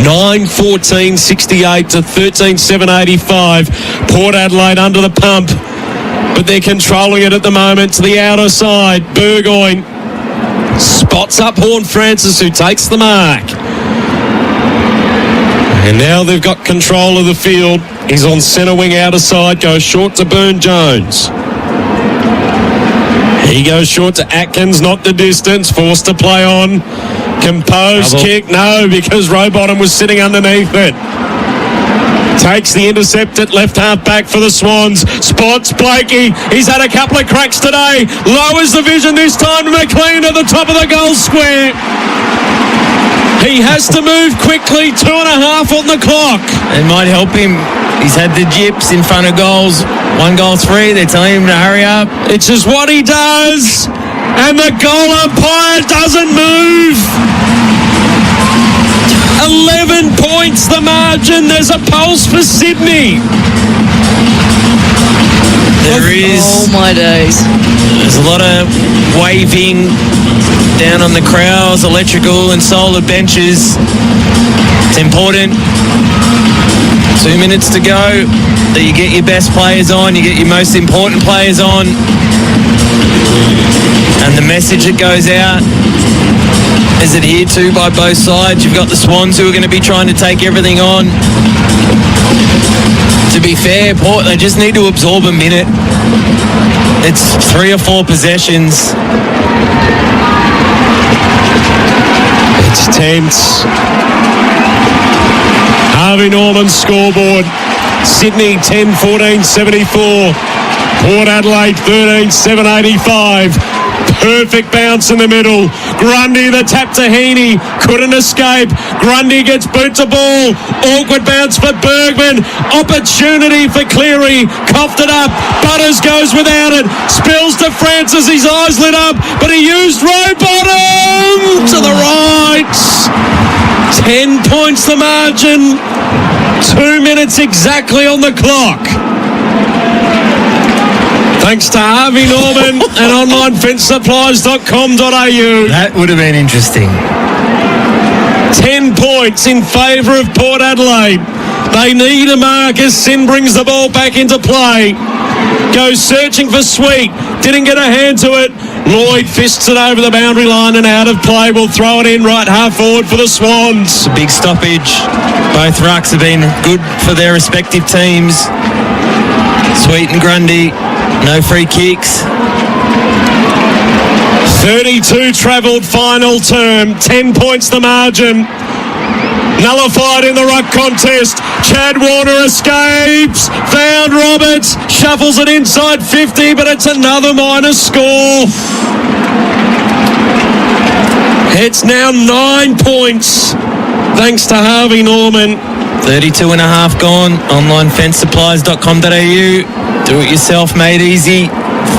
9:14.68 to 13:7.85. Port Adelaide under the pump, but they're controlling it at the moment to the outer side. Burgoyne spots up Horne-Francis, who takes the mark. And now they've got control of the field. He's on centre wing outer side, goes short to Burne-Jones. He goes short to Atkins, not the distance, forced to play on. Composed kick, no, because Rowbottom was sitting underneath it. Takes the intercept at left half back for the Swans. Spots Blakey. He's had a couple of cracks today. Lowers the vision this time to McLean at the top of the goal square. He has to move quickly. 2.5 on the clock. It might help him. He's had the jips in front of goals. 1 goal 3. They're telling him to hurry up. It's just what he does. And the goal umpire doesn't move. 11 points the margin. There's a pulse for Sydney. There is. Oh, my days. There's a lot of waving down on the crowds, electrical and solar benches. It's important. 2 minutes to go. That you get your best players on, you get your most important players on. And the message that goes out is adhered to by both sides. You've got the Swans who are going to be trying to take everything on. To be fair, Port, they just need to absorb a minute. It's 3 or 4 possessions. It's tense. Harvey Norman's scoreboard. Sydney 10-14-74. Port Adelaide 13-7-85. Perfect bounce in the middle. Grundy, the tap to Heaney. Couldn't escape. Grundy gets boot to ball. Awkward bounce for Bergman. Opportunity for Cleary. Coughed it up. Butters goes without it. Spills to Francis. His eyes lit up, but he used Rowbottom to the right. 10 points the margin. 2 minutes exactly on the clock. Thanks to Harvey Norman and onlinefencesupplies.com.au. That would have been interesting. 10 points in favour of Port Adelaide. They need a mark as Sin brings the ball back into play. Goes searching for Sweet. Didn't get a hand to it. Lloyd fists it over the boundary line and out of play. Will throw it in right half forward for the Swans. A big stoppage. Both rucks have been good for their respective teams. Sweet and Grundy. No free kicks. 32 travelled final term. 10 points the margin. Nullified in the ruck contest. Chad Warner escapes. Found Roberts. Shuffles it inside 50, but it's another minus score. It's now 9 points. Thanks to Harvey Norman. 32.5 gone. Onlinefencesupplies.com.au. Do it yourself, made easy.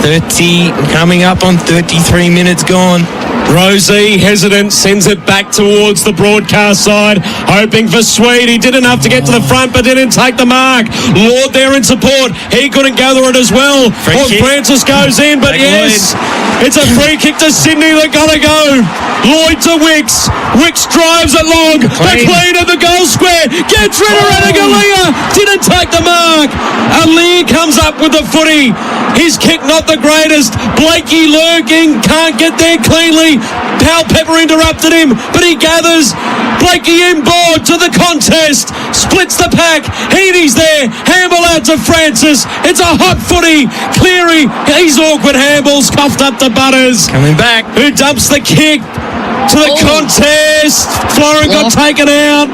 30 coming up on 33 minutes gone. Rosie, hesitant, sends it back towards the broadcast side, hoping for Sweet. He did enough to get to the front, but didn't take the mark. Lord there in support. He couldn't gather it as well. Francis goes in, but yes, it's a free kick to Sydney. They gotta go. Lloyd to Wicks. Wicks drives it long. McLean at the goal square. Gets rid of Radigalia. Didn't take the mark. Ali comes up with the footy. His kick not the greatest. Blakey lurking. Can't get there cleanly. Powell Pepper interrupted him, but he gathers. Blakey inboard to the contest. Splits the pack. Heaney's there. Handball out to Francis. It's a hot footy. Cleary. He's awkward handballs. Coughed up to Butters. Coming back. Who dumps the kick to the contest. Florin got taken out.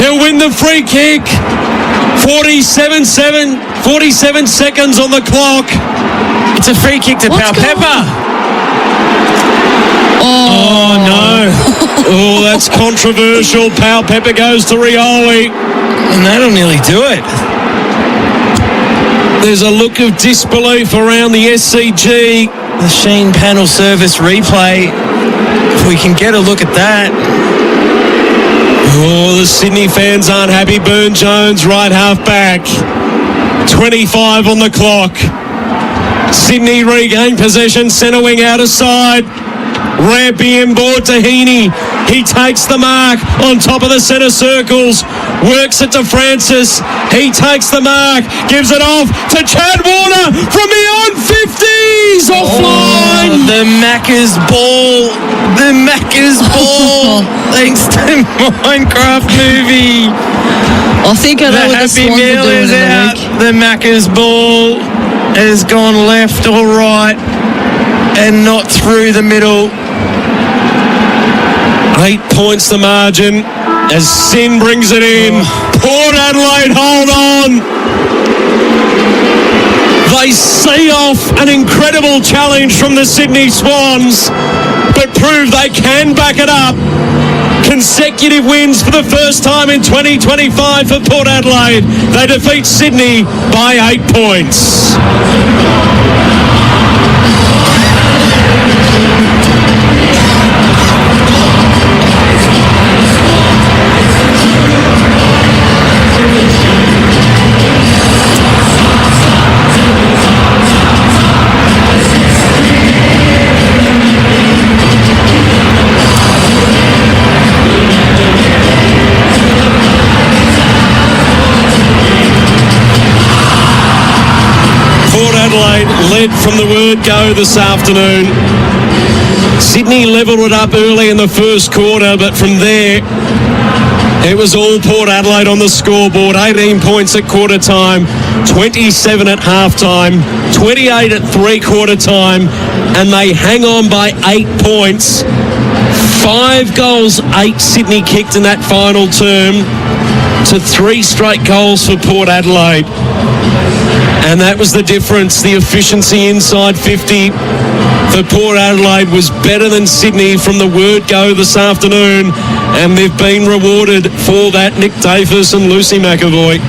He'll win the free kick. 47 seconds on the clock. It's a free kick to Powell Pepper. Oh, no. Oh, that's controversial. Powell Pepper goes to Rioli. And that'll nearly do it. There's a look of disbelief around the SCG. The Sheen panel service replay. If we can get a look at that. Oh, the Sydney fans aren't happy. Burne-Jones, right half back. 25 on the clock. Sydney regain possession. Centre wing out of side. Rampy inboard to Heaney. He takes the mark on top of the centre circles. Works it to Francis. He takes the mark. Gives it off to Chad Warner from beyond 50s. Offline. The Macca's ball. The Macca's ball. Thanks to Minecraft movie. I think I know what the Happy Swans Meal are doing is in the out. week. The Macca's ball has gone left or right and not through the middle. 8 points the margin as Sin brings it in. Port Adelaide, hold on. They see off an incredible challenge from the Sydney Swans, but prove they can back it up. Consecutive wins for the first time in 2025 for Port Adelaide. They defeat Sydney by 8 points. Adelaide led from the word go this afternoon. Sydney levelled it up early in the first quarter, but from there it was all Port Adelaide on the scoreboard. 18 points at quarter time, 27 at half time, 28 at three-quarter time, and they hang on by 8 points. 5 goals, 8 Sydney kicked in that final term to 3 straight goals for Port Adelaide. And that was the difference. The efficiency inside 50 for Port Adelaide was better than Sydney from the word go this afternoon, and they've been rewarded for that. Nick Dafus and Lucy McAvoy.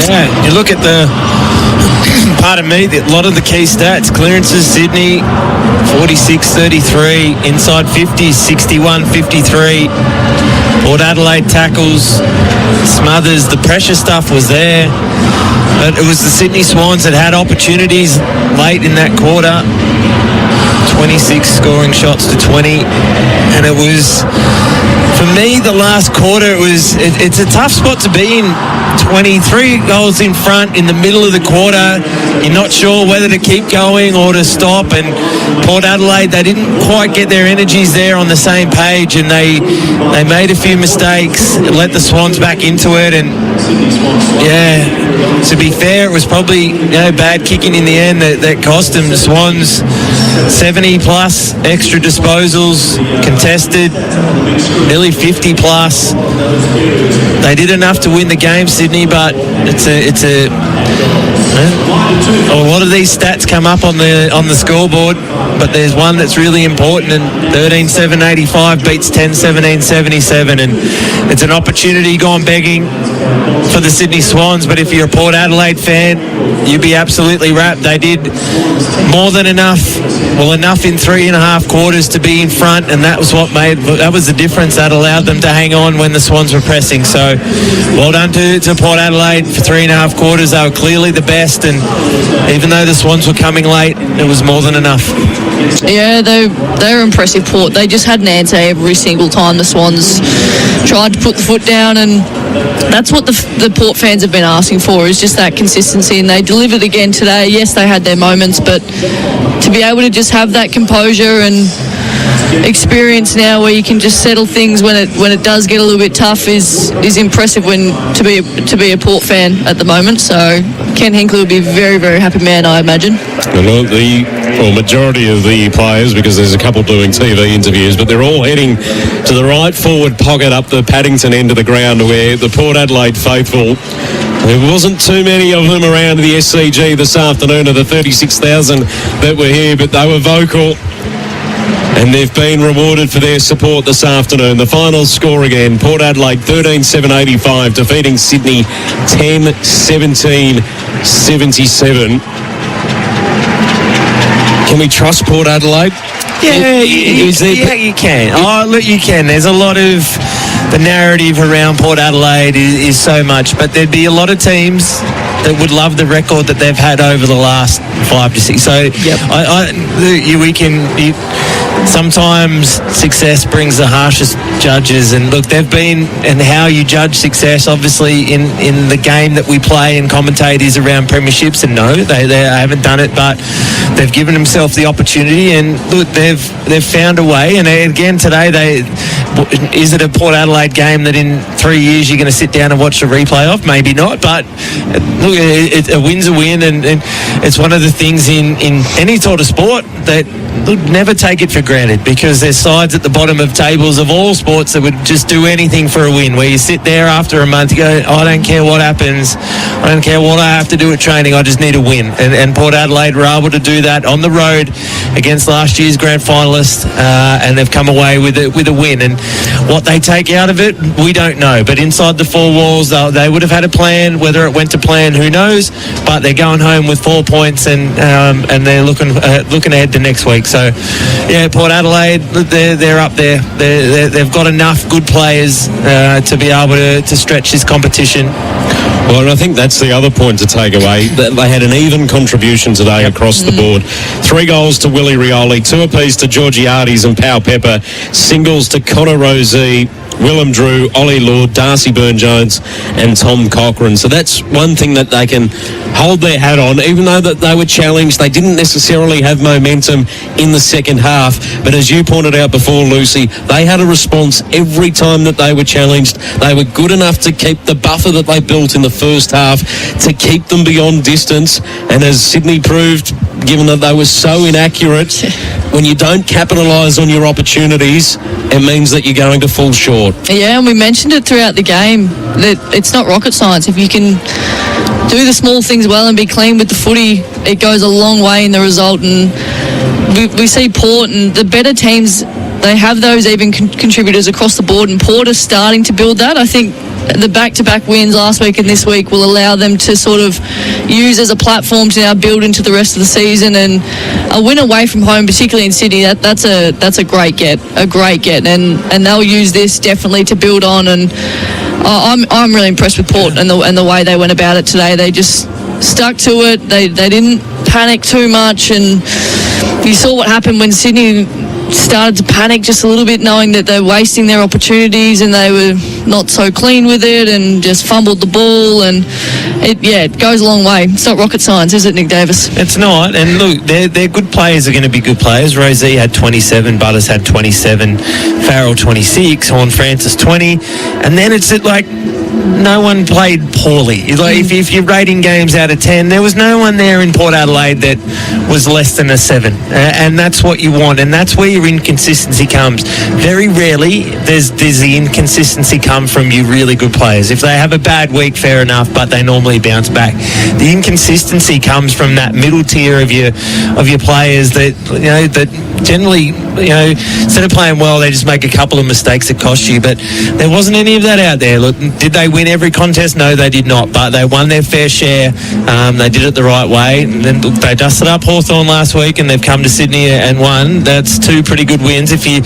Yeah, you look at the, pardon me, a lot of the key stats. Clearances, Sydney, 46-33. Inside 50, 61-53. Port Adelaide tackles, smothers. The pressure stuff was there. But it was the Sydney Swans that had opportunities late in that quarter. 26 scoring shots to 20. And it was, for me, the last quarter, it's a tough spot to be in. 23 goals in front in the middle of the quarter. You're not sure whether to keep going or to stop. And Port Adelaide, they didn't quite get their energies there on the same page, and they made a few mistakes, let the Swans back into it. And yeah, to be fair, it was probably bad kicking in the end that cost them. The Swans 70 plus extra disposals contested, nearly 50 plus. They did enough to win the game, Sydney, but a lot of these stats come up on the scoreboard, but there's one that's really important, and 13-7-85 beats 10-17-77, and it's an opportunity gone begging for the Sydney Swans. But if you're a Port Adelaide fan, you'd be absolutely rapt. They did more than enough in 3.5 quarters to be in front, and that was the difference that allowed them to hang on when the Swans were pressing. So well done to Port Adelaide for 3.5 quarters. They were clearly the best, and even though the Swans were coming late, it was more than enough. Yeah, they were impressive, Port. They just had an answer every single time the Swans tried to put the foot down, and that's what the Port fans have been asking for, is just that consistency, and they delivered again today. Yes, they had their moments, but to be able to just have that composure and experience now where you can just settle things when it does get a little bit tough is impressive to be a Port fan at the moment. So Ken Hinckley will be a very, very happy man, I imagine. The majority of the players, because there's a couple doing TV interviews, but they're all heading to the right forward pocket up the Paddington end of the ground, where the Port Adelaide faithful, there wasn't too many of them around the SCG this afternoon of the 36,000 that were here, but they were vocal, and they've been rewarded for their support this afternoon. The final score again, Port Adelaide 13-7-85, defeating Sydney 10-17-77. Can we trust Port Adelaide? Yeah, you can. Oh, look, you can. There's a lot of the narrative around Port Adelaide is so much, but there'd be a lot of teams that would love the record that they've had over the last 5 to 6. So, yep. sometimes success brings the harshest judges, and look, they've been, and how you judge success obviously in the game that we play and commentate is around premierships, and no, they haven't done it, but they've given themselves the opportunity, and look, they've found a way. And again today, is it a Port Adelaide game that in 3 years you're going to sit down and watch the replay of? Maybe not, but look, a win's a win, and it's one of the things in any sort of sport that, look, never take it for granted, because there's sides at the bottom of tables of all sports that would just do anything for a win, where you sit there after a month, you go, I don't care what happens, I don't care what I have to do at training, I just need a win. And Port Adelaide were able to do that on the road against last year's grand finalist, and they've come away with a win. And what they take out of it, we don't know, but inside the four walls, they would have had a plan. Whether it went to plan, who knows, but they're going home with 4 points, and they're looking ahead to next week. So yeah, Port Adelaide, they're up there. They've got enough good players to be able to stretch this competition. Well, and I think that's the other point to take away. They had an even contribution today across the board. 3 goals to Willie Rioli, 2 apiece to Georgiades and Pau Pepper, singles to Connor Rozee, Willem Drew, Ollie Lord, Darcy Byrne-Jones and Tom Cochrane. So that's one thing that they can hold their hat on, even though that they were challenged. They didn't necessarily have momentum in the second half, but as you pointed out before, Lucy, they had a response every time that they were challenged. They were good enough to keep the buffer that they built in the first half, to keep them beyond distance. And as Sydney proved, given that they were so inaccurate, when you don't capitalise on your opportunities, it means that you're going to fall short. Yeah, and we mentioned it throughout the game that it's not rocket science. If you can do the small things well and be clean with the footy, it goes a long way in the result. And we see Port and the better teams, they have those even contributors across the board, and Port are starting to build that. I think the back-to-back wins last week and this week will allow them to sort of use as a platform to now build into the rest of the season. And a win away from home, particularly in Sydney, that's a great get, and they'll use this definitely to build on. And I'm really impressed with Port and the way they went about it today. They just stuck to it. They didn't panic too much, and you saw what happened when Sydney started to panic just a little bit, knowing that they're wasting their opportunities and they were not so clean with it and just fumbled the ball. And it goes a long way. It's not rocket science, is it, Nick Davis? It's not. And look, they're good players are going to be good players. Rozee had 27, Butters had 27, Farrell 26, Horne-Francis 20, and then it's like no one played poorly. Like if you're rating games out of 10, there was no one there in Port Adelaide that was less than a 7, and that's what you want, and that's where your inconsistency comes. Very rarely does the inconsistency come from you really good players. If they have a bad week, fair enough, but they normally bounce back. The inconsistency comes from that middle tier of your players that generally, instead of playing well, they just make a couple of mistakes that cost you. But there wasn't any of that out there. Look, did they win every contest? No, they did not. But they won their fair share. They did it the right way. And then look, they dusted up Hawthorn last week, and they've come to Sydney and won. That's 2 pretty good wins. If you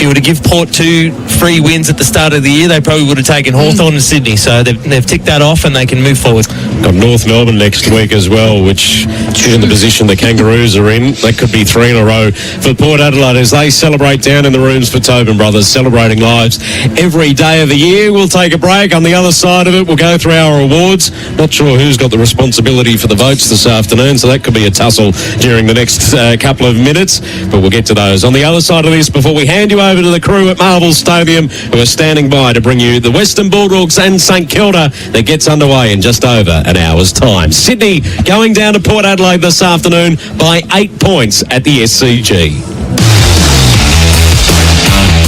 were to give Port 2 free wins at the start of the year, they probably would have taken Hawthorn and Sydney. So they've ticked that off, and they can move forward. Got North Melbourne next week as well, which, given the position the Kangaroos are in, that could be 3 in a row for Port Adelaide as they celebrate down in the rooms for Tobin Brothers, celebrating lives every day of the year. We'll take a break. On the other side of it, we'll go through our awards. Not sure who's got the responsibility for the votes this afternoon, so that could be a tussle during the next couple of minutes, but we'll get to those. On the other side of this, before we hand you over to the crew at Marvel Stadium, who are standing by to bring you the Western Bulldogs and St Kilda, that gets underway in just over an hour's time. Sydney going down to Port Adelaide this afternoon by 8 points at the SCG.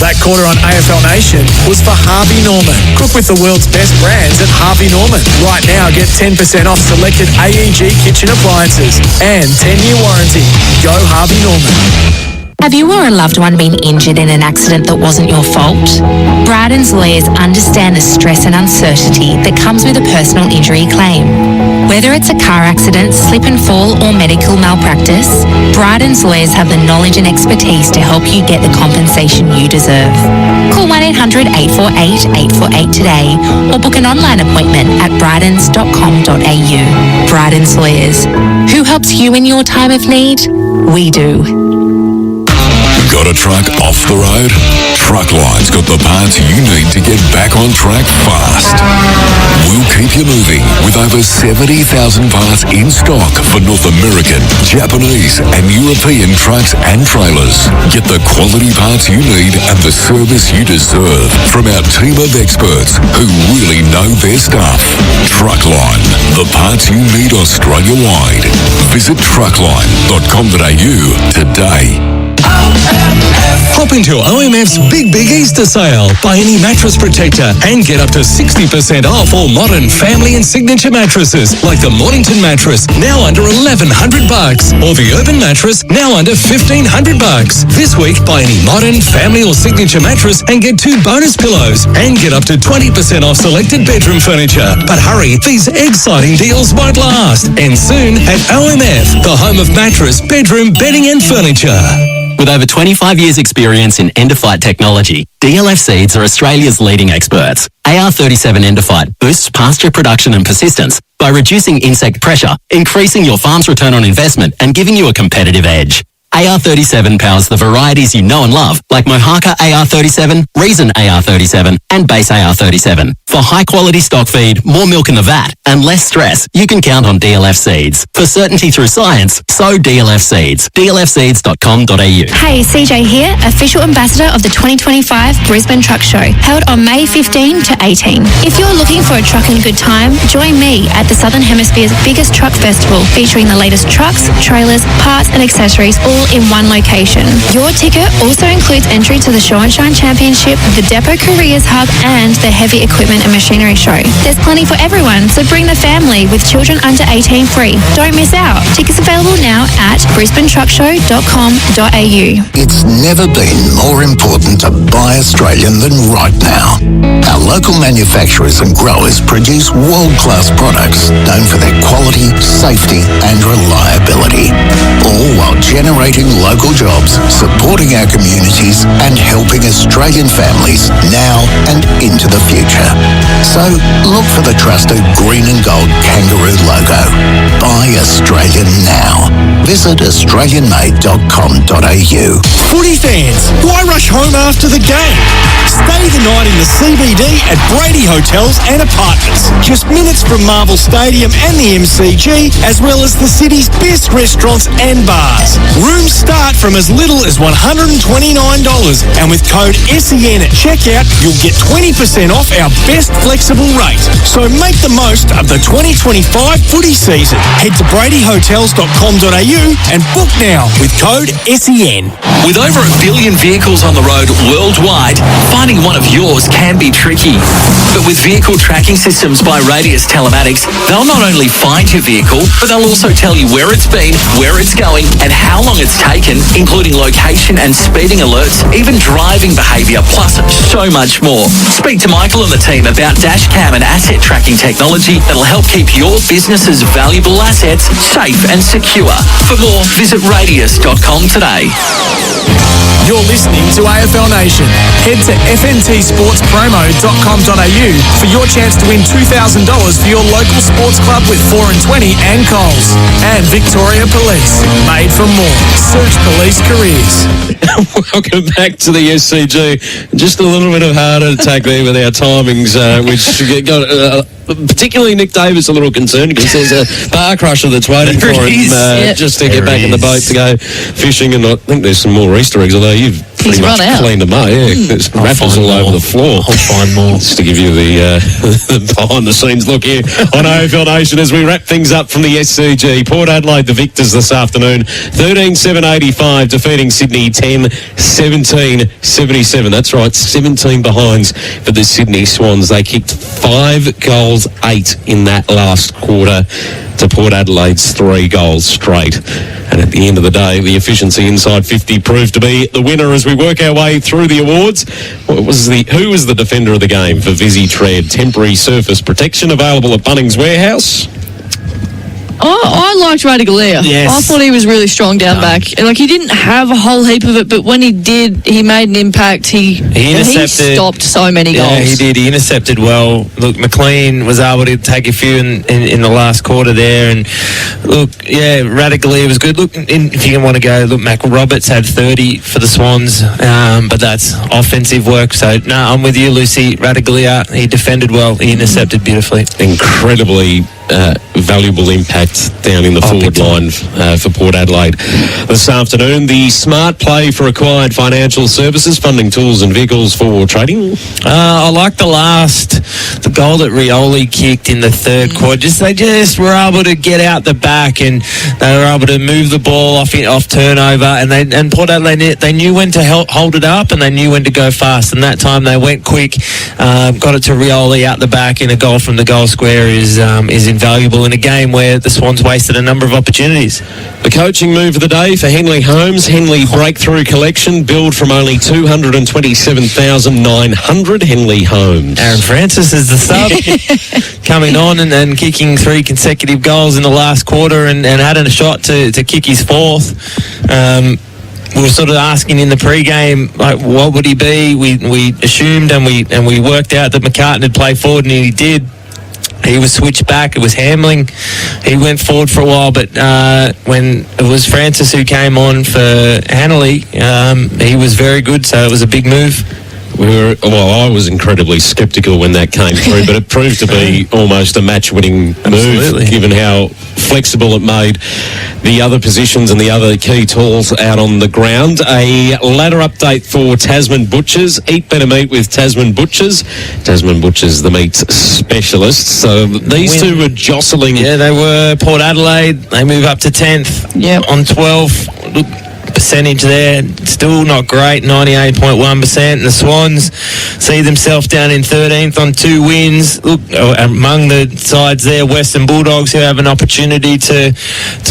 That quarter on AFL Nation was for Harvey Norman. Cook with the world's best brands at Harvey Norman. Right now, get 10% off selected AEG kitchen appliances and 10-year warranty. Go Harvey Norman. Have you or a loved one been injured in an accident that wasn't your fault? Bryden's lawyers understand the stress and uncertainty that comes with a personal injury claim. Whether it's a car accident, slip and fall, or medical malpractice, Bryden's lawyers have the knowledge and expertise to help you get the compensation you deserve. Call 1-800-848-848 today or book an online appointment at brydens.com.au. Bryden's lawyers. Who helps you in your time of need? We do. Go Got a truck off the road? Truckline's got the parts you need to get back on track fast. We'll keep you moving with over 70,000 parts in stock for North American, Japanese and European trucks and trailers. Get the quality parts you need and the service you deserve from our team of experts who really know their stuff. Truckline, the parts you need Australia-wide. Visit truckline.com.au today. Hop into OMF's Big Easter sale. Buy any mattress protector and get up to 60% off all modern family and signature mattresses, like the Mornington mattress, now under $1,100, or the Urban mattress, now under $1,500. This week, buy any modern family or signature mattress and get 2 bonus pillows and get up to 20% off selected bedroom furniture. But hurry, these exciting deals won't last. And soon at OMF, the home of mattress, bedroom, bedding and furniture. With over 25 years' experience in end-of-fight technology, DLF Seeds are Australia's leading experts. AR37 End-of-Fight boosts pasture production and persistence by reducing insect pressure, increasing your farm's return on investment and giving you a competitive edge. AR37 powers the varieties you know and love, like Mohaka AR37, Reason AR37, and Base AR37. For high-quality stock feed, more milk in the vat, and less stress, you can count on DLF Seeds. For certainty through science, sow DLF Seeds. dlfseeds.com.au. Hey, CJ here, official ambassador of the 2025 Brisbane Truck Show, held on May 15 to 18. If you're looking for a truck and good time, join me at the Southern Hemisphere's biggest truck festival, featuring the latest trucks, trailers, parts and accessories, all in one location. Your ticket also includes entry to the Show and Shine Championship, the Depot Careers Hub and the Heavy Equipment and Machinery Show. There's plenty for everyone, so bring the family with children under 18 free. Don't miss out. Tickets available now at brisbanetruckshow.com.au. It's never been more important to buy Australian than right now. Our local manufacturers and growers produce world-class products known for their quality, safety and reliability, all while generating local jobs, supporting our communities and helping Australian families now and into the future. So look for the trusted green and gold kangaroo logo. Buy Australian now. Visit australianmade.com.au. Footy fans, why rush home after the game? Stay the night in the CBD at Brady Hotels and Apartments, just minutes from Marvel Stadium and the MCG, as well as the city's best restaurants and bars. Rooms start from as little as $129, and with code SEN at checkout, you'll get 20% off our best flexible rate. So make the most of the 2025 footy season. Head to bradyhotels.com.au and book now with code SEN. With over 1 billion vehicles on the road worldwide, finding one of yours can be tricky. But with vehicle tracking systems by Radius Telematics, they'll not only find your vehicle, but they'll also tell you where it's been, where it's going, and how long it's taken, including location and speeding alerts, even driving behaviour, plus so much more. Speak to Michael and the team about dashcam and asset tracking technology that'll help keep your business's valuable assets safe and secure. For more, visit radius.com today. You're listening to AFL Nation. Head to fntsportspromo.com.au for your chance to win $2,000 for your local sports club with 4 and 20 and Coles. And Victoria Police, made from more. Search police careers. Welcome back to the SCG. Just a little bit of heart attack there with our timings, which got... particularly Nick Davis a little concerned because there's a bar crusher that's waiting for him just to get back in the boat to go fishing, and I think there's some more Easter eggs, although you've pretty much cleaned them up. Yeah, there's raffles all over the floor. I'll find more. Just to give you the behind the scenes look here on AFL Nation as we wrap things up from the SCG. Port Adelaide the victors this afternoon, 13-7-85, defeating Sydney 10-17-77. That's right, 17 behinds for the Sydney Swans. They kicked 5 goals, 8 in that last quarter to Port Adelaide's 3 goals straight. And at the end of the day, the efficiency inside 50 proved to be the winner as we work our way through the awards. Who was the defender of the game for Visi Tread? Temporary surface protection available at Bunnings Warehouse. I liked Radaglia. Yes. I thought he was really strong down back. And, like, he didn't have a whole heap of it, but when he did, he made an impact. He stopped so many goals. Yeah, he did. He intercepted well. Look, McLean was able to take a few in the last quarter there. And, look, yeah, Radaglia was good. Look, if you want to go, look, Mac Roberts had 30 for the Swans, but that's offensive work. So, no, I'm with you, Lucy. Radaglia, he defended well. He intercepted beautifully. Incredibly valuable impact down in the forward line for Port Adelaide. This afternoon, the smart play for acquired financial services, funding tools and vehicles for trading. I like the goal that Rioli kicked in the third quarter. They just were able to get out the back, and they were able to move the ball off turnover. And Port Adelaide, they knew when to hold it up, and they knew when to go fast. And that time they went quick, got it to Rioli out the back, and a goal from the goal square is invaluable in a game where the Swans wasted a number of opportunities. The coaching move of the day for Henley Holmes. Henley Breakthrough Collection, billed from only $227,900. Henley Holmes. Aaron Francis is the sub, coming on and kicking 3 consecutive goals in the last quarter and had a shot to kick his 4th. We were sort of asking in the pre-game, like, what would he be? We assumed and we worked out that McCartan would play forward, and he did. He was switched back. It was Hamling. He went forward for a while, but when it was Francis who came on for Hanley, he was very good, so it was a big move. I was incredibly sceptical when that came through, but it proved to be almost a match-winning move, given how flexible it made the other positions and the other key tools out on the ground. A ladder update for Tasman Butchers. Eat better meat with Tasman Butchers. Tasman Butchers, the meat specialists. So these two were jostling. Yeah, they were. Port Adelaide, they move up to 10th on 12. Look, percentage there, still not great, 98.1%. And the Swans see themselves down in 13th on 2 wins. Look, among the sides there, Western Bulldogs, who have an opportunity to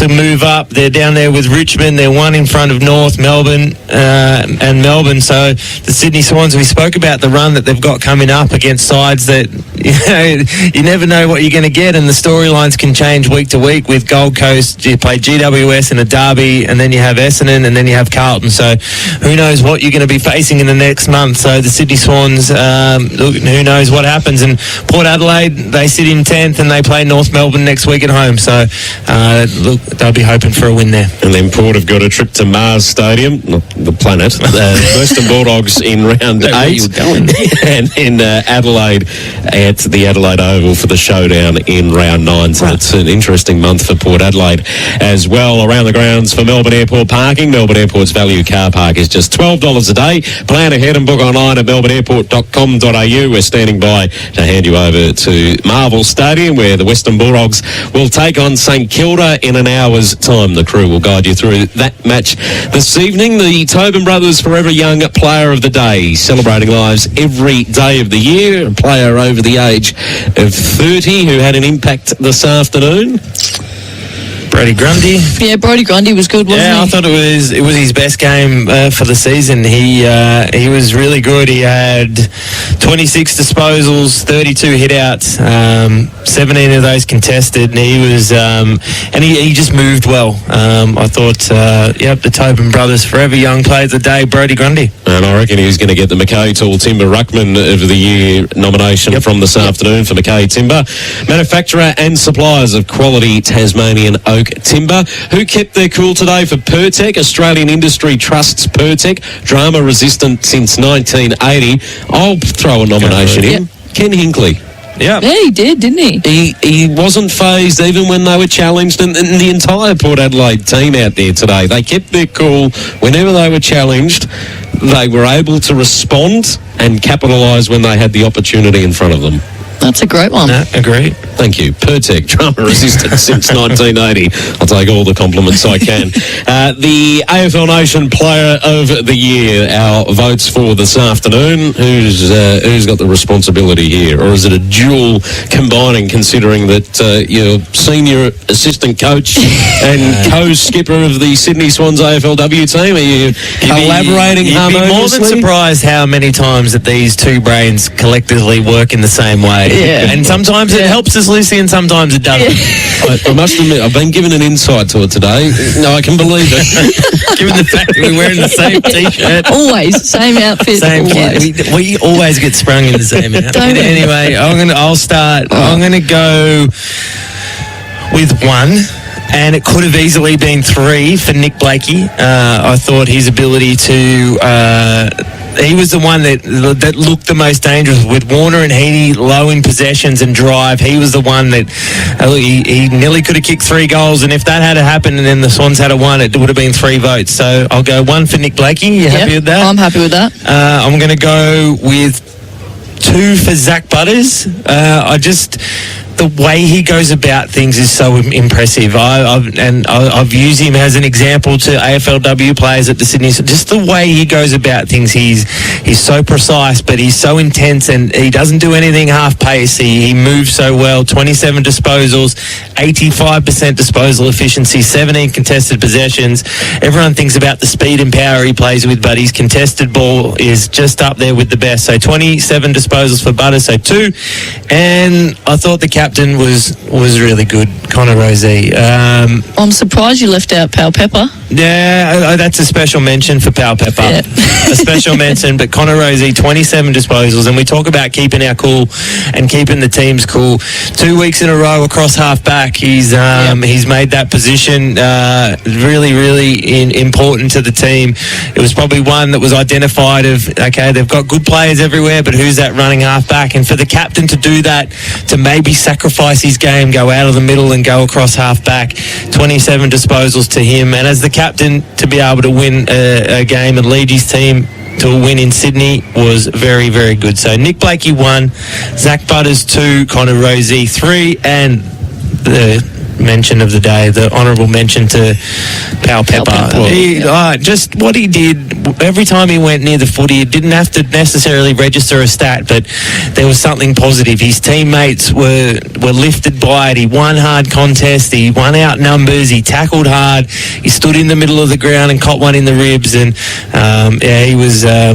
move up. They're down there with Richmond. They're 1 in front of North, Melbourne, and Melbourne. So the Sydney Swans, we spoke about the run that they've got coming up against sides that, you never know what you're going to get, and the storylines can change week to week. With Gold Coast, you play GWS in a derby, and then you have Essendon, and then you have Carlton. So who knows what you're going to be facing in the next month. So the Sydney Swans, who knows what happens. And Port Adelaide, they sit in 10th, and they play North Melbourne next week at home. So they'll be hoping for a win there. And then Port have got a trip to Mars Stadium, not the planet. Western Bulldogs in round 8. And in Adelaide at the Adelaide Oval for the showdown in round 9. So it's an interesting month for Port Adelaide as well. Around the grounds for Melbourne Airport parking. Melbourne Airport's value car park is just $12 a day. Plan ahead and book online at melbourneairport.com.au. We're standing by to hand you over to Marvel Stadium, where the Western Bulldogs will take on St Kilda in an hour's time. The crew will guide you through that match this evening. The Tobin Brothers Forever Young Player of the Day, celebrating lives every day of the year. A player over the age of 30 who had an impact this afternoon. Brody Grundy. Yeah, Brody Grundy was good, wasn't he? Yeah, I thought it was his best game for the season. He was really good. He had 26 disposals, 32 hitouts, 17 of those contested, and he was he just moved well. I thought, the Tobin Brothers Forever Young Player of the Day, Brody Grundy. And I reckon he's going to get the Mackay Tool Timber Ruckman of the Year nomination from this afternoon for Mackay Timber. Manufacturer and suppliers of quality Tasmanian oak timber. Who kept their cool today for Pertec? Australian Industry Trusts Pertec, drama resistant since 1980. I'll throw a nomination in. Ken Hinkley. Yeah, he did, didn't he? He wasn't phased even when they were challenged, and the entire Port Adelaide team out there today, they kept their cool whenever they were challenged. They were able to respond and capitalise when they had the opportunity in front of them. That's a great one. No, agreed. Thank you. Pertec, drama resistant since 1980. I'll take all the compliments I can. The AFL Nation Player of the Year, our votes for this afternoon. Who's got the responsibility here? Or is it a dual combining, considering that you're senior assistant coach and co-skipper of the Sydney Swans AFLW team? Are you collaborating harmoniously? You'd be more than surprised how many times that these two brains collectively work in the same way. Yeah. And sometimes it helps us, Lucy, and sometimes it doesn't. I must admit, I've been given an insight to it today. No, I can believe it. Given the fact that we're wearing the same T-shirt. Always, same outfit. Same always. kit. We always get sprung in the same outfit. Anyway, I'll start. I'm going to go with one. And it could have easily been 3 for Nick Blakey. I thought his ability to... he was the one that looked the most dangerous. With Warner and Heaney low in possessions and drive, he was the one that... he nearly could have kicked 3 goals, and if that had happened and then the Swans had won, it would have been 3 votes. So I'll go 1 for Nick Blakey. You happy with that? I'm happy with that. I'm going to go with 2 for Zach Butters. The way he goes about things is so impressive. I've used him as an example to AFLW players at the Sydney. Just the way he goes about things, he's so precise, but he's so intense, and he doesn't do anything half pace. He moves so well. 27 disposals, 85% disposal efficiency, 17 contested possessions. Everyone thinks about the speed and power he plays with, but his contested ball is just up there with the best. So 27 disposals for Butters, so 2. And I thought the captain was really good, Connor Rozee. I'm surprised you left out Pal Pepper. Yeah, that's a special mention for Pal Pepper. Yeah. A special mention, but Connor Rozee, 27 disposals, and we talk about keeping our cool and keeping the teams cool. 2 weeks in a row across half-back, he's made that position really, really important to the team. It was probably one that was identified of, okay, they've got good players everywhere, but who's that running half-back? And for the captain to do that, to maybe sacrifice his game, go out of the middle and go across half-back, 27 disposals to him. And as the captain, to be able to win a game and lead his team to a win in Sydney was very, very good. So Nick Blakey 1, Zach Butters 2, Connor Rozee 3, and the mention of the day, the honourable mention to Pal Pepper. Just what he did every time he went near the footy. It didn't have to necessarily register a stat, but there was something positive. His teammates were lifted by it. He won hard contests. He won out numbers. He tackled hard. He stood in the middle of the ground and caught one in the ribs. And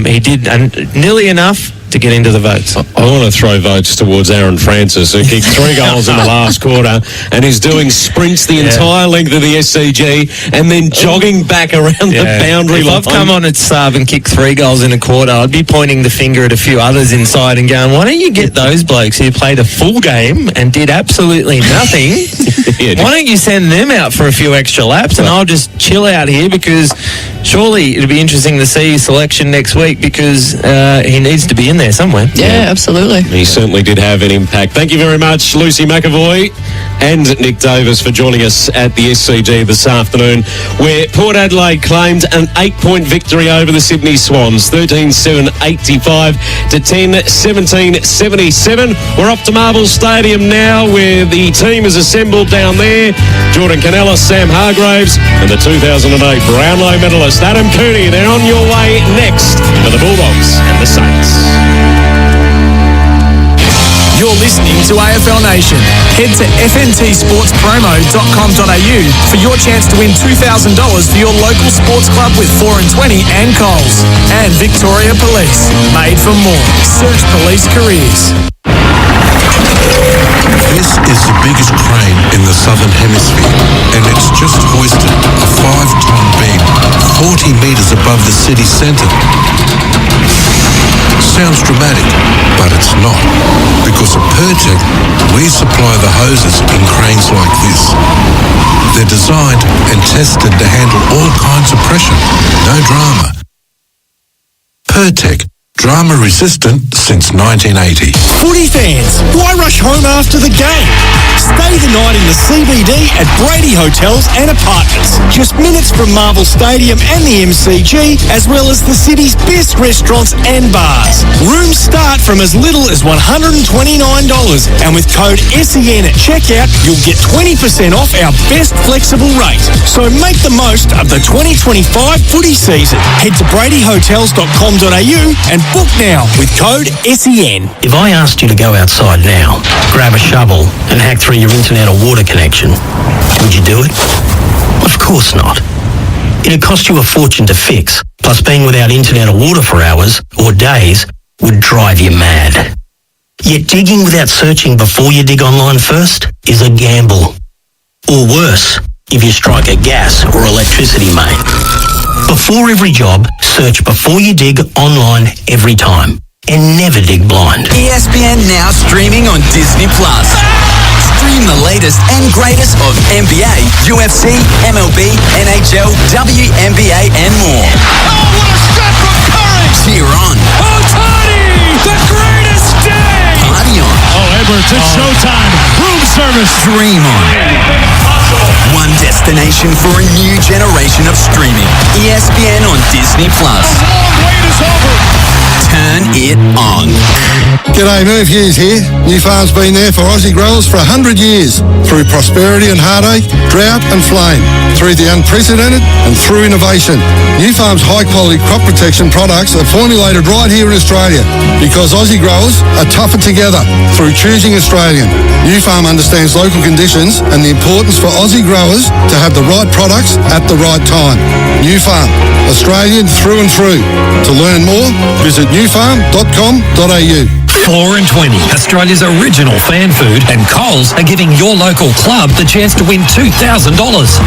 he did nearly enough to get into the votes. I want to throw votes towards Aaron Francis, who kicked 3 goals in the last quarter and is doing sprints the entire length of the SCG and then jogging back around the boundary line. If I've come on at sub and kicked 3 goals in a quarter, I'd be pointing the finger at a few others inside and going, why don't you get those blokes who played a full game and did absolutely nothing? Why don't you send them out for a few extra laps and I'll just chill out here, because surely it'll be interesting to see his selection next week, because he needs to be in there somewhere. Yeah, absolutely. He certainly did have an impact. Thank you very much, Lucy McAvoy and Nick Davis, for joining us at the SCG this afternoon, where Port Adelaide claimed an 8-point victory over the Sydney Swans, 13-7-85 to 10-17-77. We're off to Marvel Stadium now, where the team is assembled down there. Jordan Canellis, Sam Hargraves, and the 2008 Brownlow medalist Adam Cooney. They're on your way next for the Bulldogs and the Saints. You're listening to AFL Nation. Head to fntsportspromo.com.au for your chance to win $2,000 for your local sports club with 4 and 20 and Coles. And Victoria Police, made for more. Search police careers. This is the biggest crane in the Southern Hemisphere, and it's just hoisted a 5-ton beam 40 metres above the city centre. Sounds dramatic, but it's not, because at Pertec, we supply the hoses in cranes like this. They're designed and tested to handle all kinds of pressure. No drama. Pertec. Drama resistant since 1980. Footy fans, why rush home after the game? Stay the night in the CBD at Brady Hotels and Apartments. Just minutes from Marvel Stadium and the MCG, as well as the city's best restaurants and bars. Rooms start from as little as $129, and with code SEN at checkout, you'll get 20% off our best flexible rate. So make the most of the 2025 footy season. Head to bradyhotels.com.au and book now with code SEN. If I asked you to go outside now, grab a shovel and hack through your internet or water connection, would you do it? Of course not. It'd cost you a fortune to fix, plus being without internet or water for hours or days would drive you mad. Yet digging without searching before you dig online first is a gamble. Or worse, if you strike a gas or electricity main. Before every job, search before you dig online every time. And never dig blind. ESPN now streaming on Disney+. Stream the latest and greatest of NBA, UFC, MLB, NHL, WNBA and more. Oh, what a step from Curry! Cheer on. Oh, Tony! The greatest day! Party on. Oh, Edwards, it's showtime. Room service. Dream on. One destination for a new generation of streaming. ESPN on Disney+. The long wait is over. Turn it on. G'day, Merv Hughes here. New Farm's been there for Aussie growers for 100 years. Through prosperity and heartache, drought and flame. Through the unprecedented and through innovation. New Farm's high-quality crop protection products are formulated right here in Australia because Aussie growers are tougher together through choosing Australian. New Farm understands local conditions and the importance for Aussie growers to have the right products at the right time. New Farm, Australian through and through. To learn more, visit newfarm.com.au. 4 and 20, Australia's original fan food, and Coles are giving your local club the chance to win $2,000.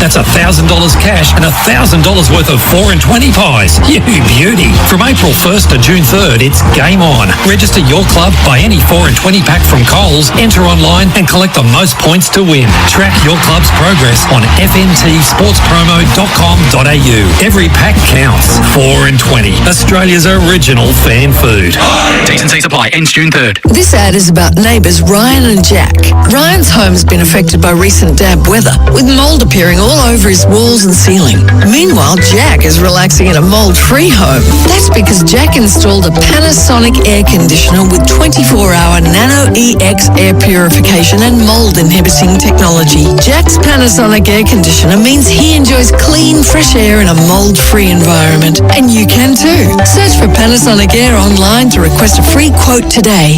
That's $1,000 cash and $1,000 worth of 4 and 20 pies. You beauty. From April 1st to June 3rd, it's game on. Register your club, buy any 4 and 20 pack from Coles, enter online and collect the most points to win. Track your club's progress on fntsportspromo.com.au. Every pack counts. 4 and 20, Australia's original fan food. T&Cs apply. Ends June 3rd. This ad is about neighbours Ryan and Jack. Ryan's home has been affected by recent damp weather, with mould appearing all over his walls and ceiling. Meanwhile, Jack is relaxing in a mould-free home. That's because Jack installed a Panasonic air conditioner with 24-hour Nano EX air purification and mould-inhibiting technology. Jack's Panasonic air conditioner means he enjoys clean, fresh air in a mould-free environment. And you can too. Search for Panasonic Air online to request a free quote today.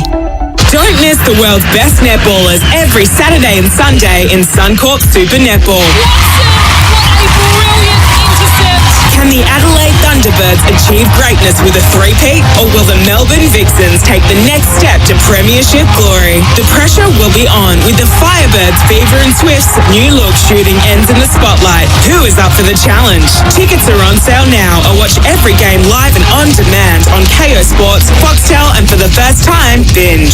Don't miss the world's best netballers every Saturday and Sunday in Suncorp Super Netball. Can the Adelaide Thunderbirds achieve greatness with a three-peat, or will the Melbourne Vixens take the next step to premiership glory? The pressure will be on with the Firebirds, Fever and Swifts' new look shooting ends in the spotlight. Who is up for the challenge? Tickets are on sale now, or watch every game live and on demand on KO Sports, Foxtel, and for the first time, Binge.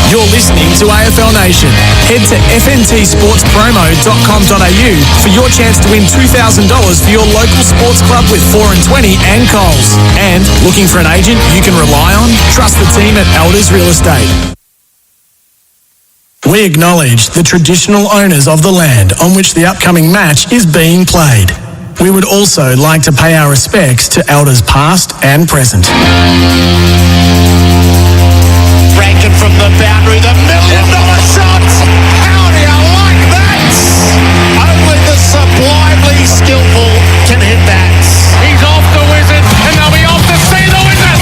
You're listening to AFL Nation. Head to fntsportspromo.com.au for your chance to win $2,000 for your local sports club with 4 and 20 and Coles. And looking for an agent you can rely on? Trust the team at Elders Real Estate. We acknowledge the traditional owners of the land on which the upcoming match is being played. We would also like to pay our respects to elders past and present. Rankin from the boundary, the $1 million shot. How do you like that? Only the sublimely skillful can hit that. He's off the Wizard, and they'll be off to see the Wizard.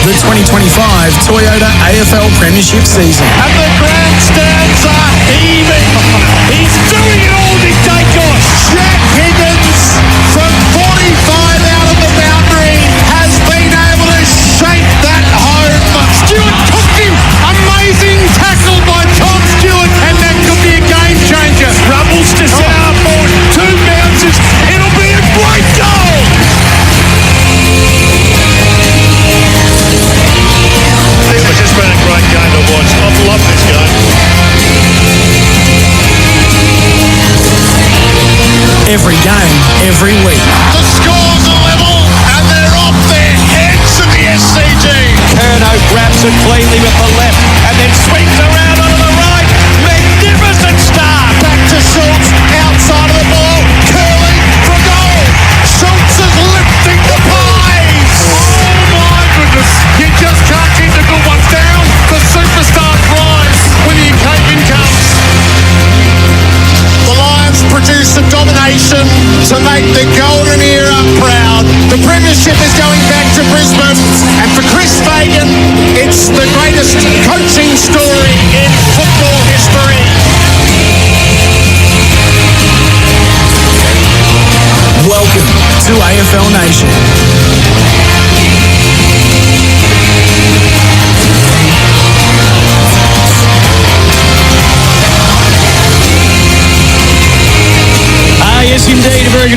The 2025 Toyota AFL Premiership season. And the grandstands are heaving. He's doing it all, Nick Dacos. Jack Higgins from 45 out of the boundary has been able to shake that home. Stewart took him. Amazing tackle by Tom Stewart, and that could be a game changer. Rumbles to centre forward, 2 bounces. It'll be a great goal. This has just been a great game to watch. I've loved this game. Every game, every week. The scores are level, and they're off their heads at the SCG. Curnow grabs it cleanly with the left, and then swings around onto the right. Magnificent start. Back to Schultz, outside of the ball, curling for goal. Schultz is lifting the pies. Oh my goodness, you just can't keep the good ones down. The superstar cries when the occasion comes. The Lions produce a domination to make the golden era proud. The premiership is going back to Brisbane, and for Chris Fagan, it's the greatest coaching story in football history. Welcome to AFL Nation.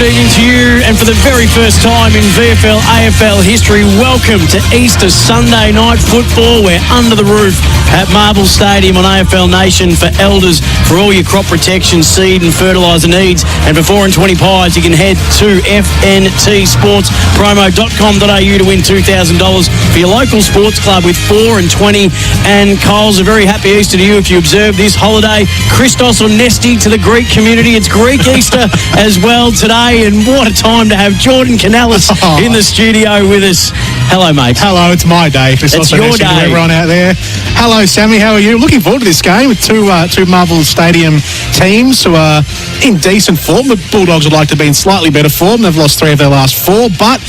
good evening to you, and for the very first time in VFL AFL history, welcome to Easter Sunday night football. We're under the roof at Marvel Stadium on AFL Nation for Elders for all your crop protection, seed and fertiliser needs. And for 4 and 20 pies, you can head to fntsportspromo.com.au to win $2,000 for your local sports club with 4 and 20. And Coles, a very happy Easter to you if you observe this holiday. Christos Onesti to the Greek community. It's Greek Easter as well today, and what a time to have Jordan Canellis in the studio with us. Hello, mate. Hello, it's my day. It's your day. Everyone out there. Hello, Sammy. How are you? Looking forward to this game with two Marvel Stadium teams who are in decent form. The Bulldogs would like to be in slightly better form. They've lost 3 of their last 4, but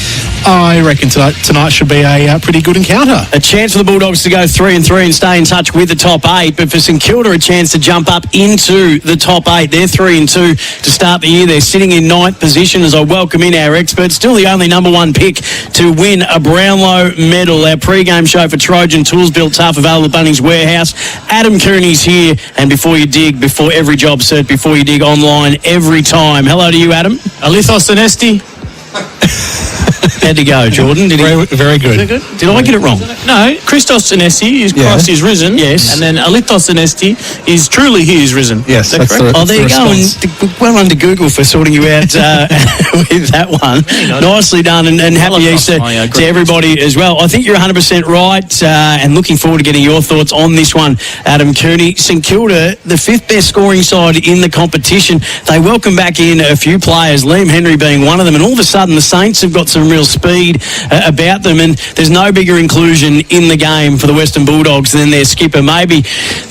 I reckon tonight should be a pretty good encounter. A chance for the Bulldogs to go 3 and 3 and stay in touch with the top 8, but for St Kilda, a chance to jump up into the top 8. They're 3 and 2 to start the year. They're sitting in 9th position as I welcome in our experts. Still the only number 1 pick to win a Brownlow medal. Our pre-game show for Trojan Tools Built Tough, available at Bunnings Warehouse. Adam Cooney's here, and before every job cert, before you dig online every time. Hello to you, Adam. Alithos Onesti. How'd he go, Jordan? Very good. Did I get it wrong? No, Christos Onesti is Christ is risen. Yes. And then Alithos Onesti is truly he is risen. Yes, that's correct. Oh, there you go. And well under Google for sorting you out with that one. Nicely done, and happy Easter to everybody as well. I think you're 100% right, and looking forward to getting your thoughts on this one, Adam Cooney. St Kilda, the 5th best scoring side in the competition. They welcome back in a few players, Liam Henry being one of them, and all of a sudden the Saints have got some real speed about them, and there's no bigger inclusion in the game for the Western Bulldogs than their skipper, maybe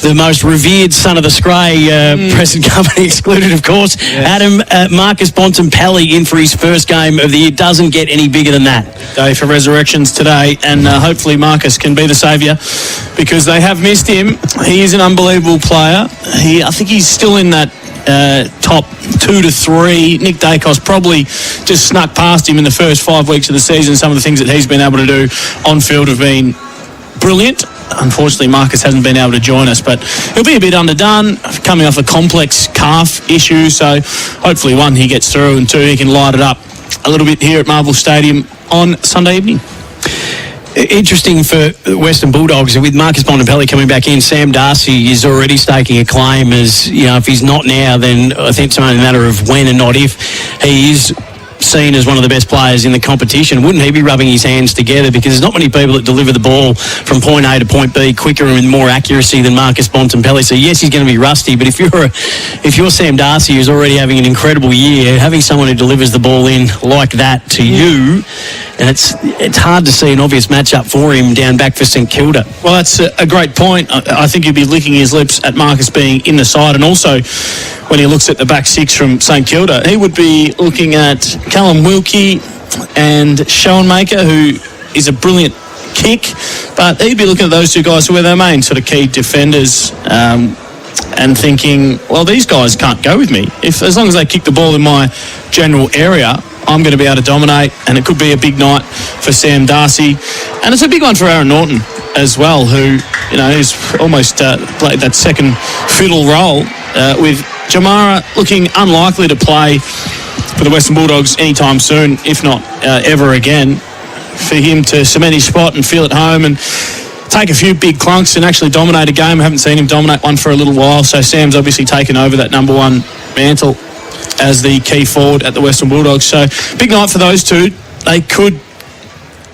the most revered son of the Scray, present company excluded, of course. Yes. Adam, Marcus Bontempelli in for his first game of the year. Doesn't get any bigger than that. Day for resurrections today, and hopefully Marcus can be the saviour, because they have missed him. He is an unbelievable player. I think he's still in that top 2 to 3. Nick Dacos probably just snuck past him in the first 5 weeks of the season. Some of the things that he's been able to do on field have been brilliant. Unfortunately, Marcus hasn't been able to join us, but he'll be a bit underdone, coming off a complex calf issue. So hopefully, 1, he gets through, and 2, he can light it up a little bit here at Marvel Stadium on Sunday evening. Interesting for Western Bulldogs, with Marcus Bontempelli coming back in. Sam Darcy is already staking a claim as, if he's not now, then I think it's only a matter of when and not if. He is seen as one of the best players in the competition. Wouldn't he be rubbing his hands together, because there's not many people that deliver the ball from point A to point B quicker and with more accuracy than Marcus Bontempelli. So yes, he's going to be rusty, but if you're Sam Darcy, who's already having an incredible year, having someone who delivers the ball in like that to you, and it's hard to see an obvious matchup for him down back for St Kilda. Well, that's a great point. I think he'd be licking his lips at Marcus being in the side, and also when he looks at the back 6 from St Kilda, he would be looking at Callum Wilkie and Schoenmaker, who is a brilliant kick, but he'd be looking at those 2 guys who are their main sort of key defenders, and thinking, well, these guys can't go with me. As long as they kick the ball in my general area, I'm going to be able to dominate, and it could be a big night for Sam Darcy. And it's a big one for Aaron Norton as well, who, is almost played that second fiddle role, with Jamara looking unlikely to play for the Western Bulldogs anytime soon, if not ever again. For him to cement his spot and feel at home and take a few big clunks and actually dominate a game. I haven't seen him dominate one for a little while, so Sam's obviously taken over that number 1 mantle as the key forward at the Western Bulldogs. So big night for those 2. They could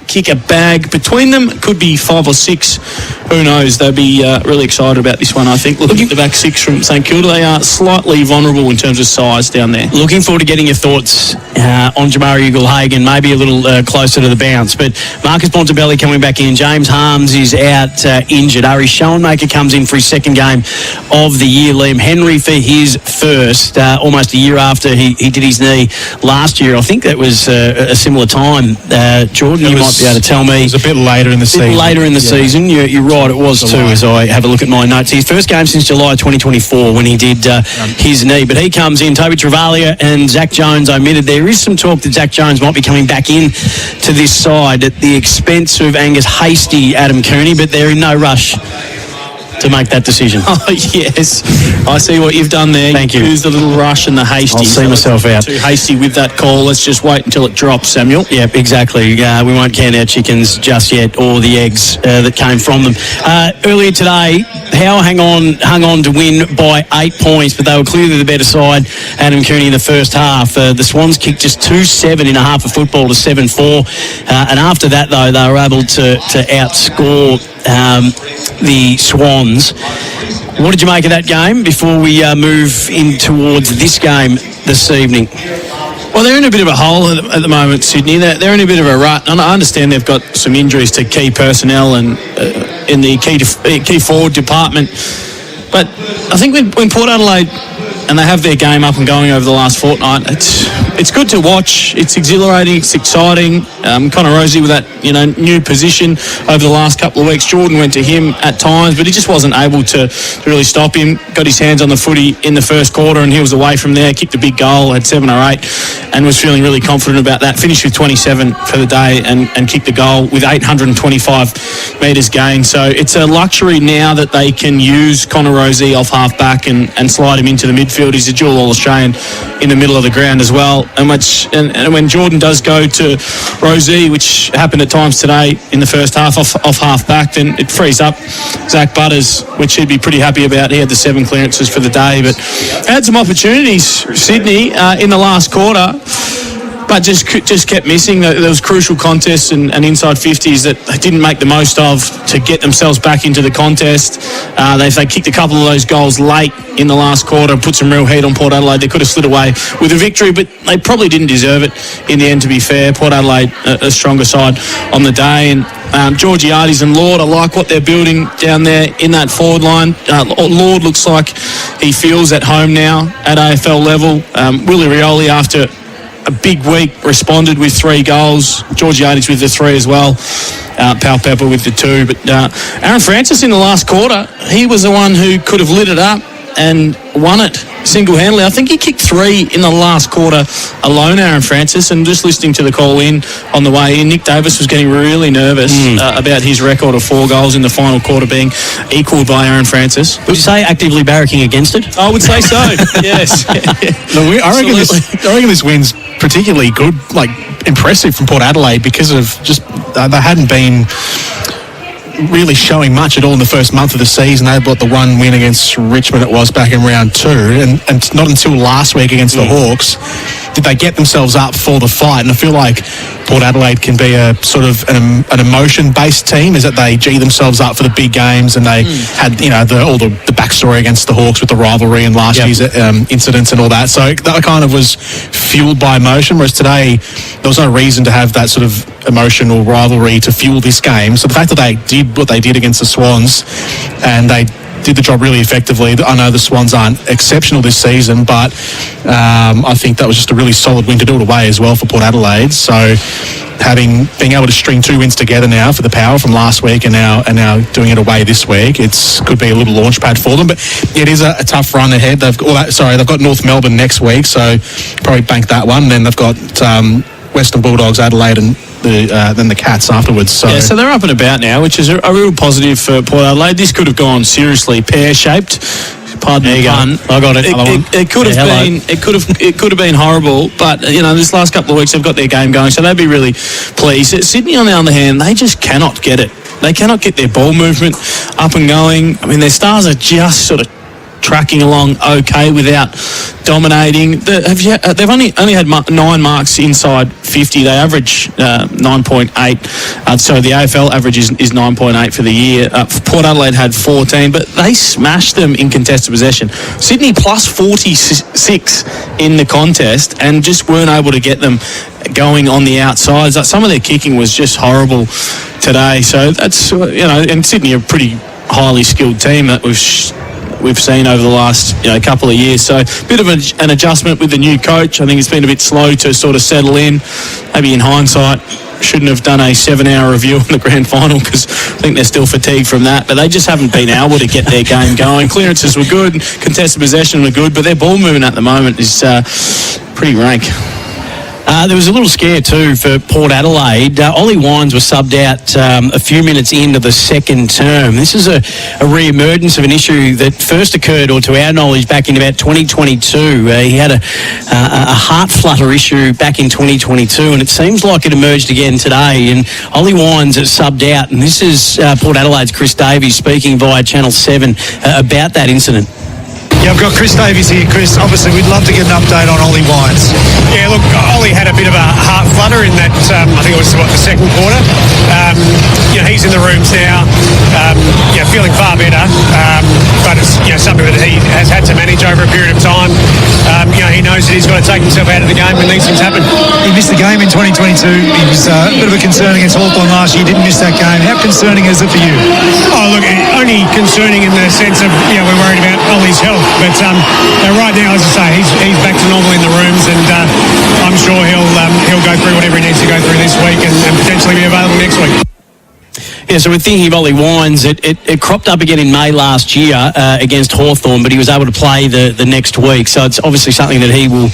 kick a bag between them. It could be 5 or 6. Who knows? They'll be really excited about this one, I think. Looking at the back 6 from St Kilda, they are slightly vulnerable in terms of size down there. Looking forward to getting your thoughts on Jamari Ugle-Hagan, maybe a little closer to the bounce. But Marcus Bontempelli coming back in. James Harms is out injured. Ari Schoenmaker comes in for his second game of the year. Liam Henry for his first, almost a year after he did his knee last year. I think that was a similar time. Jordan, you might be able to tell me. It was a bit later in the season. Later in the season. You're right, it was too, as I have a look at my notes. His first game since July 2024 when he did his knee. But he comes in. Toby Travalia and Zach Jones omitted. There is some talk that Zach Jones might be coming back in to this side at the expense of Angus Hasty, Adam Cooney, but they're in no rush to make that decision. Oh, yes. I see what you've done there. Thank you. Used the little rush and the hasty. I'll see myself out. Too hasty with that call. Let's just wait until it drops, Samuel. Yep, exactly. We won't count our chickens just yet, or the eggs that came from them. Earlier today, Howe hung on to win by 8 points, but they were clearly the better side. Adam Cooney in the first half. The Swans kicked just 2-7 in a half of football to 7-4. And after that, though, they were able to outscore the Swans. What did you make of that game before we move in towards this game this evening? Well, they're in a bit of a hole at the moment, Sydney. They're in a bit of a rut. And I understand they've got some injuries to key personnel and in the key forward department. But I think when Port Adelaide and they have their game up and going over the last fortnight, it's good to watch. It's exhilarating. It's exciting. Connor Rozee with that new position over the last couple of weeks. Jordan went to him at times, but he just wasn't able to really stop him. Got his hands on the footy in the first quarter, and he was away from there. Kicked a big goal, had 7 or 8, and was feeling really confident about that. Finished with 27 for the day and kicked the goal with 825 metres gained. So it's a luxury now that they can use Connor Rozee off half back and slide him into the midfield. He's a dual All-Australian in the middle of the ground as well. And when Jordan does go to Rozee, which happened at times today in the first half off half back, then it frees up Zach Butters, which he'd be pretty happy about. He had the 7 clearances for the day, but had some opportunities, Sydney, in the last quarter, but just kept missing. There was crucial contests and inside 50s that they didn't make the most of to get themselves back into the contest. If they kicked a couple of those goals late in the last quarter and put some real heat on Port Adelaide, they could have slid away with a victory, but they probably didn't deserve it in the end, to be fair. Port Adelaide, a stronger side on the day. And Georgiades and Lord, I like what they're building down there in that forward line. Lord looks like he feels at home now at AFL level. Willie Rioli, after a big week, responded with 3 goals. Georgiades with the 3 as well. Pal Pepper with the 2. But Aaron Francis in the last quarter, he was the one who could have lit it up and won it single-handedly. I think he kicked 3 in the last quarter alone, Aaron Francis, and just listening to the call in on the way in, Nick Davis was getting really nervous about his record of 4 goals in the final quarter being equalled by Aaron Francis. Would you say actively barracking against it? I would say so, yes. Look, I reckon this win's particularly good, like impressive from Port Adelaide, because of just they hadn't been really showing much at all in the first month of the season. They brought the 1 win against Richmond, it was, back in round 2, and not until last week against the Hawks did they get themselves up for the fight. And I feel like Port Adelaide can be a sort of an emotion-based team, is that they G themselves up for the big games, and they had all the backstory against the Hawks with the rivalry and last year's incidents and all that. So that kind of was fueled by emotion, whereas today there was no reason to have that sort of emotion or rivalry to fuel this game. So the fact that they did what they did against the Swans, and they did the job really effectively. I know the Swans aren't exceptional this season, but I think that was just a really solid win to do it away as well for Port Adelaide. So being able to string 2 wins together now for the Power from last week and now doing it away this week, could be a little launch pad for them. But it is a tough run ahead. They've got North Melbourne next week, so probably bank that one. And then they've got Western Bulldogs, Adelaide, and then the Cats afterwards. So they're up and about now, which is a real positive for Port Adelaide. This could have gone seriously pear-shaped. Pardon the pun. I got it. It could have been. It could have been horrible. But this last couple of weeks they've got their game going, so they'd be really pleased. Sydney, on the other hand, they just cannot get it. They cannot get their ball movement up and going. I mean, their stars are just sort of tracking along okay without dominating. They've only had 9 marks inside 50. They average 9.8. So the AFL average is 9.8 for the year. Port Adelaide had 14, but they smashed them in contested possession. Sydney plus 46 in the contest and just weren't able to get them going on the outsides. Some of their kicking was just horrible today. So that's, and Sydney are a pretty highly skilled team that we've seen over the last couple of years. So a bit of an adjustment with the new coach. I think it's been a bit slow to sort of settle in. Maybe in hindsight, shouldn't have done a 7-hour review on the grand final, because I think they're still fatigued from that. But they just haven't been able to get their game going. Clearances were good, contested possession were good, but their ball movement at the moment is pretty rank. There was a little scare too for Port Adelaide. Ollie Wines was subbed out a few minutes into the second term. This is a re-emergence of an issue that first occurred, or to our knowledge, back in about 2022. He had a heart flutter issue back in 2022, and it seems like it emerged again today. And Ollie Wines is subbed out, and this is Port Adelaide's Chris Davies speaking via Channel 7 about that incident. Yeah, I've got Chris Davies here. Chris, obviously we'd love to get an update on Ollie Wines. Yeah, look, Ollie had a bit of a heart flutter in that, I think it was, the second quarter. He's in the rooms now, feeling far better, but it's, something that he has had to manage over a period of time. He knows that he's got to take himself out of the game when these things happen. He missed the game in 2022. He was a bit of a concern against Hawthorn last year. He didn't miss that game. How concerning is it for you? Oh, look, only concerning in the sense of, we're worried about Ollie's health. But right now, as I say, he's back to normal in the rooms, and I'm sure he'll go through whatever he needs to go through this week and potentially be available next week. Yeah, so we're thinking of Ollie Wines. It cropped up again in May last year against Hawthorn, but he was able to play the next week. So it's obviously something that he will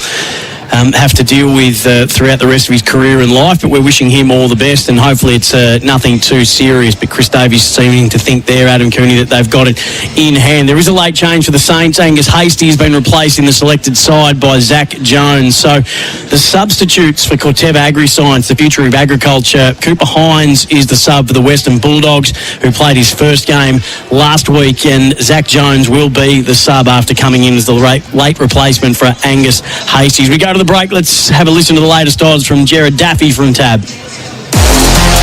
have to deal with throughout the rest of his career and life, but we're wishing him all the best, and hopefully it's nothing too serious. But Chris Davies seeming to think there, Adam Cooney, that they've got it in hand. There is a late change for the Saints. Angus Hastie has been replaced in the selected side by Zach Jones. So the substitutes for Corteva Agri-Science, the future of agriculture, Cooper Hines is the sub for the Western Bulldogs, who played his first game last week, and Zach Jones will be the sub after coming in as the late replacement for Angus Hastie. As we go to the break, let's have a listen to the latest odds from Jared Daffy from Tab.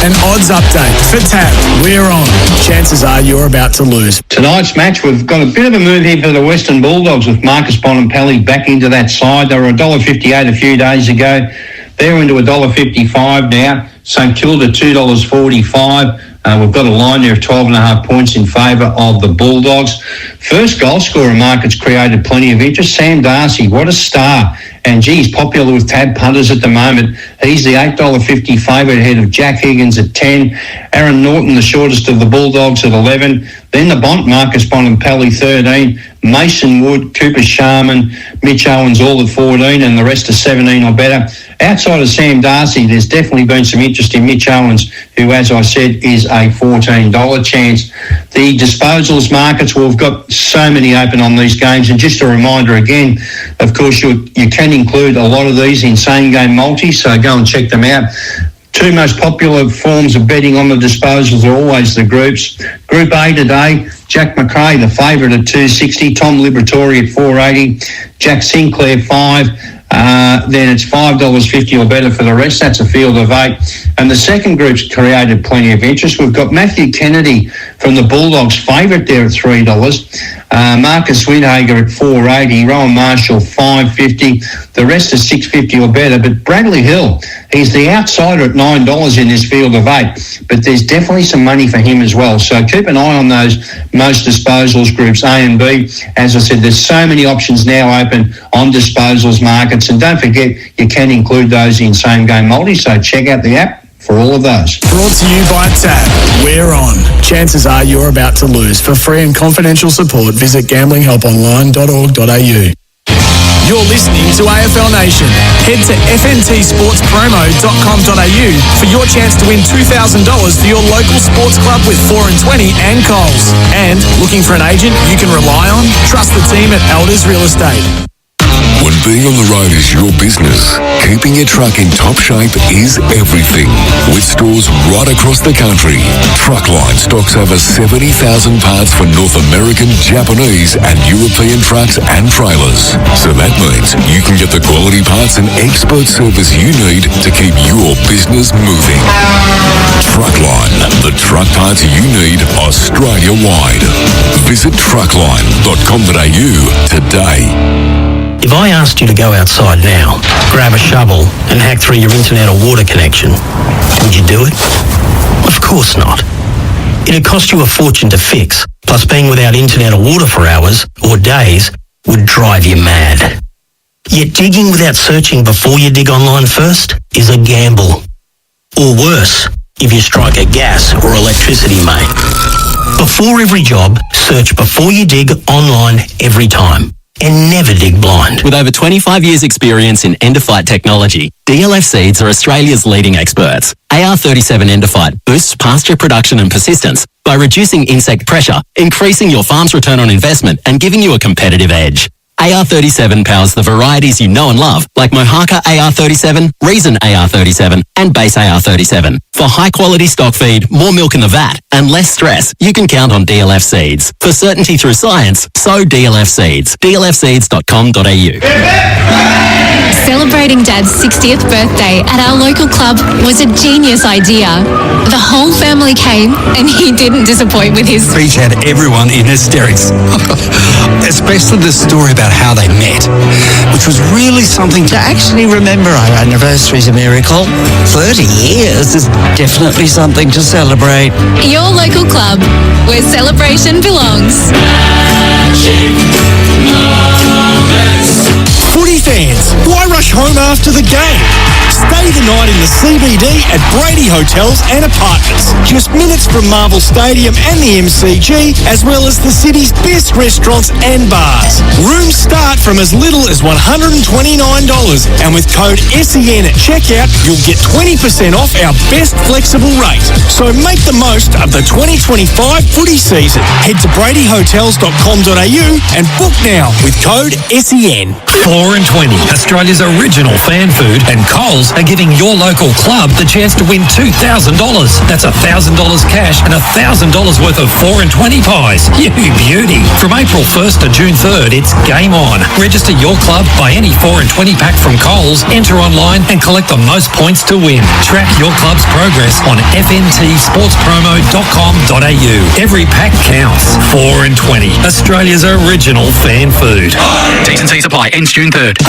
An odds update for Tab. We're on. Chances are you're about to lose. Tonight's match, we've got a bit of a move here for the Western Bulldogs with Marcus Bonampelli back into that side. They were $1.58 a few days ago. They're into $1.55 now. St Kilda $2.45. We've got a line there of 12.5 points in favour of the Bulldogs. First goal scorer market's created plenty of interest. Sam Darcy, what a star. And he's popular with tab punters at the moment. He's the $8.50 favourite ahead of Jack Higgins at 10. Aaron Norton, the shortest of the Bulldogs, at 11. Then the Bont, Marcus Bonampelli, 13. Mason Wood, Cooper Sharman, Mitch Owens all at 14, and the rest are 17 or better. Outside of Sam Darcy, there's definitely been some interest in Mitch Owens, who, as I said, is a $14 chance. The disposals markets, well, we've got so many open on these games, and just a reminder again, of course, you can include a lot of these in same-game multis, so go and check them out. Two most popular forms of betting on the disposals are always the groups. Group A today, Jack McRae, the favourite at $2.60, Tom Liberatore at $4.80, Jack Sinclair 5. Then it's $5.50 or better for the rest. That's a field of 8. And the second group's created plenty of interest. We've got Matthew Kennedy from the Bulldogs, favourite there at $3. Marcus Swinhager at $4.80. Rowan Marshall $5.50. The rest is $6.50 or better. But Bradley Hill, he's the outsider at $9 in this field of 8. But there's definitely some money for him as well. So keep an eye on those most disposals groups, A and B. As I said, there's so many options now open on disposals markets. And don't forget, you can include those in same-game multi. So check out the app for all of those. Brought to you by Tab. We're on. Chances are you're about to lose. For free and confidential support, visit gamblinghelponline.org.au. You're listening to AFL Nation. Head to fntsportspromo.com.au for your chance to win $2,000 for your local sports club with 4 and 20 and Coles. And looking for an agent you can rely on? Trust the team at Elders Real Estate. When being on the road is your business, keeping your truck in top shape is everything. With stores right across the country, Truckline stocks over 70,000 parts for North American, Japanese and European trucks and trailers. So that means you can get the quality parts and expert service you need to keep your business moving. Truckline, the truck parts you need Australia-wide. Visit truckline.com.au today. If I asked you to go outside now, grab a shovel and hack through your internet or water connection, would you do it? Of course not. It'd cost you a fortune to fix, plus being without internet or water for hours or days would drive you mad. Yet digging without searching before you dig online first is a gamble. Or worse, if you strike a gas or electricity main. Before every job, search before you dig online every time. and never dig blind. With over 25 years' experience in end-of-fight technology, DLF Seeds are Australia's leading experts. AR37 Endophyte boosts pasture production and persistence by reducing insect pressure, increasing your farm's return on investment, and giving you a competitive edge. AR37 powers the varieties you know and love, like Mohaka AR37, Reason AR37, and Base AR37. For high-quality stock feed, more milk in the vat, and less stress, you can count on DLF Seeds. For certainty through science, sow DLF Seeds. dlfseeds.com.au. Celebrating Dad's 60th birthday at our local club was a genius idea. The whole family came, and he didn't disappoint with his speech. Had everyone in hysterics, especially the story about how they met, which was really something to actually remember. Our anniversary is a miracle. 30 years is definitely something to celebrate. Your local club, where celebration belongs. Footy fans, why rush home after the game? Stay the night in the CBD at Brady Hotels and Apartments. Just minutes from Marvel Stadium and the MCG, as well as the city's best restaurants and bars. Rooms start from as little as $129, and with code SEN at checkout, you'll get 20% off our best flexible rate. So make the most of the 2025 footy season. Head to bradyhotels.com.au and book now with code SEN. 4 and 20, Australia's original fan food, and Coles are giving your local club the chance to win $2,000. That's $1,000 cash and $1,000 worth of 4 and 20 pies. You beauty. From April 1st to June 3rd, it's game on. Register your club, buy any 4 and 20 pack from Coles, enter online and collect the most points to win. Track your club's progress on fntsportspromo.com.au. Every pack counts. 4 and 20, Australia's original fan food. T&Cs apply. Ends June 3rd.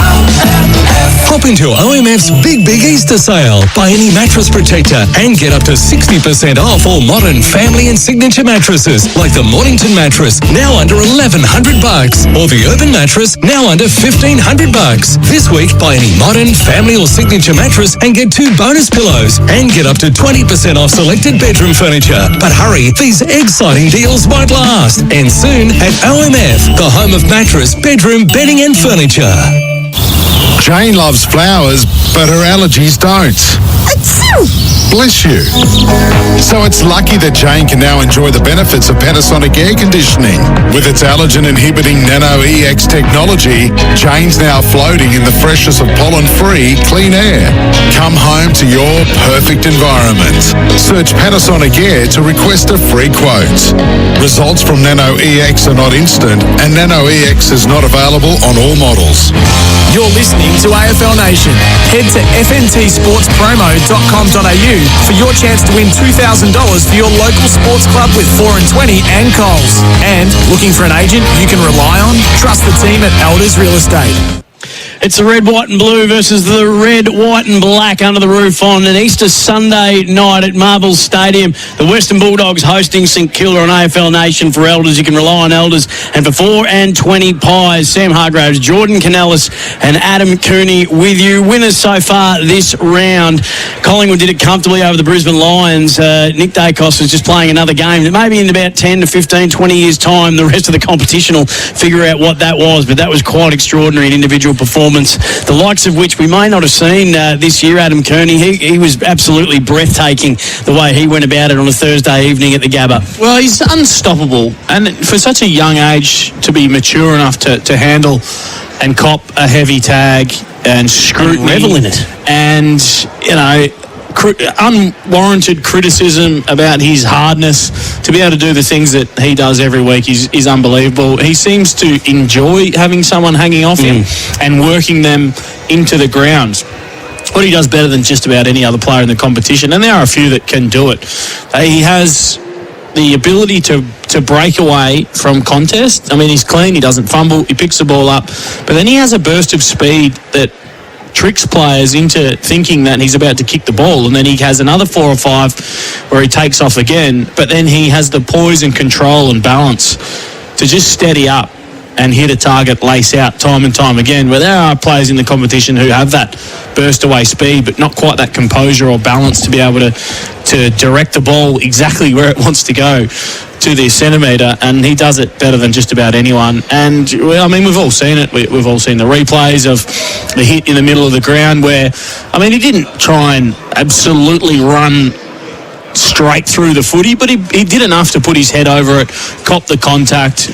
Hop into OMF's Big Easter sale. Buy any mattress protector and get up to 60% off all modern family and signature mattresses, like the Mornington mattress, now under $1,100, or the Urban mattress, now under $1,500. This week, buy any modern family or signature mattress and get 2 bonus pillows, and get up to 20% off selected bedroom furniture. But hurry, these exciting deals won't last. And soon at OMF, the home of mattress, bedroom, bedding and furniture. Jane loves flowers, but her allergies don't. Bless you. So it's lucky that Jane can now enjoy the benefits of Panasonic air conditioning. With its allergen-inhibiting Nano EX technology, Jane's now floating in the freshness of pollen-free, clean air. Come home to your perfect environment. Search Panasonic Air to request a free quote. Results from Nano EX are not instant, and Nano EX is not available on all models. You're listening to AFL Nation. Head to fntsportspromo.com.au for your chance to win $2,000 for your local sports club with 4 and 20 and Coles. And looking for an agent you can rely on? Trust the team at Elders Real Estate. It's the red, white and blue versus the red, white and black under the roof on an Easter Sunday night at Marvel Stadium. The Western Bulldogs hosting St Kilda on AFL Nation. For Elders, you can rely on Elders. And for 4 and 20 pies, Sam Hargraves, Jordan Canellis and Adam Cooney with you. Winners so far this round. Collingwood did it comfortably over the Brisbane Lions. Nick Dacos is just playing another game that maybe in about 10 to 15, 20 years' time, the rest of the competition will figure out what that was. But that was quite extraordinary, an individual performance, the likes of which we may not have seen this year. Adam Kearney, he was absolutely breathtaking the way he went about it on a Thursday evening at the Gabba. Well, he's unstoppable, and for such a young age to be mature enough to handle and cop a heavy tag and scrutiny, and revel in it, and unwarranted criticism about his hardness, to be able to do the things that he does every week is unbelievable. He seems to enjoy having someone hanging off him and working them into the ground. What he does better than just about any other player in the competition, and there are a few that can do it. He has the ability to break away from contest. I mean, he's clean, he doesn't fumble, he picks the ball up, but then he has a burst of speed that tricks players into thinking that he's about to kick the ball, and then he has another 4 or 5 where he takes off again, but then he has the poise and control and balance to just steady up and hit a target, lace out time and time again, where there are players in the competition who have that burst away speed but not quite that composure or balance to be able to to direct the ball exactly where it wants to go to the centimetre, and he does it better than just about anyone. And I mean, we've all seen it. We've all seen the replays of the hit in the middle of the ground where, I mean, he didn't try and absolutely run straight through the footy, but he did enough to put his head over it, cop the contact,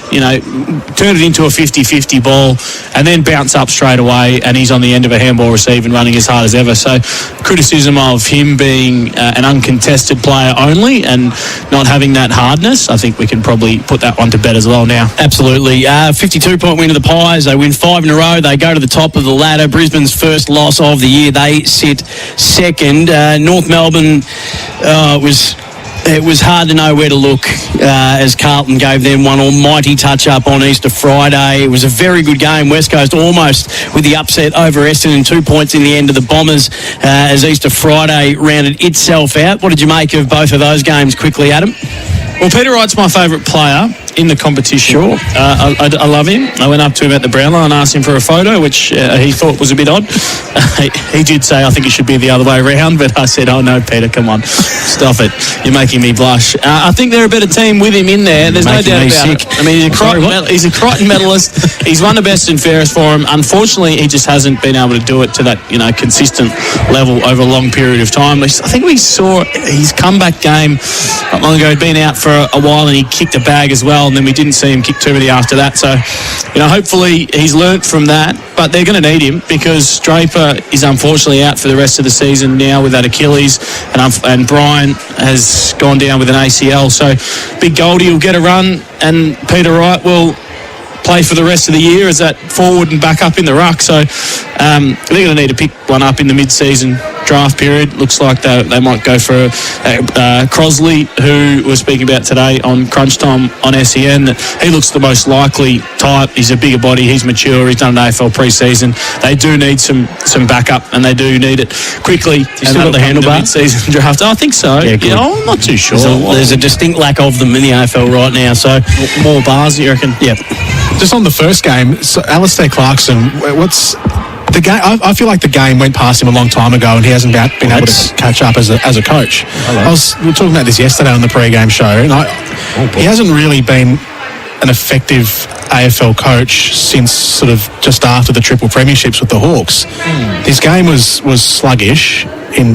turn it into a 50-50 ball, and then bounce up straight away, and he's on the end of a handball receive and running as hard as ever. So criticism of him being an uncontested player only and not having that hardness, I think we can probably put that one to bed as well now. Absolutely. 52-point win to the Pies. They win 5 in a row. They go to the top of the ladder. Brisbane's first loss of the year. They sit second. North Melbourne it was hard to know where to look as Carlton gave them one almighty touch-up on Easter Friday. It was a very good game. West Coast almost with the upset over Essendon, 2 points in the end of the Bombers as Easter Friday rounded itself out. What did you make of both of those games quickly, Adam? Well, Peter Wright's my favourite player in the competition. Sure. I love him. I went up to him at the Brownlow and asked him for a photo, which he thought was a bit odd. He did say, I think it should be the other way around, but I said, oh no, Peter, come on, stop it. You're making me blush. I think they're a better team with him in there. There's no doubt about it. I mean, he's a Crichton medalist. He's won the best and fairest for him. Unfortunately, he just hasn't been able to do it to that, consistent level over a long period of time. I think we saw his comeback game not long ago. He'd been out for a while and he kicked a bag as well, and then we didn't see him kick too many after that. So, hopefully he's learnt from that, but they're going to need him because Draper is unfortunately out for the rest of the season now with that Achilles, and Brian has gone down with an ACL. So Big Goldie will get a run, and Peter Wright will play for the rest of the year as that forward and back up in the ruck. So they're going to need to pick one up in the mid-season draft period. Looks like they might go for Crosley, who we're speaking about today on Crunch Time on SEN. He looks the most likely type. He's a bigger body. He's mature. He's done an AFL pre-season. They do need some backup, and they do need it quickly. He's still got the handlebar? Mid-season draft. I think so. Yeah, I'm not too sure. There's a distinct lack of them in the AFL right now. So more bars, you reckon? Yep. Just on the first game, so Alistair Clarkson, what's the game? I feel like the game went past him a long time ago, and he hasn't been able to catch up as a coach. We were talking about this yesterday on the pre-game show, and he hasn't really been an effective AFL coach since sort of just after the triple premierships with the Hawks. His game was sluggish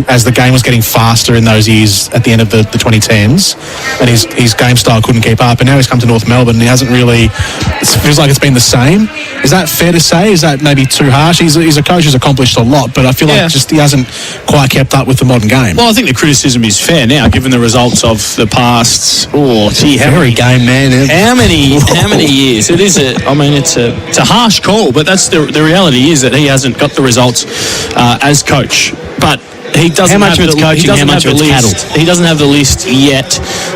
as the game was getting faster in those years at the end of the 2010s, and his game style couldn't keep up, and now he's come to North Melbourne and he hasn't really, it feels like it's been the same. Is that fair to say? Is that maybe too harsh? He's a coach who's accomplished a lot, but I feel like just he hasn't quite kept up with the modern game. Well, I think the criticism is fair now, given the results of the past. How many years? It's a harsh call, but that's the reality is that he hasn't got the results as coach. But he doesn't how much of it's coaching, how much of it's cattle? He doesn't have the list yet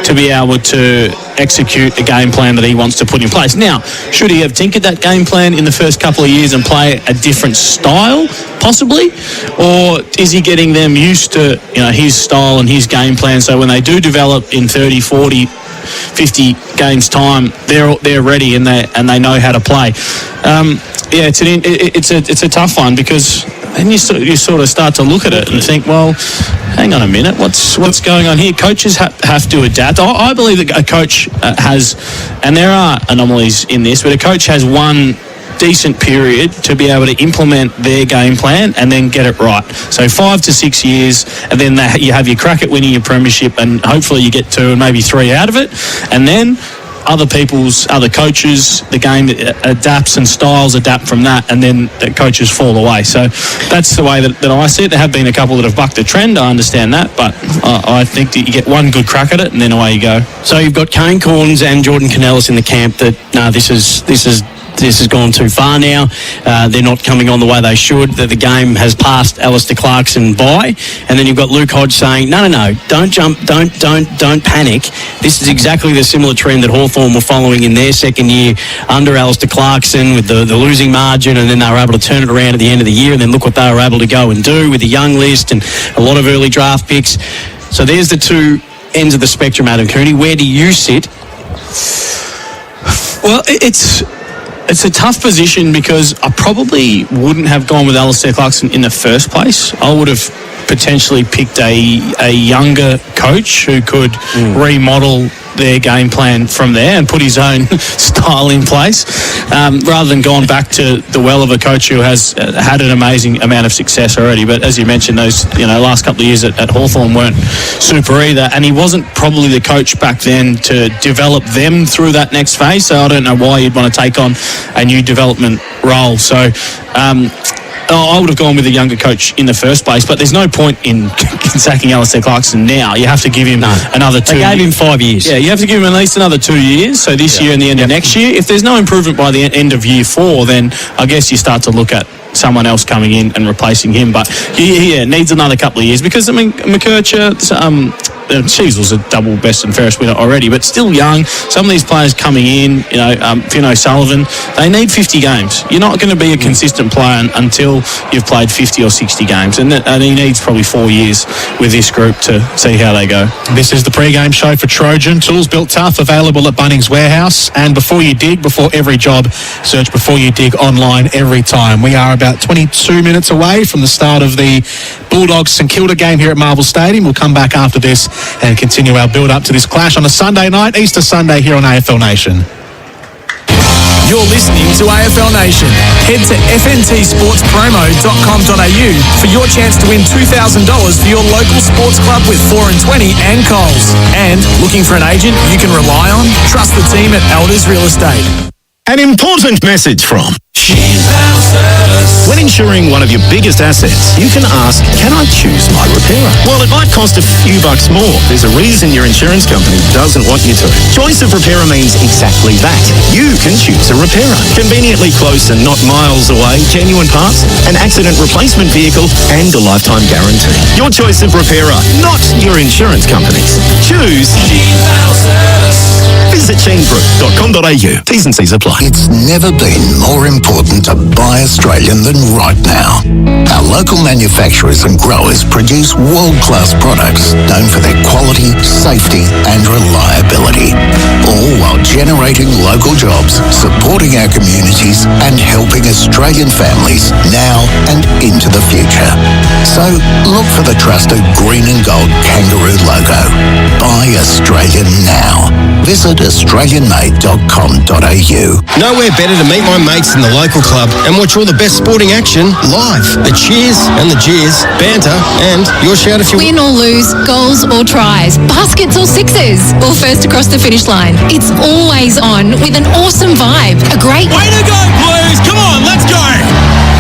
to be able to execute a game plan that he wants to put in place. Now, should he have tinkered that game plan in the first couple of years and play a different style, possibly? Or is he getting them used to his style and his game plan, so when they do develop in 30, 40, 50 games time, they're ready and they know how to play. It's a tough one because then you sort of start to look at it and think, well, hang on a minute, what's going on here? Coaches have to adapt. I believe that a coach has, and there are anomalies in this, but a coach has one decent period to be able to implement their game plan and then get it right. So 5 to 6 years, and then you have your crack at winning your premiership, and hopefully you get 2 and maybe 3 out of it, and then other coaches, the game adapts and styles adapt from that, and then the coaches fall away. So that's the way that I see it. There have been a couple that have bucked the trend, I understand that, but I think that you get one good crack at it and then away you go. So you've got Kane Corns and Jordan Canellis in the camp that, this has gone too far now. They're not coming on the way they should. That the game has passed Alistair Clarkson by. And then you've got Luke Hodge saying, no, don't jump, don't panic. This is exactly the similar trend that Hawthorn were following in their second year under Alistair Clarkson with the losing margin, and then they were able to turn it around at the end of the year, and then look what they were able to go and do with the young list and a lot of early draft picks. So there's the two ends of the spectrum, Adam Cooney. Where do you sit? Well, it's a tough position because I probably wouldn't have gone with Alistair Clarkson in the first place. I would have potentially picked a younger coach who could remodel their game plan from there and put his own style in place, rather than gone back to the well of a coach who has had an amazing amount of success already. But as you mentioned, those last couple of years at Hawthorn weren't super either, and he wasn't probably the coach back then to develop them through that next phase. So I don't know why you'd want to take on a new development role. So I would have gone with a younger coach in the first place, but there's no point in sacking Alistair Clarkson now. You have to give him another 2 years. They gave him 5 years. Yeah, you have to give him at least another 2 years, so this year and the end of next year. If there's no improvement by the end of year 4, then I guess you start to look at someone else coming in and replacing him. But he needs another couple of years because, McKercher, Cheese was a double best and fairest winner already, but still young. Some of these players coming in, Finn O'Sullivan, they need 50 games. You're not going to be a consistent player until you've played 50 or 60 games, and he needs probably 4 years with this group to see how they go. This is the pre-game show for Trojan. Tools built tough, available at Bunnings Warehouse. And before you dig, before every job, search Before You Dig online every time. We are about 22 minutes away from the start of the Bulldogs St Kilda game here at Marvel Stadium. We'll come back after this and continue our build-up to this clash on a Sunday night, Easter Sunday here on AFL Nation. You're listening to AFL Nation. Head to fntsportspromo.com.au for your chance to win $2,000 for your local sports club with 4 and 20 and Coles. And looking for an agent you can rely on? Trust the team at Elders Real Estate. An important message from when insuring one of your biggest assets, you can ask, can I choose my repairer? Well, it might cost a few bucks more. There's a reason your insurance company doesn't want you to. Choice of repairer means exactly that. You can choose a repairer. Conveniently close and not miles away, genuine parts, an accident replacement vehicle, and a lifetime guarantee. Your choice of repairer, not your insurance companies. Choose Visit chainbrook.com.au. T's and C's apply. It's never been more important to buy Australian than right now. Our local manufacturers and growers produce world-class products known for their quality, safety and reliability, all while generating local jobs, supporting our communities and helping Australian families now and into the future. So look for the trusted green and gold kangaroo logo. Buy Australian now. Visit australianmade.com.au. Nowhere better to meet my mates in the local club and watch all the best sporting action live. The cheers and the jeers, banter, and your shout if you Win or lose, goals or tries, baskets or sixes, or first across the finish line. It's always on with an awesome vibe. A great way to go, Blues! Come on, let's go!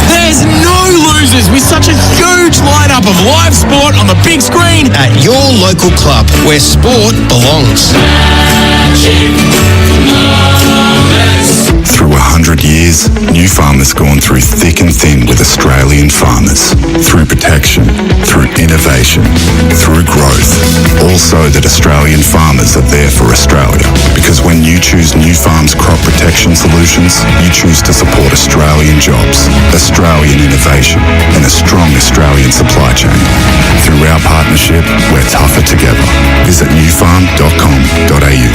There's no losers with such a huge lineup of live sport on the big screen at your local club where sport belongs. Through 100 years, New Farm has gone through thick and thin with Australian farmers. Through protection, through innovation, through growth. All so that Australian farmers are there for Australia. Because when you choose New Farm's crop protection solutions, you choose to support Australian jobs, Australian innovation, and a strong Australian supply chain. Through our partnership, we're tougher together. Visit newfarm.com.au.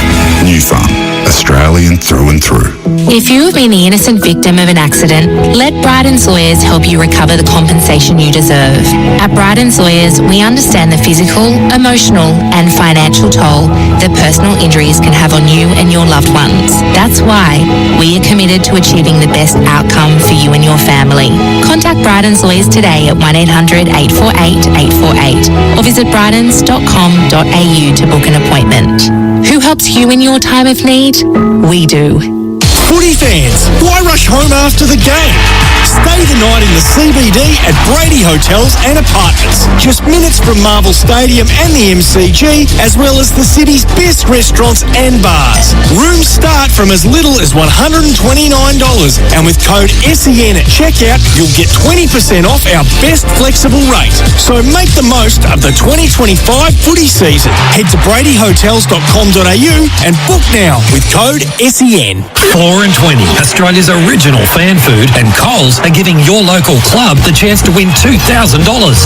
New Farm, Australian through and through. If you have been the innocent victim of an accident, let Bryden Sawyers help you recover the compensation you deserve. At Bryden Sawyers, we understand the physical, emotional and financial toll that personal injuries can have on you and your loved ones. That's why we are committed to achieving the best outcome for you and your family. Contact Bryden Sawyers today at 1-800-848-848 or visit brydens.com.au to book an appointment. Who helps you in your time of need? We do. Footy fans, why rush home after the game? Stay the night in the CBD at Brady Hotels and Apartments. Just minutes from Marvel Stadium and the MCG, as well as the city's best restaurants and bars. Rooms start from as little as $129, and with code SEN at checkout, you'll get 20% off our best flexible rate. So make the most of the 2025 footy season. Head to bradyhotels.com.au and book now with code SEN. 4 4 and 20, Australia's original fan food, and Coles are giving your local club the chance to win $2,000.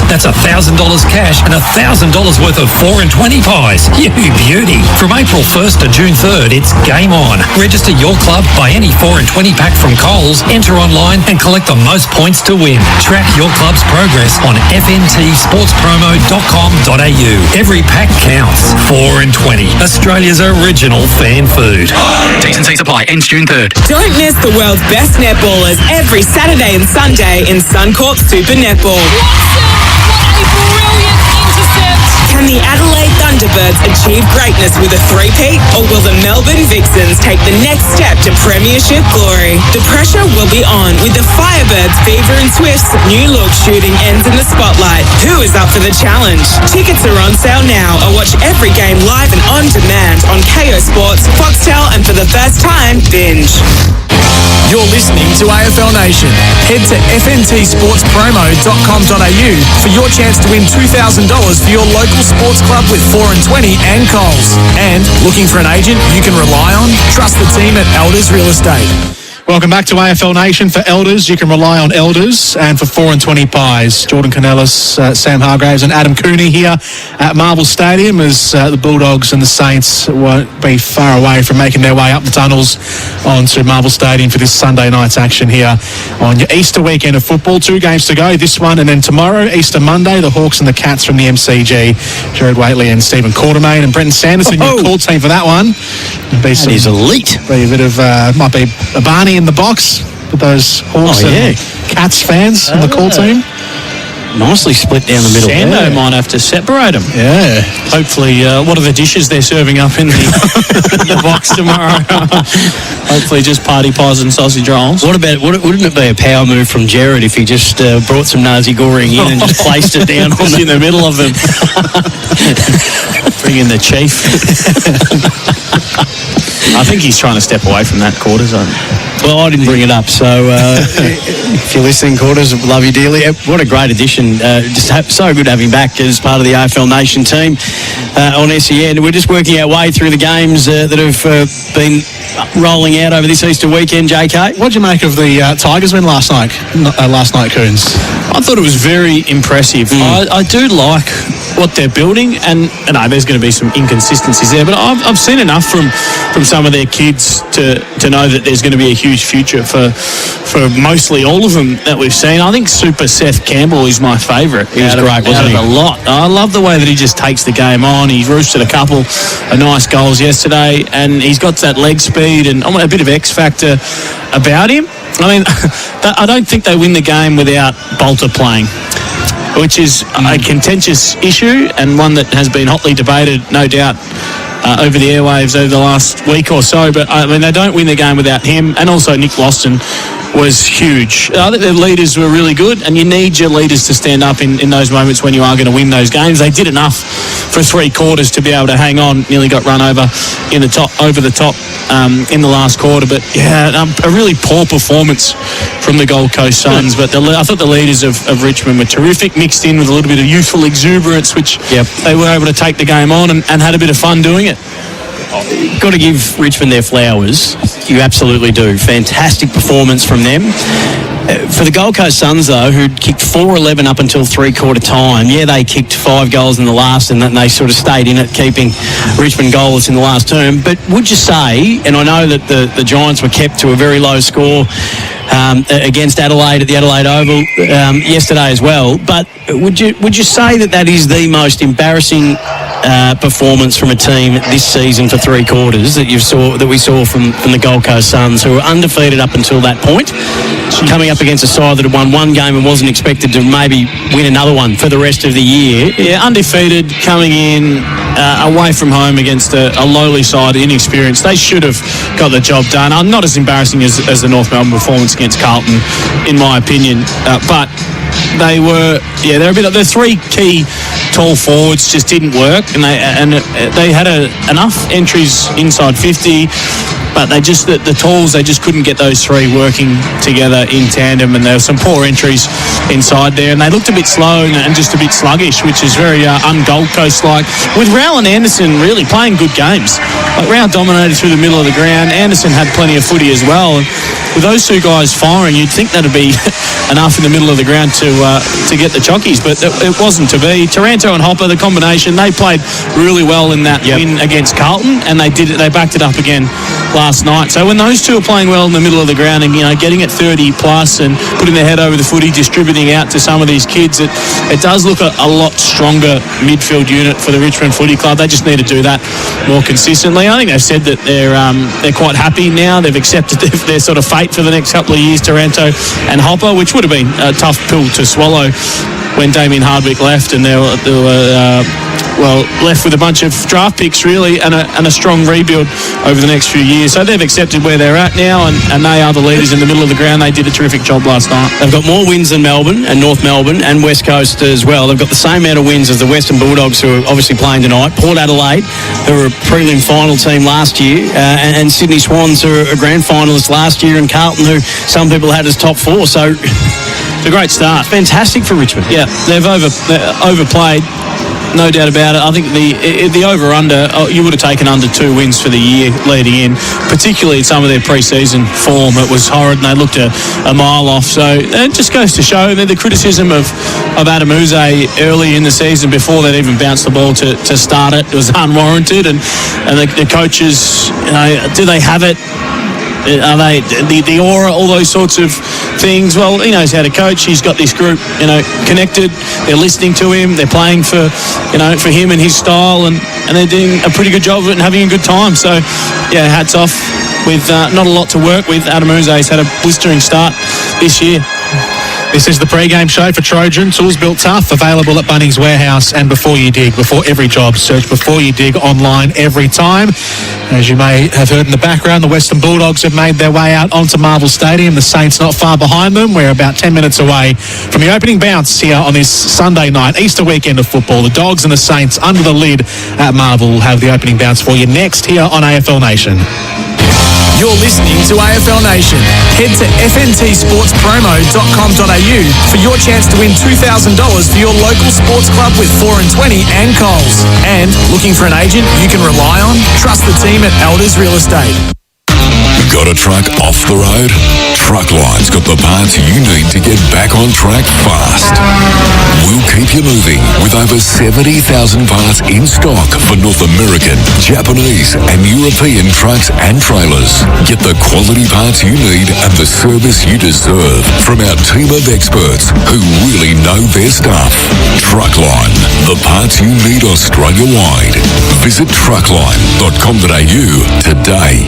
That's $1,000 cash and $1,000 worth of 4 and 20 pies. You beauty. From April 1st to June 3rd, it's game on. Register your club, buy any 4 and 20 pack from Coles, enter online and collect the most points to win. Track your club's progress on fntsportspromo.com.au. Every pack counts. 4 and 20, Australia's original fan food. T&Cs apply. Ends June 3rd. Don't miss the world's best netballers every Saturday and Sunday in Suncorp Super Netball. Can the Adelaide Thunderbirds achieve greatness with a three-peat, or will the Melbourne Vixens take the next step to premiership glory? The pressure will be on with the Firebirds, Fever and Swifts' new look shooting ends in the spotlight. Who is up for the challenge? Tickets are on sale now, or watch every game live and on demand on KO Sports, Foxtel, and for the first time, Binge. You're listening to AFL Nation. Head to fntsportspromo.com.au for your chance to win $2,000 for your local sports club with 4 and 20 and Coles. And looking for an agent you can rely on? Trust the team at Elders Real Estate. Welcome back to AFL Nation. For Elders, you can rely on Elders, and for 4 and 20 pies, Jordan Cornelis, Sam Hargraves and Adam Cooney here at Marvel Stadium as the Bulldogs and the Saints won't be far away from making their way up the tunnels onto Marvel Stadium for this Sunday night's action here on your Easter weekend of football. 2 games to go, this one and then tomorrow, Easter Monday, the Hawks and the Cats from the MCG. Jared Waitley and Stephen Quartermain and Brenton Sanderson, your call team for that one. That is elite. Be a bit of, might be a Barney in the box with those Hawks and Cats fans in the call team. Nicely split down the middle. Sando might have to separate them. Yeah. Hopefully, what are the dishes they're serving up in the box tomorrow? Hopefully just party pies and sausage rolls. What about, wouldn't it be a power move from Jared if he just brought some Nazi Goring in and just placed it down in the middle of them? Bring in the chief. I think he's trying to step away from that quarters. Well, I didn't bring it up, so if you're listening, quarters, love you dearly. What a great addition. So good to have him back as part of the AFL Nation team on SEN. We're just working our way through the games that have been rolling out over this Easter weekend, JK. What did you make of the Tigers win last night, Coons? I thought it was very impressive. I do like what they're building, and I know there's going to be some inconsistencies there, but I've seen enough from some of their kids to know that there's going to be a huge future for mostly all of them that we've seen. I think Super Seth Campbell is my favourite. He was great, wasn't he? A lot. I love the way that he just takes the game on. He's roosted a couple of nice goals yesterday, and he's got that leg speed and a bit of X factor about him. I mean, I don't think they win the game without Bolter playing, which is a contentious issue and one that has been hotly debated, no doubt, over the airwaves over the last week or so. But, I mean, they don't win the game without him. And also Nick Loston was huge. I think their leaders were really good, and you need your leaders to stand up in those moments when you are going to win those games. They did enough for 3 quarters to be able to hang on. Nearly got run over in the top in the last quarter. But, yeah, a really poor performance from the Gold Coast Suns. But I thought the leaders of Richmond were terrific, mixed in with a little bit of youthful exuberance, which they were able to take the game on and had a bit of fun doing it. Got to give Richmond their flowers. You absolutely do. Fantastic performance from them. For the Gold Coast Suns, though, who'd kicked 4-11 up until 3-quarter time, they kicked 5 goals in the last, and then they sort of stayed in it, keeping Richmond goalless in the last term. But would you say, and I know that the Giants were kept to a very low score against Adelaide at the Adelaide Oval yesterday as well, but would you say that is the most embarrassing performance from a team this season for 3 quarters that we saw from the Gold Coast Suns, who were undefeated up until that point, coming up against a side that had won 1 game and wasn't expected to maybe win another one for the rest of the year? Yeah, undefeated, coming in away from home against a lowly side, inexperienced. They should have got the job done. Not as embarrassing as the North Melbourne performance against Carlton, in my opinion, but they were, they're a bit. The 3 key tall forwards just didn't work, and they had enough entries inside 50. but they just the tools, they just couldn't get those three working together in tandem, and there were some poor entries inside there, and they looked a bit slow and just a bit sluggish, which is very un-Gold Coast-like, with Rowell and Anderson really playing good games. Like, Rowell dominated through the middle of the ground. Anderson had plenty of footy as well, and with those two guys firing, you'd think that'd be enough in the middle of the ground to get the chockies, but it wasn't to be. Taranto and Hopper, the combination, they played really well in that win against Carlton, and they backed it up again last night. So when those two are playing well in the middle of the ground and, getting it 30 plus and putting their head over the footy, distributing out to some of these kids, it does look a lot stronger midfield unit for the Richmond Footy Club. They just need to do that more consistently. I think they've said that they're quite happy now. They've accepted their sort of fate for the next couple of years, Taranto and Hopper, which would have been a tough pill to swallow when Damien Hardwick left, and they were left with a bunch of draft picks, really, and a strong rebuild over the next few years. So they've accepted where they're at now, and they are the leaders in the middle of the ground. They did a terrific job last night. They've got more wins than Melbourne and North Melbourne and West Coast as well. They've got the same amount of wins as the Western Bulldogs, who are obviously playing tonight. Port Adelaide, who were a prelim final team last year, and Sydney Swans, who are a grand finalist last year, and Carlton, who some people had as top four. So it's a great start. Fantastic for Richmond. Yeah, they've overplayed. No doubt about it. I think the over-under, you would have taken under 2 wins for the year leading in, particularly some of their pre-season form. It was horrid, and they looked a mile off. So it just goes to show that the criticism of Adam Uze early in the season, before they'd even bounced the ball to start it, was unwarranted. And the coaches, do they have it? Are they the aura, all those sorts of things? Well, he knows how to coach. He's got this group, connected. They're listening to him. They're playing for him and his style, and they're doing a pretty good job of it and having a good time. So, yeah, hats off. With not a lot to work with, Adam Uze's had a blistering start this year. This is the pre-game show for Trojan. Tools built tough, available at Bunnings Warehouse and Before You Dig. Before every job, search Before You Dig online every time. As you may have heard in the background, the Western Bulldogs have made their way out onto Marvel Stadium. The Saints not far behind them. We're about 10 minutes away from the opening bounce here on this Sunday night, Easter weekend of football. The Dogs and the Saints under the lid at Marvel will have the opening bounce for you next here on AFL Nation. You're listening to AFL Nation. Head to fntsportspromo.com.au for your chance to win $2,000 for your local sports club with 4 and 20 and Coles. And looking for an agent you can rely on? Trust the team at Elders Real Estate. Got a truck off the road? Truckline's got the parts you need to get back on track fast. We'll keep you moving with over 70,000 parts in stock for North American, Japanese and European trucks and trailers. Get the quality parts you need and the service you deserve from our team of experts who really know their stuff. Truckline, the parts you need Australia-wide. Visit truckline.com.au today.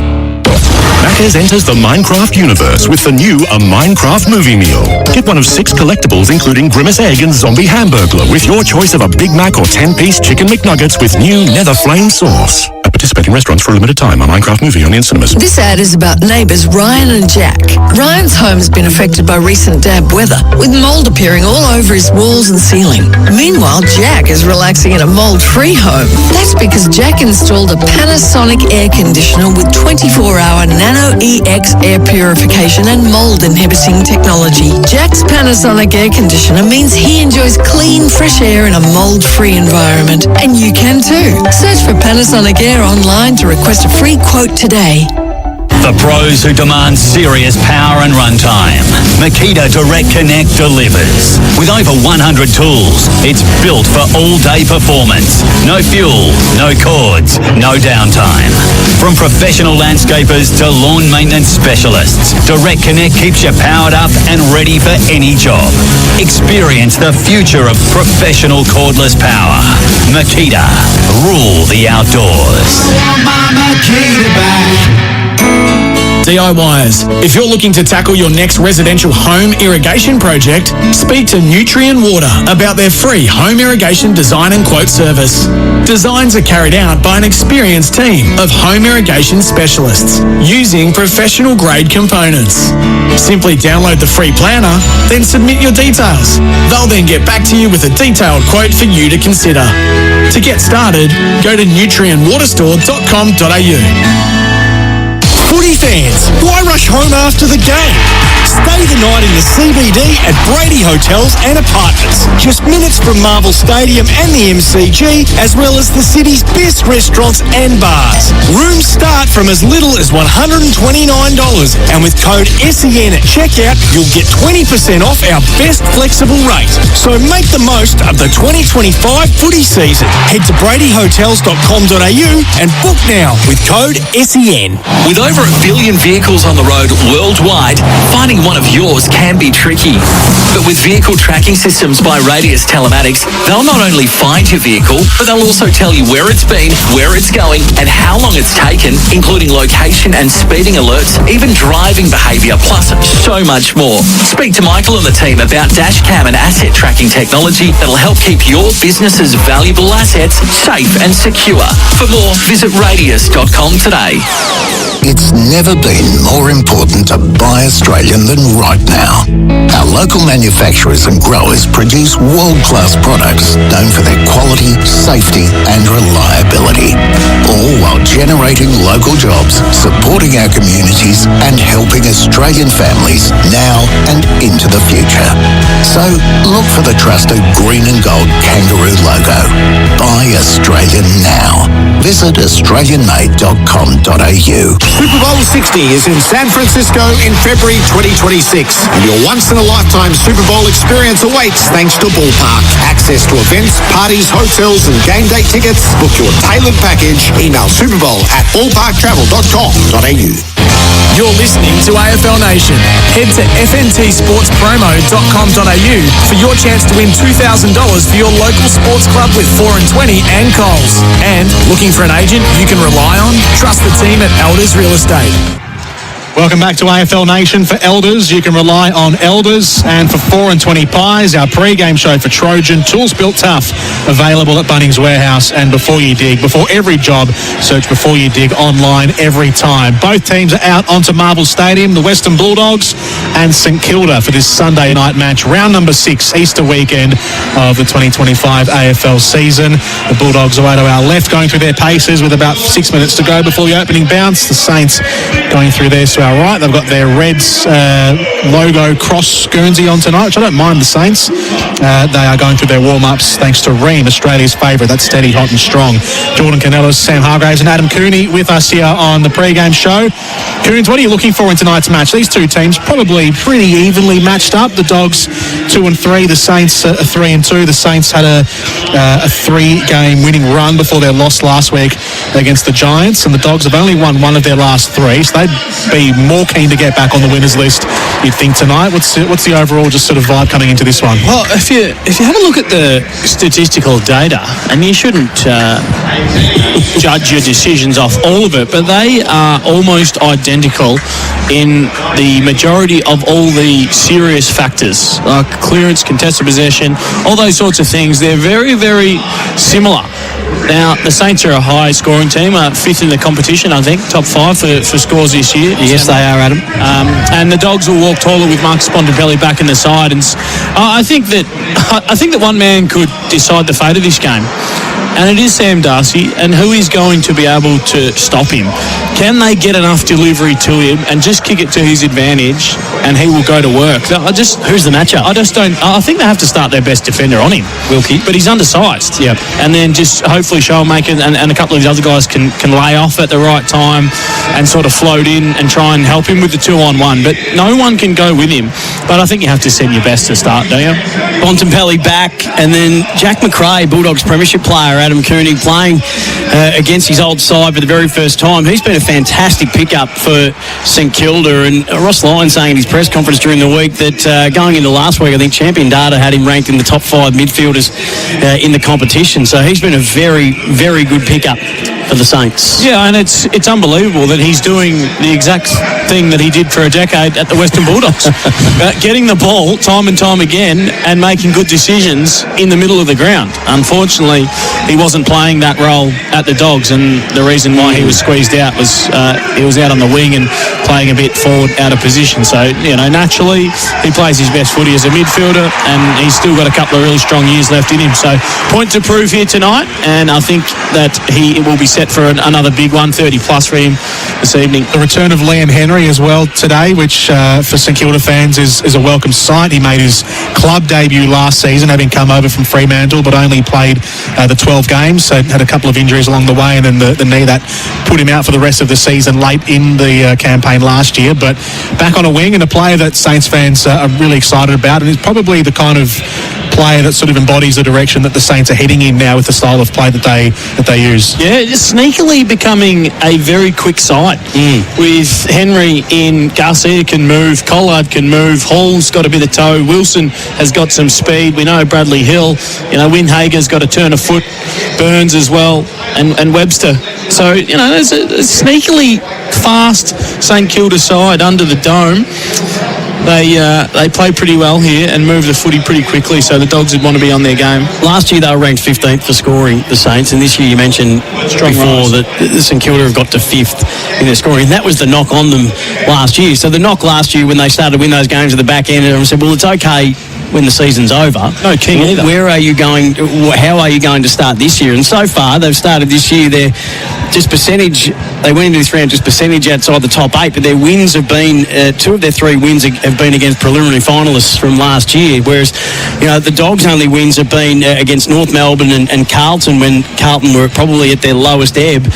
Macca's enters the Minecraft universe with the new A Minecraft Movie Meal. Get one of 6 collectibles including Grimace Egg and Zombie Hamburglar with your choice of a Big Mac or 10-piece Chicken McNuggets with new Nether Flame sauce. At participating restaurants for a limited time. A Minecraft Movie only in cinemas. This ad is about neighbours Ryan and Jack. Ryan's home has been affected by recent damp weather, with mould appearing all over his walls and ceiling. Meanwhile, Jack is relaxing in a mould-free home. That's because Jack installed a Panasonic air conditioner with 24-hour Nano EX air purification and mold inhibiting technology. Jack's Panasonic air conditioner means he enjoys clean, fresh air in a mold-free environment. And you can too. Search for Panasonic Air online to request a free quote today. The pros who demand serious power and runtime. Makita Direct Connect delivers. With over 100 tools, it's built for all-day performance. No fuel, no cords, no downtime. From professional landscapers to lawn maintenance specialists, Direct Connect keeps you powered up and ready for any job. Experience the future of professional cordless power. Makita, rule the outdoors. DIYers, if you're looking to tackle your next residential home irrigation project, speak to Nutrien Water about their free home irrigation design and quote service. Designs are carried out by an experienced team of home irrigation specialists using professional grade components. Simply download the free planner, then submit your details. They'll then get back to you with a detailed quote for you to consider. To get started, go to nutrienwaterstore.com.au. Footy fans, why rush home after the game? Stay the night in the CBD at Brady Hotels and Apartments. Just minutes from Marvel Stadium and the MCG, as well as the city's best restaurants and bars. Rooms start from as little as $129, and with code SEN at checkout, you'll get 20% off our best flexible rate. So make the most of the 2025 footy season. Head to bradyhotels.com.au and book now with code SEN. With over 1 billion vehicles on the road worldwide, finding one of yours can be tricky. But with vehicle tracking systems by Radius Telematics, they'll not only find your vehicle, but they'll also tell you where it's been, where it's going, and how long it's taken, including location and speeding alerts, even driving behaviour, plus so much more. Speak to Michael and the team about dashcam and asset tracking technology that'll help keep your business's valuable assets safe and secure. For more, visit radius.com today. It's never been more important to buy Australian than right now. Our local manufacturers and growers produce world-class products known for their quality, safety and reliability, all while generating local jobs, supporting our communities and helping Australian families now and into the future. So look for the trusted green and gold kangaroo logo. Buy Australian now. Visit australianmade.com.au. Super Bowl 60 is in San Francisco in February 2026, and your once-in-a-lifetime Super Bowl experience awaits thanks to Ballpark. Access to events, parties, hotels, and game day tickets. Book your tailored package. Email superbowl@ballparktravel.com.au. You're listening to AFL Nation. Head to fntsportspromo.com.au for your chance to win $2,000 for your local sports club with 4 and 20 and Coles. And looking for an agent you can rely on? Trust the team at Elders Real Estate. Welcome back to AFL Nation. For Elders, you can rely on Elders. And for 4 and 20 Pies, our pre-game show for Trojan. Tools built tough. Available at Bunnings Warehouse. And before you dig, before every job, search Before You Dig online every time. Both teams are out onto Marvel Stadium, the Western Bulldogs and St Kilda for this Sunday night match. Round number 6, Easter weekend of the 2025 AFL season. The Bulldogs away to our left, going through their paces with about 6 minutes to go before the opening bounce. The Saints going through theirs to our right. They've got their Reds logo cross Guernsey on tonight, which I don't mind the Saints. They are going through their warm-ups thanks to Ream, Australia's favourite. That's steady, hot and strong. Jordan Canellis, Sam Hargraves and Adam Cooney with us here on the pre-game show. Coons, what are you looking for in tonight's match? These two teams probably pretty evenly matched up. The Dogs 2 and 3, the Saints 3 and 2. The Saints had a 3-game winning run before their loss last week against the Giants, and the Dogs have only won 1 of their last 3, so they'd be more keen to get back on the winners list, you'd think, tonight. What's the overall just sort of vibe coming into this one? Well, if you have a look at the statistical data, and you shouldn't judge your decisions off all of it, but they are almost identical in the majority of all the serious factors, like clearance, contested possession, all those sorts of things. They're very, very similar. Now, the Saints are a high-scoring team, 5th in the competition, I think, top 5 for scores this year. Yes, they are, Adam. And the Dogs will walk taller with Marcus Bontempelli back in the side. And I think that one man could decide the fate of this game, and it is Sam Darcy. And who is going to be able to stop him? Can they get enough delivery to him and just kick it to his advantage, and he will go to work? Who's the matchup? I think they have to start their best defender on him, Wilkie, but he's undersized. Yep. And then just hopefully Showmaker and a couple of these other guys can lay off at the right time and sort of float in and try and help him with the 2-on-1. But no one can go with him. But I think you have to send your best to start, don't you? Bontempelli back, and then Jack McRae, Bulldogs premiership player, Adam Cooney, playing against his old side for the very first time. He's been a fantastic pickup for St Kilda, and Ross Lyon saying in his press conference during the week that going into last week, I think Champion Data had him ranked in the top 5 midfielders in the competition. So he's been a very, very good pickup for the Saints. Yeah, and it's unbelievable that he's doing the exact thing that he did for a decade at the Western Bulldogs. Getting the ball time and time again and making good decisions in the middle of the ground. Unfortunately, he wasn't playing that role at the Dogs, and the reason why he was squeezed out was he was out on the wing and playing a bit forward out of position. So, naturally, he plays his best footy as a midfielder, and he's still got a couple of really strong years left in him. So, point to prove here tonight, and I think that he will be set for another big 130 plus for him this evening. The return of Liam Henry as well today, which for St Kilda fans is a welcome sight. He made his club debut last season, having come over from Fremantle, but only played the 12 games, so had a couple of injuries along the way, and then the knee that put him out for the rest of the season late in the campaign last year. But back on a wing, and a player that Saints fans are really excited about, and is probably the kind of player that sort of embodies the direction that the Saints are heading in now with the style of play that they use. Yeah, just sneakily becoming a very quick side. With Henry in, Garcia can move, Collard can move, Hall's got a bit of toe, Wilson has got some speed. We know Bradley Hill, Windhager's got a turn of foot, Burns as well, and Webster. So, there's a sneakily fast St Kilda side under the dome. They play pretty well here and move the footy pretty quickly, so the Dogs would want to be on their game. Last year they were ranked 15th for scoring, the Saints, and this year you mentioned before that St Kilda have got to 5th in their scoring, and that was the knock on them last year. So the knock last year when they started to win those games at the back end, everyone said, well, it's okay when the season's over. No king either. Where are you going? How are you going to start this year? And so far, they've started this year. They're just percentage. They went into this round just percentage outside the top 8, but their wins have been 2 of their 3 wins have been against preliminary finalists from last year. Whereas, the Dogs' only wins have been against North Melbourne and Carlton when Carlton were probably at their lowest ebb.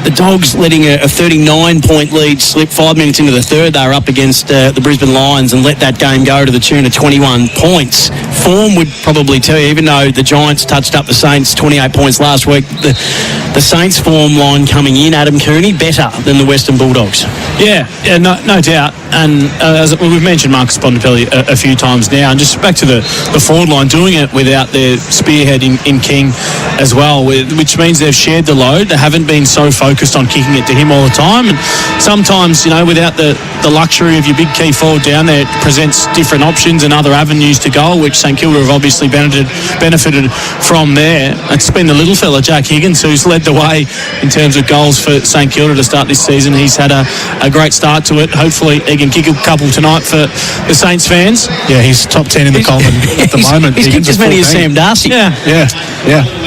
The Dogs letting a 39-point lead slip 5 minutes into the third. They were up against the Brisbane Lions and let that game go to the tune of 21 points. Form would probably tell you, even though the Giants touched up the Saints 28 points last week, the Saints form line coming in, Adam Cooney, better than the Western Bulldogs. Yeah, no doubt. And as we've mentioned Marcus Bontempelli a few times now, and just back to the forward line, doing it without their spearhead in King as well, which means they've shared the load. They haven't been so focused on kicking it to him all the time, and sometimes without the luxury of your big key forward down there, it presents different options and other avenues to goal, which St Kilda have obviously benefited from there. It's been the little fella Jack Higgins who's led the way in terms of goals for St Kilda to start this season. He's had a great start to it. Hopefully he can kick a couple tonight for the Saints fans. Yeah, he's top 10 in the Coleman at the moment. He's kicked as many as Sam Darcy. Yeah.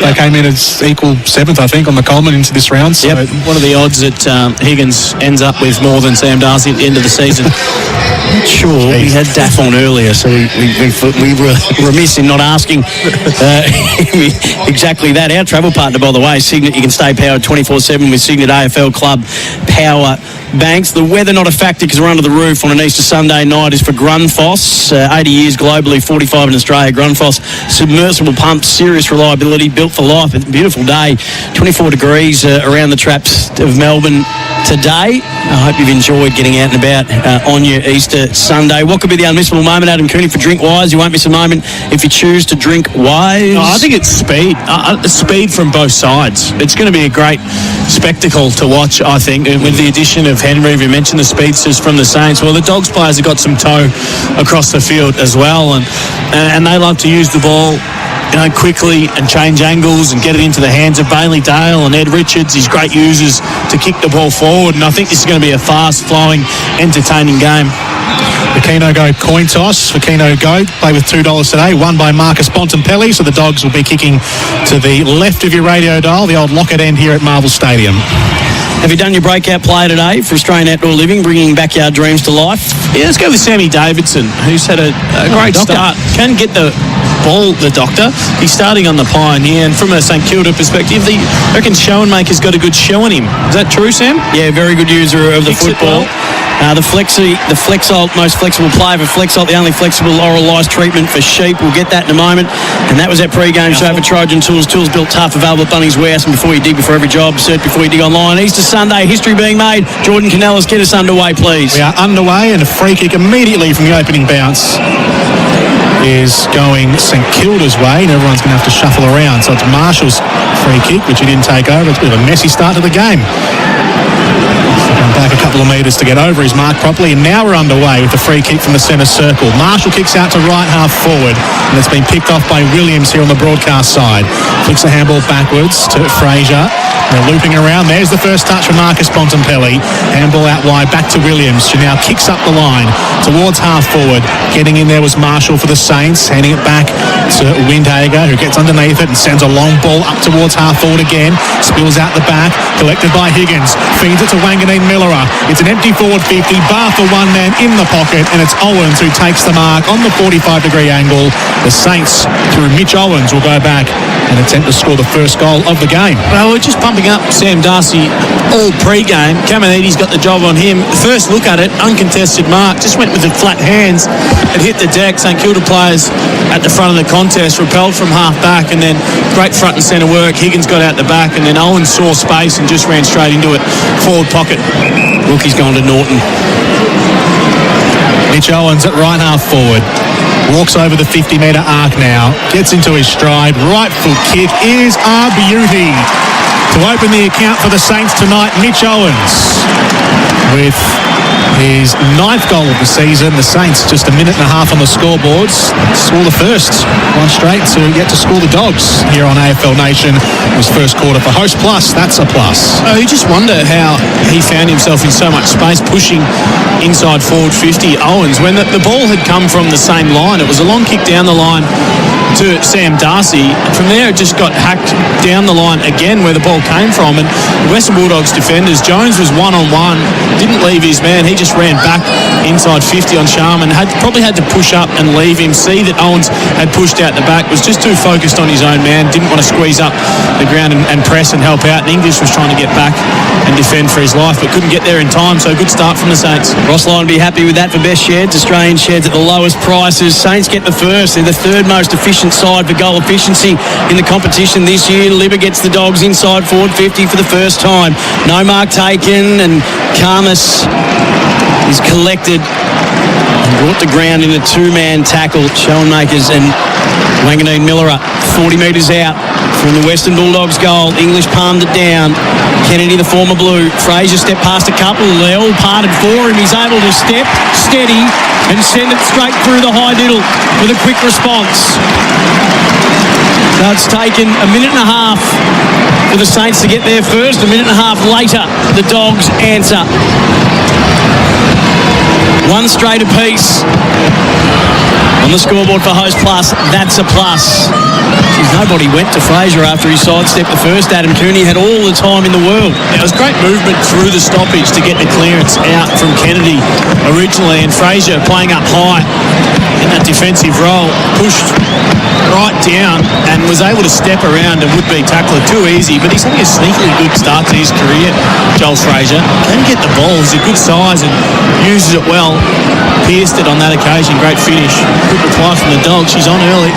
They came in as equal 7th, I think, on the Coleman into this round. So what are the odds that Higgins ends up with more than Sam Darcy at the end of the season? Not sure. We had Daff on earlier, so we were remiss in not asking exactly that. Our travel partner, by the way, Signet. You can stay powered 24/7 with Signet AFL Club Power Banks. The weather not a factor because we're under the roof on an Easter Sunday night is for Grundfos. 80 years globally, 45 in Australia. Grundfos submersible pumps, serious reliability, built for life. It's a beautiful day. 24 degrees around the traps of Melbourne today. I hope you've enjoyed getting out and about on your Easter Sunday. What could be the unmissable moment, Adam Cooney, for Drink Wise? You won't miss a moment if you choose to drink wise. I think it's speed. Speed from both sides. It's going to be a great spectacle to watch, I think, with the addition of Henry. We mentioned the speedsters from the Saints. Well, the Dogs players have got some toe across the field as well, and they love to use the ball quickly and change angles and get it into the hands of Bailey Dale and Ed Richards. He's great users to kick the ball forward, and I think this is going to be a fast-flowing, entertaining game. Aquino Go coin toss. Aquino Go play with $2 today, won by Marcus Bontempelli, so the Dogs will be kicking to the left of your radio dial, the old Lockett end here at Marvel Stadium. Have you done your breakout play today for Australian Outdoor Living, bringing backyard dreams to life? Yeah, let's go with Sammy Davidson, who's had a great start. Can get the ball, the doctor. He's starting on the Pioneer, and from a St Kilda perspective, I reckon Schoenmaker's got a good show on him. Is that true, Sam? Yeah, very good user of the football. The Flexalt, most flexible player for Flexalt, the only flexible oral lice treatment for sheep. We'll get that in a moment. And that was our pre-game show for Trojan Tools. Tools built tough, available at Bunnings Warehouse. And before you dig, before every job, search before you dig online. Easter Sunday, history being made. Jordan Canellis, get us underway, please. We are underway, and a free kick immediately from the opening bounce is going St Kilda's way, and everyone's going to have to shuffle around. So it's Marshall's free kick, which he didn't take over. It's a bit of a messy start to the game. Back a couple couple of metres to get over his mark properly, and now we're underway with the free kick from the centre circle. Marshall kicks out to right half forward, and it's been picked off by Williams here on the broadcast side. Flicks the handball backwards to Fraser. They're looping around. There's the first touch from Marcus Bontempelli. Handball out wide, back to Williams. She now kicks up the line towards half forward. Getting in there was Marshall for the Saints, handing it back to Windhager, who gets underneath it and sends a long ball up towards half forward again. Spills out the back, collected by Higgins. Feeds it to Wanganeen Millerer. It's an empty forward 50, bar for one man in the pocket, and it's Owens who takes the mark on the 45-degree angle. The Saints, through Mitch Owens, will go back and attempt to score the first goal of the game. Well, we're just pumping up Sam Darcy all pre-game. Caminiti's got the job on him. First look at it, uncontested mark. Just went with the flat hands and hit the deck. St Kilda players at the front of the contest repelled from half back, and then great front and centre work. Higgins got out the back, and then Owens saw space and just ran straight into it. Forward pocket. Rookie's gone to Norton. Mitch Owens at right half forward. Walks over the 50-metre arc now. Gets into his stride. Right foot kick is a beauty. To open the account for the Saints tonight, Mitch Owens with his 9th goal of the season. The Saints just a minute and a half on the scoreboards. Score the first one straight to yet to score the Dogs here on AFL Nation. It was first quarter for Host Plus. That's a plus. You just wonder how he found himself in so much space pushing inside forward 50. Owens, when the ball had come from the same line, it was a long kick down the line to Sam Darcy. From there, it just got hacked down the line again where the ball came from. And the Western Bulldogs defenders, Jones was one-on-one, didn't leave his man. He just ran back inside 50 on Sharman. Probably had to push up and leave him. See that Owens had pushed out the back, was just too focused on his own man, didn't want to squeeze up the ground and press and help out. And English was trying to get back and defend for his life, but couldn't get there in time. So good start from the Saints. Ross Lyon will be happy with that for best sheds. Australian sheds at the lowest prices. Saints get the first. They're the third most efficient side for goal efficiency in the competition this year. Libba gets the Dogs inside forward 50 for the first time. No mark taken, and Karmas is collected and brought to ground in a two-man tackle. Schoenmakers and Wanganeen Millerer 40 metres out from the Western Bulldogs goal. English palmed it down. Kennedy, the former Blue. Fraser stepped past a couple. They all parted for him. He's able to step steady and send it straight through the high diddle with a quick response. So it's taken a minute and a half for the Saints to get there first. A minute and a half later, the Dogs answer. One straight apiece on the scoreboard for Host Plus. That's a plus. Jeez, nobody went to Fraser after he sidestepped the first. Adam Cooney had all the time in the world. It was great movement through the stoppage to get the clearance out from Kennedy originally, and Fraser playing up high in that defensive role, pushed right down and was able to step around a would-be tackler. Too easy, but he's having a sneakily good start to his career, Joel Fraser. Can get the ball. He's a good size and uses it well. Pierced it on that occasion. Great finish. Good reply from the Dogs. She's on early.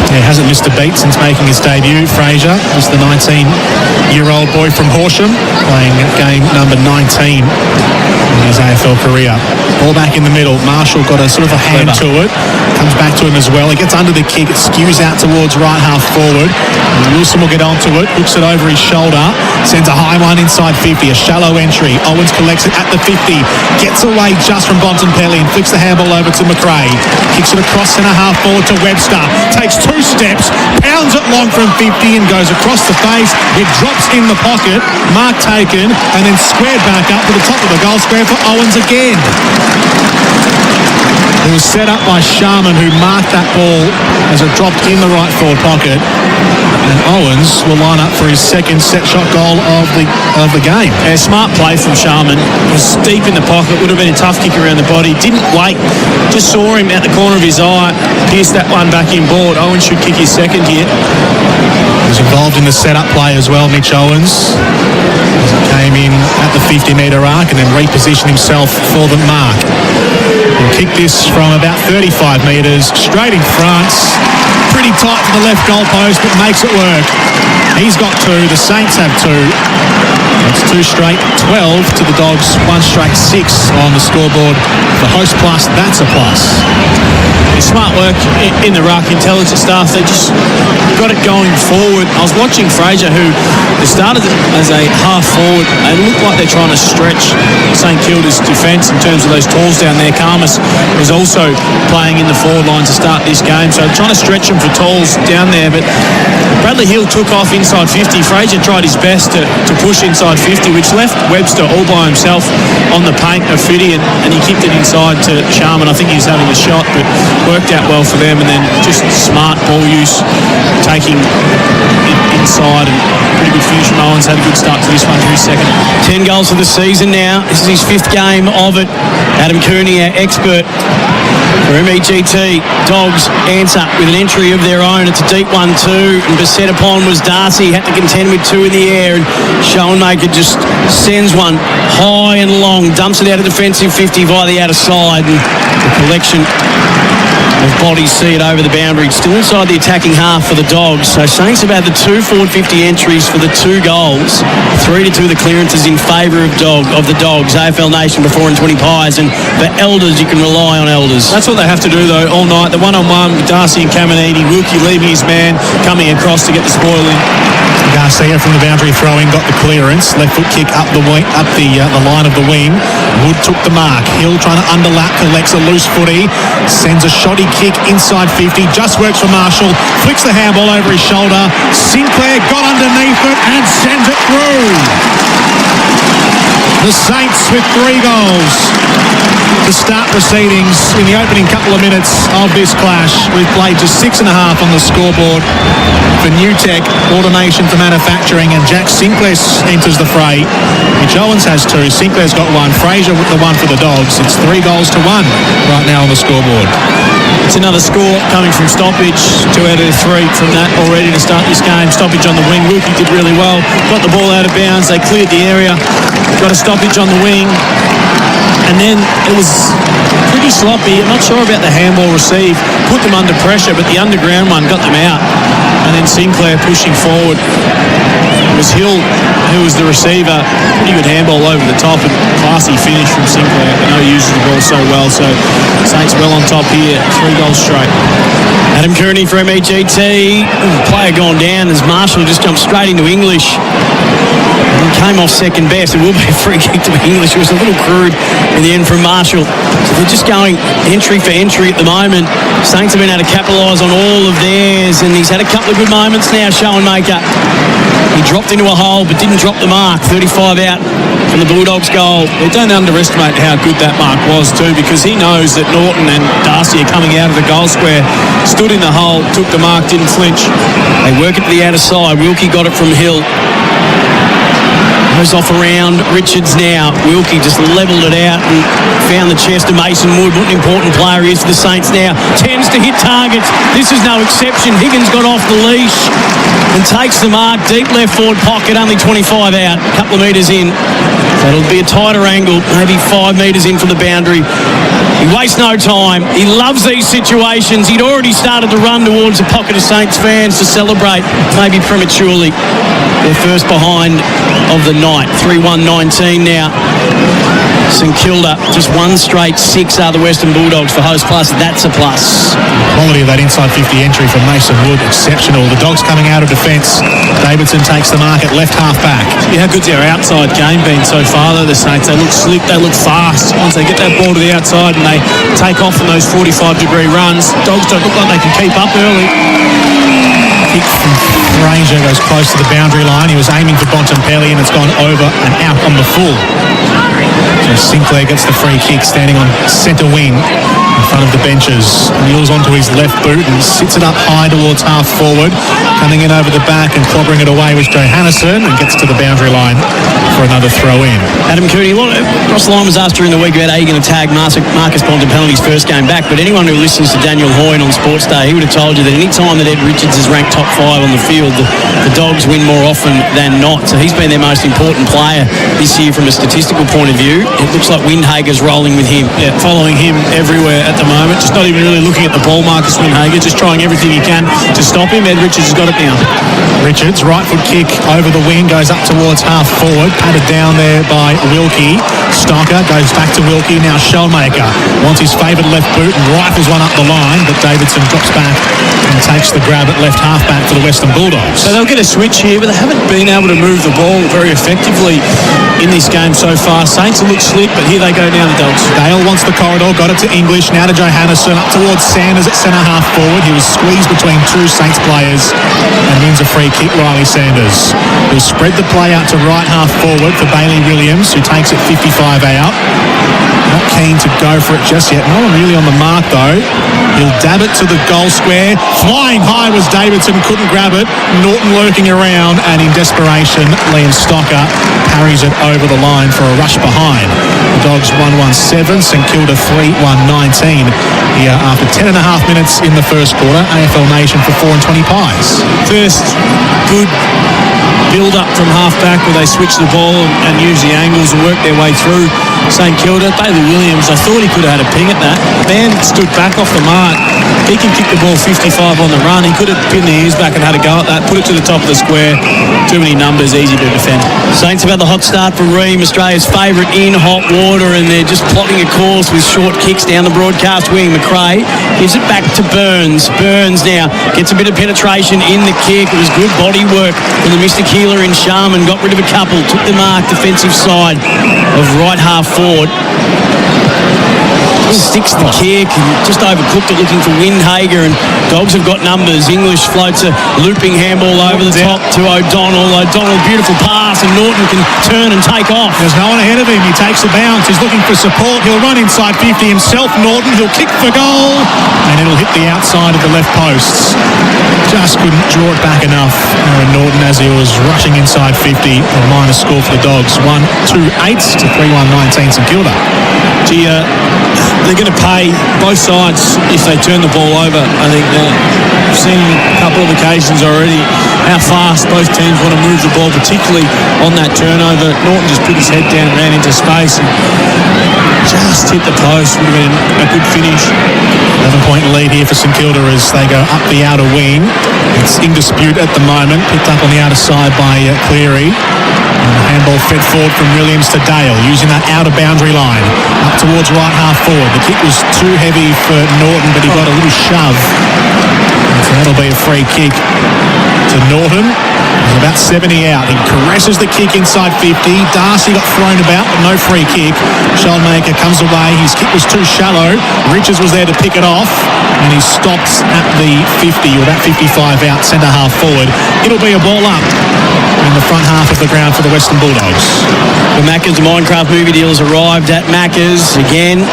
Yeah, hasn't missed a beat since making his debut. Fraser, just the 19-year-old boy from Horsham, playing game number 19 in his AFL career. Ball back in the middle. Marshall got a sort of a hand to it. Comes back to him as well. He gets under the kick. It skews out towards right half forward. And Wilson will get onto it. Hooks it over his shoulder. Sends a high one inside 50. A shallow entry. Owens collects it at the 50. Gets away just from Bontempelli and flicks the handball over to McRae. Kicks it across centre half forward to Webster. Takes 2 steps. Pounds it long from 50 and goes across the face. It drops in the pocket. Mark taken and then squared back up to the top of the goal square for Owens again. It was set up by Sharman, who marked that ball as it dropped in the right forward pocket. And Owens will line up for his second set shot goal of the game. A smart play from Sharman. Was deep in the pocket. Would have been a tough kick around the body. Didn't wait. Just saw him at the corner of his eye. Pierced that one back in board. Owens should kick his second here. He was involved in the set-up play as well, Mitch Owens. Came in at the 50-metre arc and then repositioned himself for the mark. He'll kick this from about 35 metres straight in front. Pretty tight to the left goalpost, but makes it work. He's got 2. The Saints have 2. It's 2 straight, 12 to the Dogs, 1 straight 6 on the scoreboard. For Host Plus, that's a plus. Smart work in the ruck, intelligent stuff. They just got it going forward. I was watching Fraser, who started as a half forward. They look like they're trying to stretch St Kilda's defence in terms of those tools down there. Karmas was also playing in the forward line to start this game, so trying to stretch them for tools down there. But Bradley Hill took off inside 50. Fraser tried his best to push inside 50, which left Webster all by himself on the paint of Fiddy, and he kicked it inside to Sharman. I think he was having a shot, but worked out well for them. And then just smart ball use, taking it inside, and pretty good finish from Owens. Had a good start to this one for his second. 10 goals for the season now. This is his 5th game of it. Adam Cooney, our expert for MEGT. Dogs answer with an entry of their own. It's a deep one too, and beset upon was Darcy. Had to contend with 2 in the air, and Schoenmaker just sends one high and long, dumps it out of defensive 50 via the outer side, and the collection of bodies see it over the boundary. Still inside the attacking half for the Dogs. So Saints have had the 2 forward 50 entries for the 2 goals. 3-2 the clearances in favour of the Dogs. AFL Nation before and 20 pies, and for Elders you can rely on Elders. That's what they have to do though all night. The one-on-one with Darcy and Caminiti. Wilkie leaving his man, coming across to get the spoil in. Garcia from the boundary throwing got the clearance. Left foot kick up the wing, up the line of the wing. Wood took the mark. Hill trying to underlap, collects a loose footy, sends a shoddy kick inside 50. Just works for Marshall. Flicks the handball over his shoulder. Sinclair got underneath it and sends it through. The Saints with 3 goals to start proceedings in the opening couple of minutes of this clash. We've played just 6.5 on the scoreboard for New Tech, Automation for Manufacturing, and Jack Sinclair enters the fray. Mitch Owens has 2. Sinclair's got 1. Fraser with the 1 for the Dogs. It's 3 goals to 1 right now on the scoreboard. It's another score coming from stoppage. 2 out of 3 from that already to start this game. Stoppage on the wing. Wilkie did really well. Got the ball out of bounds. They cleared the area. Got a stoppage on the wing. And then it was pretty sloppy. I'm not sure about the handball receive. Put them under pressure, but the underground one got them out. And then Sinclair pushing forward. It was Hill who was the receiver. Pretty good handball over the top, and classy finish from Sinclair. I know he uses the ball so well, so Saints well on top here. 3 goals straight. Adam Cooney for MEGT. Player gone down as Marshall just jumped straight into English. And came off second best. It will be a free kick to English. It was a little crude in the end from Marshall. So they're just going entry for entry at the moment. Saints have been able to capitalise on all of theirs, and he's had a couple of good moments now, Schoenmaker. He dropped into a hole but didn't drop the mark. 35 out from the Bulldogs goal. Well, don't underestimate how good that mark was too, because he knows that Norton and Darcy are coming out of the goal square. Stood in the hole, took the mark, didn't flinch. They work it to the outer side. Wilkie got it from Hill. Goes off around Richards now. Wilkie just levelled it out and found the chest of Mason Wood. What an important player he is for the Saints now. Tends to hit targets. This is no exception. Higgins got off the leash and takes the mark. Deep left forward pocket, only 25 out. A couple of metres in. So it'll be a tighter angle, maybe 5 metres in from the boundary. He wastes no time. He loves these situations. He'd already started to run towards the pocket of Saints fans to celebrate, maybe prematurely. Their first behind of the night. 3-1-19 now. St Kilda, just 1 straight 6 are the Western Bulldogs for host plus. That's a plus. Quality of that inside 50 entry from Mason Wood, exceptional. The Dogs coming out of defence. Davidson takes the mark at left half back. Yeah, how good's our outside game been so far though, the Saints? They look slick, they look fast. Once they get that ball to the outside and they take off on those 45-degree runs, Dogs don't look like they can keep up early. Kick from Fraser goes close to the boundary line. He was aiming for Bontempelli and it's gone over and out on the full. So Sinclair gets the free kick, standing on centre wing in front of the benches. Kneels onto his left boot and sits it up high towards half forward. Coming in over the back and clobbering it away was Johannesson and gets to the boundary line for another throw in. Adam Cooney, Ross Lyon was asked during the week about how you're going to tag Marcus Bontempelli's first game back, but anyone who listens to Daniel Hoyne on Sports Day, he would have told you that any time that Ed Richards is ranked top 5 on the field, the Dogs win more often than not. So he's been their most important player this year from a statistical point of view. And it looks like Windhager's rolling with him. Yeah, following him everywhere at the moment. Just not even really looking at the ball, Marcus Windhager, just trying everything he can to stop him. Ed Richards has got it now. Richards, right foot kick over the wing, goes up towards half forward, patted down there by Wilkie. Stocker goes back to Wilkie, now Shellmaker wants his favourite left boot and rifles one up the line, but Davidson drops back and takes the grab at left half back for the Western Bulldogs. So they'll get a switch here, but they haven't been able to move the ball very effectively in this game so far. Saints look slick, but here they go now, the Dogs. Dale wants the corridor, got it to English, now to Johannesson, up towards Sanders at centre half forward. He was squeezed between two Saints players and wins a free kick, Riley Sanders. He'll spread the play out to right half forward for Bailey Williams, who takes it 55 out. Not keen to go for it just yet. No one really on the mark, though. He'll dab it to the goal square. Flying high was Davidson, couldn't grab it. Norton lurking around, and in desperation, Liam Stocker parries it over the line for a rush behind. The Dogs 1-1-7, St Kilda 3-1-19 here after 10 and a half minutes in the first quarter. AFL Nation for 4 and 20 pies. First good build-up from half-back where they switch the ball and use the angles and work their way through St Kilda. Bailey Williams, I thought he could have had a ping at that. Man stood back off the mark. He can kick the ball 55 on the run. He could have pinned the ears back and had a go at that. Put it to the top of the square. Too many numbers, easy to defend. Saints have had the hot start for Ream, Australia's favourite in hot water, and they're just plotting a course with short kicks down the broadcast wing. McRae gives it back to Burns. Burns now gets a bit of penetration in the kick. It was good body work from the Mr. Keeler in Sharman. Got rid of a couple. Took the mark defensive side of right half forward. Sticks the kick and just overcooked it looking for Windhager, and Dogs have got numbers. English floats a looping handball over the top to O'Donnell. O'Donnell, beautiful pass, and Norton can turn and take off. There's no one ahead of him. He takes the bounce. He's looking for support. He'll run inside 50 himself. Norton, he'll kick for goal, and it'll hit the outside of the left posts. Just couldn't draw it back enough. Aaron Norton, as he was rushing inside 50, a minor score for the Dogs. 1-2-8 to 3-1-19 St Kilda. They're going to pay both sides if they turn the ball over. I think we've seen a couple of occasions already how fast both teams want to move the ball, particularly on that turnover. Norton just put his head down, ran into space, and just hit the post. Would have been a good finish. 11-point lead here for St Kilda as they go up the outer wing. It's in dispute at the moment. Picked up on the outer side by Cleary. And the handball fed forward from Williams to Dale, using that outer boundary line up towards right half forward. The kick was too heavy for Norton, but he got a little shove. So that'll be a free kick to Norton. He's about 70 out. He caresses the kick inside 50. Darcy got thrown about, but no free kick. Shellmaker comes away. His kick was too shallow. Richards was there to pick it off, and he stops at the 50, or about 55 out, centre half forward. It'll be a ball up in the front half of the ground for the Western Bulldogs. The Macca's Minecraft movie deal has arrived at Macca's again.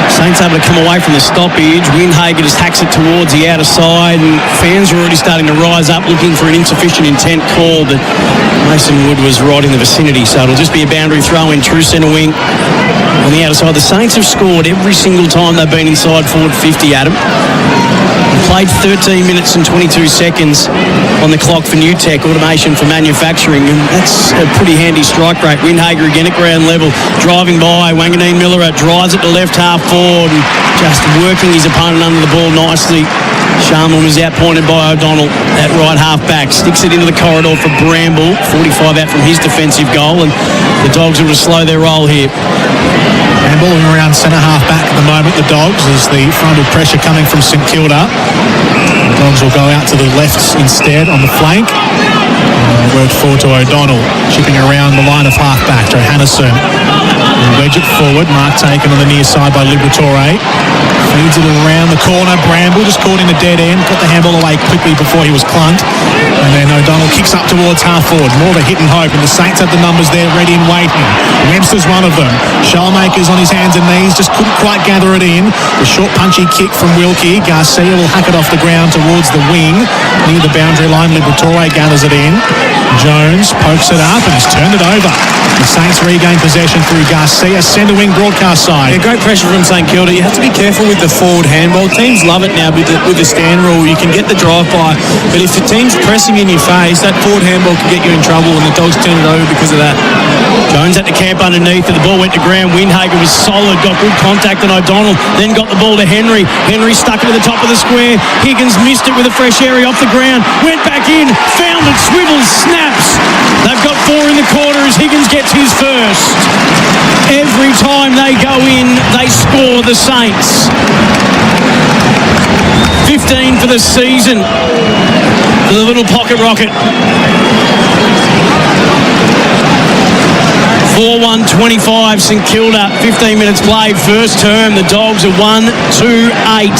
Saints able to come away from the stoppage. Windhager just hacks it towards the outer side, and fans are already starting to rise up looking for an insufficient intent call, but Mason Wood was right in the vicinity, so it'll just be a boundary throw in true centre wing on the outer side. The Saints have scored every single time they've been inside forward 50, Adam. Played 13 minutes and 22 seconds on the clock for New Tech, automation for manufacturing, and that's a pretty handy strike rate. Windhager again at ground level, driving by. Wanganeen Miller drives it to left half forward and just working his opponent under the ball nicely. Sharman was outpointed by O'Donnell at right half back, sticks it into the corridor for Bramble, 45 out from his defensive goal, and the Dogs will slow their roll here. Handballing around centre half back at the moment, the Dogs, as the frontal pressure coming from St Kilda. The Dogs will go out to the left instead on the flank. Worked forward to O'Donnell, chipping around the line of half back. Johannesson will wedge it forward. Mark taken on the near side by Liberatore. Feeds it around the corner. Bramble just caught in a dead end. Got the handball away quickly before he was clunked. And then O'Donnell kicks up towards half forward. More of a hit and hope. And the Saints have the numbers there ready and waiting. Webster's one of them. Shellmaker's on his hands and knees. Just couldn't quite gather it in. The short punchy kick from Wilkie. Garcia will hack it off the ground towards the wing. Near the boundary line. Liberatore gathers it in. Jones pokes it up and has turned it over. The Saints regain possession through Garcia, centre wing broadcast side. Yeah, great pressure from St Kilda. You have to be careful with the forward handball. Teams love it now with the stand rule. You can get the drive-by, but if the team's pressing in your face, that forward handball can get you in trouble, and the Dogs turn it over because of that. Jones had to camp underneath, and the ball went to ground. Windhager was solid, got good contact on O'Donnell, then got the ball to Henry. Henry stuck it to the top of the square. Higgins missed it with a fresh area off the ground, went back in, found it, swivels, snaps. They've got 4 in the quarter as Higgins gets his first. Every time they go in, they score, the Saints. 15 for the season for the little pocket rocket. 4-1-25 St Kilda, 15 minutes played, first term. The Dogs are 1-2-8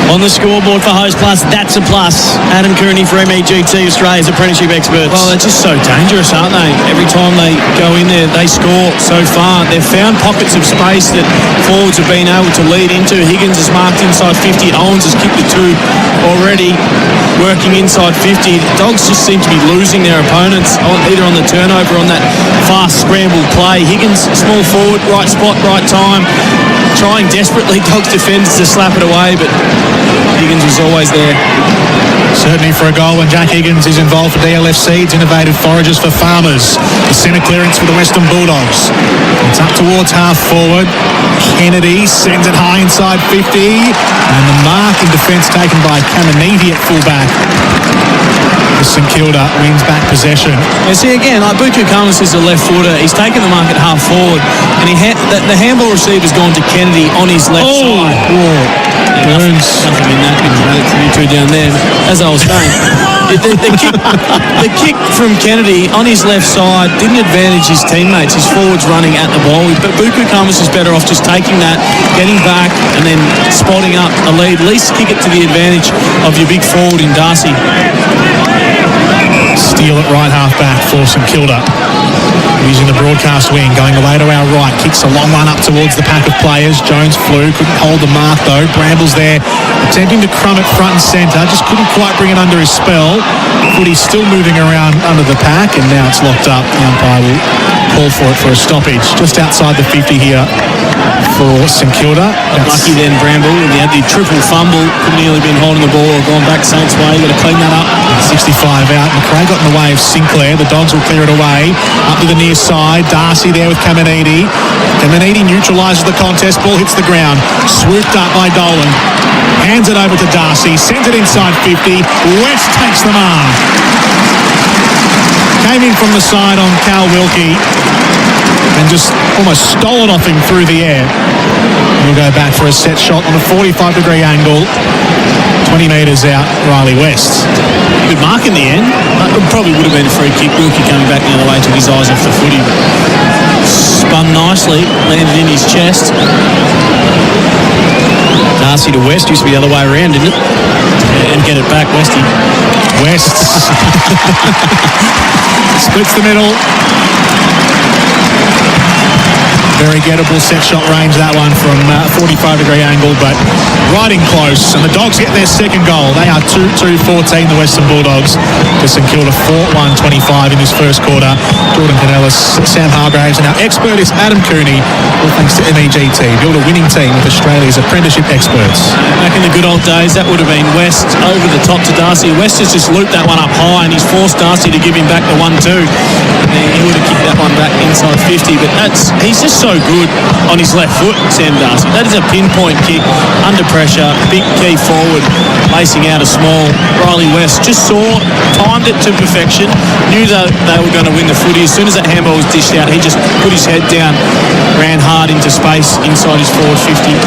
on the scoreboard for Host Plus. That's a plus. Adam Cooney for MEGT, Australia's apprenticeship experts. Well, they're just so dangerous, aren't they? Every time they go in there, they score so far. They've found pockets of space that forwards have been able to lead into. Higgins has marked inside 50. Owens has kicked the 2 already, working inside 50. The Dogs just seem to be losing their opponents, either on the turnover or on that fast scramble play. Higgins, small forward, right spot, right time, trying desperately, Dogs defenders, to slap it away, but Higgins was always there. Certainly for a goal when Jack Higgins is involved for DLF Seeds, innovative forages for farmers. The centre clearance for the Western Bulldogs. It's up towards half forward. Kennedy sends it high inside 50, and the mark in defence taken by Caminiti at fullback. St Kilda wins back possession. Yeah, see again, like Buku Kamas is a left footer. He's taken the mark at half forward, and the handball receiver's gone to Kennedy on his left side. Burns. Nothing in that from you two down there. As I was saying, the kick from Kennedy on his left side didn't advantage his teammates. His forwards running at the ball, but Buku Kamas is better off just taking that, getting back, and then spotting up a lead. At least kick it to the advantage of your big forward in Darcy. Steele at right half back for St Kilda. Using the broadcast wing, going away to our right, kicks a long one up towards the pack of players. Jones flew, couldn't hold the mark though. Bramble's there, attempting to crumb it front and centre, just couldn't quite bring it under his spell. Footy's still moving around under the pack, and now it's locked up. The umpire will call for it for a stoppage. Just outside the 50 here for St Kilda. Lucky then Bramble, and he had the triple fumble, couldn't nearly been holding the ball or gone back Saints way. Got to clean that up. 65 out. McRae got in the way of Sinclair. The Dogs will clear it away. Up to the near side. Darcy there with Caminiti. Caminiti neutralises the contest. Ball hits the ground. Swooped up by Dolan. Hands it over to Darcy. Sends it inside 50. West takes the mark. Came in from the side on Cal Wilkie and just almost stole it off him through the air. We'll go back for a set shot on a 45-degree angle. 20 metres out, Riley West. Good mark in the end. It probably would have been a free kick. Wilkie coming back the other way, took his eyes off the footy. Spun nicely, landed in his chest. Darcy to West, used to be the other way around, didn't it? Yeah, and get it back, Westy. West splits the middle. Very gettable set shot range, that one, from 45-degree angle, but right in close. And the Dogs get their second goal. They are 2-2-14, the Western Bulldogs, to St Kilda 4-1-25 in this first quarter. Jordan Canellis, Sam Hargraves, and our expert is Adam Cooney. All thanks to MEGT. Build a winning team with Australia's apprenticeship experts. Back in the good old days, that would have been West over the top to Darcy. West has just looped that one up high, and he's forced Darcy to give him back the 1-2. He would have kicked that one back inside 50, but he's just so good on his left foot, Sam Darcy. That is a pinpoint kick, under pressure, big key forward, lacing out a small. Riley West just timed it to perfection, knew that they were going to win the footy. As soon as that handball was dished out, he just put his head down, ran hard into space inside his forward 50.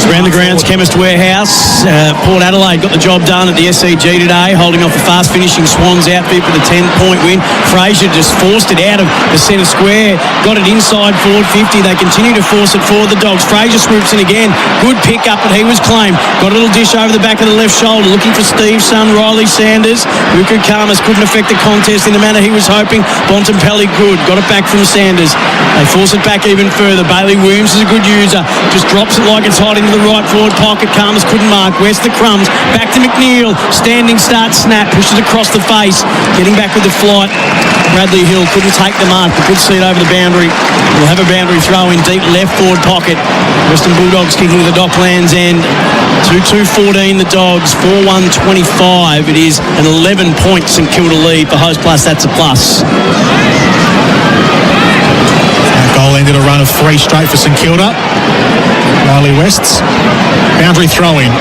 Around the grounds, Chemist Warehouse. Port Adelaide got the job done at the SEG today, holding off a fast-finishing Swans outfit with a 10-point win. Fraser just forced it out of the centre square, got it inside forward 50. They continue to force it for the Dogs. Fraser swoops in again. Good pick up, but he was claimed. Got a little dish over the back of the left shoulder, looking for Steve's son, Riley Sanders. Buku Kamas couldn't affect the contest in the manner he was hoping. Bontempelli good. Got it back from Sanders. They force it back even further. Bailey Bailey Williams is a good user. Just drops it like it's hot into the right forward pocket. Carmers couldn't mark. West the crumbs. Back to McNeil. Standing start, snap. Pushes across the face. Getting back with the flight. Bradley Hill couldn't take the mark, but could see it over the boundary. We'll have a boundary throw in deep left forward pocket. Western Bulldogs kicking to the Docklands end. 2-2-14 the Dogs. 4-1-25. It is an 11-point St Kilda lead. For Host Plus, that's a plus. That goal ended a run of 3 straight for St Kilda. Riley West's boundary throw-in.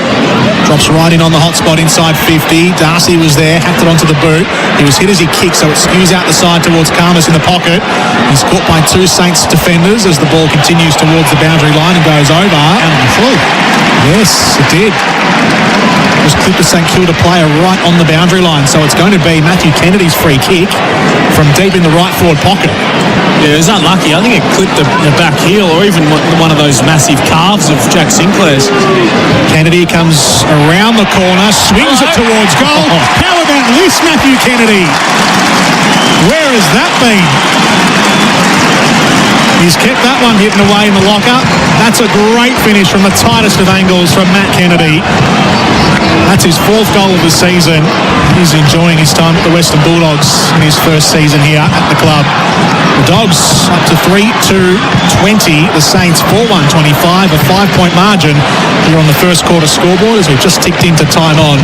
Drops right in on the hot spot inside 50. Darcy was there, hacked it onto the boot. He was hit as he kicked, so it skews out the side towards Carmus in the pocket. He's caught by 2 Saints defenders as the ball continues towards the boundary line and goes over. And full. Yes, it did. Just clipped a St Kilda player right on the boundary line, so it's going to be Matthew Kennedy's free kick from deep in the right forward pocket. Yeah, it was unlucky. I think it clipped the back heel or even one of those massive calves of Jack Sinclair's. Kennedy comes around the corner, swings it towards goal. How about this, Matthew Kennedy? Where has that been? He's kept that one hidden away in the locker. That's a great finish from the tightest of angles from Matt Kennedy. That's his 4th goal of the season. He's enjoying his time at the Western Bulldogs in his first season here at the club. The Dogs up to 3-2-20. The Saints 4-1-25, a 5-point margin here on the first quarter scoreboard as we've just ticked into time on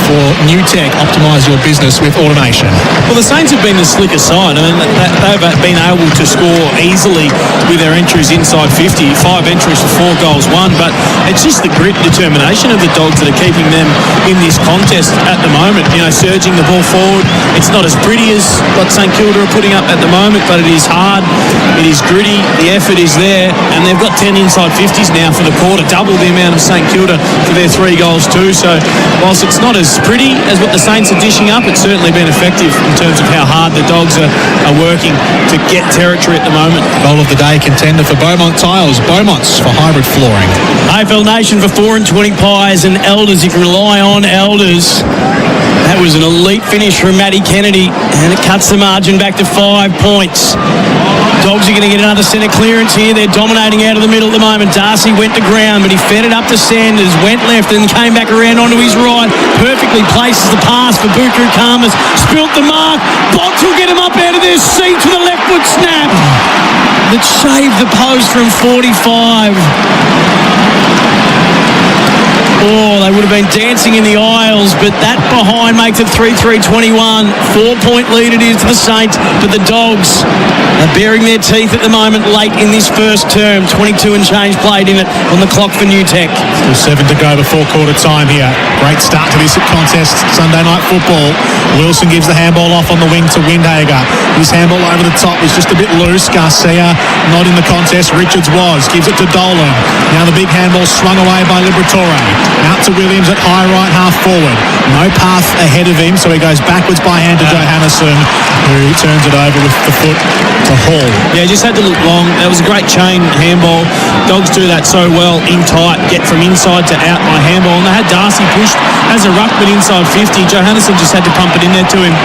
for New Tech. Optimise your business with automation. Well, the Saints have been the slicker side. I mean, they've been able to score easily with their entries inside 50. 5 entries for 4 goals won, but it's just the grit and determination of the Dogs that are keeping them in this contest at the moment. You know, surging the ball forward. It's not as pretty as what St Kilda are putting up at the moment, but it is hard. It is gritty. The effort is there, and they've got 10 inside 50s now for the quarter, double the amount of St Kilda for their 3 goals too. So whilst it's not as pretty as what the Saints are dishing up, it's certainly been effective in terms of how hard the Dogs are working to get territory at the moment. Goal of the day contender for Beaumont Tiles. Beaumont's for hybrid flooring. AFL Nation for 4-20 pies and Elders. You can rely on Elders. That was an elite finish from Matty Kennedy, and it cuts the margin back to 5 points. Dogs are going to get another centre clearance here. They're dominating out of the middle at the moment. Darcy went to ground, but he fed it up to Sanders, went left and came back around onto his right. Perfectly places the pass for Buku Karmas. Spilt the mark. Botts will get him up out of their seats with a left foot snap that shaved the post from 45. Oh, they would have been dancing in the aisles, but that behind makes it 3-3-21. 4-point lead it is to the Saints, but the Dogs are baring their teeth at the moment late in this first term. 22 and change played in it on the clock for New Tech. Still 7 to go before quarter time here. Great start to this contest. Sunday night football. Wilson gives the handball off on the wing to Windhager. His handball over the top was just a bit loose. Garcia not in the contest. Richards was. Gives it to Dolan. Now the big handball swung away by Liberatore. Out to Williams at high right, half forward. No path ahead of him, so he goes backwards by hand to Johannesson, who turns it over with the foot to Hall. Yeah, just had to look long. That was a great chain handball. Dogs do that so well in tight, get from inside to out by handball. And they had Darcy pushed as a ruckman inside 50. Johannesson just had to pump it in there to him.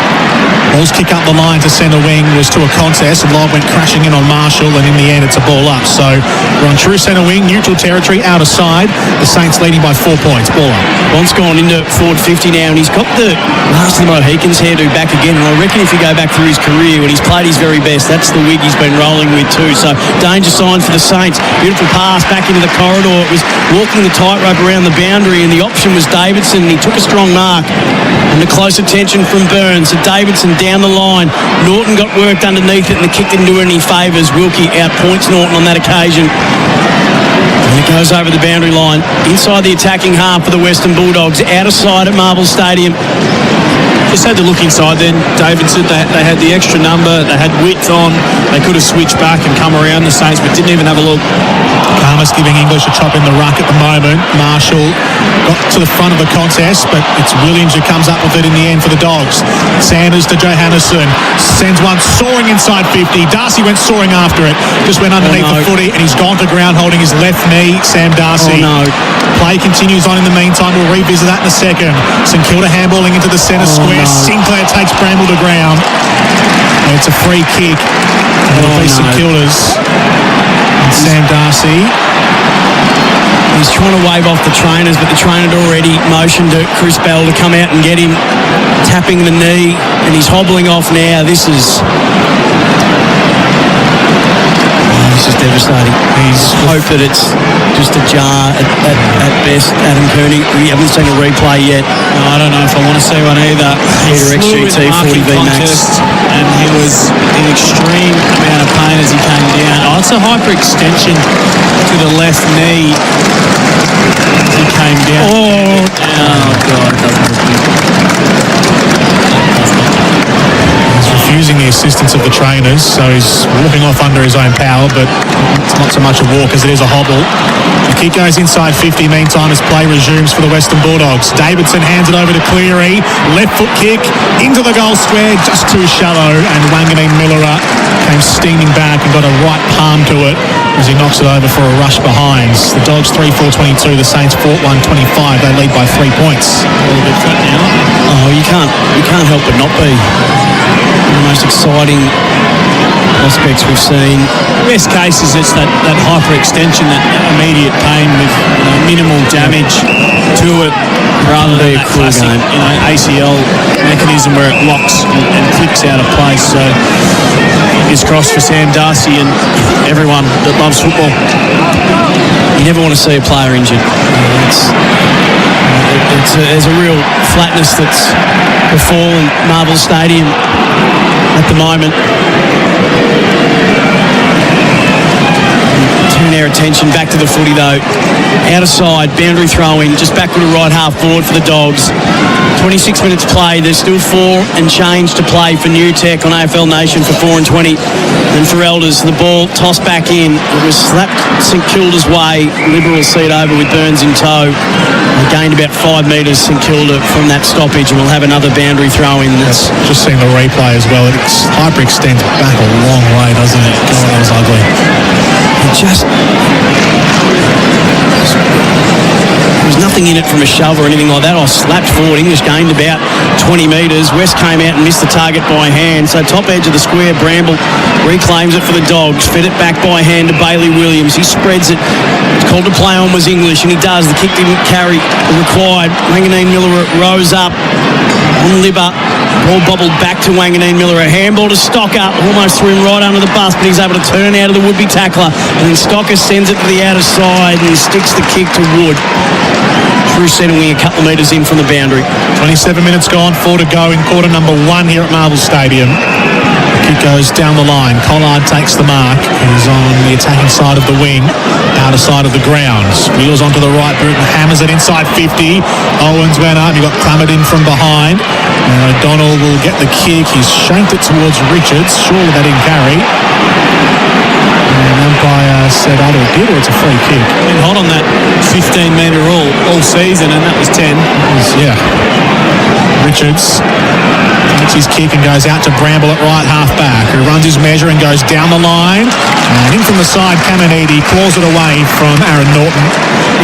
Ball's kick up the line to centre wing was to a contest, and Log went crashing in on Marshall, and in the end it's a ball up. So we're on true centre wing, neutral territory, out of side. The Saints leading by 4 points. Ball up. Bond's gone into forward 50 now, and he's got the last of the Mohicans hairdo back again. And I reckon if you go back through his career when he's played his very best, that's the wig he's been rolling with too. So danger signs for the Saints. Beautiful pass back into the corridor. It was walking the tightrope around the boundary, and the option was Davidson, and he took a strong mark. And the close attention from Burns. So Davidson down the line. Norton got worked underneath it, and the kick didn't do any favours. Wilkie outpoints Norton on that occasion. And it goes over the boundary line, inside the attacking half for the Western Bulldogs, out of sight at Marvel Stadium. Just had to look inside then. David said they had the extra number, they had width on, they could have switched back and come around the Saints, but didn't even have a look. Karmas giving English a chop in the ruck at the moment. Marshall got to the front of the contest, but it's Williams who comes up with it in the end for the Dogs. Sanders to Johannesson, sends one soaring inside 50. Darcy went soaring after it, just went underneath the footy, and he's gone to ground holding his left knee, Sam Darcy. Play continues on in the meantime. We'll revisit that in a second. St Kilda handballing into the centre square. Sinclair takes Bramble to ground. And it's a free kick. And it'll be St Kilda's. And Sam Darcy Darcy. He's trying to wave off the trainers, but the trainer had already motioned to Chris Bell to come out and get him, tapping the knee, and he's hobbling off now. This is devastating. He's hope that it's just a jar at best. Adam Cooney, we haven't seen a replay yet. No, I don't know if I want to see one either. Peter XGT 40V Max. And he was in extreme amount of pain as he came down. Oh, it's a hyperextension to the left knee as he came down. Oh, God, it doesn't look good. He's refusing the assistance of the trainers, so he's walking off under his own power, but it's not so much a walk as it is a hobble. The kick goes inside 50, meantime, as play resumes for the Western Bulldogs. Davidson hands it over to Cleary. Left foot kick into the goal square, just too shallow, and Wanganeen Millera came steaming back and got a right palm to it as he knocks it over for a rush behind. The Dogs 3-4-22, the Saints 4-1-25. They lead by 3 points. A little bit flat now. Oh, you can't help but not be. The most exciting prospects we've seen. Best case is it's that hyperextension, that immediate pain with minimal damage to it, rather than that classic ACL mechanism where it locks and clicks out of place. So fingers crossed for Sam Darcy and everyone that loves football. You never want to see a player injured. There's a real flatness that's befallen Marvel Stadium at the moment. Turn our attention back to the footy though. Out of side, boundary throw-in, just backward to right half forward for the Dogs. 26 minutes play, there's still 4 and change to play for New Tech on AFL Nation for 4 and 20. And for Elders, the ball tossed back in. It was slapped St Kilda's way. Liberal see it over with Burns in tow. They gained about 5 metres St Kilda from that stoppage, and we'll have another boundary throw-in. That's just seen the replay as well. It hyperextends back a long way, doesn't it? God, that was ugly. There was nothing in it from a shove or anything like that. I slapped forward. English gained about 20 metres. West came out and missed the target by hand. So top edge of the square, Bramble reclaims it for the Dogs. Fed it back by hand to Bailey Williams. He spreads it. It's called to play on was English, and he does. The kick didn't carry the required. Wanganeen Millera rose up on Libba. Ball bobbled back to Wanganeen Millera. A handball to Stocker. Almost threw him right under the bus, but he's able to turn out of the would-be tackler. And then Stocker sends it to the outer side and he sticks the kick to Wood. Through centre wing, a couple of metres in from the boundary. 27 minutes gone, 4 to go in quarter number 1 here at Marvel Stadium. The kick goes down the line. Collard takes the mark. He's on the attacking side of the wing, outer side of the grounds. Wheels onto the right boot and hammers it inside 50. Owens went up. He got clambered in from behind. O'Donnell will get the kick. He's shanked it towards Richards. Surely that didn't carry. And umpire said either it did or it's a free kick. Been hot on that 15-metre rule all season, and that was 10. Richards takes his kick and goes out to Bramble at right half back, who runs his measure and goes down the line. And in from the side, Caminiti claws it away from Aaron Norton.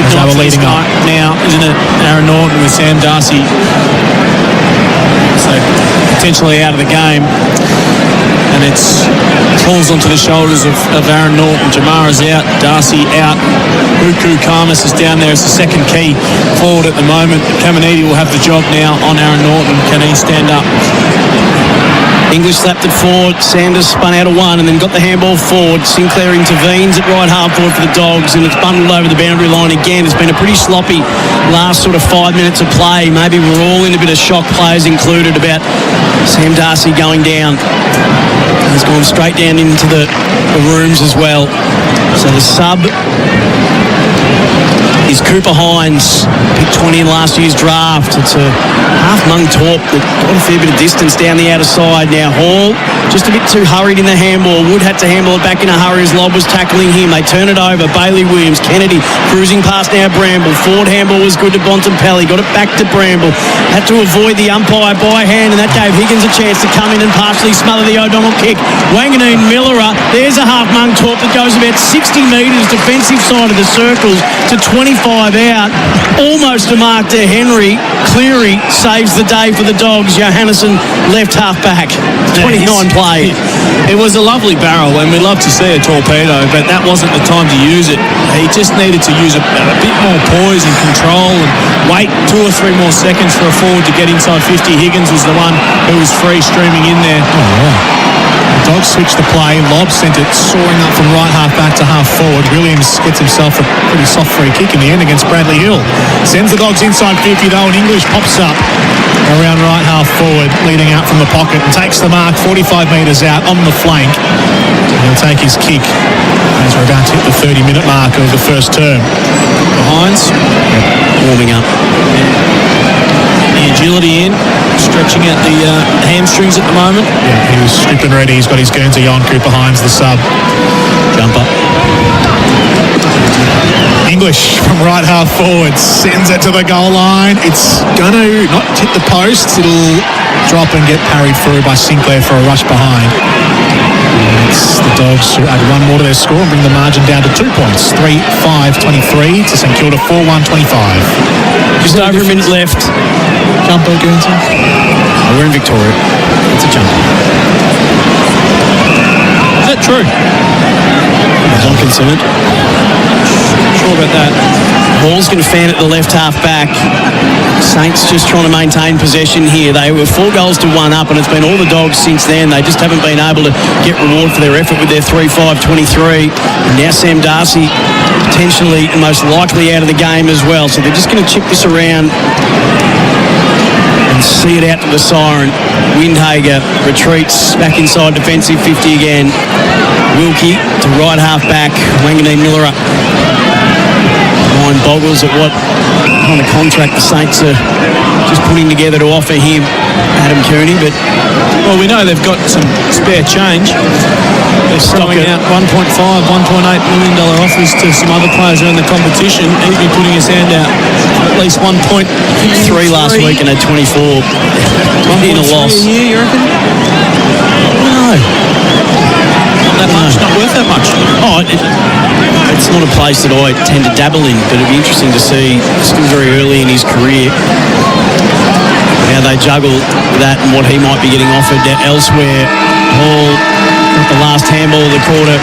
As they were leading up. Now, isn't it Aaron Norton with Sam Darcy? So potentially out of the game. And it's falls onto the shoulders of Aaron Norton. Jamara's out, Darcy out. Buku Karmas is down there as the second key forward at the moment. Caminiti will have the job now on Aaron Norton. Can he stand up? English slapped it forward. Sanders spun out of one and then got the handball forward. Sinclair intervenes at right half forward for the Dogs, and it's bundled over the boundary line again. It's been a pretty sloppy last sort of 5 minutes of play. Maybe we're all in a bit of shock, players included, about Sam Darcy going down. He's gone straight down into the rooms as well. So the sub is Cooper Hines, picked 20 in last year's draft. It's a half Mung Torp that got a fair bit of distance down the outer side. Now Hall, just a bit too hurried in the handball. Wood had to handball it back in a hurry as Lobb was tackling him. They turn it over. Bailey Williams, Kennedy cruising past now Bramble. Forward handball was good to Bontempelli. Got it back to Bramble. Had to avoid the umpire by hand, and that gave Higgins a chance to come in and partially smother the O'Donnell kick. Wanganeen Millera, there's a half Mung Torp that goes about 60 metres defensive side of the circles to 25 out. Almost a mark to Henry. Cleary saves the day for the Dogs. Johannesson left half back. 29 play. It was a lovely barrel, and we love to see a torpedo, but that wasn't the time to use it. He just needed to use a bit more poise and control and wait 2 or 3 more seconds for a forward to get inside 50. Higgins was the one who was free streaming in there. Oh, yeah. The Dogs switched the play. Lobb sent it soaring up from right half back to half forward. Williams gets himself a pretty soft free kick in the end against Bradley Hill. Sends the Dogs inside 50 though, and English pops up around right half forward, leading out from the pocket and takes the mark 45 metres out on the flank. And he'll take his kick as we're about to hit the 30-minute mark of the first term. Hines warming up. The agility in, stretching out the hamstrings at the moment. Yeah, he was stripping ready. He's got his Guernsey on. Cooper Hines, the sub. Jumper. English from right half forward sends it to the goal line. It's going to not hit the posts. It'll drop and get parried through by Sinclair for a rush behind. And it's the Dogs who add one more to their score and bring the margin down to 2 points. 3-5-23 to St Kilda 4-1-25. Just over a minute left. Jumper, Guernsey. Oh, we're in Victoria. It's a jumper. Is that true? As I'm concerned. Sure about that. Hall's going to fan at the left half back. Saints just trying to maintain possession here. They were 4 goals to 1 up, and it's been all the Dogs since then. They just haven't been able to get reward for their effort with their 3-5-23. And now Sam Darcy potentially and most likely out of the game as well. So they're just going to chip this around and see it out to the siren. Windhager retreats back inside defensive 50 again. Wilkie to right half back. Wanganeen Miller up. Mind boggles at what kind of contract the Saints are just putting together to offer him, Adam Cooney. But well, we know they've got some spare change. They're throwing out $1.5, $1.8 million offers to some other players around the competition. He's been putting his hand out at least 1.3 last week and had 24 in a loss. A year, you reckon? No. Not that much. Not worth that much. Oh, it's not a place that I tend to dabble in, but it'd be interesting to see, still very early in his career, how they juggle that and what he might be getting offered elsewhere. Hall got the last handball of the quarter,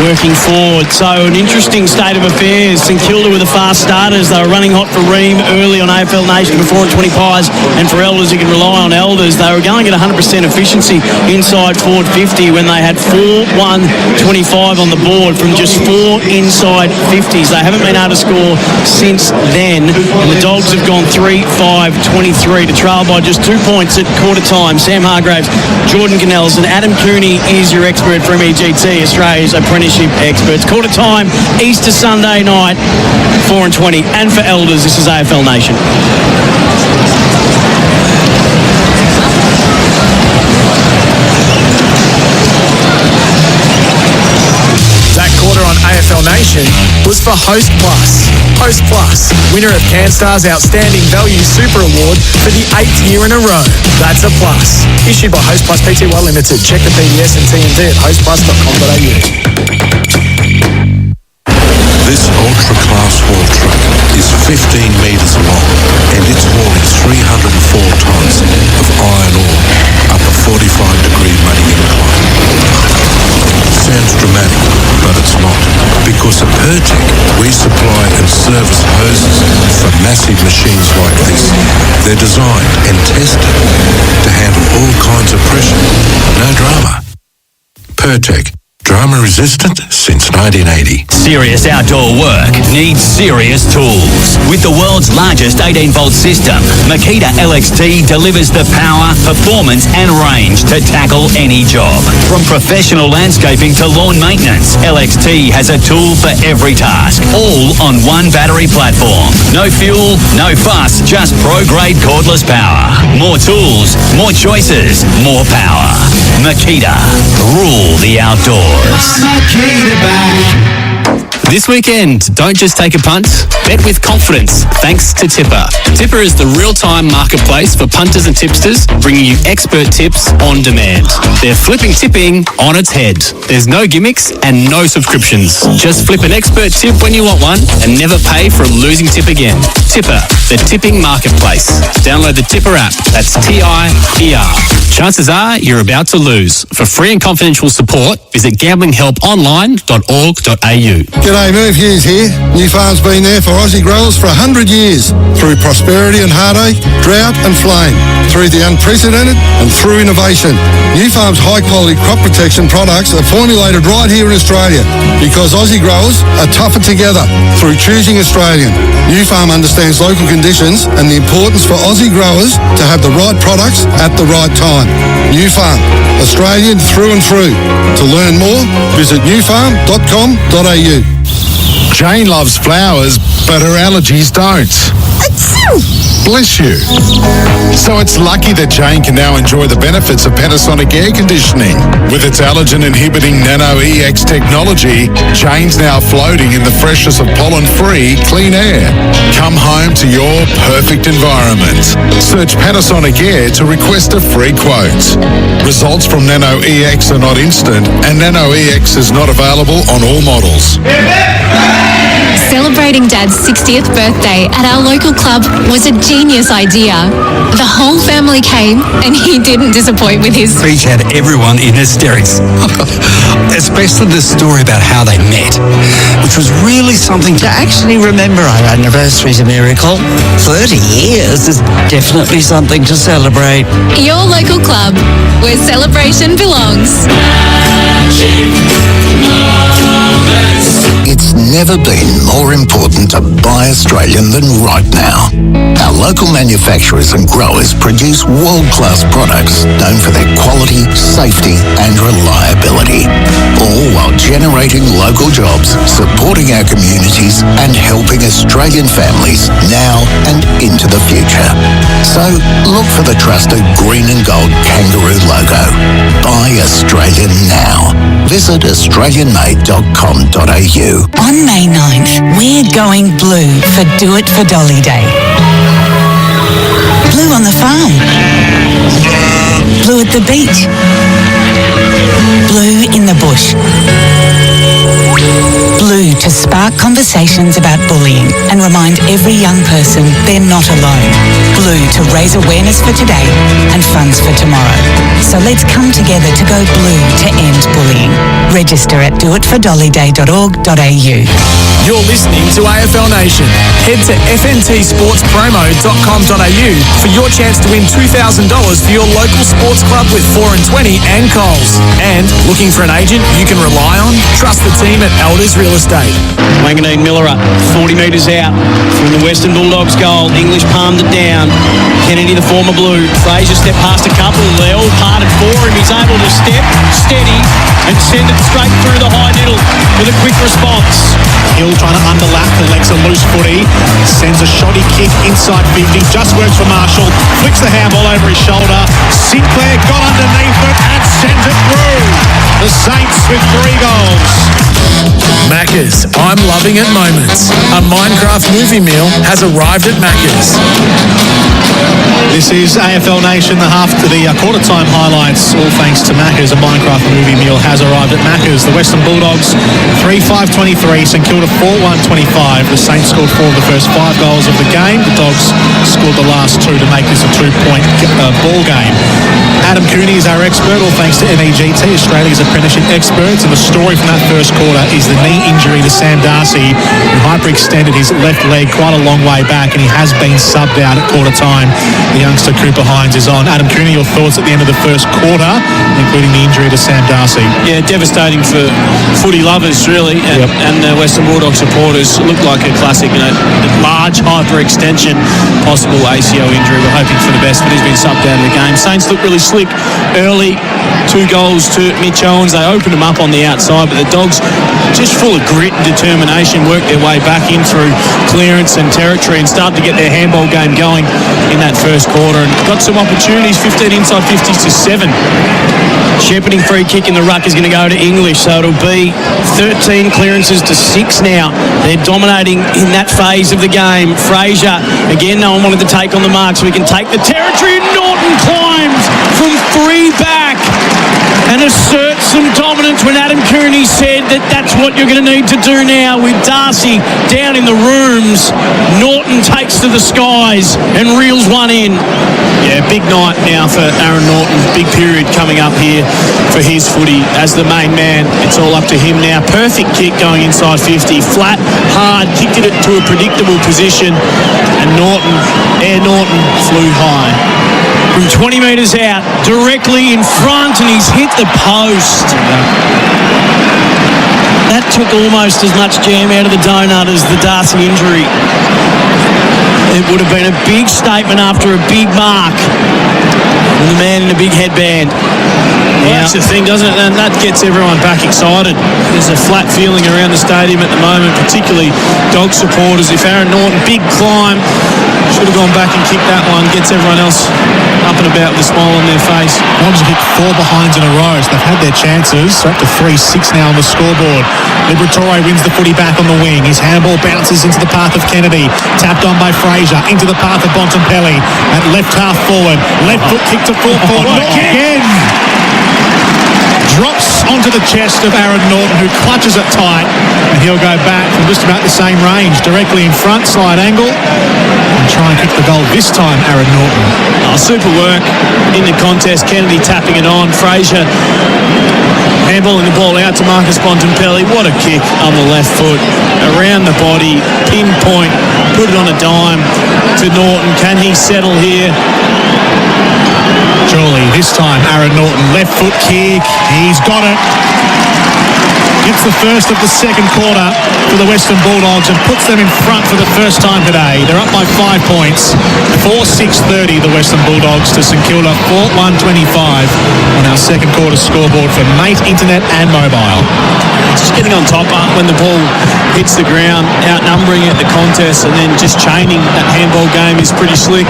working forward. So an interesting state of affairs. St Kilda with the fast starters. They were running hot for Ream early on AFL Nation before 20 pies, and for Elders, you can rely on Elders. They were going at 100% efficiency inside forward 50 when they had 4-1-25 on the board from just 4 inside 50s. They haven't been able to score since then, and the Dogs have gone 3-5-23 to trail by just 2 points at quarter time. Sam Hargraves, Jordan Canells, and Adam Cooney is your expert from EGT, Australia's apprenticeship experts. Quarter time, Easter Sunday night, 4-20. And for Elders, this is AFL Nation. That quarter on AFL Nation was for Host Plus. Host Plus, winner of CanStar's Outstanding Value Super Award for the 8th year in a row. That's a plus. Issued by Host Plus Pty Limited. Check the PDS and TNT at hostplus.com.au. This ultra-class haul truck is 15 metres long and it's hauling 304 tonnes of iron ore up a 45-degree muddy incline. Sounds dramatic, but it's not. Because at Pertec, we supply and service hoses for massive machines like this. They're designed and tested to handle all kinds of pressure. No drama. Pertec. Drama resistant since 1980. Serious outdoor work needs serious tools. With the world's largest 18-volt system, Makita LXT delivers the power, performance and range to tackle any job. From professional landscaping to lawn maintenance, LXT has a tool for every task, all on one battery platform. No fuel, no fuss, just pro-grade cordless power. More tools, more choices, more power. Makita, rule the outdoors. This weekend, don't just take a punt, bet with confidence thanks to Tipper. Tipper is the real-time marketplace for punters and tipsters, bringing you expert tips on demand. They're flipping tipping on its head. There's no gimmicks and no subscriptions. Just flip an expert tip when you want one and never pay for a losing tip again. Tipper, the tipping marketplace. Download the Tipper app. That's T-I-P-R. Chances are you're about to lose. For free and confidential support, visit gamblinghelponline.org.au. G'day, Merv Hughes here. New Farm's been there for Aussie growers for 100 years. Through prosperity and heartache, drought and flame. Through the unprecedented and through innovation. New Farm's high-quality crop protection products are formulated right here in Australia because Aussie growers are tougher together through choosing Australian. New Farm understands local conditions and the importance for Aussie growers to have the right products at the right time. New Farm, Australian through and through. To learn more, visit newfarm.com.au. Jane loves flowers, but her allergies don't. Bless you. So it's lucky that Jane can now enjoy the benefits of Panasonic air conditioning. With its allergen-inhibiting Nano EX technology, Jane's now floating in the freshness of pollen-free, clean air. Come home to your perfect environment. Search Panasonic Air to request a free quote. Results from Nano EX are not instant, and Nano EX is not available on all models. Celebrating Dad's 60th birthday at our local club was a genius idea. The whole family came and he didn't disappoint with his speech. Had everyone in hysterics, especially the story about how they met, which was really something to actually remember. Our anniversary is a miracle. 30 years is definitely something to celebrate. Your local club, where celebration belongs. It's never been more important to buy Australian than right now. Our local manufacturers and growers produce world-class products known for their quality, safety and reliability, all while generating local jobs, supporting our communities and helping Australian families now and into the future. So look for the trusted green and gold kangaroo logo. Buy Australian now. Visit australianmade.com.au. On May 9th, we're going blue for Do It for Dolly Day. Blue on the farm. Blue at the beach. Blue in the bush. Blue to spark conversations about bullying and remind every young person they're not alone. Blue to raise awareness for today and funds for tomorrow. So let's come together to go blue to end bullying. Register at doitfordollyday.org.au. You're listening to AFL Nation. Head to fntsportspromo.com.au for your chance to win $2,000 for your local sports club with 4 and 20 and Coles. And looking for an agent you can rely on? Trust the team at Elders Real Estate. Wanganeen Miller up, 40 metres out from the Western Bulldogs goal. English palmed it down. Kennedy, the former Blue. Fraser stepped past a couple. They all parted for him. He's able to step steady and send it straight through the high middle with a quick response. Hill trying to underlap the legs of loose footy. Sends a shoddy kick inside 50. Just works for Marshall. Flicks the handball over his shoulder. Sinclair got underneath it and sends it through. The Saints with 3 goals. Macca's, I'm loving it moments. A Minecraft movie meal has arrived at Macca's. This is AFL Nation, the quarter time highlights, all thanks to Macca's. A Minecraft movie meal has arrived at Macca's. The Western Bulldogs 3-5-23, St Kilda 4-1-25. The Saints scored 4 of the first 5 goals of the game. The Dogs scored the last 2 to make this a 2-point ball game. Adam Cooney is our expert, all thanks to NEGT, Australia's apprenticeship experts. And the story from that first quarter is the knee injury to Sam Darcy, who hyperextended his left leg quite a long way back, and he has been subbed out at quarter time. The youngster Cooper Hines is on. Adam Cooney, your thoughts at the end of the first quarter, including the injury to Sam Darcy? Yeah, devastating for footy lovers, really, and the Western Bulldogs supporters. It looked like a classic, large hyperextension, possible ACL injury. We're hoping for the best, but he's been subbed out of the game. Saints look really slick early. 2 goals to Mitch Owens. They opened him up on the outside, but the Dogs, just full of grit and determination, worked their way back in through clearance and territory and started to get their handball game going in in that first quarter and got some opportunities, 15 inside 50s to 7. Shepherding free kick in the ruck is going to go to English, so it'll be 13 clearances to 6 now. They're dominating in that phase of the game. Fraser, again, no one wanted to take on the mark, so we can take the territory. And Norton climbs from 3 back and asserts some dominance when Adam Cooney said that that's what you're going to need to do now with Darcy down in the rooms. Norton takes to the skies and reels one in. Yeah, big night now for Aaron Norton. Big period coming up here for his footy as the main man. It's all up to him now. Perfect kick going inside 50. Flat, hard, kicked it to a predictable position. And Norton flew high. From 20 metres out, directly in front, and he's hit the post. That took almost as much jam out of the donut as the Darcy injury. It would have been a big statement after a big mark. And the man in a big headband. Well, that's the thing, doesn't it? And that gets everyone back excited. There's a flat feeling around the stadium at the moment, particularly dog supporters. If Aaron Norton, big climb, should have gone back and kicked that one, gets everyone else up and about with a smile on their face. Dogs have hit 4 behinds in a row, so they've had their chances. So up to 3-6 now on the scoreboard. Liberatore wins the footy back on the wing. His handball bounces into the path of Kennedy. Tapped on by Fraser, into the path of Bontempelli. At left half forward. Left foot kick to full forward. Again! Drops onto the chest of Aaron Norton, who clutches it tight, and he'll go back from just about the same range, directly in front, slide angle, and try and kick the goal this time, Aaron Norton. Oh, super work in the contest. Kennedy tapping it on. Fraser handballing the ball out to Marcus Bontempelli. What a kick on the left foot. Around the body, pinpoint, put it on a dime to Norton. Can he settle here? Surely, this time Aaron Norton, left foot kick, he's got it. Gets the first of the second quarter for the Western Bulldogs and puts them in front for the first time today. They're up by 5 points. 4-6-30 the Western Bulldogs to St Kilda, 4-1-25 on our second quarter scoreboard for Mate Internet and Mobile. Just getting on top when the ball hits the ground, outnumbering at the contest, and then just chaining that handball game is pretty slick.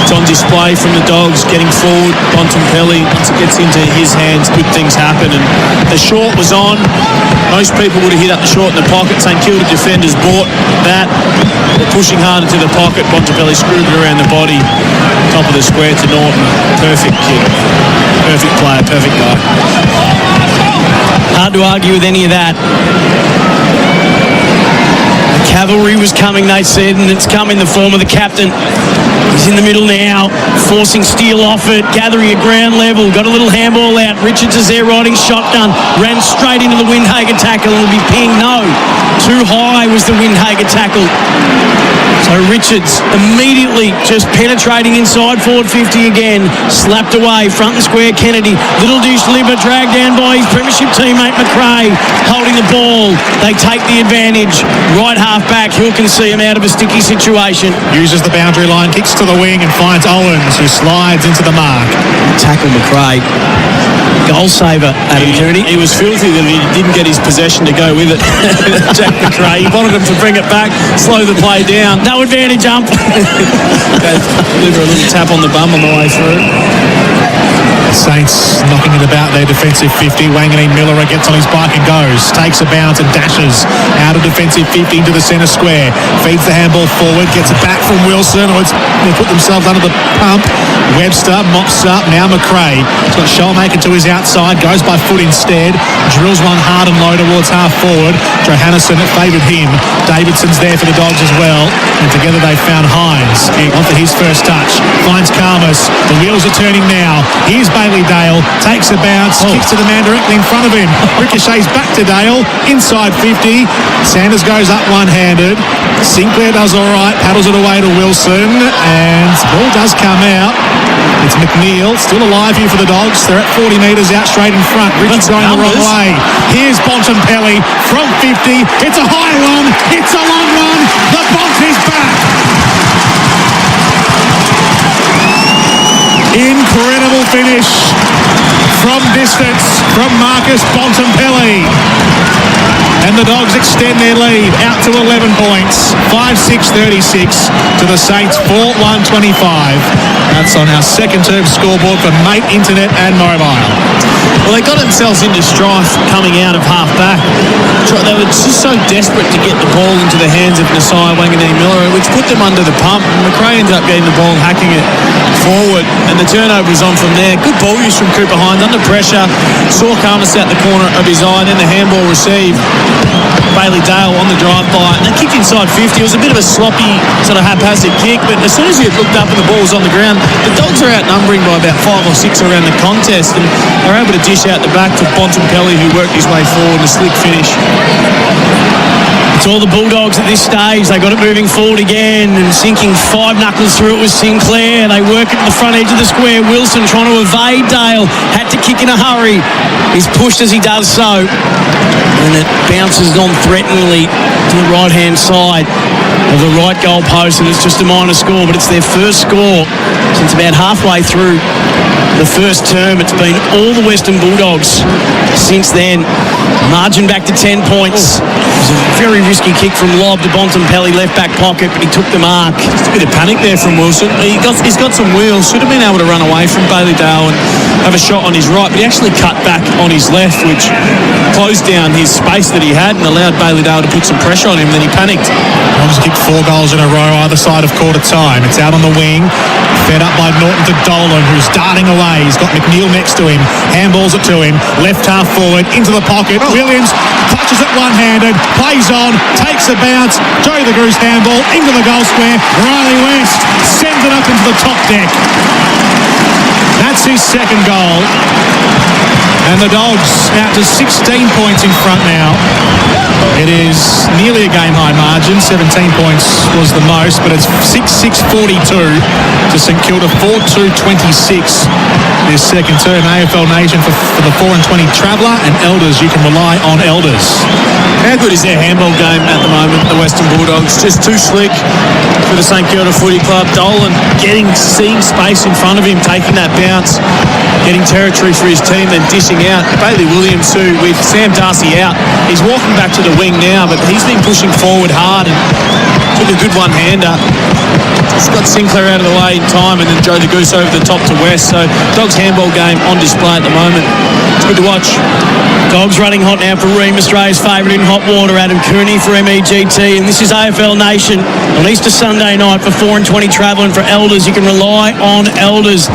It's on display from the Dogs, getting forward. Bontempelli, once it gets into his hands, good things happen. And the short was on. Most people would have hit up the short in the pocket. St Kilda defenders bought that. They're pushing hard into the pocket. Bontempelli screwed it around the body. Top of the square to Norton. Perfect kick. Perfect player, perfect guy. Hard to argue with any of that. The cavalry was coming, they said, and it's come in the form of the captain. He's in the middle now, forcing Steele off it, gathering at ground level, got a little handball out. Richards is there riding shotgun, ran straight into the Windhager tackle, and it'll be pinged. No, too high was the Windhager tackle. So Richards immediately just penetrating inside forward 50 again, slapped away, front and square Kennedy, little douche Libba dragged down by his premiership teammate McRae, holding the ball. They take the advantage. Right half back, Hill can see him out of a sticky situation. Uses the boundary line, kicks to the wing and finds Owens, who slides into the mark. Tackle McRae. Goal saver, Adam Cooney. He was filthy that he didn't get his possession to go with it. Jack McRae, he wanted him to bring it back, slow the play down. No advantage jump. Deliver a little tap on the bum on the way through. Saints knocking it about their defensive 50. Wanganeen Miller gets on his bike and goes. Takes a bounce and dashes out of defensive 50 into the centre square. Feeds the handball forward. Gets it back from Wilson. They put themselves under the pump. Webster mops up. Now McRae. He's got Shellmaker to his outside. Goes by foot instead. Drills one hard and low towards half forward. Johannesson favoured him. Davidson's there for the Dogs as well. And together they found Hines. On for his first touch. Finds Karmas. The wheels are turning now. Here's Bailey Dale, takes a bounce, kicks to the man directly in front of him. Ricochets back to Dale, inside 50. Sanders goes up one-handed. Sinclair does all right, paddles it away to Wilson, and the ball does come out. It's McNeil, still alive here for the Dogs. They're at 40 metres out straight in front. Richards going the wrong way. Here's Bontempelli from 50. It's a high one. It's a long one. The Bont is back. Incredible finish from distance from Marcus Bontempelli. And the Dogs extend their lead out to 11 points. 5-6-36 to the Saints 4-1-25. That's on our second term scoreboard for Mate Internet and Mobile. Well, they got themselves into strife coming out of half-back. They were just so desperate to get the ball into the hands of Nasai Wanganeen-Miller, which put them under the pump. And McRae ended up getting the ball and hacking it forward, and the turnover was on from there. Good ball use from Cooper Hines under pressure. Saw calmness out the corner of his eye, then the handball received. Bailey Dale on the drive-by, and they kicked inside 50. It was a bit of a sloppy, sort of haphazard kick, but as soon as he had looked up and the ball was on the ground, the Dogs are outnumbering by about 5 or 6 around the contest, and they're able to dish out the back to Bontempelli, who worked his way forward in a slick finish. It's all the Bulldogs at this stage. They got it moving forward again and sinking 5 knuckles through it with Sinclair. They work it to the front edge of the square. Wilson trying to evade Dale. Had to kick in a hurry. He's pushed as he does so. And it bounces on threateningly to the right-hand side of the right goal post, and it's just a minor score, but it's their first score since about halfway through the first term. It's been all the Western Bulldogs since then. Margin back to 10 points. It was a very risky kick from Lob to Bontempelli, left back pocket, but he took the mark. Just a bit of panic there from Wilson. He's got some wheels. Should have been able to run away from Bailey Dale and have a shot on his right, but he actually cut back on his left, which closed down his space that he had and allowed Bailey Dale to put some pressure on him. Then he panicked. Dogs kicked 4 goals in a row either side of quarter time. It's out on the wing, fed up by Norton to Dolan, who's darting away. He's got McNeil next to him, handballs it to him, left half forward, into the pocket. Williams clutches it one-handed, plays on, takes a bounce. Joey the Goose handball into the goal square. Riley West sends it up into the top deck. That's his second goal. And the Dogs out to 16 points in front now. It is nearly a game-high margin. 17 points was the most, but it's 6-6-42 to St Kilda, 4-2-26. This second term AFL Nation for the 4-20 Traveller and Elders. You can rely on Elders. How good is their handball game at the moment, the Western Bulldogs? Just too slick for the St Kilda Footy Club. Dolan seeing space in front of him, taking that bounce, getting territory for his team, then dishing out. Bailey Williams, who with Sam Darcy out, he's walking back to the wing now, but he's been pushing forward hard and took a good one-hander. Just got Sinclair out of the way in time, and then Joe the Goose over the top to West. So Dogs handball game on display at the moment. It's good to watch. Dogs running hot now for Ream, Australia's favourite in hot water. Adam Cooney for MEGT, and this is AFL Nation on Easter Sunday night for 4-20 Traveller, and for Elders, you can rely on Elders.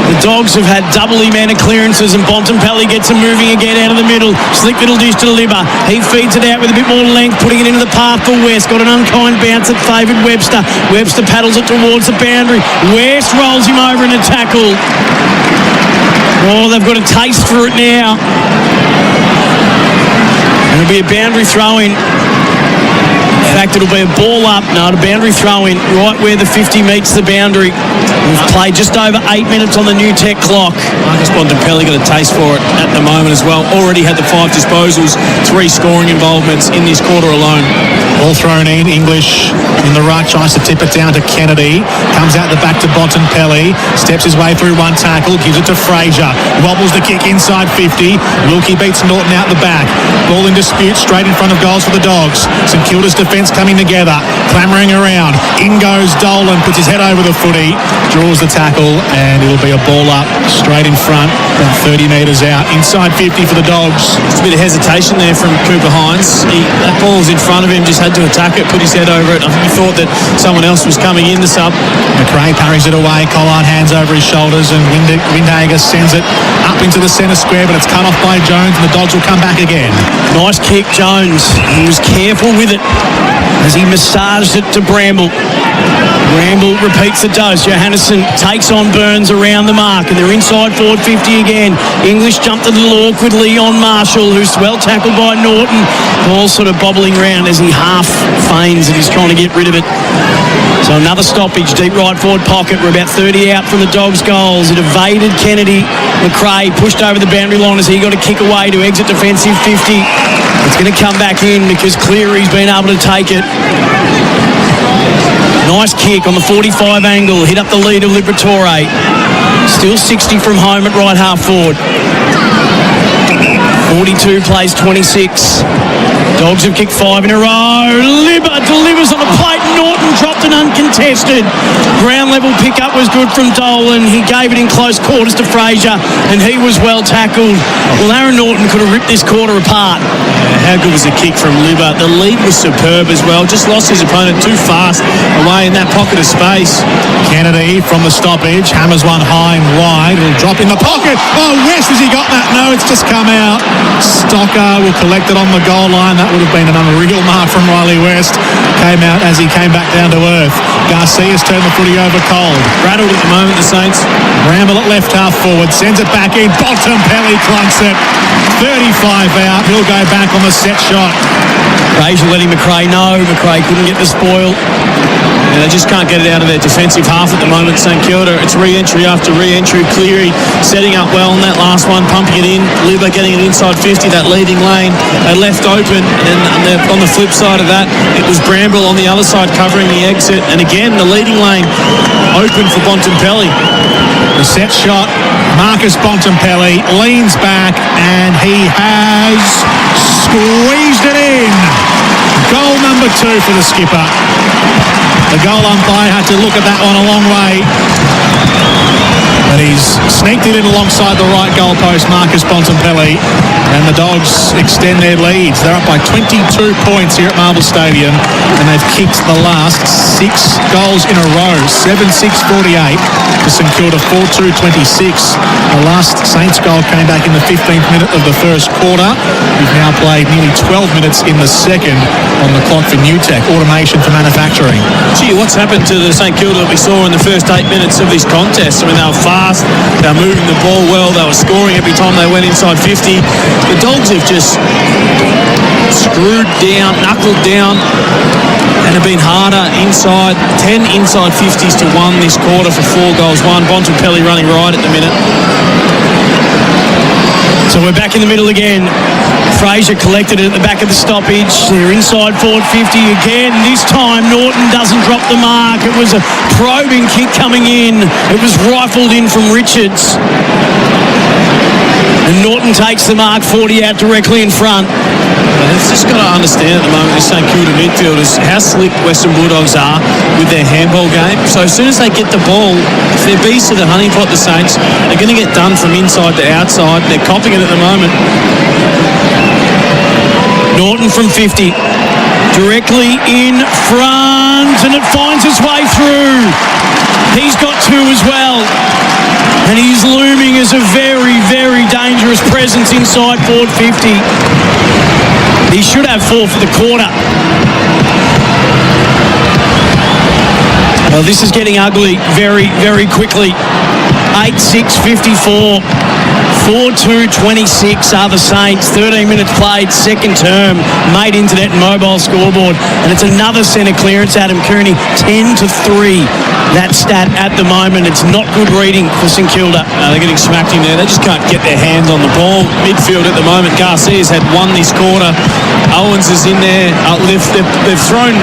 The Dogs have had double E-man clearances, and Bontempelli gets them moving again out of the middle. Slick little dish to Libba. He feeds it out with a bit more length, putting it into the path for West. Got an unkind bounce that favoured Webster. Webster paddles it towards the boundary. West rolls him over in a tackle. Oh, they've got a taste for it now. And it'll be a boundary throw-in. In fact, it'll be a ball up. No, the boundary throw-in right where the 50 meets the boundary. We've played just over 8 minutes on the new tech clock. Marcus Bontempelli got a taste for it at the moment as well. Already had the 5 disposals, 3 scoring involvements in this quarter alone. All thrown in. English in the ruck, tries to tip it down to Kennedy. Comes out the back to Bontempelli. Steps his way through one tackle. Gives it to Fraser. Wobbles the kick inside 50. Wilkie beats Norton out the back. Ball in dispute straight in front of goals for the Dogs. St Kilda's defence coming together. Clamouring around. In goes Dolan. Puts his head over the footy. Draws the tackle, and it'll be a ball up straight in front. About 30 metres out. Inside 50 for the Dogs. Just a bit of hesitation there from Cooper Hines. That ball was in front of him. Just had to attack it, put his head over it. I think he thought that someone else was coming in the sub. McRae parries it away. Collard hands over his shoulders, and Windhager sends it up into the centre square, but it's cut off by Jones, and the Dogs will come back again. Nice kick, Jones. He was careful with it as he massaged it to Bramble. Bramble repeats the dose. Johannesson takes on Burns around the mark, and they're inside forward 50 again. English jumped a little awkwardly on Marshall, who's well tackled by Norton. Ball sort of bobbling around as he half feigns and he's trying to get rid of it. So another stoppage, deep right forward pocket. We're about 30 out from the Dogs' goals. It evaded Kennedy. McRae pushed over the boundary line as he got a kick away to exit defensive 50. It's going to come back in because Cleary's been able to take it. Nice kick on the 45 angle. Hit up the lead of Liberatore. Still 60 from home at right half forward. 42 plays 26. Dogs have kicked 5 in a row. Libba delivers on the plate. Norton dropped an uncontested. Ground level pickup was good from Dolan. He gave it in close quarters to Fraser, and he was well tackled. Well, Aaron Norton could have ripped this quarter apart. How good was the kick from Libba? The lead was superb as well. Just lost his opponent too fast away in that pocket of space. Kennedy from the stoppage, hammers one high and wide. It'll drop in the pocket. Oh, West, has he got that? No, it's just come out. Stocker will collect it on the goal line. That would have been an unreal mark from Riley West. Came out as he came back down to earth. Garcia's turned the footy over cold. Rattled at the moment, the Saints. Bramble at left half forward, sends it back in. Bontempelli clunks it. 35 out. He'll go back on the set shot. Fraser letting McRae know. McRae couldn't get the spoil. And they just can't get it out of their defensive half at the moment, St Kilda. It's re-entry after re-entry. Cleary setting up well in that last one, pumping it in. Libba getting it inside 50, that leading lane. They left open, and on the flip side of that, it was Bramble on the other side covering the exit. And again, the leading lane open for Bontempelli. The set shot, Marcus Bontempelli leans back, and he has squeezed it in. Goal number 2 for the skipper. The goal umpire had to look at that one a long way. But he's sneaked it in alongside the right goalpost, Marcus Bontempelli, and the Dogs extend their leads. They're up by 22 points here at Marvel Stadium, and they've kicked the last 6 goals in a row. 7-6-48 to St Kilda, 4-2-26. The last Saints goal came back in the 15th minute of the first quarter. We've now played nearly 12 minutes in the second on the clock for Newtech, automation for manufacturing. Gee, what's happened to the St Kilda that we saw in the first 8 minutes of this contest? I mean, they were fast, they were moving the ball well, they were scoring every time they went inside 50. The Dogs have just screwed down, knuckled down, and have been harder inside. 10 inside 50s to 1 this quarter for 4 goals. Bontempelli running right at the minute. So we're back in the middle again. Fraser collected it at the back of the stoppage. They're inside forward 50 again. This time Norton doesn't drop the mark. It was a probing kick coming in. It was rifled in from Richards. And Norton takes the mark, 40 out directly in front. They've just got to understand at the moment, the St Kilda midfielders, how slick Western Bulldogs are with their handball game. So as soon as they get the ball, if they're beasts of the honeypot, the Saints, they're going to get done from inside to outside. They're copping it at the moment. Norton from 50, directly in front, and it finds its way through. He's got 2 as well. And he's looming as a very, very dangerous presence inside forward 50. He should have 4 for the quarter. Well, this is getting ugly very, very quickly. 8-6-54. 4-2-26 are the Saints. 13 minutes played, second term. Made Internet and Mobile scoreboard. And it's another centre clearance, Adam Cooney. 10-3. That stat at the moment. It's not good reading for St Kilda. They're getting smacked in there. They just can't get their hands on the ball. Midfield at the moment. Garcia's had 1 this quarter. Owens is in there. They've thrown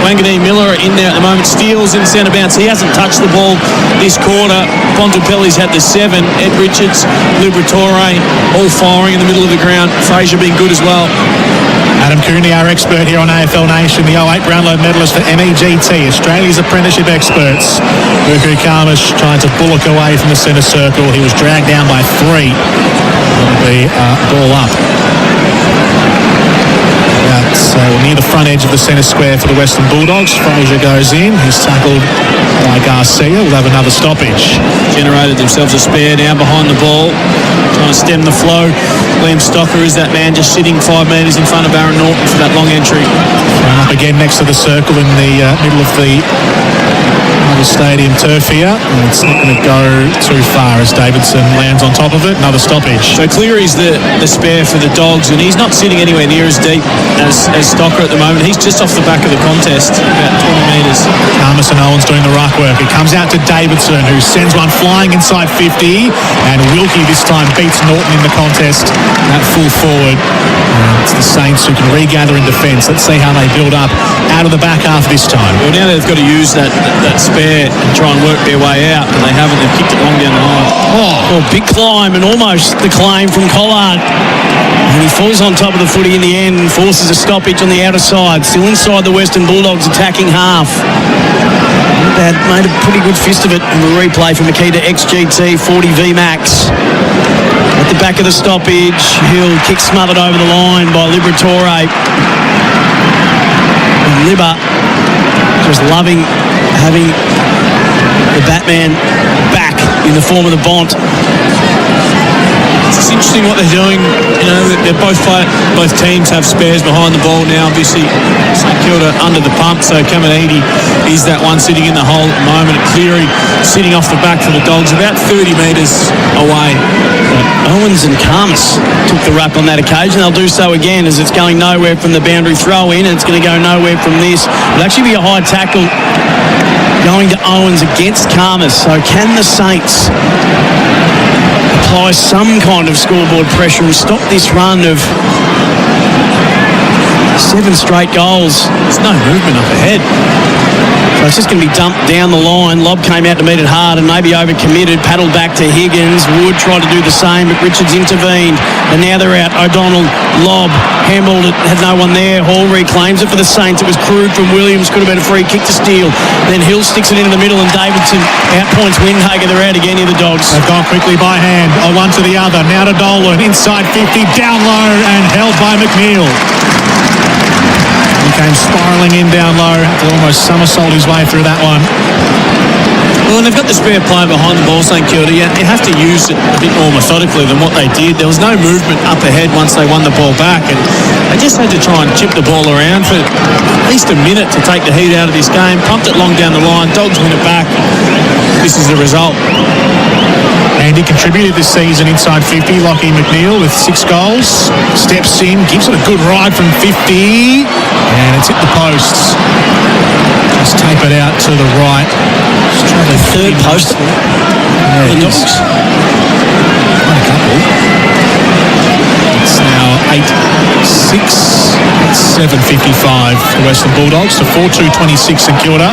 Wangani Miller in there at the moment. Steele's in centre bounce. He hasn't touched the ball this quarter. Bontempelli's had the 7. Ed Richards, Liberatore, all firing in the middle of the ground. Fraser being good as well. Adam Cooney, our expert here on AFL Nation, the 08 Brownlow medalist for MEGT, Australia's apprenticeship experts. Buku Kamish trying to bullock away from the centre circle. He was dragged down by 3. It'll be ball up. Near the front edge of the centre square for the Western Bulldogs. Fraser goes in. He's tackled by Garcia. We'll have another stoppage. Generated themselves a spare now behind the ball. Trying to stem the flow. Liam Stocker is that man just sitting 5 metres in front of Aaron Norton for that long entry. Thrown up again next to the circle in the middle of the Stadium turf here, and it's not going to go too far as Davidson lands on top of it. Another stoppage. So Cleary's the spare for the Dogs, and he's not sitting anywhere near as deep as Stocker at the moment. He's just off the back of the contest, about 20 metres. Thomas and Owens doing the ruck work. It comes out to Davidson, who sends one flying inside 50, and Wilkie this time beats Norton in the contest at full forward. It's the Saints who can regather in defence. Let's see how they build up out of the back half this time. Well, now they've got to use that spare and try and work their way out, and they haven't. They've kicked it long down the line. Oh, big climb, and almost the claim from Collard. And he falls on top of the footy in the end and forces a stoppage on the outer side. Still inside the Western Bulldogs attacking half. They had made a pretty good fist of it in the replay for Makita XGT 40 VMAX. At the back of the stoppage, Hill kick smothered over the line by Liberatore. And Libba just loving having the Batman back in the form of the Bont. It's interesting what they're doing. You know, they're both teams have spares behind the ball now. Obviously, St Kilda under the pump, so Caminiti is that one sitting in the hole at the moment. Cleary sitting off the back for the Dogs, about 30 metres away. Owens and Karmas took the rap on that occasion. They'll do so again as it's going nowhere from the boundary throw in, and it's going to go nowhere from this. It'll actually be a high tackle going to Owens against Karmas. So can the Saints apply some kind of scoreboard pressure and stop this run of 7 straight goals? There's no movement up ahead. So it's just going to be dumped down the line. Lobb came out to meet it hard and maybe overcommitted. Paddled back to Higgins. Wood tried to do the same, but Richards intervened. And now they're out. O'Donnell, Lobb, handballed it, had no one there. Hall reclaims it for the Saints. It was crude from Williams. Could have been a free kick to steal. Then Hill sticks it into the middle and Davidson outpoints Windhager. They're out again here, the Dogs. They've gone quickly by hand, one to the other. Now to Dolan, inside 50, down low and held by McNeil. He came spiralling in down low, almost somersault his way through that one. Well, and they've got the spare player behind the ball, St Kilda. You have to use it a bit more methodically than what they did. There was no movement up ahead once they won the ball back, and they just had to try and chip the ball around for at least a minute to take the heat out of this game. Pumped it long down the line. Dogs win it back. This is the result. And he contributed this season inside 50, Lachie McNeil with 6 goals. Steps in, gives it a good ride from 50, and it's hit the posts. Just tape it out to the right. The third post. The Dogs. Quite a couple. It's now 8-6. It's 7:55 for the Western Bulldogs to 4-2-26 in Kilda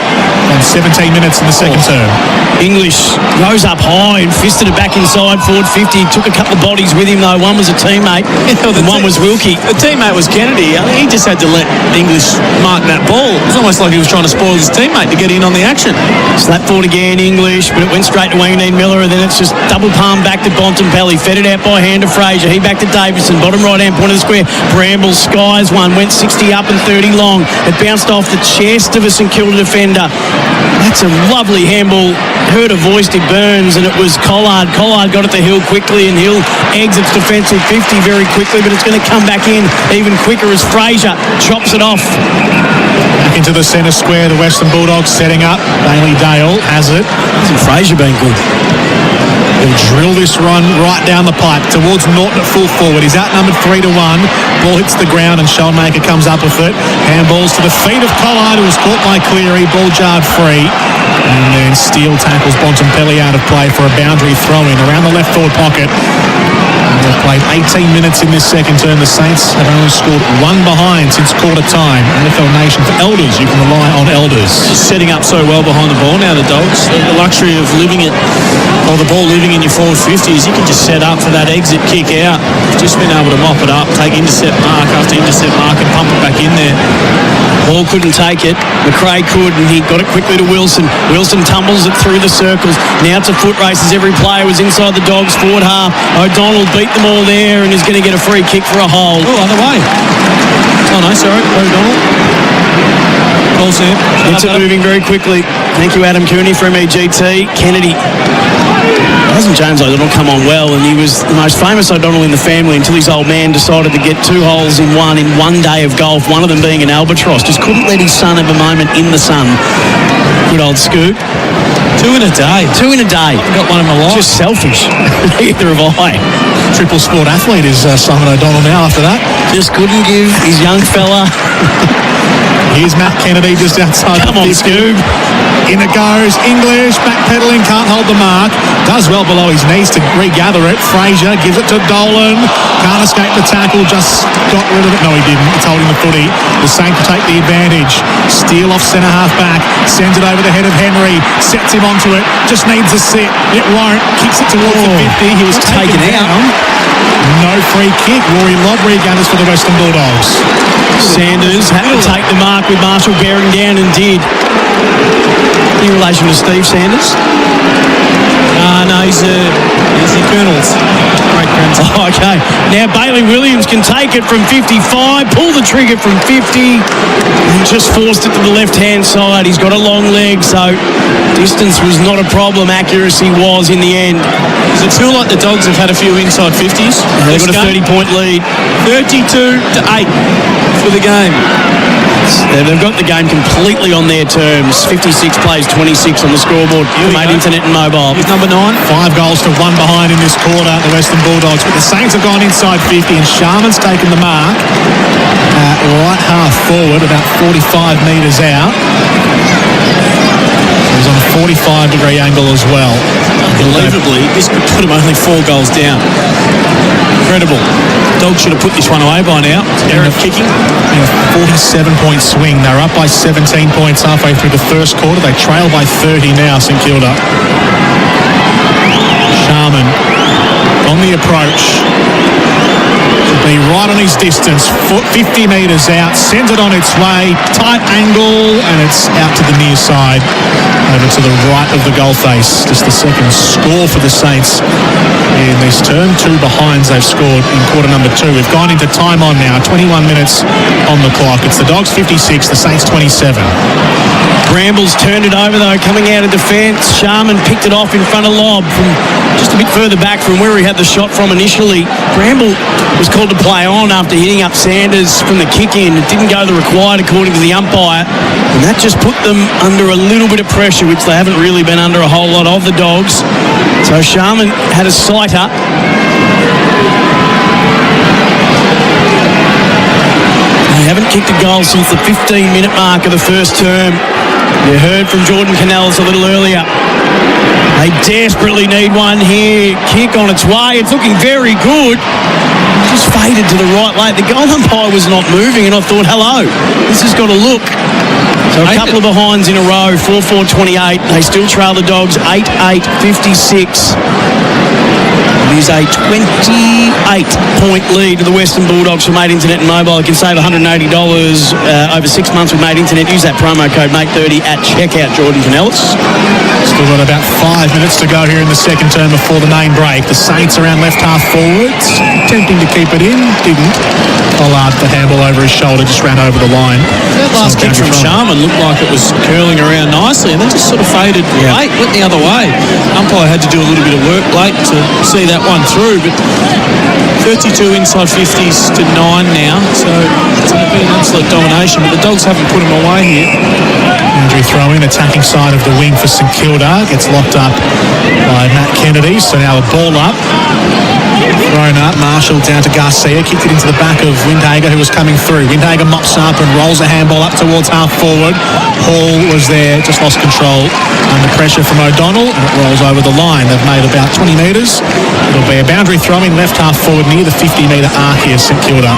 on 17 minutes in the second term. English rose up high and fisted it back inside forward 50. Took a couple of bodies with him though. One was a teammate and one was Wilkie. The teammate was Kennedy. I think he just had to let English mark that ball. It was almost like he was trying to spoil his teammate to get in on the action. Slap forward again, English, but it went straight to Wanganeen Miller, and then it's just double palm back to Bontempelli. Fed it out by hand to Fraser. He back to Davidson. Bottom right hand point of the square. Bramble skies one. Went 60 up and 30 long. It bounced off the chest of a St Kilda defender. That's a lovely handball. Heard a voice to Burns, and it was Collard. Collard got it to Hill quickly, and Hill exits defensive 50 very quickly, but it's going to come back in even quicker as Fraser chops it off. Back into the centre square, the Western Bulldogs setting up. Bailey Dale has it. Hasn't Fraser been good? He'll drill this run right down the pipe towards Norton at full forward. He's outnumbered 3-1. Ball hits the ground and Schoenmaker comes up with it. Handballs to the feet of Collard, who was caught by Cleary. Ball jarred free. And then Steele tackles Bontempelli out of play for a boundary throw-in around the left forward pocket. They've played 18 minutes in this second term. The Saints have only scored 1 behind since quarter time. AFL Nation for Elders. You can rely on Elders. Setting up so well behind the ball now, the Dogs. The luxury of living it, or the ball living in your forward 50s, you can just set up for that exit kick out. Just been able to mop it up, take intercept mark after intercept mark and pump it back in there. Hall couldn't take it. McRae could, and he got it quickly to Wilson. Wilson tumbles it through the circles. Now it's a foot race as every player was inside the Dogs' forward half. O'Donnell beat them all there and is going to get a free kick for a hole. Oh, other way. Oh, no, sorry. O'Donnell. Gets it moving very quickly. Thank you, Adam Cooney from EGT. Kennedy. Hasn't James O'Donnell come on well, and he was the most famous O'Donnell in the family until his old man decided to get 2 holes in one day of golf, one of them being an albatross. Just couldn't let his son have a moment in the sun. Good old Scoop. 2 in a day. 2 in a day. Got one in my life. Just selfish. Neither have I. Triple sport athlete is Simon O'Donnell now after that. Just couldn't give his young fella. Here's Matt Kennedy just outside. Come on, Scoob. In it goes. English, backpedaling, can't hold the mark. Does well below his knees to regather it. Fraser gives it to Dolan. Can't escape the tackle, just got rid of it. No, he didn't. It's holding the footy. The Saints take the advantage. Steele off centre half back. Sends it over the head of Henry. Sets him onto it. Just needs a sit. It won't. Kicks it towards the 50. He was taken out. No free kick. Rory Lobb regathers for the Western Bulldogs. Sanders had to take the mark with Marshall bearing down and did. In relation to Steve Sanders? No, he's the Colonel's great-grandson. Oh, okay. Now Bailey Williams can take it from 55, pull the trigger from 50, and just forced it to the left-hand side. He's got a long leg, so distance was not a problem. Accuracy was in the end. Does it feel like the Dogs have had a few inside 50s? They've got a 30-point lead. 32-8 for the game. They've got the game completely on their terms. 56 plays 26 on the scoreboard. Made internet and mobile. He's number 9. 5 goals to 1 behind in this quarter, the Western Bulldogs. But the Saints have gone inside 50 and Sharman's taken the mark. Right half forward, about 45 metres out. He's on a 45-degree angle as well. Unbelievably, this could put him only 4 goals down. Incredible. Dogs should have put this one away by now. Eric kicking. In a 47-point swing. They're up by 17 points halfway through the first quarter. They trail by 30 now, St Kilda. Sharman on the approach. Should be right on his distance. 50 metres out. Sends it on its way. Tight angle. And it's out to the near side. Over to the right of the goal face. Just the second score for the Saints in this term. 2 behinds they've scored in quarter number 2. We've gone into time on now. 21 minutes on the clock. It's the Dogs 56, the Saints 27. Brambles turned it over though, coming out of defence. Sharman picked it off in front of Lobb from just a bit further back from where he had the shot from initially. Bramble was called to play on after hitting up Sanders from the kick in. It didn't go the required according to the umpire, and that just put them under a little bit of pressure, which they haven't really been under a whole lot of, the Dogs. So Sharman had a sighter. They haven't kicked a goal since the 15-minute mark of the first term. You heard from Jordan Canellis a little earlier. They desperately need one here. Kick on its way. It's looking very good. Just faded to the right late. The goal umpire was not moving, and I thought, hello, this has got to look. So a couple of behinds in a row, 4-4-28. They still trail the Dogs 8-8-56. It is a 28-point lead to the Western Bulldogs for Made Internet and Mobile. You can save $180 over 6 months with Made Internet. Use that promo code MATE30 at checkout, Jordan Canellis. Still got about 5 minutes to go here in the second term before the main break. The Saints around left half forwards, attempting to keep it in, didn't. Pollard, the handball over his shoulder, just ran over the line. That last kick from Sharman looked like it was curling around nicely and then just sort of faded late, went the other way. Umpire had to do a little bit of work late to see that one through, but 32 inside 50s to 9 now, so it's been an absolute domination, but the Dogs haven't put them away here. Andrew throw-in, attacking side of the wing for St Kilda, gets locked up by Matt Kennedy, so now a ball up. Thrown up, Marshall down to Garcia, kicked it into the back of Windhager, who was coming through. Windhager mops up and rolls a handball up towards half forward. Hall was there, just lost control under pressure from O'Donnell, and it rolls over the line. They've made about 20 metres. It'll be a boundary throw-in left half forward near the 50-metre arc here, St Kilda,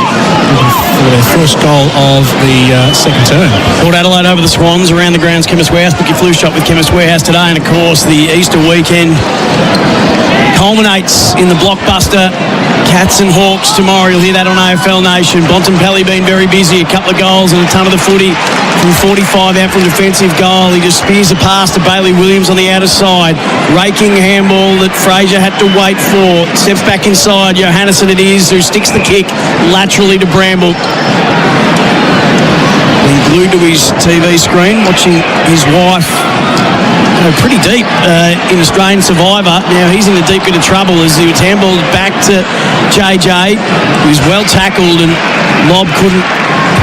for their first goal of the second term. Port Adelaide over the Swans, around the grounds, Chemist Warehouse. Book your flu shot with Chemist Warehouse today, and of course the Easter weekend culminates in the blockbuster Cats and Hawks tomorrow. You'll hear that on AFL Nation. Bontempelli been very busy, a couple of goals and a ton of the footy from 45 out from defensive goal. He just spears a pass to Bailey Williams on the outer side. Raking handball that Fraser had to wait for. Steps back inside. Johannesson it is who sticks the kick laterally to Bramble. Being glued to his TV screen, watching his wife pretty deep in Australian Survivor. Now he's in a deep bit of trouble as he was handballed back to JJ. He was well tackled and Lobb couldn't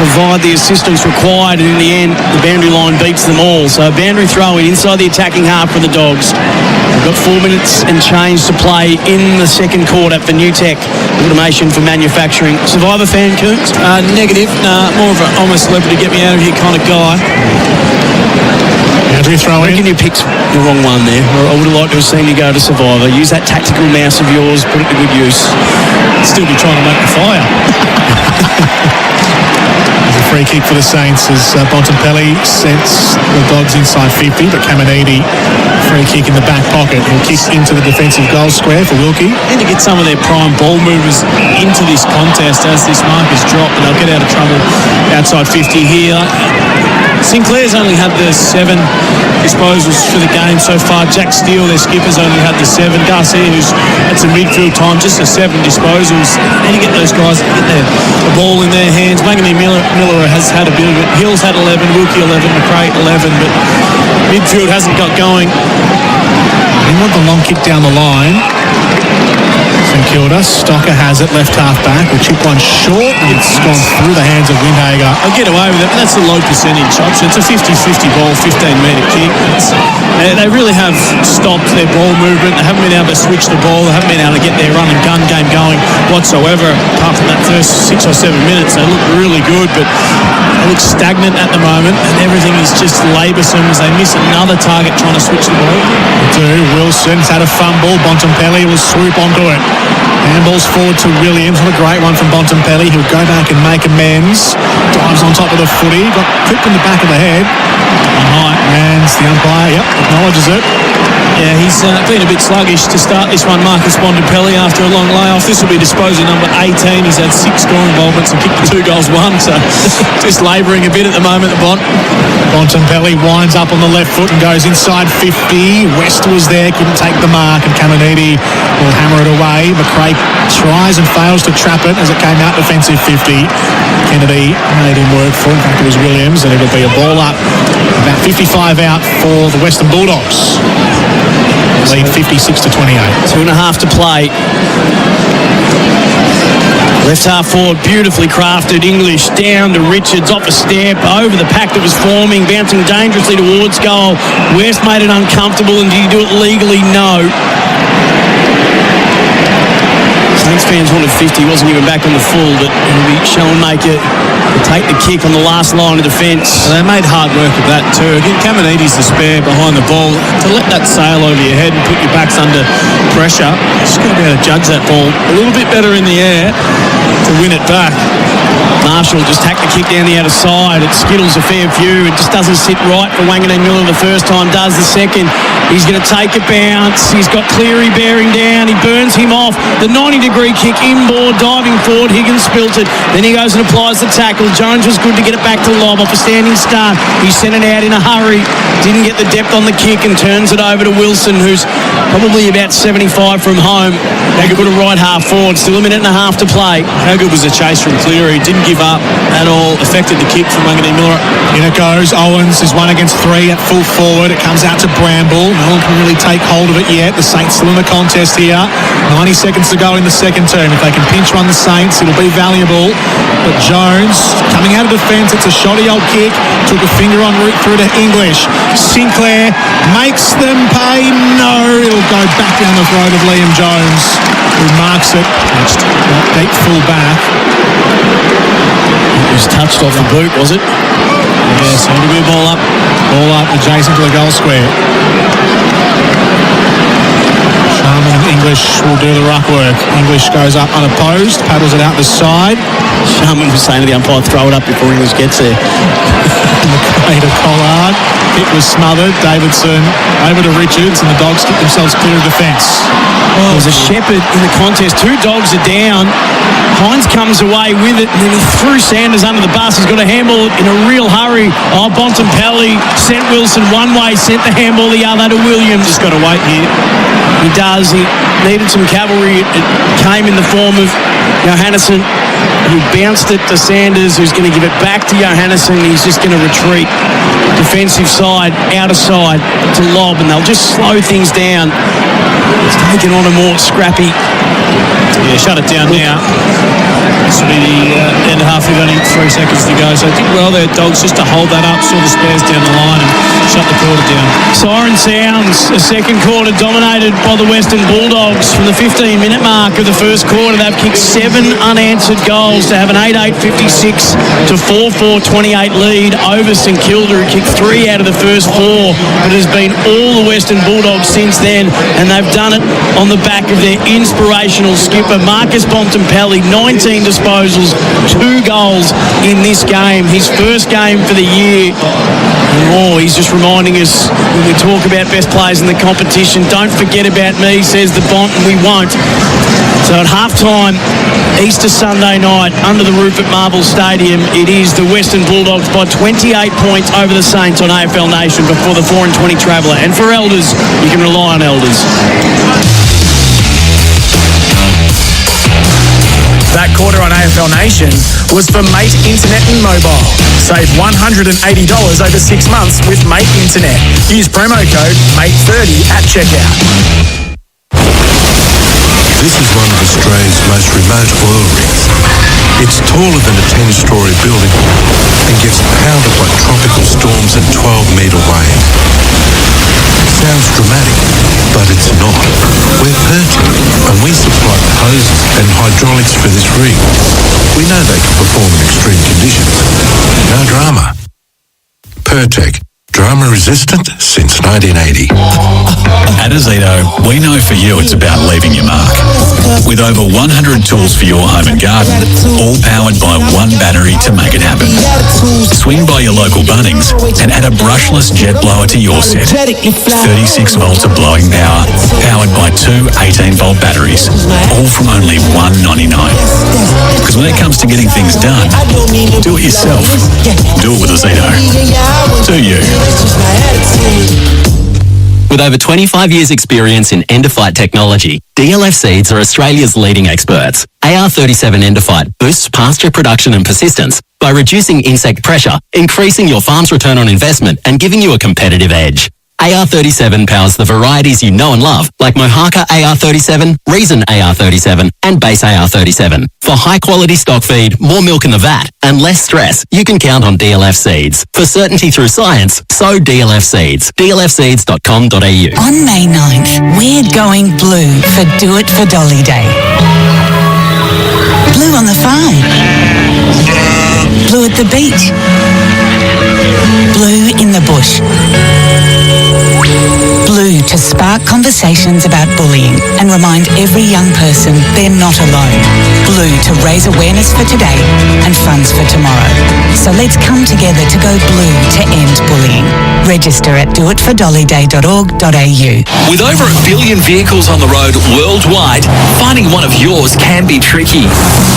provide the assistance required, and in the end the boundary line beats them all. So a boundary throw in inside the attacking half for the Dogs. We've got 4 minutes and change to play in the second quarter for New Tech Automation for Manufacturing. Survivor fan, Coons? Negative. More of an almost celebrity get me out of here kind of guy. Boundary throw I reckon you picked the wrong one there. I would have liked to have seen you go to Survivor. Use that tactical mouse of yours, put it to good use. Still be trying to make the fire. There's a free kick for the Saints as Bontempelli sends the Dogs inside 50, but Caminiti, free kick in the back pocket. He'll kick into the defensive goal square for Wilkie. Need to get some of their prime ball movers into this contest as this marker's dropped, and they'll get out of trouble outside 50 here. Sinclair's only had the 7 disposals for the game so far. Jack Steele, their skipper's only had the 7. Garcia, who's at some midfield time, just the 7 disposals. Need to get those guys, get the ball in their hands. Magani Miller has had a bit of it. Hill's had 11, Wilkie 11, McRae 11, but midfield hasn't got going. They want the long kick down the line. St Kilda, Stocker has it, left half back, will chip one short, and it's gone through the hands of Windhager. I'll get away with it, but that's a low percentage option. It's a 50-50 ball, 15-metre kick. They really have stopped their ball movement. They haven't been able to switch the ball. They haven't been able to get their run and gun game going whatsoever. Apart from that first 6 or 7 minutes, they look really good, but they look stagnant at the moment, and everything is just laboursome as they miss another target trying to switch the ball. Wilson's had a fumble. Bontempelli will swoop onto it. Handballs forward to Williams. What a great one from Bontempelli. He'll go back and make amends. Dives on top of the footy. Got clipped in the back of the head. And the umpire, acknowledges it. Yeah, he's been a bit sluggish to start this one, Marcus Bontempelli, after a long layoff. This will be disposal number 18. He's had 6 scoring involvements and kicked 2 goals, 1. So just labouring a bit at the moment, Bontempelli winds up on the left foot and goes inside 50. West was there, couldn't take the mark, and Caminiti will hammer it away. McRae tries and fails to trap it as it came out defensive 50. Kennedy made him work for it. In fact, it was Williams, and it'll be a ball up. About 55 out for the Western Bulldogs. Lead 56-28. 2.5 to play. Left half forward, beautifully crafted. English down to Richards, off a step, over the pack that was forming, bouncing dangerously towards goal. West made it uncomfortable, and did he do it legally? No. Saints fans wanted 50, wasn't even back on the full, but he'll be showing Maker to take the kick on the last line of defence. They made hard work of that too. Again, Caminiti's the spare behind the ball. To let that sail over your head and put your backs under pressure, just got to be able to judge that ball a little bit better in the air to win it back. Marshall just hacked the kick down the outer side. It skittles a fair few. It just doesn't sit right for Wanganeen Miller the first time, does the second. He's going to take a bounce. He's got Cleary bearing down. He burns him off. The 90-degree kick inboard, diving forward. Higgins spilt it. Then he goes and applies the tackle. Jones was good to get it back to Lobb off a standing start. He sent it out in a hurry. Didn't get the depth on the kick and turns it over to Wilson, who's probably about 75 from home. They could put a right half forward. Still a minute and a half to play. How good was the chase from Cleary? Didn't give up at all. Affected the kick from Wanganeen Miller. In it goes. Owens is 1 against 3 at full forward. It comes out to Bramble. No one can really take hold of it yet. The Saints still in the contest here. 90 seconds to go in the second term. If they can pinch run the Saints, it'll be valuable. But Jones coming out of defence. It's a shoddy old kick. Took a finger en route through to English. Sinclair makes them pay. No, it'll go back down the throat of Liam Jones, who marks it. Deep full back. It was touched off the boot, was it? Yes, it'll be a ball up. Ball up adjacent to the goal square. Sharman and English will do the ruck work. English goes up unopposed, paddles it out the side. Sharman was saying to the umpire, throw it up before English gets there. McRae to Collard. It was smothered. Davidson over to Richards, and the Dogs keep themselves clear of defence. Well, there's a shepherd in the contest. 2 dogs are down. Hines comes away with it, and then he threw Sanders under the bus. He's got a handball in a real hurry. Oh, Bontempelli sent Wilson one way, sent the handball the other to Williams. Just got to wait here. He does. He needed some cavalry. It came in the form of Johannesson, who bounced it to Sanders, who's going to give it back to Johannesson. He's just going to retreat. Defensive side, outer side to Lobb, and they'll just slow things down. It's taken on a more scrappy. Yeah, shut it down now. This will be the end half. We've only 3 seconds to go. So I think, well, their Dogs just to hold that up, saw the spares down the line and shut the quarter down. Siren sounds. The second quarter dominated by the Western Bulldogs. From the 15-minute mark of the first quarter, they've kicked 7 unanswered goals to have an 8-8-56 to 4-4-28 lead over St Kilda, who kicked 3 out of the first 4. But it has been all the Western Bulldogs since then, and they've done it on the back of their inspirational skipper, Marcus Bontempelli. 19 disposals, 2 goals in this game. His first game for the year. Oh, he's just reminding us when we talk about best players in the competition, don't forget about me, says the Bont, and we won't. So at halftime, Easter Sunday night, under the roof at Marvel Stadium, it is the Western Bulldogs by 28 points over the Saints on AFL Nation before the 4-20 Traveller. And for Elders, you can rely on Elders. That quarter on AFL Nation was for Mate Internet and Mobile. Save $180 over 6 months with Mate Internet. Use promo code MATE30 at checkout. This is one of Australia's most remote oil rigs. It's taller than a 10-storey building and gets pounded by tropical storms and 12-metre waves. Sounds dramatic, but it's not. We're Pertec, and we supply the hoses and hydraulics for this rig. We know they can perform in extreme conditions. No drama. Pertec. Drama resistant since 1980. At Azito, we know for you it's about leaving your mark. With over 100 tools for your home and garden, all powered by one battery to make it happen. Swing by your local Bunnings and add a brushless jet blower to your set. 36 volts of blowing power, powered by 2 18-volt batteries, all from only $1.99. Because when it comes to getting things done, do it yourself. Do it with Azito. Do you? With over 25 years' experience in end-of-fight technology, DLF Seeds are Australia's leading experts. AR37 End-of-Fight boosts pasture production and persistence by reducing insect pressure, increasing your farm's return on investment, and giving you a competitive edge. AR37 powers the varieties you know and love, like Mohaka AR37, Reason AR37, and Base AR37. For high-quality stock feed, more milk in the vat, and less stress, you can count on DLF Seeds. For certainty through science, sow DLF Seeds. dlfseeds.com.au. On May 9th, we're going blue for Do It for Dolly Day. Blue on the farm. Blue at the beach. Blue in the bush. Blue to spark conversations about bullying and remind every young person they're not alone. Blue to raise awareness for today and funds for tomorrow. So let's come together to go blue to end bullying. Register at doitfordollyday.org.au. With over 1 billion vehicles on the road worldwide, finding one of yours can be tricky.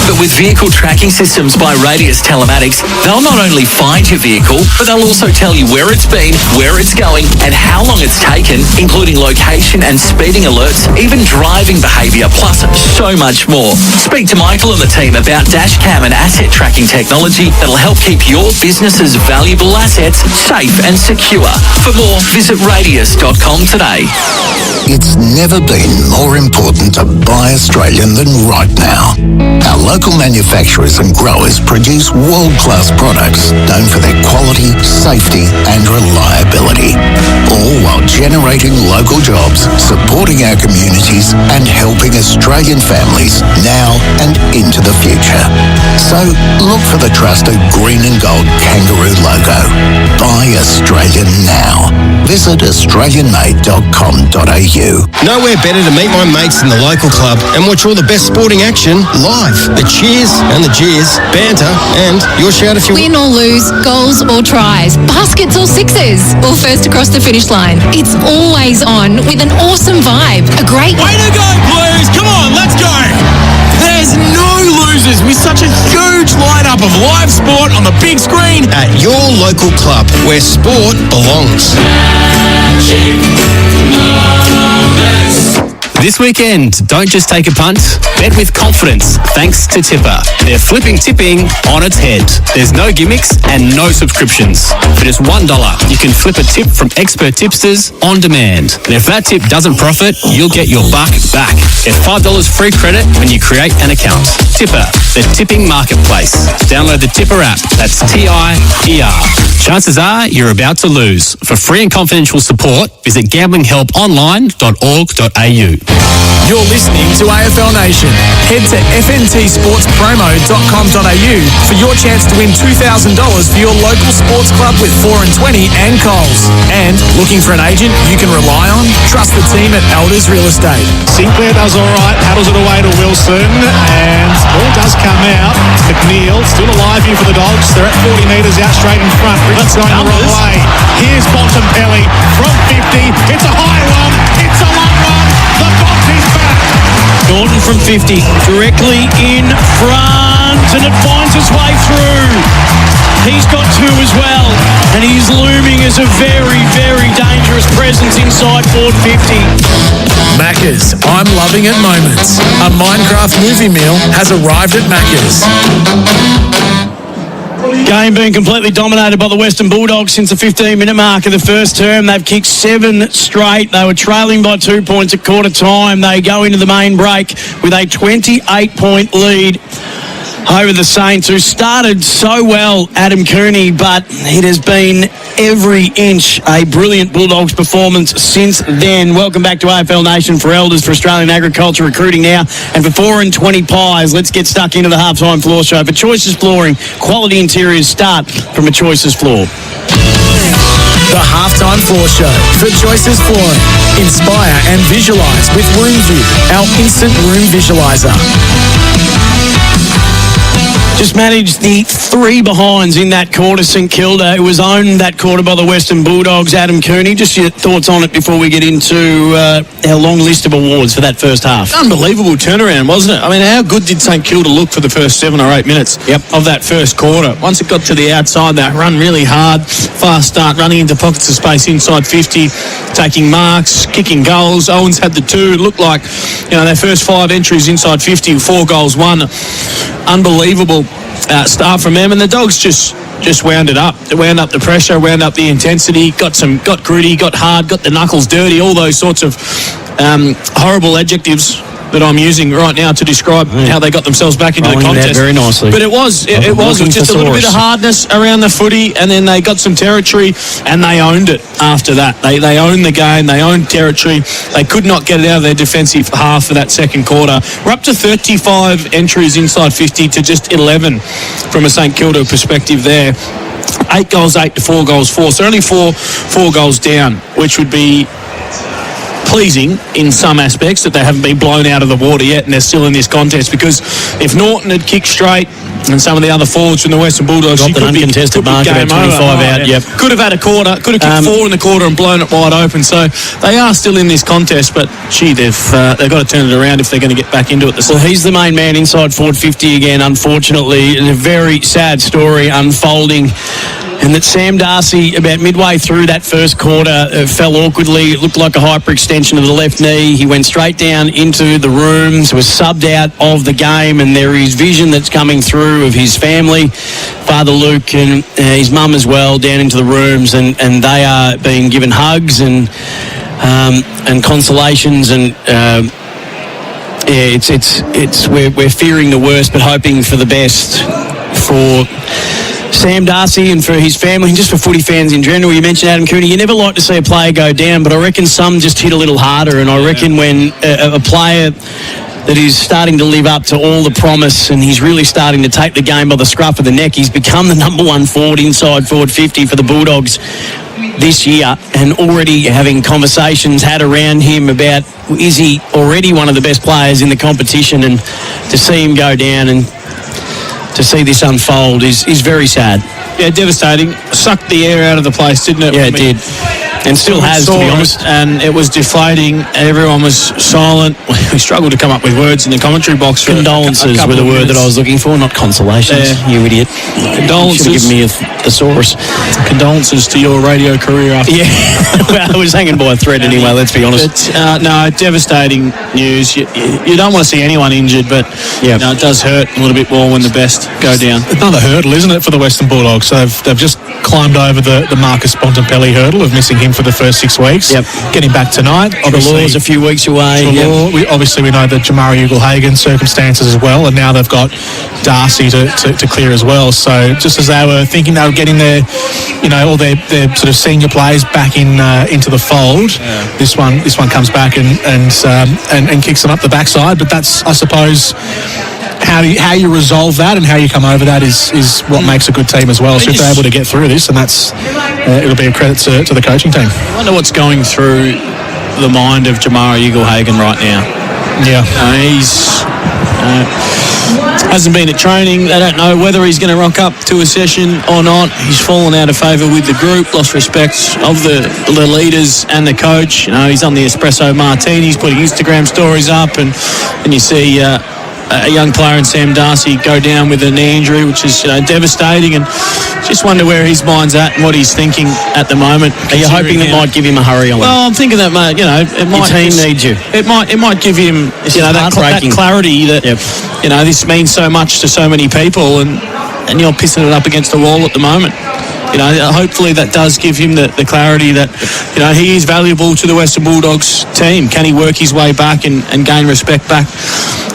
But with vehicle tracking systems by Radius Telematics, they'll not only find your vehicle, but they'll also tell you where it's been, where it's going, and how long it's taken, including location and speeding alerts, even driving behaviour, plus so much more. Speak to Michael and the team about dashcam and asset tracking technology that'll help keep your business's valuable assets safe and secure. For more, visit radius.com today. It's never been more important to buy Australian than right now. Our local manufacturers and growers produce world-class products known for their quality, safety and reliability, all while generating local jobs, supporting our communities and helping Australian families now and into the future. So look for the trusted green and gold kangaroo logo. Buy Australian now. Visit australianmade.com.au. Nowhere better to meet my mates in the local club and watch all the best sporting action live. The cheers and the jeers, banter, and your shout if you Win or lose, goals or tries, baskets or sixes, or first across the finish line. It's always on with an awesome vibe. A great way to go, Blues! Come on, let's go! There's no losers with such a huge lineup of live sport on the big screen at your local club where sport belongs. This weekend, don't just take a punt, bet with confidence thanks to Tipper. They're flipping tipping on its head. There's no gimmicks and no subscriptions. For just $1, you can flip a tip from expert tipsters on demand. And if that tip doesn't profit, you'll get your buck back. Get $5 free credit when you create an account. Tipper, the tipping marketplace. Download the Tipper app. That's TIPR. Chances are you're about to lose. For free and confidential support, visit gamblinghelponline.org.au. You're listening to AFL Nation. Head to fntsportspromo.com.au for your chance to win $2,000 for your local sports club with 4 and 20 and Coles. And looking for an agent you can rely on? Trust the team at Elders Real Estate. Sinclair does all right, paddles it away to Wilson, and ball does come out. McNeil still alive here for the Dogs. They're at 40 metres out straight in front. It's going the wrong way. Here's Bontempelli from 50. It's a high one. It's a long one. The Box is back. Gordon from 50, directly in front, and it finds its way through. He's got two as well, and he's looming as a very, very dangerous presence inside forward 50. Macca's, I'm loving it moments. A Minecraft movie meal has arrived at Macca's. Game being completely dominated by the Western Bulldogs since the 15-minute mark of the first term. They've kicked 7 straight. They were trailing by 2 points at quarter time. They go into the main break with a 28-point lead over the Saints, who started so well, Adam Cooney, but it has been every inch a brilliant Bulldogs performance since then. Welcome back to AFL Nation for Elders, for Australian Agriculture Recruiting now, and for 4 and 20 pies. Let's get stuck into the halftime floor show. For Choices Flooring, quality interiors start from a Choices floor. The halftime floor show for Choices Flooring. Inspire and visualise with Room View, our instant room visualiser. Just managed the 3 behinds in that quarter. St Kilda, it was owned that quarter by the Western Bulldogs. Adam Cooney, just your thoughts on it before we get into our long list of awards for that first half. Unbelievable turnaround, wasn't it? I mean, how good did St Kilda look for the first 7 or 8 minutes of that first quarter? Once it got to the outside, they run really hard, fast start, running into pockets of space inside 50, taking marks, kicking goals. Owens had the 2. It looked like, their first 5 entries inside 50, 4 goals, 1. Unbelievable start from them, and the Dogs just wound it up. They wound up the pressure, wound up the intensity, got gritty, got hard, got the knuckles dirty, all those sorts of horrible adjectives that I'm using right now to describe how they got themselves back into the contest. Very nicely. But it was just a little bit of hardness around the footy, and then they got some territory, and they owned it after that. They owned the game, they owned territory. They could not get it out of their defensive half for that second quarter. We're up to 35 entries inside 50 to just 11 from a St Kilda perspective there. 8 goals, 8 to 4 goals, 4. So only four goals down, which would be pleasing in some aspects, that they haven't been blown out of the water yet and they're still in this contest, because if Norton had kicked straight and some of the other forwards from the Western Bulldogs, got an uncontested mark about 25 out. Yep. Could have had a quarter, could have kicked 4 in the quarter and blown it wide open. So they are still in this contest, but they've got to turn it around if they're going to get back into it. Well, he's the main man inside forward 50 again, unfortunately. A very sad story unfolding. And that Sam Darcy, about midway through that first quarter, fell awkwardly. It looked like a hyperextension of the left knee. He went straight down into the rooms, was subbed out of the game, and there is vision that's coming through of his family, Father Luke and his mum as well, down into the rooms, and they are being given hugs and consolations, and we're fearing the worst but hoping for the best for Sam Darcy and for his family, and just for footy fans in general. You mentioned Adam Cooney. You never like to see a player go down, but I reckon some just hit a little harder, and I reckon when a player that is starting to live up to all the promise, and he's really starting to take the game by the scruff of the neck. He's become the number 1 forward inside forward 50 for the Bulldogs this year, and already having conversations had around him about, is he already one of the best players in the competition, and to see him go down and to see this unfold is very sad. Yeah, devastating. Sucked the air out of the place, didn't it? Yeah, it did. And still has, to be honest. And it was deflating. Everyone was silent. We struggled to come up with words in the commentary box. Condolences were the word that I was looking for, not consolations. You idiot. Condolences. You should have given me a thesaurus. Condolences to your radio career after. Yeah. Well, I was hanging by a thread anyway, let's be honest. But, no, devastating news. You don't want to see anyone injured, but it does hurt a little bit more when the best go down. Another hurdle, isn't it, for the Western Bulldogs? So they've just climbed over the Marcus Bontempelli hurdle of missing him for the first 6 weeks. Yep. Getting back tonight. Treloar's a few weeks away. Treloar, we know the Jamari Ugle-Hagan circumstances as well, and now they've got Darcy to clear as well. So just as they were thinking they were getting their, all their sort of senior players back into the fold, this one comes back and kicks them up the backside. But that's, I suppose, how you resolve that and how you come over that is what makes a good team as well. So if they're able to get through this, and that's it'll be a credit to the coaching team. I wonder what's going through the mind of Jamari Ugle-Hagan right now. Yeah. He's hasn't been at training. They don't know whether he's going to rock up to a session or not. He's fallen out of favour with the group, lost respect of the leaders and the coach. He's on the espresso martinis, putting Instagram stories up, and you see a young player in Sam Darcy go down with a knee injury, which is devastating, and just wonder where his mind's at and what he's thinking at the moment. Are you hoping that might give him a hurry on? Well, I'm thinking that, mate, it might. Your team needs you. It might give him that clarity that this means so much to so many people, and you're pissing it up against the wall at the moment. Hopefully that does give him the clarity that, he is valuable to the Western Bulldogs team. Can he work his way back and gain respect back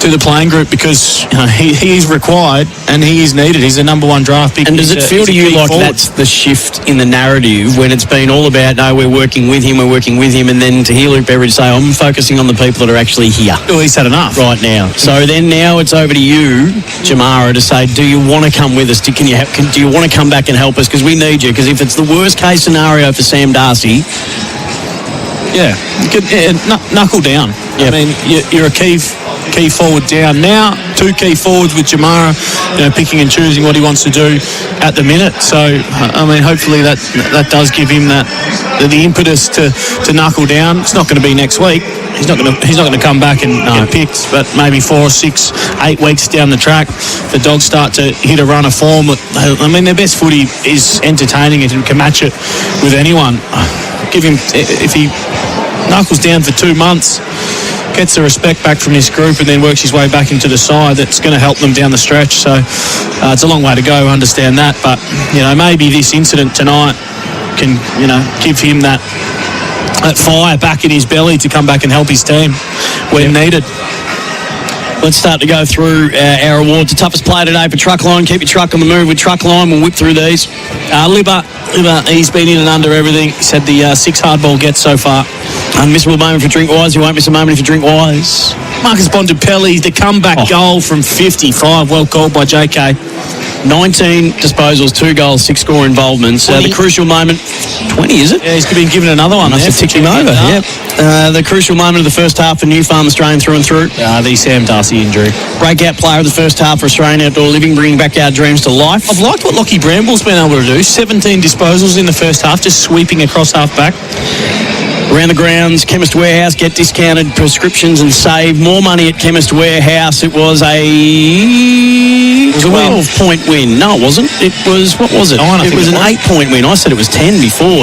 to the playing group, because he is required and he is needed. He's a number one draft pick. And does it feel to you like that's the shift in the narrative when it's been all about, no, we're working with him, and then to hear Luke Beveridge say, I'm focusing on the people that are actually here. Well, he's had enough. Right now. So then now it's over to you, Jamara, to say, do you want to come with us? Do you want to come back and help us? Because we need you. Because if it's the worst case scenario for Sam Darcy... Yeah, knuckle down. Yep. I mean, you're a key forward down now. 2 key forwards with Jamara, picking and choosing what he wants to do at the minute. So, I mean, hopefully that does give him the impetus to knuckle down. It's not going to be next week. He's not going to come back and get picked, but maybe 4, 6, 8 weeks down the track, the Dogs start to hit a run of form. I mean, their best footy is entertaining and can match it with anyone. Give him, if he knuckles down for 2 months, gets the respect back from this group, and then works his way back into the side, that's going to help them down the stretch. So it's a long way to go, understand that, but maybe this incident tonight can give him that fire back in his belly to come back and help his team when needed. Let's start to go through our awards. The toughest player today for Truckline. Keep your truck on the move with Truckline. We'll whip through these. Libba, he's been in and under everything. He's had the 6 hardball gets so far. Unmissable moment for Drinkwise. You won't miss a moment if you Drinkwise. Marcus Bontempelli, the comeback goal from 55. Well called by JK. 19 disposals, 2 goals, 6 score involvements. The crucial moment, 20, is it? Yeah, he's been given another one. Must have ticked him over. Yep. The crucial moment of the first half for New Farm Australian through and through. The Sam Darcy injury. Breakout player of the first half for Australian Outdoor Living, bringing backyard dreams to life. I've liked what Lockie Bramble's been able to do. 17 disposals in the first half, just sweeping across half back. Around the grounds, Chemist Warehouse, get discounted prescriptions and save more money at Chemist Warehouse. It was a 12-point win. No, it wasn't. It was, what was it? It was an 8-point win. I said it was 10 before.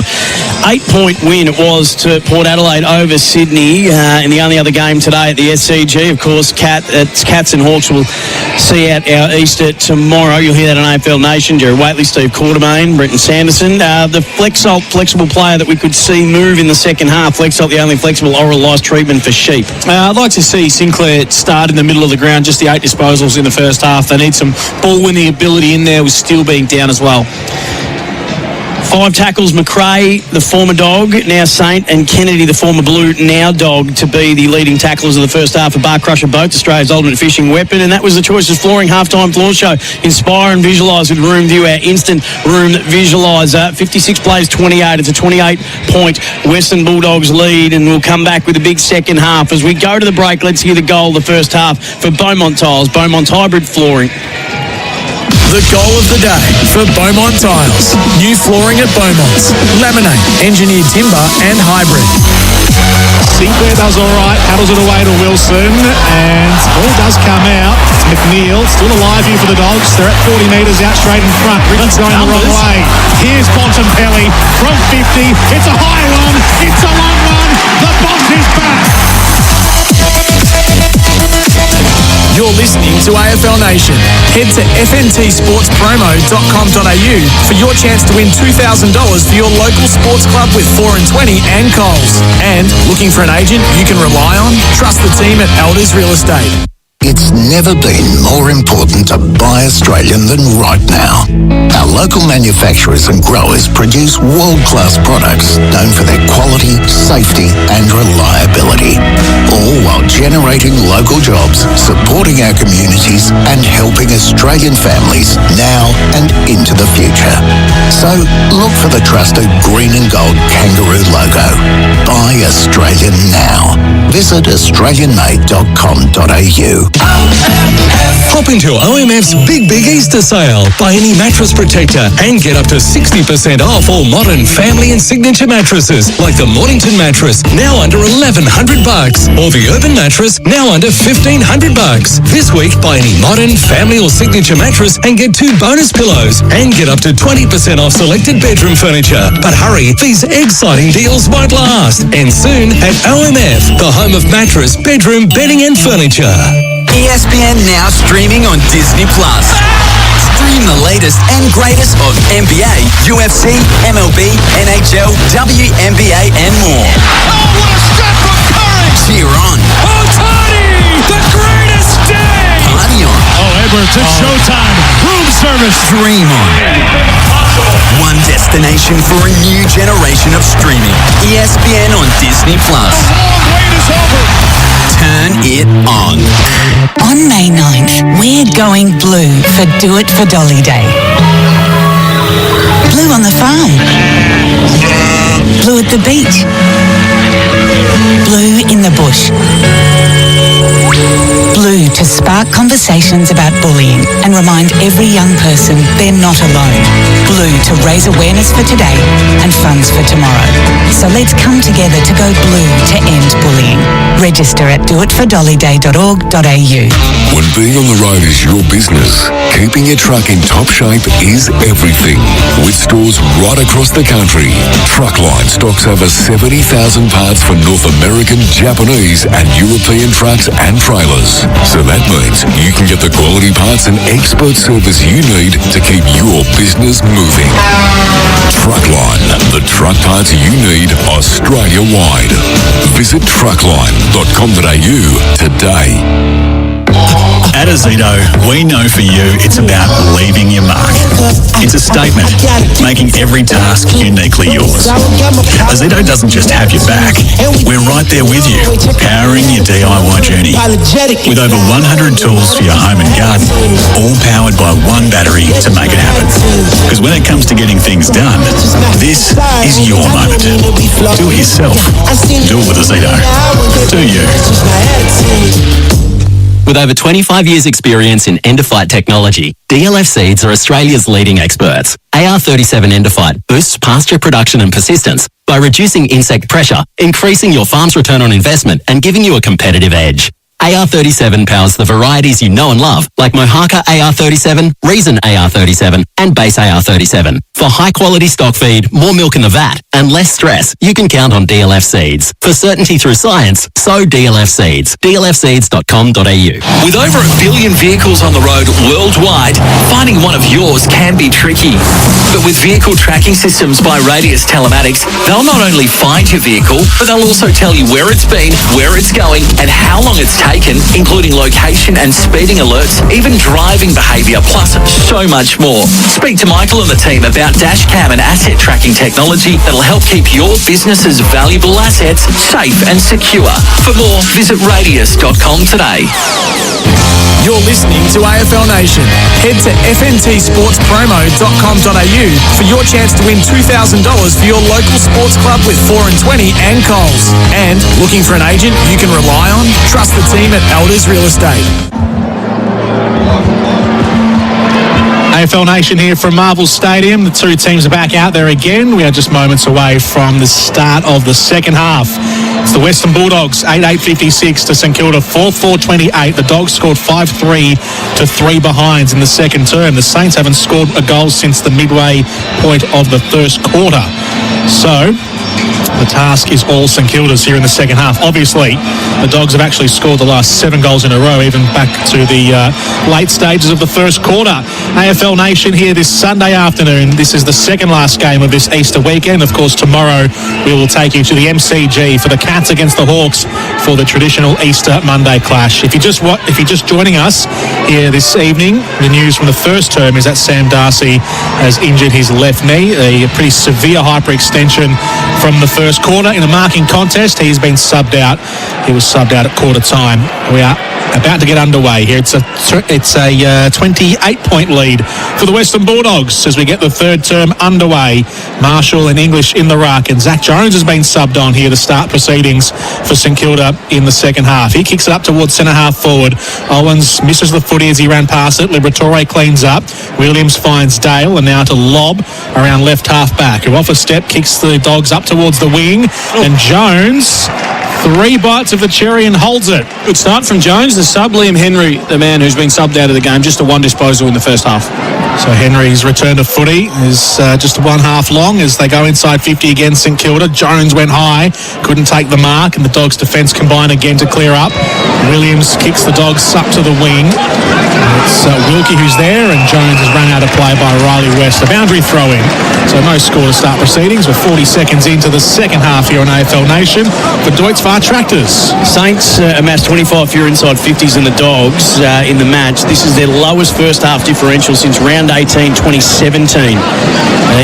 8-point win it was to Port Adelaide over Sydney in the only other game today at the SCG. Of course, Cats and Hawks will see out our Easter tomorrow. You'll hear that on AFL Nation. Jerry Waitley, Steve Quartermain, Brenton Sanderson. The flexible player that we could see move in the second half. Flexalt, the only flexible oral lice treatment for sheep. I'd like to see Sinclair start in the middle of the ground, just the 8 disposals in the first half. They need some ball-winning ability in there with still being down as well. 5 tackles, McRae, the former Dog, now Saint, and Kennedy, the former Blue, now Dog, to be the leading tacklers of the first half of Bar Crusher Boats, Australia's ultimate fishing weapon. And that was the Choices Flooring halftime floor show. Inspire and visualise with Room View, our instant room visualiser. 56 plays 28. It's a 28-point Western Bulldogs lead, and we'll come back with a big second half. As we go to the break, let's hear the goal of the first half for Beaumont Tiles, Beaumont Hybrid Flooring. The goal of the day for Beaumont Tiles. New flooring at Beaumont's. Laminate, engineered timber and hybrid. Sinclair does all right, paddles it away to Wilson, and ball does come out. It's McNeil, still alive here for the Dogs. They're at 40 metres out straight in front. Richard's going the wrong way. Here's Bontempelli from 50. It's a high one. It's a long one. The Bont is back. You're listening to AFL Nation. Head to fntsportspromo.com.au for your chance to win $2,000 for your local sports club with 4 and 20 and Coles. And looking for an agent you can rely on? Trust the team at Elders Real Estate. It's never been more important to buy Australian than right now. Our local manufacturers and growers produce world-class products known for their quality, safety and reliability, all while generating local jobs, supporting our communities and helping Australian families now and into the future. So look for the trusted green and gold kangaroo logo. Buy Australian now. Visit australianmade.com.au. Hop into OMF's Big Easter Sale. Buy any mattress protector and get up to 60% off all modern family and signature mattresses, like the Mornington mattress, now under $1,100, or the Urban mattress, now under $1,500. This week, buy any modern family or signature mattress and get 2 bonus pillows, and get up to 20% off selected bedroom furniture. But hurry, these exciting deals won't last. And soon at OMF, the home of mattress, bedroom, bedding and furniture. ESPN now streaming on Disney+. Stream the latest and greatest of NBA, UFC, MLB, NHL, WNBA and more. Oh, what a step from Curry! Cheer on. Otani, the greatest day! Party on. Oh, Edwards, it's showtime. Room service. Dream on. One destination for a new generation of streaming. ESPN on Disney+. The long wait is over. Turn it on. On May 9th, we're going blue for Do It for Dolly Day. Blue on the farm. Blue at the beach. Blue in the bush. Blue to spark conversations about bullying and remind every young person they're not alone. Blue to raise awareness for today and funds for tomorrow. So let's come together to go blue to end bullying. Register at doitfordollyday.org.au. When being on the road is your business, keeping your truck in top shape is everything. With stores right across the country, Truckline stocks over 70,000 parts for North American, Japanese and European trucks and trailers. So that means you can get the quality parts and expert service you need to keep your business moving. Truckline, the truck parts you need Australia-wide. Visit truckline.com.au today. At Azito, we know for you it's about leaving your mark. It's a statement, making every task uniquely yours. Azito doesn't just have your back, we're right there with you, powering your DIY journey. With over 100 tools for your home and garden, all powered by one battery to make it happen. Because when it comes to getting things done, this is your moment. Do it yourself. Do it with Azito. Do you? With over 25 years' experience in end-of-fight technology, DLF Seeds are Australia's leading experts. AR37 End-of-Fight boosts pasture production and persistence by reducing insect pressure, increasing your farm's return on investment and giving you a competitive edge. AR37 powers the varieties you know and love, like Mohaka AR37, Reason AR37, and Base AR37. For high-quality stock feed, more milk in the vat, and less stress, you can count on DLF Seeds. For certainty through science, sow DLF Seeds. dlfseeds.com.au. With over 1 billion vehicles on the road worldwide, finding one of yours can be tricky. But with vehicle tracking systems by Radius Telematics, they'll not only find your vehicle, but they'll also tell you where it's been, where it's going, and how long it's taken, including location and speeding alerts, even driving behaviour, plus so much more. Speak to Michael and the team about dashcam and asset tracking technology that'll help keep your business's valuable assets safe and secure. For more, visit radius.com today. You're listening to AFL Nation. Head to fntsportspromo.com.au for your chance to win $2,000 for your local sports club with 4 and 20 and Coles. And looking for an agent you can rely on? Trust the team at Elders Real Estate. AFL Nation here from Marvel Stadium. The two teams are back out there again. We are just moments away from the start of the second half. It's the Western Bulldogs, 8-8-56 to St Kilda, 4-4-28. The Dogs scored 5-3 to 3 behinds in the second term. The Saints haven't scored a goal since the midway point of the first quarter. So, The task is all St Kilda's here in the second half. Obviously, the Dogs have actually scored the last 7 goals in a row, even back to the late stages of the first quarter. AFL Nation here this Sunday afternoon. This is the second last game of this Easter weekend. Of course, tomorrow we will take you to the MCG for the Cats against the Hawks for the traditional Easter Monday clash. If you're just joining us here this evening, the news from the first term is that Sam Darcy has injured his left knee, a pretty severe hyperextension from the first quarter in a marking contest. He's been subbed out. He was subbed out at quarter time. We are about to get underway here. It's a 28-point lead for the Western Bulldogs as we get the third term underway. Marshall and English in the ruck, and Zach Jones has been subbed on here to start proceedings for St Kilda in the second half. He kicks it up towards centre half forward. Owens misses the footy as he ran past it. Liberatore cleans up. Williams finds Dale, and now to Lob around left half back, who off a step kicks the Dogs up towards the wing, and Jones 3 bites of the cherry and holds it. Good start from Jones. The sub, Liam Henry, the man who's been subbed out of the game, just a 1 disposal in the first half. So Henry's return to footy is just 1 half long as they go inside 50 against St Kilda. Jones went high, couldn't take the mark, and the Dogs' defence combined again to clear up. Williams kicks the Dogs up to the wing. It's Wilkie who's there, and Jones is run out of play by Riley West. A boundary throw-in. So no score to start proceedings. We're 40 seconds into the second half here on AFL Nation for Deutz Far Tractors. Saints amassed 25 fewer inside 50s than the Dogs in the match. This is their lowest first half differential since round 18 2017,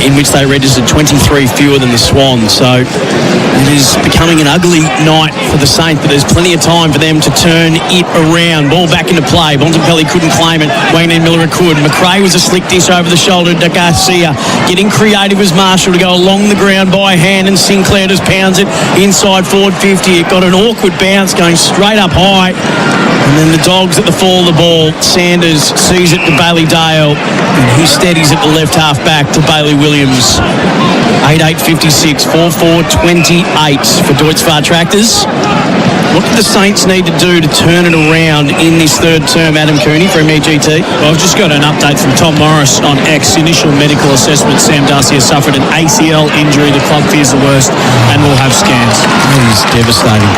in which they registered 23 fewer than the Swans. So it is becoming an ugly night for the Saints, but there's plenty of time for them to turn it around. Ball back into play. Bontempelli couldn't claim it. Wayne Miller could. McRae was a slick dish over the shoulder to Garcia. Getting creative was Marshall to go along the ground by hand, and Sinclair just pounds it inside forward 50. It got an awkward bounce going straight up high. And then the Dogs at the fall of the ball. Sanders sees it to Bailey Dale, and he steadies at the left half back to Bailey Williams. 8-8-56, 4-4-28 for Deutz Far Tractors. What do the Saints need to do to turn it around in this third term, Adam Cooney from EGT? Well, I've just got an update from Tom Morris on X. Initial medical assessment. Sam Darcy has suffered an ACL injury. The club fears the worst and will have scans. That is devastating.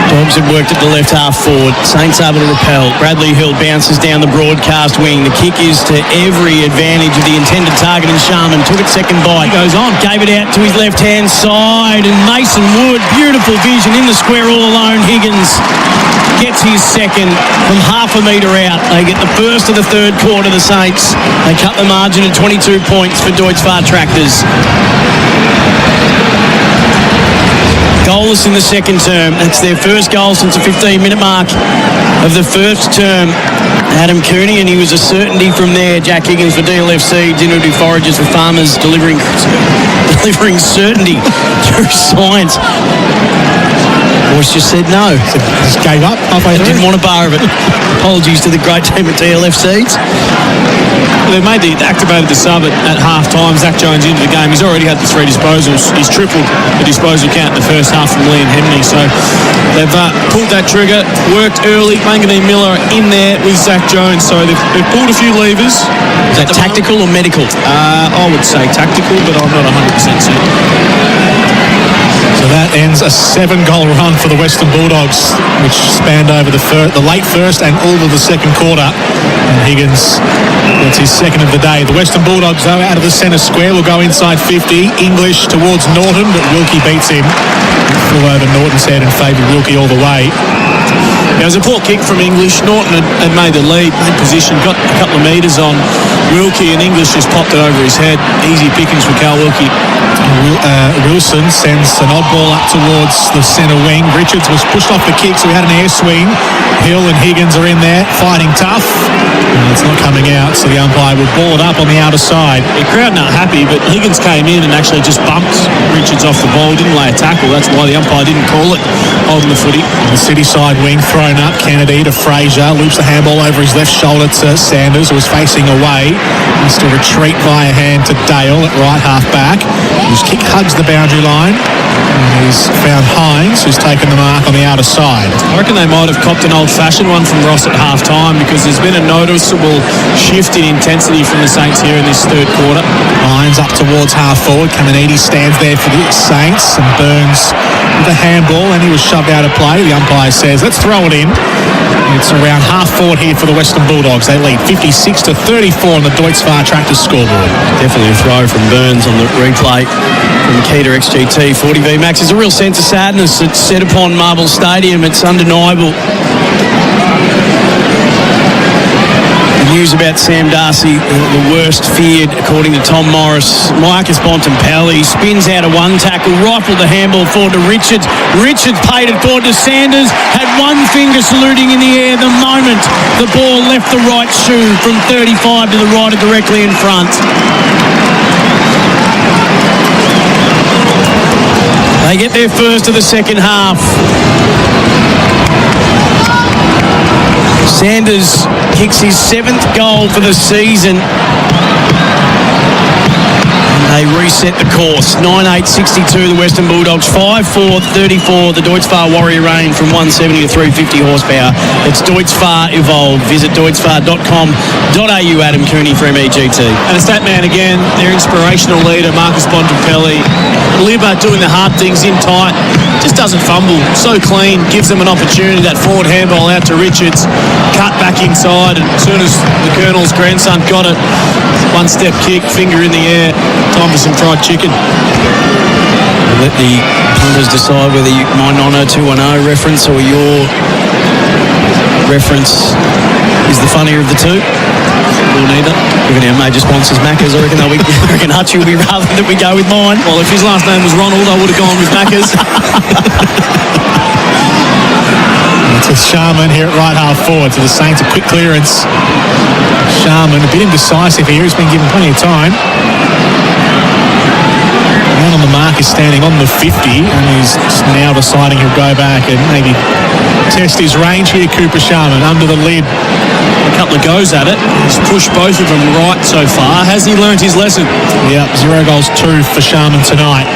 Dogs have worked at the left half forward. Saints able to repel. Bradley Hill bounces down the broadcast wing. The kick is to every advantage of the intended target, and Sharman took it second bite. He goes on, gave it out to his left-hand side, and Mason Wood, beautiful vision in the square all alone. Higgins gets his second from half a metre out. They get the first of the third quarter, the Saints. They cut the margin to 22 points for Deutz Far Tractors. Goalless in the second term. That's their first goal since the 15-minute mark of the first term. Adam Cooney, and he was a certainty from there. Jack Higgins for DLFC, dinner to forages for farmers, delivering certainty through science. Boys just said no. Just gave up halfway through. Didn't want a bar of it. Apologies to the great team at DLFC. They activated the sub at half time. Zach Jones into the game. He's already had the 3 disposals. He's tripled the disposal count in the first half from Liam Henry. So they've pulled that trigger, worked early. Manganese Miller in there with Zach Jones. So they've pulled a few levers. Is that tactical or medical? I would say tactical, but I'm not 100% certain. So that ends a 7-goal run for the Western Bulldogs, which spanned over the late first and all of the second quarter. And Higgins gets his second of the day. The Western Bulldogs, though, out of the centre square, will go inside 50. English towards Norton, but Wilkie beats him. Flew over Norton's head and favoured Wilkie all the way. It was a poor kick from English. Norton had made the lead, made position, got a couple of metres on Wilkie, and English just popped it over his head. Easy pickings for Cal Wilkie. Wilson sends an odd ball up towards the centre wing. Richards was pushed off the kick, so he had an air swing. Hill and Higgins are in there, fighting tough. It's not coming out, so the umpire would ball it up on the outer side. The crowd not happy, but Higgins came in and actually just bumped Richards off the ball. Didn't lay a tackle. That's why the umpire didn't call it, holding the footy. The city side wing thrown up. Kennedy to Fraser. Loops the handball over his left shoulder to Sanders, who was facing away. Wants to retreat via hand to Dale at right half back. His kick hugs the boundary line. And He's found Hines, who's taken the mark on the outer side. I reckon they might have copped an old-fashioned one from Ross at half-time because there's been a noticeable shift in intensity from the Saints here in this third quarter. Hines up towards half-forward. Caminiti stands there for the Saints and Burns with a handball, and he was shoved out of play. The umpire says, let's throw it in. It's around half-forward here for the Western Bulldogs. They lead 56-34 on the Deutz Far Tractors scoreboard. Definitely a throw from Burns on the replay from Makita XGT 40V Max. There's a real sense of sadness that's set upon Marble Stadium. It's undeniable. The news about Sam Darcy, the worst feared, according to Tom Morris. Marcus Bontempelli spins out of one tackle, rifled the handball forward to Richards. Richards paid it forward to Sanders, had one finger saluting in the air the moment the ball left the right shoe from 35 to the right of directly in front. They get their first of the second half. Sanders kicks his 7th goal for the season. They reset the course. 9-8-62 the Western Bulldogs. 5-4-34 the Deutz Far Warrior Rain from 170 to 350 horsepower. It's Deutz Far Evolved. Visit deutzfar.com.au. Adam Cooney for MEGT. And it's that man again, their inspirational leader, Marcus Bontempelli. Libba doing the hard things in tight. Just doesn't fumble. So clean. Gives them an opportunity. That forward handball out to Richards. Cut back inside. And as soon as the Colonel's grandson got it, one-step kick, finger in the air. Time for some fried chicken. Let the punters decide whether my 90210 reference or your reference is the funnier of the two. Or neither. Given our major sponsors, Macca's, I reckon Hutchie will be rather that we go with mine. Well, if his last name was Ronald, I would have gone with Macca's. It's a Sharman here at right half forward. So the Saints a quick clearance. Sharman a bit indecisive here. He's been given plenty of time. Man on the mark is standing on the 50 and he's now deciding he'll go back and maybe test his range here. Cooper Sharman under the lid. A couple of goes at it. He's pushed both of them right so far. Has he learnt his lesson? Yep, 0 goals, 2 for Sharman tonight.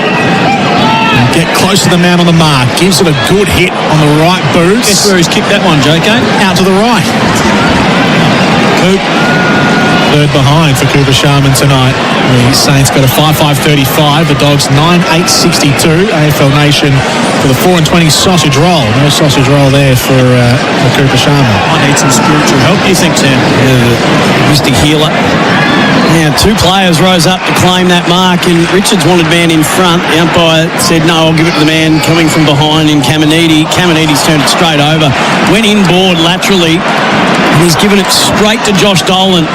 And get close to the man on the mark. Gives it a good hit on the right boot. Guess where he's kicked that one, JK? Out to the right. Coop. Third behind for Cooper Sharman tonight. The Saints got a 5-5-35. The Dogs 9-8-62. AFL Nation for the 4-20 sausage roll. No sausage roll there for Cooper Sharman. I need some spiritual help, do you think, Sam? Yeah, Mr. Healer. Now, 2 players rose up to claim that mark, and Richards wanted man in front. The umpire said, no, I'll give it to the man coming from behind in Caminiti. Caminiti's turned it straight over. Went inboard laterally, and he's given it straight to Josh Dolan.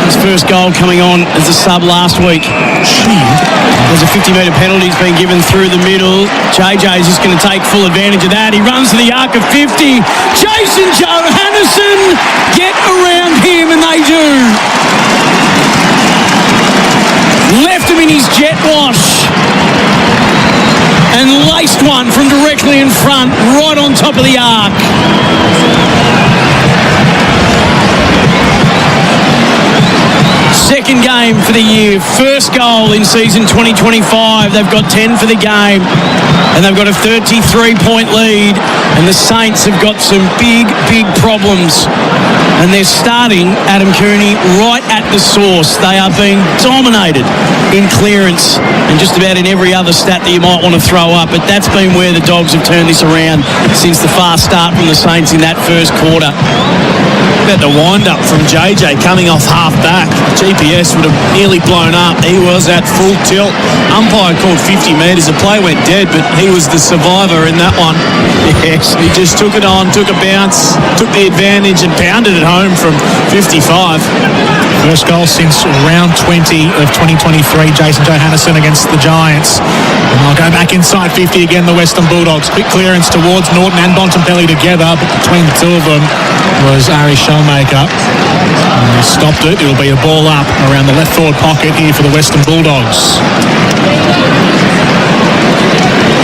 His first goal coming on as a sub last week. There's a 50-metre penalty has been given through the middle. JJ's just going to take full advantage of that. He runs to the arc of 50. Jason Johannesson, get around him, and they do. Left him in his jet wash and laced one from directly in front, right on top of the arc. Second game for the year. First goal in season 2025. They've got 10 for the game. And they've got a 33-point lead. And the Saints have got some big, big problems. And they're starting, Adam Cooney, right at the source. They are being dominated in clearance and just about in every other stat that you might want to throw up. But that's been where the Dogs have turned this around since the fast start from the Saints in that first quarter. About the wind-up from JJ coming off half-back. GPS would have nearly blown up. He was at full tilt. Umpire called 50 metres. The play went dead, but he was the survivor in that one. Yes, he just took it on, took a bounce, took the advantage and pounded it home from 55. First goal since round 20 of 2023. Jason Johannesson against the Giants. And I'll go back inside 50 again, the Western Bulldogs. Quick clearance towards Norton and Bontempelli together, but between the two of them was Ari Showmaker. And stopped it. It'll be a ball up around the left forward pocket here for the Western Bulldogs.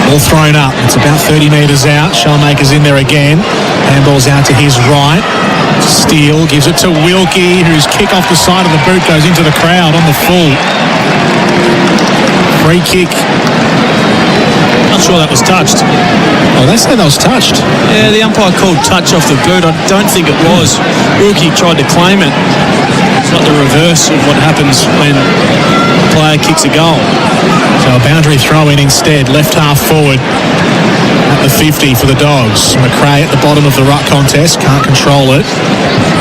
Ball thrown up. It's about 30 metres out. Showmaker's in there again. Handball's out to his right. Steele gives it to Wilkie, whose kick off the side of the boot goes into the crowd on the full. Free kick. Not sure that was touched. Oh, they say that was touched. Yeah, the umpire called touch off the boot. I don't think it was. Wilkie tried to claim it. It's like the reverse of what happens when a player kicks a goal. So a boundary throw in instead, left half forward at the 50 for the Dogs. McRae at the bottom of the ruck contest, can't control it.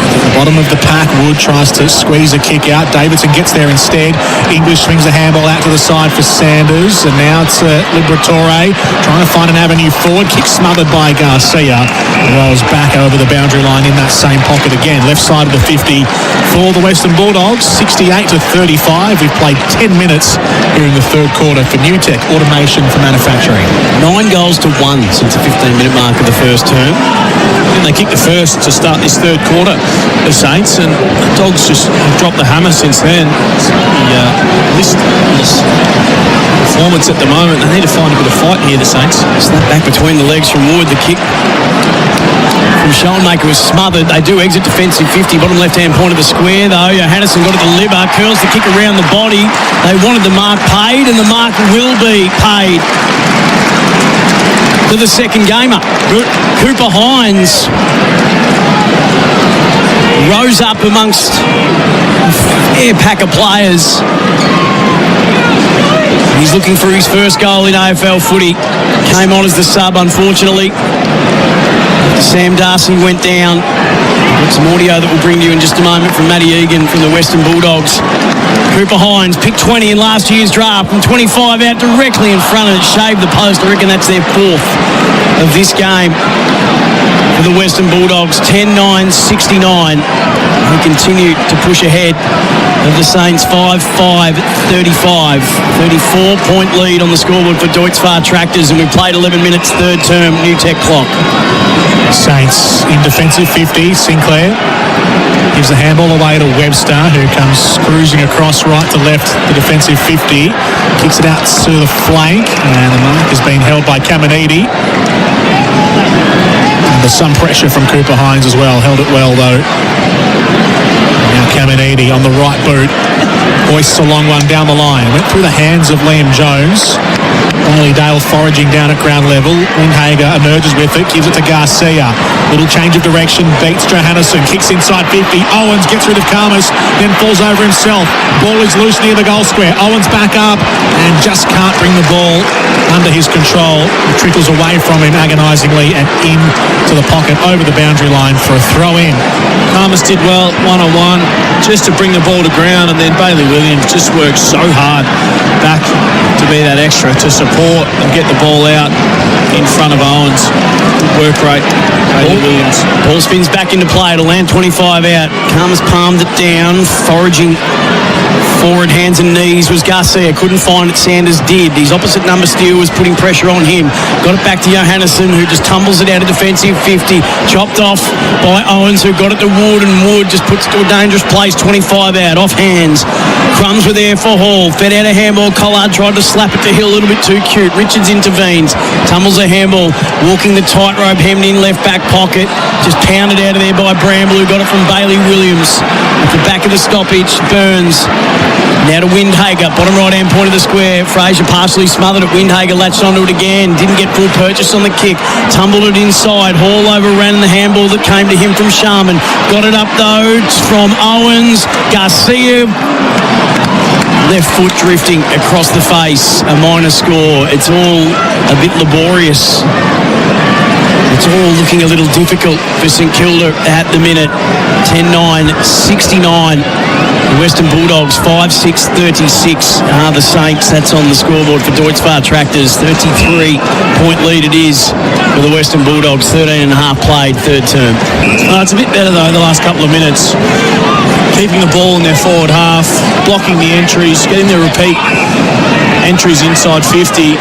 At the bottom of the pack, Wood tries to squeeze a kick out. Davidson gets there instead. English swings a handball out to the side for Sanders, and now it's Liberatore trying to find an avenue forward. Kick smothered by Garcia. Rolls back over the boundary line in that same pocket again. Left side of the 50 for the Western Bulldogs, 68-35. We've played 10 minutes here in the third quarter for New Tech Automation for Manufacturing. 9 goals to 1 since the 15-minute mark of the first term. And they kicked the first to start this third quarter, the Saints, and the Dogs just have dropped the hammer since then. The listless performance at the moment. They need to find a bit of fight here, the Saints. Snap back between the legs from Wood. The kick from Schoenmaker was smothered. They do exit defensive 50, bottom left-hand point of the square, though. Johannesson got it to Libba, curls the kick around the body. They wanted the mark paid, and the mark will be paid to the second gamer. Cooper Hines rose up amongst a fair pack of players. He's looking for his first goal in AFL footy. Came on as the sub, unfortunately. Sam Darcy went down. Got some audio that we'll bring you in just a moment from Matty Egan from the Western Bulldogs. Cooper Hines picked 20 in last year's draft, from 25 out directly in front of it, shaved the post. I reckon that's their fourth of this game for the Western Bulldogs. 10-9-69. They continue to push ahead of the Saints. 5-5-35. 34-point lead on the scoreboard for Deutz Far Tractors, and we've played 11 minutes, third term, New Tech clock. Saints in defensive 50. Sinclair gives the handball away to Webster, who comes cruising across right to left, the defensive 50. Kicks it out to the flank, and the mark has been held by Caminiti. There's some pressure from Cooper Hines as well. Held it well, though. Now Caminiti on the right boot. Hoists a long one down the line. Went through the hands of Liam Jones. Bailey Dale foraging down at ground level. Windhager emerges with it, gives it to Garcia. Little change of direction, beats Johannesson, kicks inside 50. Owens gets rid of Karmas, then falls over himself. Ball is loose near the goal square. Owens back up and just can't bring the ball under his control. It trickles away from him agonisingly and into the pocket over the boundary line for a throw in. Karmas did well one-on-one just to bring the ball to ground, and then Bailey Williams just worked so hard back to be that extra to support and get the ball out in front of Owens. Good work rate, Bailey Williams. Ball spins back into play. It'll land 25 out. Karmas palmed it down, foraging forward, hands and knees was Garcia. Couldn't find it. Sanders did. His opposite number Steele was putting pressure on him. Got it back to Johannesson, who just tumbles it out of defensive 50. Chopped off by Owens, who got it to Wood, and Wood just puts it to a dangerous place. 25 out, off hands. Crumbs were there for Hall. Fed out a handball. Collard tried to slap it to Hill, a little bit too cute. Richards intervenes. Tumbles a handball. Walking the tightrope, hemmed in left back pocket. Just pounded out of there by Bramble, who got it from Bailey Williams. At the back of the stoppage, Burns. Now to Windhager, bottom right-hand point of the square. Fraser partially smothered it. Windhager latched onto it again. Didn't get full purchase on the kick. Tumbled it inside. Hall overran the handball that came to him from Sharman. Got it up, though, from Owens. Garcia. Left foot drifting across the face. A minor score. It's all a bit laborious. It's all looking a little difficult for St Kilda at the minute. 10-9-69. The Western Bulldogs 5-6-36 are the Saints. That's on the scoreboard for Deutz Far Tractors. 33-point lead it is for the Western Bulldogs. 13 and a half played, third term. It's a bit better, though, the last couple of minutes. Keeping the ball in their forward half, blocking the entries, getting their repeat entries inside 50.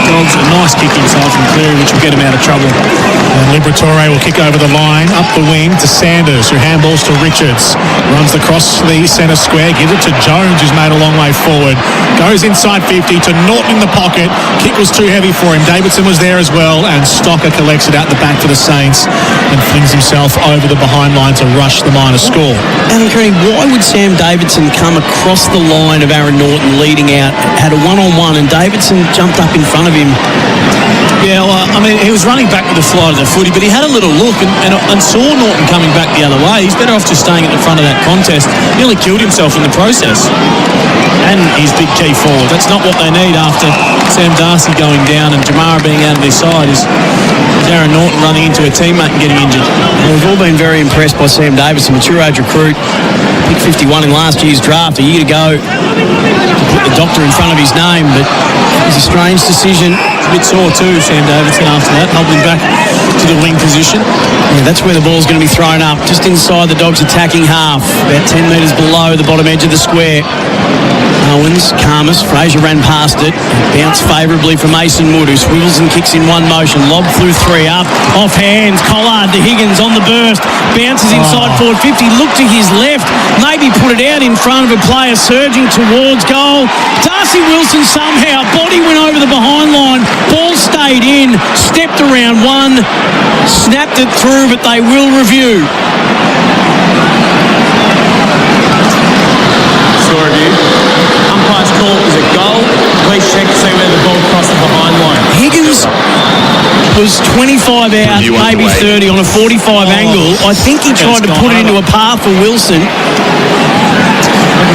Dogs but a nice kick inside from Cleary, which will get him out of trouble. And Liberatore will kick over the line, up the wing to Sanders, who handballs to Richards. Runs across the centre square, gives it to Jones, who's made a long way forward. Goes inside 50 to Norton in the pocket. Kick was too heavy for him. Davidson was there as well, and Stocker collects it out the back for the Saints and flings himself over the behind line to rush the minor score. Alan Kearney, why would Sam Davidson come across the line of Aaron Norton leading out, had a one-on-one, and Davidson jumped up in front of him? Yeah, well, I mean, he was running back with the flight of the footy, but he had a little look and saw Norton coming back the other way. He's better off just staying at the front of that contest. Nearly killed himself in the process. And his big key forward. That's not what they need after Sam Darcy going down and Jamara being out of their side. Is Aaron Norton running into a teammate and getting injured. Well, we've all been very impressed by Sam Davidson, mature age recruit, pick 51 in last year's draft, a year to go. Put the doctor in front of his name, but it was a strange decision. A bit sore too, Sam Davidson, after that, holding back to the wing position. Yeah, that's where the ball's going to be thrown up, just inside the Dogs' attacking half, about 10 metres below the bottom edge of the square. Owens, Karmas, Fraser ran past it, bounced favourably for Mason Wood, who swivels and kicks in one motion, lob through three, up, off hands, Collard to Higgins on the burst, bounces inside forward 50, look to his left, maybe put it out in front of a player surging towards goal. Darcy Wilson somehow, body went over the behind line, ball stayed in, stepped around one, snapped it through, but they will review. Sure review. Umpire's call is a goal. Please check to see where the ball crossed the behind line. Higgins was 25 out, maybe 30 on a 45 angle. I think he tried to put it into a path for Wilson.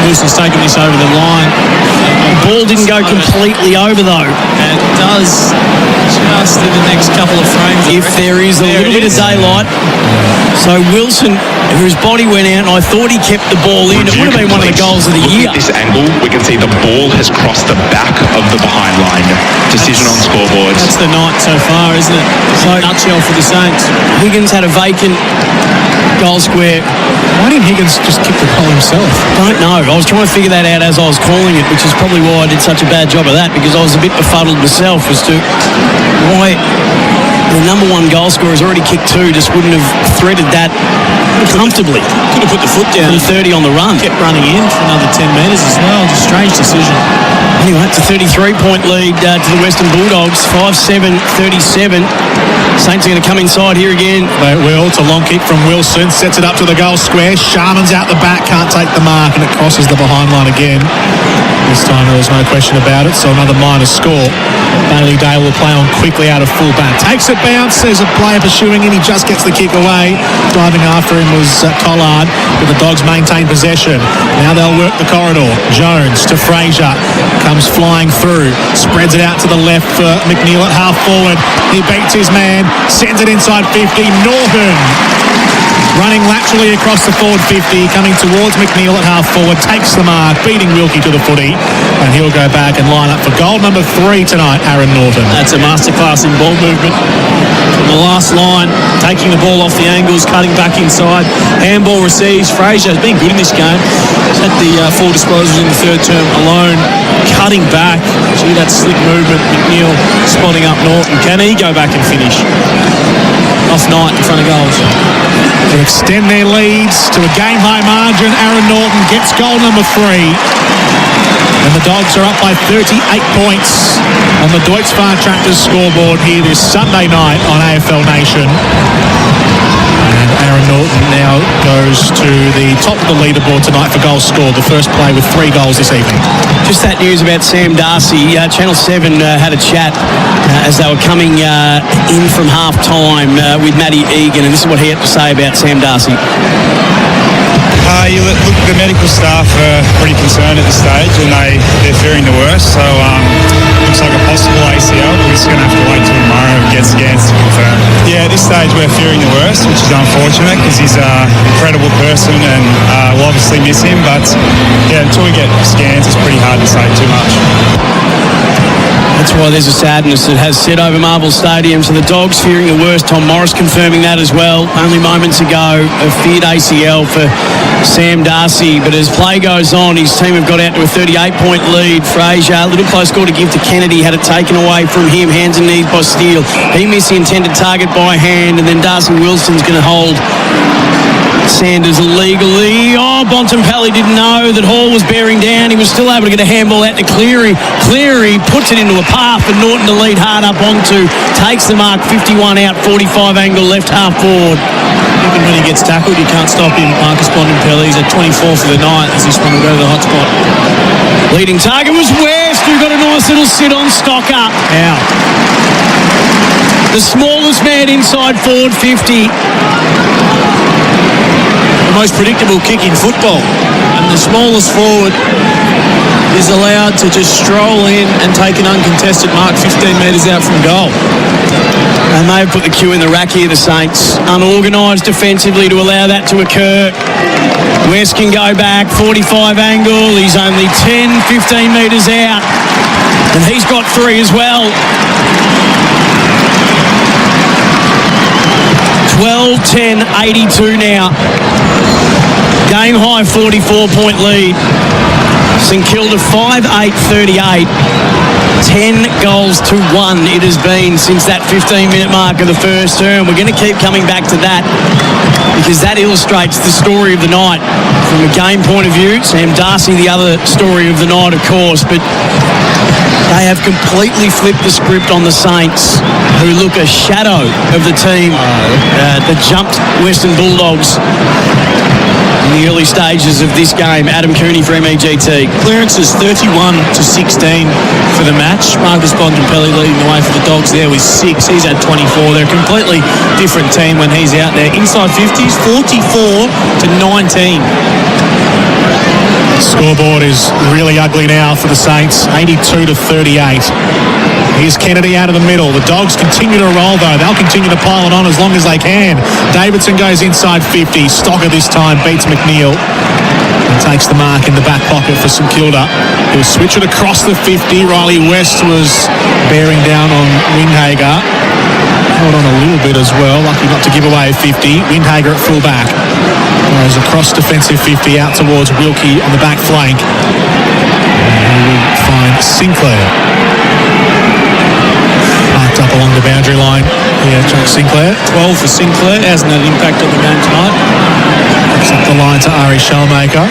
Wilson's taken this over the line. The ball didn't go completely over though. And it does just in the next couple of frames. If there is a little bit of daylight. So Wilson, whose body went out, and I thought he kept the ball in. It would have been one of the goals of the year. At this angle, we can see the ball has crossed the back of the behind line. Decision on scoreboards. That's the night so far, isn't it? So nutshell for the Saints. Higgins had a vacant goal square. Why didn't Higgins just kick the goal himself? Don't know. I was trying to figure that out as I was calling it, which is probably why I did such a bad job of that, because I was a bit befuddled myself as to why the number one goal scorer has already kicked two, just wouldn't have threaded that comfortably. Could have put the foot down. From 30 on the run. Kept running in for another 10 metres as well. Just strange decision. Anyway, it's a 33-point lead to the Western Bulldogs. 5-7-37. Saints are going to come inside here again. They will. It's a long kick from Wilson. Sets it up to the goal square. Sharman's out the back. Can't take the mark, and it crosses the behind line again. This time there was no question about it, so another minor score. Bailey Dale will play on quickly out of full back. Takes it bounce. There's a player pursuing him. He just gets the kick away. Diving after him was Collard, but the Dogs maintain possession. Now they'll work the corridor. Jones to Fraser. Comes flying through. Spreads it out to the left for McNeil at half forward. He beats his man. Sends it inside 50. Norton running laterally across the forward 50, coming towards McNeil at half forward, takes the mark, beating Wilkie to the footy, and he'll go back and line up for goal number 3 tonight, Aaron Norton. That's a masterclass in ball movement. From the last line, taking the ball off the angles, cutting back inside. Handball receives. Fraser has been good in this game. He's had the 4 disposals in the third term alone. Cutting back. Gee, that slick movement. McNeil spotting up Norton. Can he go back and finish? Off night in front of goals. To extend their leads to a game-high margin, Aaron Norton gets goal number 3. And the Dogs are up by 38 points on the Deutz Fahr Tractors scoreboard here this Sunday night on AFL Nation. And Aaron Norton now goes to the top of the leaderboard tonight for goals scored, the first play with 3 goals this evening. Just that news about Sam Darcy. Channel 7 had a chat as they were coming in from half-time with Matty Egan, and this is what he had to say about Sam Darcy. Look, the medical staff are pretty concerned at this stage, and they're fearing the worst. So looks like a possible ACL. We're just going to have to wait till tomorrow and get scans to confirm. Yeah, at this stage we're fearing the worst, which is unfortunate because he's an incredible person, and we'll obviously miss him. But yeah, until we get scans, it's pretty hard to say too much. That's why there's a sadness that has set over Marvel Stadium. So the Dogs fearing the worst. Tom Morris confirming that as well. Only moments ago, a feared ACL for Sam Darcy. But as play goes on, his team have got out to a 38-point lead. Fraser, a little close score to give to Kennedy, had it taken away from him, hands and knees by Steele. He missed the intended target by hand, and then Darcy Wilson's going to hold Sanders illegally. Oh, Bontempelli didn't know that Hall was bearing down. He was still able to get a handball out to Cleary. Cleary puts it into a path for Norton to lead hard up onto. Takes the mark, 51 out, 45 angle, left half forward. Even when he gets tackled, you can't stop him. Marcus Bontempelli, he's at 24 for the night as this one will go to the hot spot. Leading target was West, who got a nice little sit on Stocker. Out. The smallest man inside forward 50. The most predictable kick in football, and the smallest forward is allowed to just stroll in and take an uncontested mark 15 metres out from goal. And they've put the cue in the rack here, the Saints. Unorganised defensively to allow that to occur. West can go back, 45 angle. He's only 10, 15 metres out. And he's got 3 as well. 12-10, 82 now. Game high 44-point lead. St Kilda 5-8-38. 10 goals to 1 it has been since that 15-minute mark of the first term. We're going to keep coming back to that because that illustrates the story of the night from a game point of view. Sam Darcy, the other story of the night, of course, but they have completely flipped the script on the Saints, who look a shadow of the team that jumped Western Bulldogs in the early stages of this game. Adam Cooney for MEGT. Clearances 31-16 for the match. Marcus Bontempelli leading the way for the Dogs there with 6. He's at 24. They're a completely different team when he's out there. Inside 50s, 44-19. Scoreboard is really ugly now for the Saints, 82-38. Here's Kennedy out of the middle. The Dogs continue to roll, though. They'll continue to pile it on as long as they can. Davidson goes inside 50. Stocker this time beats McNeil and takes the mark in the back pocket for St Kilda. He'll switch it across the 50. Riley West was bearing down on Windhager. Held on a little bit as well. Lucky not to give away a 50. Windhager at full back. Goes across defensive 50 out towards Wilkie on the back flank. And he will find Sinclair. Parked up along the boundary line. Yeah, Jack Sinclair. 12 for Sinclair. Hasn't had an impact on the game tonight. Puts up the line to Ari Shellmaker.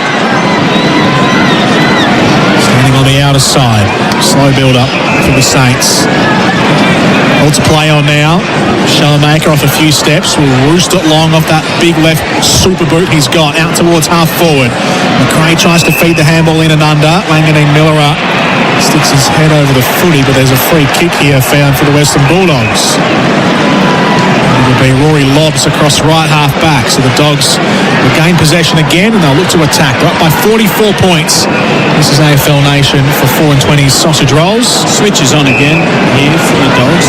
Standing on the outer side. Slow build up for the Saints. All to play on now. Shellmaker off a few steps. Will roost it long off that big left super boot he's got. Out towards half forward. McRae tries to feed the handball in and under. Wanganeen Millera sticks his head over the footy, but there's a free kick here found for the Western Bulldogs. It'll be Rory Lobbs across right half back. So the Dogs will gain possession again and they'll look to attack. They're up by 44 points. This is AFL Nation for 4 and 20 sausage rolls. Switch is on again here for the Dogs.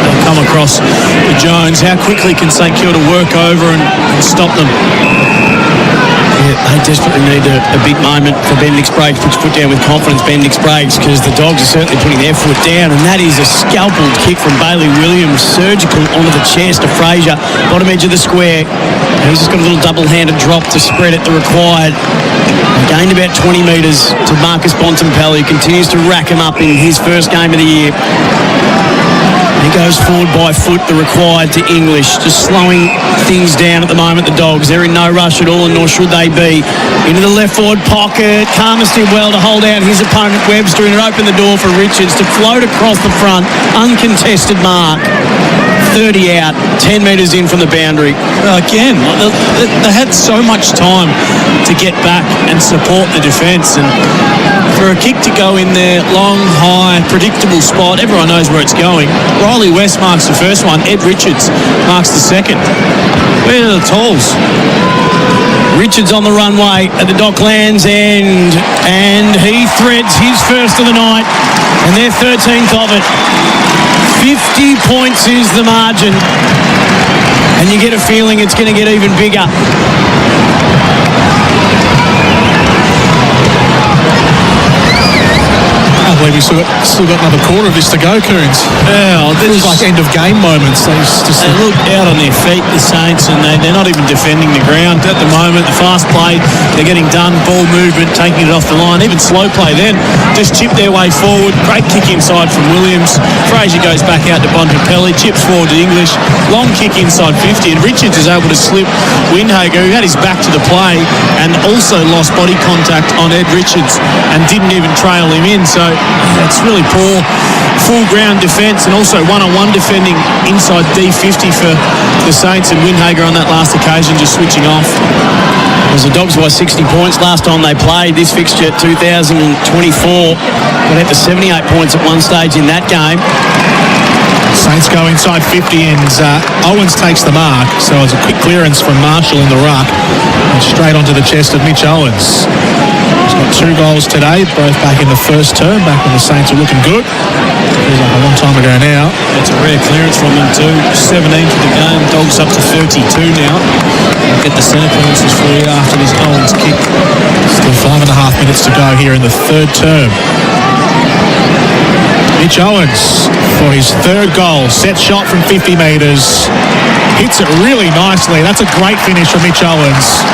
They'll come across to Jones. How quickly can St Kilda work over and stop them? Yeah, they desperately need a big moment for Bendix Breaks. Put your foot down with confidence, Bendix Breaks, because the Dogs are certainly putting their foot down, and that is a scalpel kick from Bailey Williams, surgical onto the chest of Fraser, bottom edge of the square. He's just got a little double-handed drop to spread it the required. Gained about 20 metres to Marcus Bontempelli, who continues to rack him up in his first game of the year. He goes forward by foot, the required to English, just slowing things down at the moment, the Dogs. They're in no rush at all, and nor should they be. Into the left forward pocket. Karmas did well to hold out his opponent, Webster, and it opened the door for Richards to float across the front. Uncontested mark. 30 out, 10 metres in from the boundary. Again, they had so much time to get back and support the defence, and for a kick to go in there, long, high, predictable spot, everyone knows where it's going. Riley West marks the first one, Ed Richards marks the second. Where are the tools? Richards on the runway at the Docklands end, and he threads his first of the night, and their 13th of it. 50 points is the margin, and you get a feeling it's going to get even bigger. believe we've still got another quarter of this to go, Coons. Yeah, Feels like end of game moments. They look out on their feet, the Saints, and they're not even defending the ground at the moment. The fast play, they're getting done, ball movement, taking it off the line, even slow play then. Just chip their way forward. Great kick inside from Williams. Fraser goes back out to Bontempelli, chips forward to English. Long kick inside 50, and Richards is able to slip Windhager, who had his back to the play and also lost body contact on Ed Richards and didn't even trail him in. So it's really poor full ground defence and also one-on-one defending inside D50 for the Saints, and Windhager on that last occasion just switching off. It was the Dogs by 60 points last time they played this fixture, 2024. Got out to 78 points at one stage in that game. Saints go inside 50 and Owens takes the mark, so it's a quick clearance from Marshall in the ruck and straight onto the chest of Mitch Owens. He's got 2 goals today, both back in the first term, back when the Saints were looking good. Feels like a long time ago now. It's a rare clearance from them too. 17 for the game, Dogs up to 32 now. We'll get the centre clearances for you after this Owens kick. Still 5.5 minutes to go here in the third term. Mitch Owens for his third goal. Set shot from 50 metres. Hits it really nicely. That's a great finish from Mitch Owens.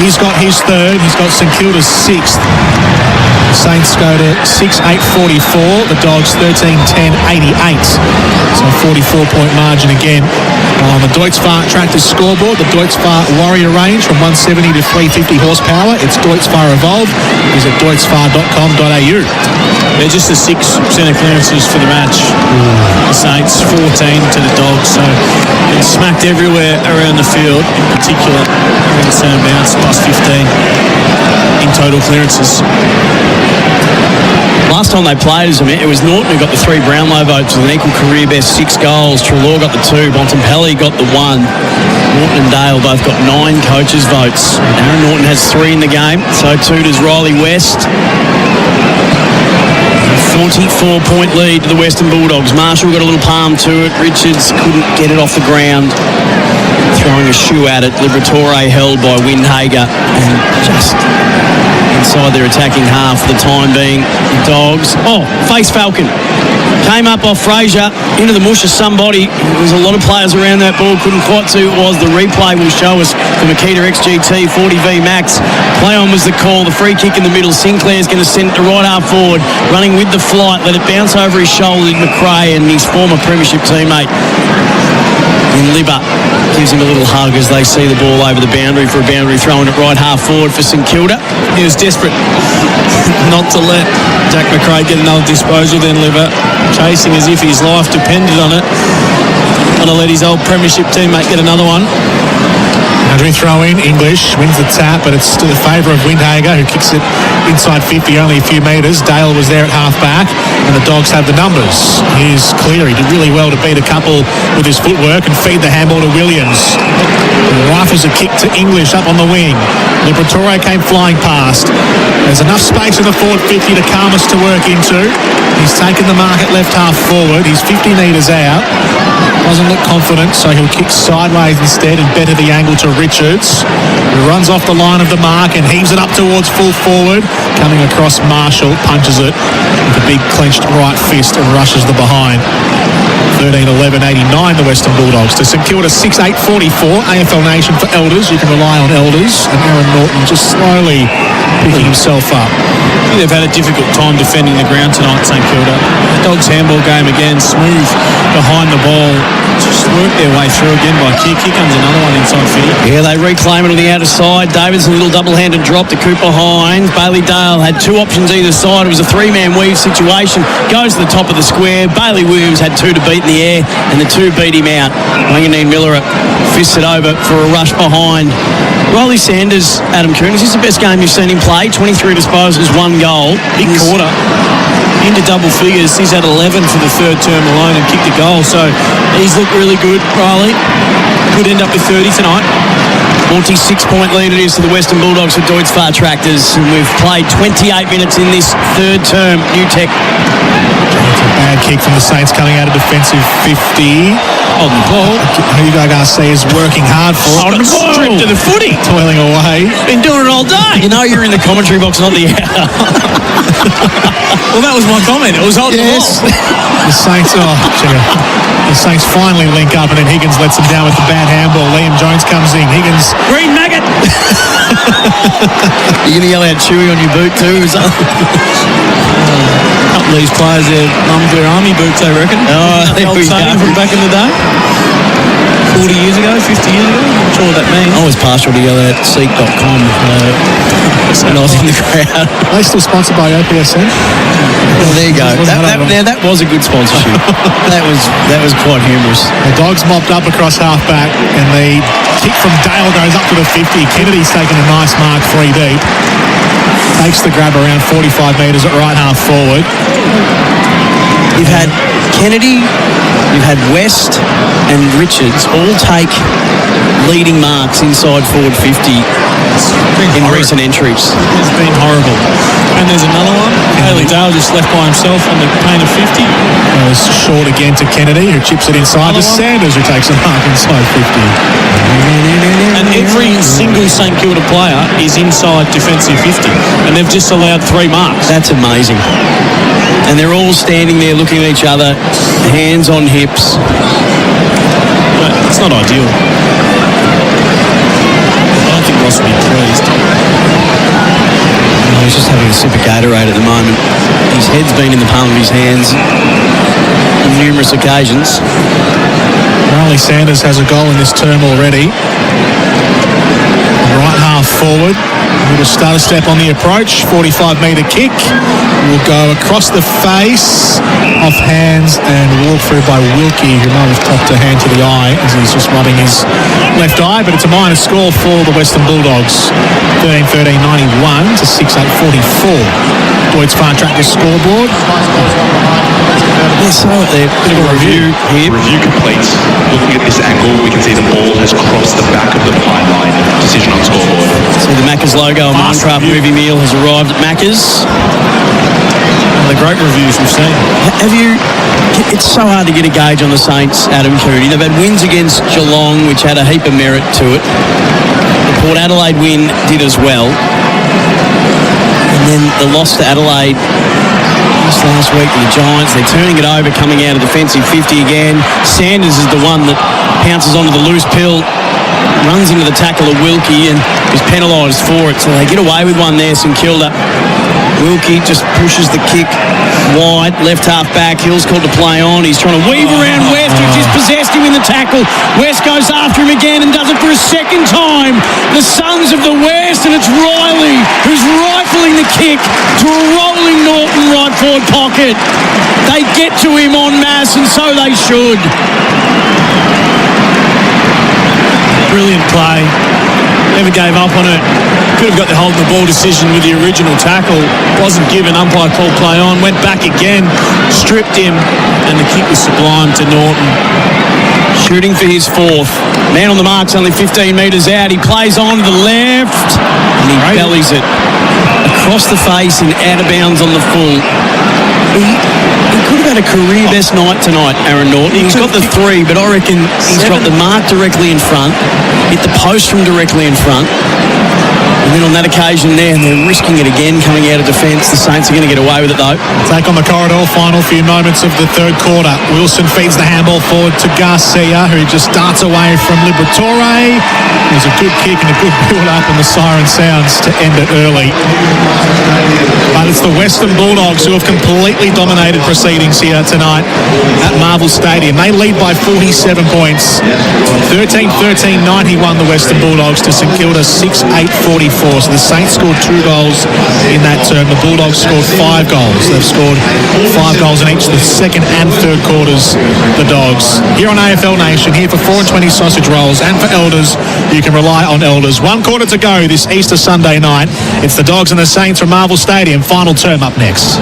He's got his third. He's got St Kilda's 6th. The Saints go to 6-8-44. The Dogs 13-10-88. So a 44-point margin again. On the Deutz-Fahr Tractors scoreboard, the Deutz-Fahr Warrior range from 170 to 350 horsepower. It's Deutz-Fahr Evolved. Visit deutzfahr.com.au. They're just the 6 centre clearances for the match. The Saints 14 to the Dogs, so it's smacked everywhere around the field, in particular around the centre bounce, plus 15 in total clearances. Last time they played, it was Norton who got the 3 Brownlow votes with an equal career best 6 goals. Treloar got the 2. Bontempelli got the 1. Norton and Dale both got 9 coaches' votes. Aaron Norton has 3 in the game, so too does Riley West. 44-point lead to the Western Bulldogs. Marshall got a little palm to it. Richards couldn't get it off the ground. Throwing a shoe at it. Liberatore held by Windhager and just inside their attacking half for the time being. The Dogs. Oh, face Falcon. Came up off Fraser into the mush of somebody. There's a lot of players around that ball. Couldn't quite see who it was. The replay will show us the Makita XGT 40V Max. Play on was the call. The free kick in the middle. Sinclair's going to send it to right half forward. Running with the flight. Let it bounce over his shoulder. McRae and his former premiership teammate in Libba gives him a little hug as they see the ball over the boundary for a boundary, throwing it right half forward for St Kilda. He was desperate not to let Jack McRae get another disposal, then Libba chasing as if his life depended on it. Want to let his old premiership teammate get another one. Andrew throw in, English wins the tap, but it's to the favour of Windhager, who kicks it inside 50, only a few metres. Dale was there at half-back, and the Dogs have the numbers. Here's Cleary, did really well to beat a couple with his footwork and feed the handball to Williams. The rifles a kick to English up on the wing. Liberatore came flying past. There's enough space in the forward 50 to Karmas to work into. He's taken the mark at left half forward. He's 50 metres out. Doesn't look confident, so he'll kick sideways instead and better the angle to Richards, who runs off the line of the mark and heaves it up towards full forward. Coming across Marshall, punches it with a big clenched right fist and rushes the behind. 13-11-89 the Western Bulldogs to St Kilda 6-8-44. AFL Nation for Elders. You can rely on Elders, and Aaron Norton just slowly picking himself up. I think they've had a difficult time defending the ground tonight, St Kilda. Dogs handball game again, smooth behind the ball. Just work their way through again by kick. Here comes another one inside 50. Yeah, they reclaim it on the outer side. David's a little double-handed drop to Cooper Hines. Bailey Dale had 2 options either side. It was a 3-man weave situation. Goes to the top of the square. Bailey Williams had 2 to beat in the air, and the 2 beat him out. Wanganeen Miller fists it over for a rush behind. Riley Sanders, Adam Coon, is this the best game you've seen him play? 23 disposals, 1 goal. Big quarter. Into double figures. He's had 11 for the third term alone and kicked a goal. So he's looked really good, Riley. Could end up with 30 tonight. 46-point lead it is to the Western Bulldogs for Deutz-Fahr Tractors. And we've played 28 minutes in this third term. New Tech Bad kick from the Saints coming out of defensive 50. On the ball. Hugo Garcia is working hard for it. On the ball. Stripped to the footy. Toiling away. Been doing it all day. You know you're in the commentary box, not the hour. Well, that was my comment. It was on the ball. The Saints, the Saints finally link up, and then Higgins lets them down with the bad handball. Liam Jones comes in. Higgins. Green maggot. You're going to yell out Chewy on your boot too? A couple of these players, their mums wear army boots, I reckon. The old saying from back in the day. 40 years ago, 50 years ago. I'm not sure what that means. I was partial to yell out seek.com when I was in the crowd. Are they still sponsored by OPSN? Well, there you go. That was a good sponsorship. that was quite humorous. The Dogs mopped up across half-back, and the kick from Dale goes up to the 50. Kennedy's taken a nice mark 3 deep. Takes the grab around 45 metres at right half forward. You've had Kennedy, you've had West and Richards all take leading marks inside forward 50 in recent entries. It's been horrible. And there's another one. Haley Dale just left by himself on the paint of 50. It's short again to Kennedy, who chips it inside to Sanders, who takes a mark inside 50. And every single St Kilda player is inside defensive 50. And they've just allowed 3 marks. That's amazing. And they're all standing there looking at each other, hands on hips. But it's not ideal. I don't think Ross will be pleased. He's just having a sip of Gatorade at the moment. His head's been in the palm of his hands on numerous occasions. Riley Sanders has a goal in this term already. Right half forward. We'll start a step on the approach. 45-metre kick. Will go across the face, off hands, and walk through by Wilkie, who might have topped a hand to the eye as he's just rubbing his left eye. But it's a minor score for the Western Bulldogs. 13-13-91 to 6-8-44. Deutz Farm Tractor scoreboard. Yes, so a bit of a review here. Review complete. Looking at this angle, we can see the ball has crossed the back of the behind line. Decision on scoreboard. See the Macca's logo on Minecraft movie meal has arrived at Macca's. One of the great reviews we've seen. Have you... It's so hard to get a gauge on the Saints, Adam Cooney. They've had wins against Geelong, which had a heap of merit to it. The Port Adelaide win did as well. And then the loss to Adelaide just last week to the Giants. They're turning it over, coming out of defensive 50 again. Sanders is the one that pounces onto the loose pill, runs into the tackle of Wilkie and is penalised for it. So they get away with one there, St Kilda. Wilkie just pushes the kick wide, left half back. Hill's called to play on. He's trying to weave around West, who just possessed him in the tackle. West goes after him again and does it for a second time. The Sons of the West, and it's Riley who's rifling the kick to a rolling Norton right forward pocket. They get to him en masse, and so they should. Brilliant play. Never gave up on it. Could have got the hold of the ball decision with the original tackle. Wasn't given. Umpire called play on. Went back again. Stripped him. And the kick was sublime to Norton. Shooting for his 4th. Man on the mark's only 15 metres out. He plays on to the left. And he bellies it across the face and out of bounds on the full. He could have had a career best night tonight, Aaron Norton. He's got the 3, but I reckon he's got the mark directly in front, hit the post from directly in front. And then on that occasion there, and they're risking it again coming out of defence. The Saints are going to get away with it though. Take on the corridor, final few moments of the third quarter. Wilson feeds the handball forward to Garcia, who just darts away from Liberatore. It was a good kick and a good build-up, and the siren sounds to end it early. But it's the Western Bulldogs who have completely dominated proceedings here tonight at Marvel Stadium. They lead by 47 points. 13-13-91 the Western Bulldogs to St Kilda 6-8-44. So the Saints scored 2 goals in that term. The Bulldogs scored 5 goals. They've scored 5 goals in each of the second and third quarters, the Dogs. Here on AFL Nation, here for 4 and 20 sausage rolls, and for Elders, you can rely on Elders. 1 quarter to go this Easter Sunday night. It's the Dogs and the Saints from Marvel Stadium. Final term up next.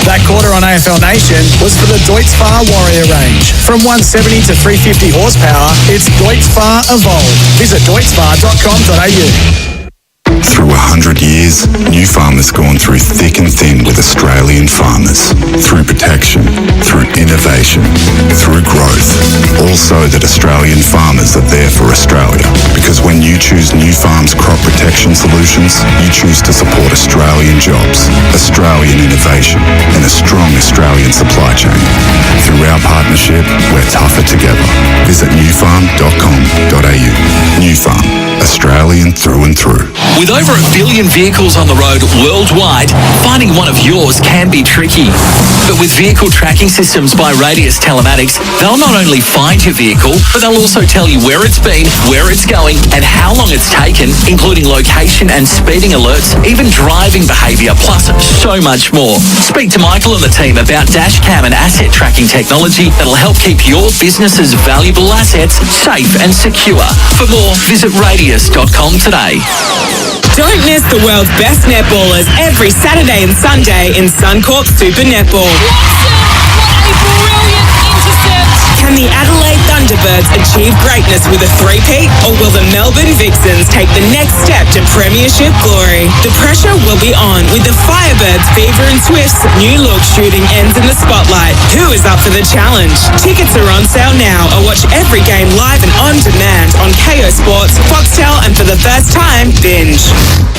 That quarter on AFL Nation was for the Deutz Farm Warrior range. From 170 to 350 horsepower, it's Deutz Farm Evolve. Visit deutzfar.com.au. Through 100 years years, New Farm has gone through thick and thin with Australian farmers. Through protection, through innovation, through growth. All so that Australian farmers are there for Australia. Because when you choose New Farm's crop protection solutions, you choose to support Australian jobs, Australian innovation, and a strong Australian supply chain. Through our partnership, we're tougher together. Visit newfarm.com.au. New Farm, Australian through and through. With over 1 billion vehicles on the road worldwide, finding one of yours can be tricky. But with vehicle tracking systems by Radius Telematics, they'll not only find your vehicle, but they'll also tell you where it's been, where it's going, and how long it's taken, including location and speeding alerts, even driving behaviour, plus so much more. Speak to Michael and the team about dashcam and asset tracking technology that'll help keep your business's valuable assets safe and secure. For more, visit radius.com today. Don't miss the world's best netballers every Saturday and Sunday in Suncorp Super Netball. Can the Adelaide Thunderbirds achieve greatness with a three-peat, or will the Melbourne Vixens take the next step to premiership glory? The pressure will be on with the Firebirds, Fever and Swifts' new look shooting ends in the spotlight. Who is up for the challenge? Tickets are on sale now, or watch every game live and on demand on KO Sports, Foxtel, and for the first time, Binge.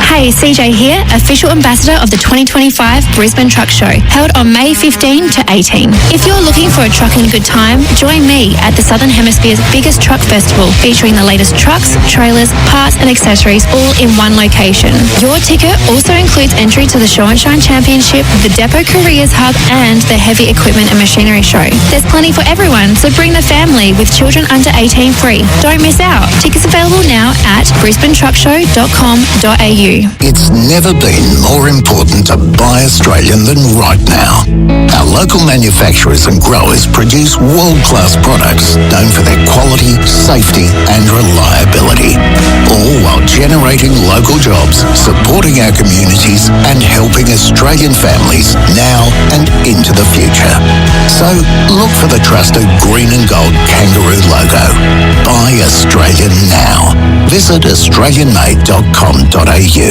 Hey, CJ here, official ambassador of the 2025 Brisbane Truck Show, held on May 15 to 18. If you're looking for a trucking good time, join me at the Southern Hemisphere's biggest truck festival, featuring the latest trucks, trailers, parts and accessories all in one location. Your ticket also includes entry to the Show and Shine Championship, the Depot Careers Hub and the Heavy Equipment and Machinery Show. There's plenty for everyone, so bring the family with children under 18 free. Don't miss out. Tickets available now at brisbanetruckshow.com.au. It's never been more important to buy Australian than right now. Our local manufacturers and growers produce world-class products known for their quality, safety and reliability, all while generating local jobs, supporting our communities and helping Australian families now and into the future. So look for the trusted green and gold kangaroo logo. Buy Australian now. Visit australianmade.com.au.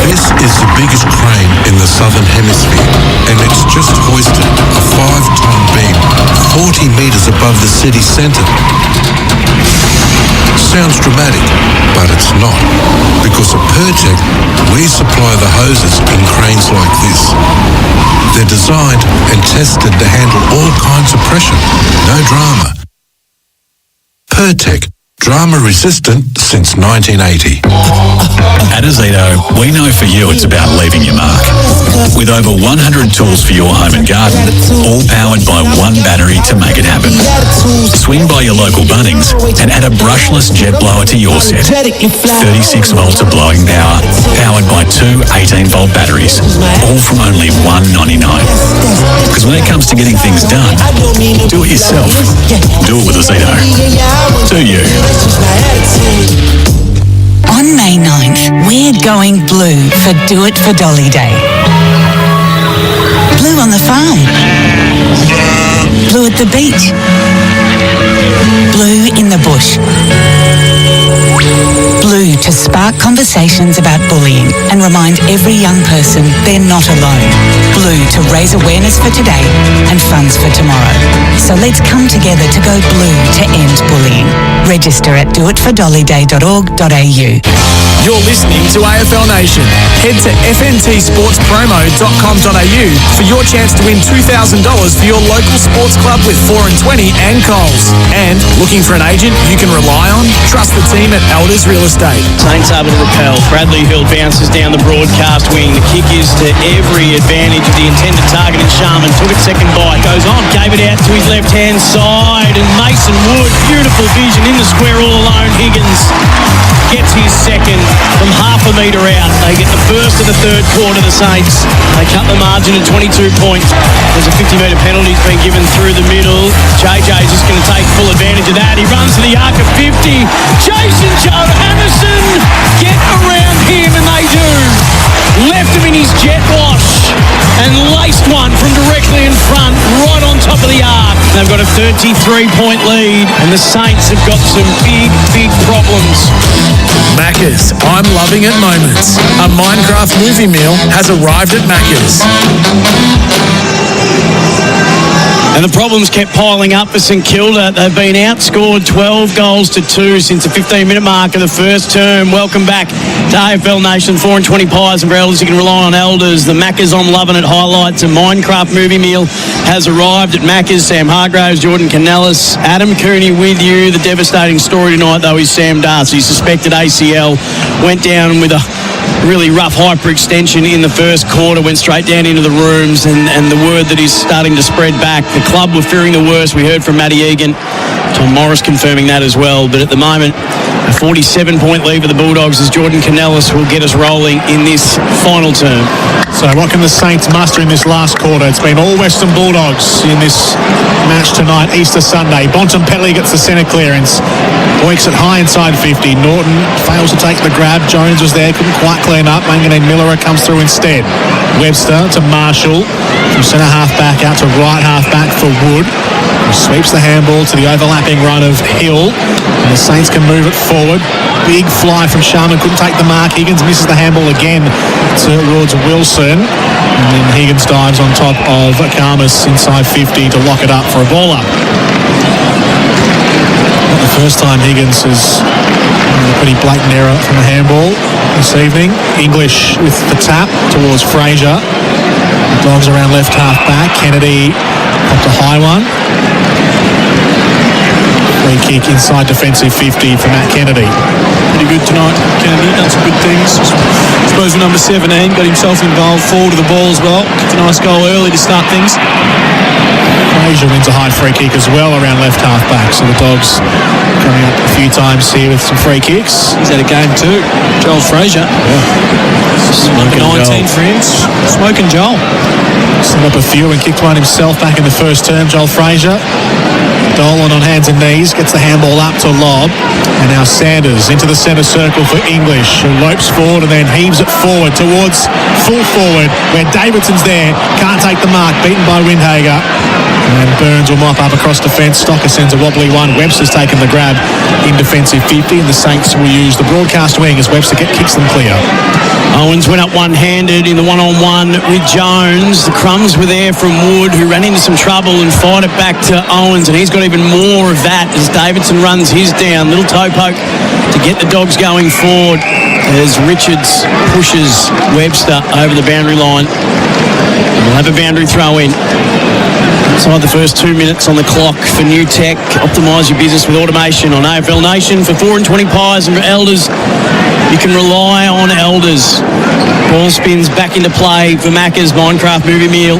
This is the biggest crane in the Southern Hemisphere, and it's just hoisted a 5-ton beam 40 metres above the city centre. Sounds dramatic, but it's not, because at Pertec, we supply the hoses in cranes like this. They're designed and tested to handle all kinds of pressure. No drama. Pertec. Drama resistant since 1980. At Azito, we know for you it's about leaving your mark. With over 100 tools for your home and garden, all powered by one battery to make it happen. Swing by your local Bunnings and add a brushless jet blower to your set. 36 volts of blowing power, powered by two 18-volt batteries, all from only $1.99. Because when it comes to getting things done, do it yourself. Do it with Azito. Do you? On May 9th, we're going blue for Do It for Dolly Day. Blue on the farm. Blue at the beach. Blue in the bush. Blue to spark conversations about bullying and remind every young person they're not alone. Blue to raise awareness for today and funds for tomorrow. So let's come together to go blue to end bullying. Register at doitfordollyday.org.au. You're listening to AFL Nation. Head to fntsportspromo.com.au for your chance to win $2,000 for your local sports club with 4 and 20 and Coles. And looking for an agent you can rely on? Trust the team at Elders Real Estate. Saints able to repel. Bradley Hill bounces down the broadcast wing. The kick is to every advantage of the intended target, and Sharman took it second bite. Goes on, gave it out to his left-hand side, and Mason Wood, beautiful vision in the square all alone. Higgins gets his second from half a metre out. They get the first of the third quarter, the Saints. They cut the margin at 22 points. There's a 50-metre penalty been given through the middle. JJ's just going to take full advantage of that. He runs to the arc of 50. Jason Joe Hammerson, get around him, and they do. Left him in his jet wash and laced one from directly in front, right on top of the arc. They've got a 33-point lead, and the Saints have got some big problems. Macca's, I'm loving it moments. A Minecraft movie meal has arrived at Macca's. And the problems kept piling up for St Kilda. They've been outscored 12 goals to 2 since the 15-minute mark of the first term. Welcome back to AFL Nation. 4 and 20 pies and for Elders. You can rely on Elders. The Macca's on Loving It highlights. A Minecraft movie meal has arrived at Macca's. Sam Hargraves, Jordan Canellis, Adam Cooney with you. The devastating story tonight, though, is Sam Darcy. Suspected ACL. Went down with a really rough hyperextension in the first quarter, went straight down into the rooms, and the word that is starting to spread back. The club were fearing the worst. We heard from Matty Egan, Tom Morris confirming that as well. But at the moment, a 47-point lead for the Bulldogs as Jordan Canellis will get us rolling in this final term. So what can the Saints muster in this last quarter? It's been all Western Bulldogs in this match tonight, Easter Sunday. Bontempelli gets the centre clearance. Boyks it high inside 50. Norton fails to take the grab. Jones was there, couldn't quite clean up. Manganine Miller comes through instead. Webster to Marshall. From centre half back out to right half back for Wood. He sweeps the handball to the overlapping run of Hill. And the Saints can move it forward. Big fly from Sharman, couldn't take the mark. Higgins misses the handball again towards Wilson. And then Higgins dives on top of Karmas inside 50 to lock it up for a ball up. Not the first time Higgins has a pretty blatant error from the handball this evening. English with the tap towards Fraser. The Dogs around left half back. Kennedy popped a high one. Free kick inside defensive 50 for Matt Kennedy. Pretty good tonight, Kennedy. Done some good things. I suppose with number 17, got himself involved forward of the ball as well. Kicked a nice goal early to start things. Fraser wins a high free kick as well around left half back. So the Dogs coming up a few times here with some free kicks. He's had a game too. Joel Fraser. Number 19 for him. Smoking Joel. Set up a few and kicked one himself back in the first term, Joel Fraser. Dolan on hands and knees, gets the handball up to Lobb. And now Sanders into the centre circle for English, who lopes forward and then heaves it forward towards full forward, where Davidson's there, can't take the mark, beaten by Windhager. And Burns will mop up across defence. Stocker sends a wobbly one. Webster's taken the grab in defensive 50, and the Saints will use the broadcast wing as Webster kicks them clear. Owens went up one-handed in the one-on-one with Jones. The crumbs were there from Wood, who ran into some trouble and fired it back to Owens, and he's got even more of that as Davidson runs his down. Little toe poke to get the Dogs going forward as Richards pushes Webster over the boundary line. We'll have a boundary throw in. Inside the first 2 minutes on the clock for New Tech. Optimise your business with automation on AFL Nation. For 4 and 20 pies and for Elders, you can rely on Elders. Ball spins back into play for Macca's. Minecraft movie meal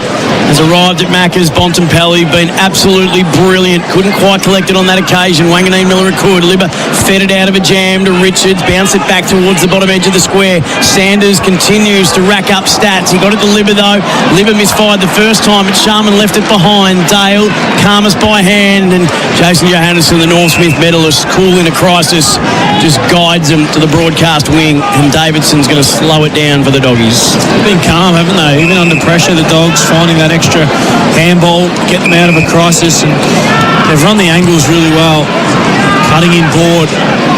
has arrived at Macca's. Bontempelli been absolutely brilliant. Couldn't quite collect it on that occasion. Wanganeen Miller could. Libba fed it out of a jam to Richards. Bounce it back towards the bottom edge of the square. Sanders continues to rack up stats. He got it to Libba though. Libba misfired the first time, but Sharman left it behind. Dale, Karmas by hand, and Jason Johannesson, the North Smith medalist, cool in a crisis, just guides them to the broadcast wing, and Davidson's going to slow it down for the Doggies. They've been calm, haven't they? Even under pressure, the Dogs finding that extra handball, get them out of a crisis, and they've run the angles really well, cutting in board,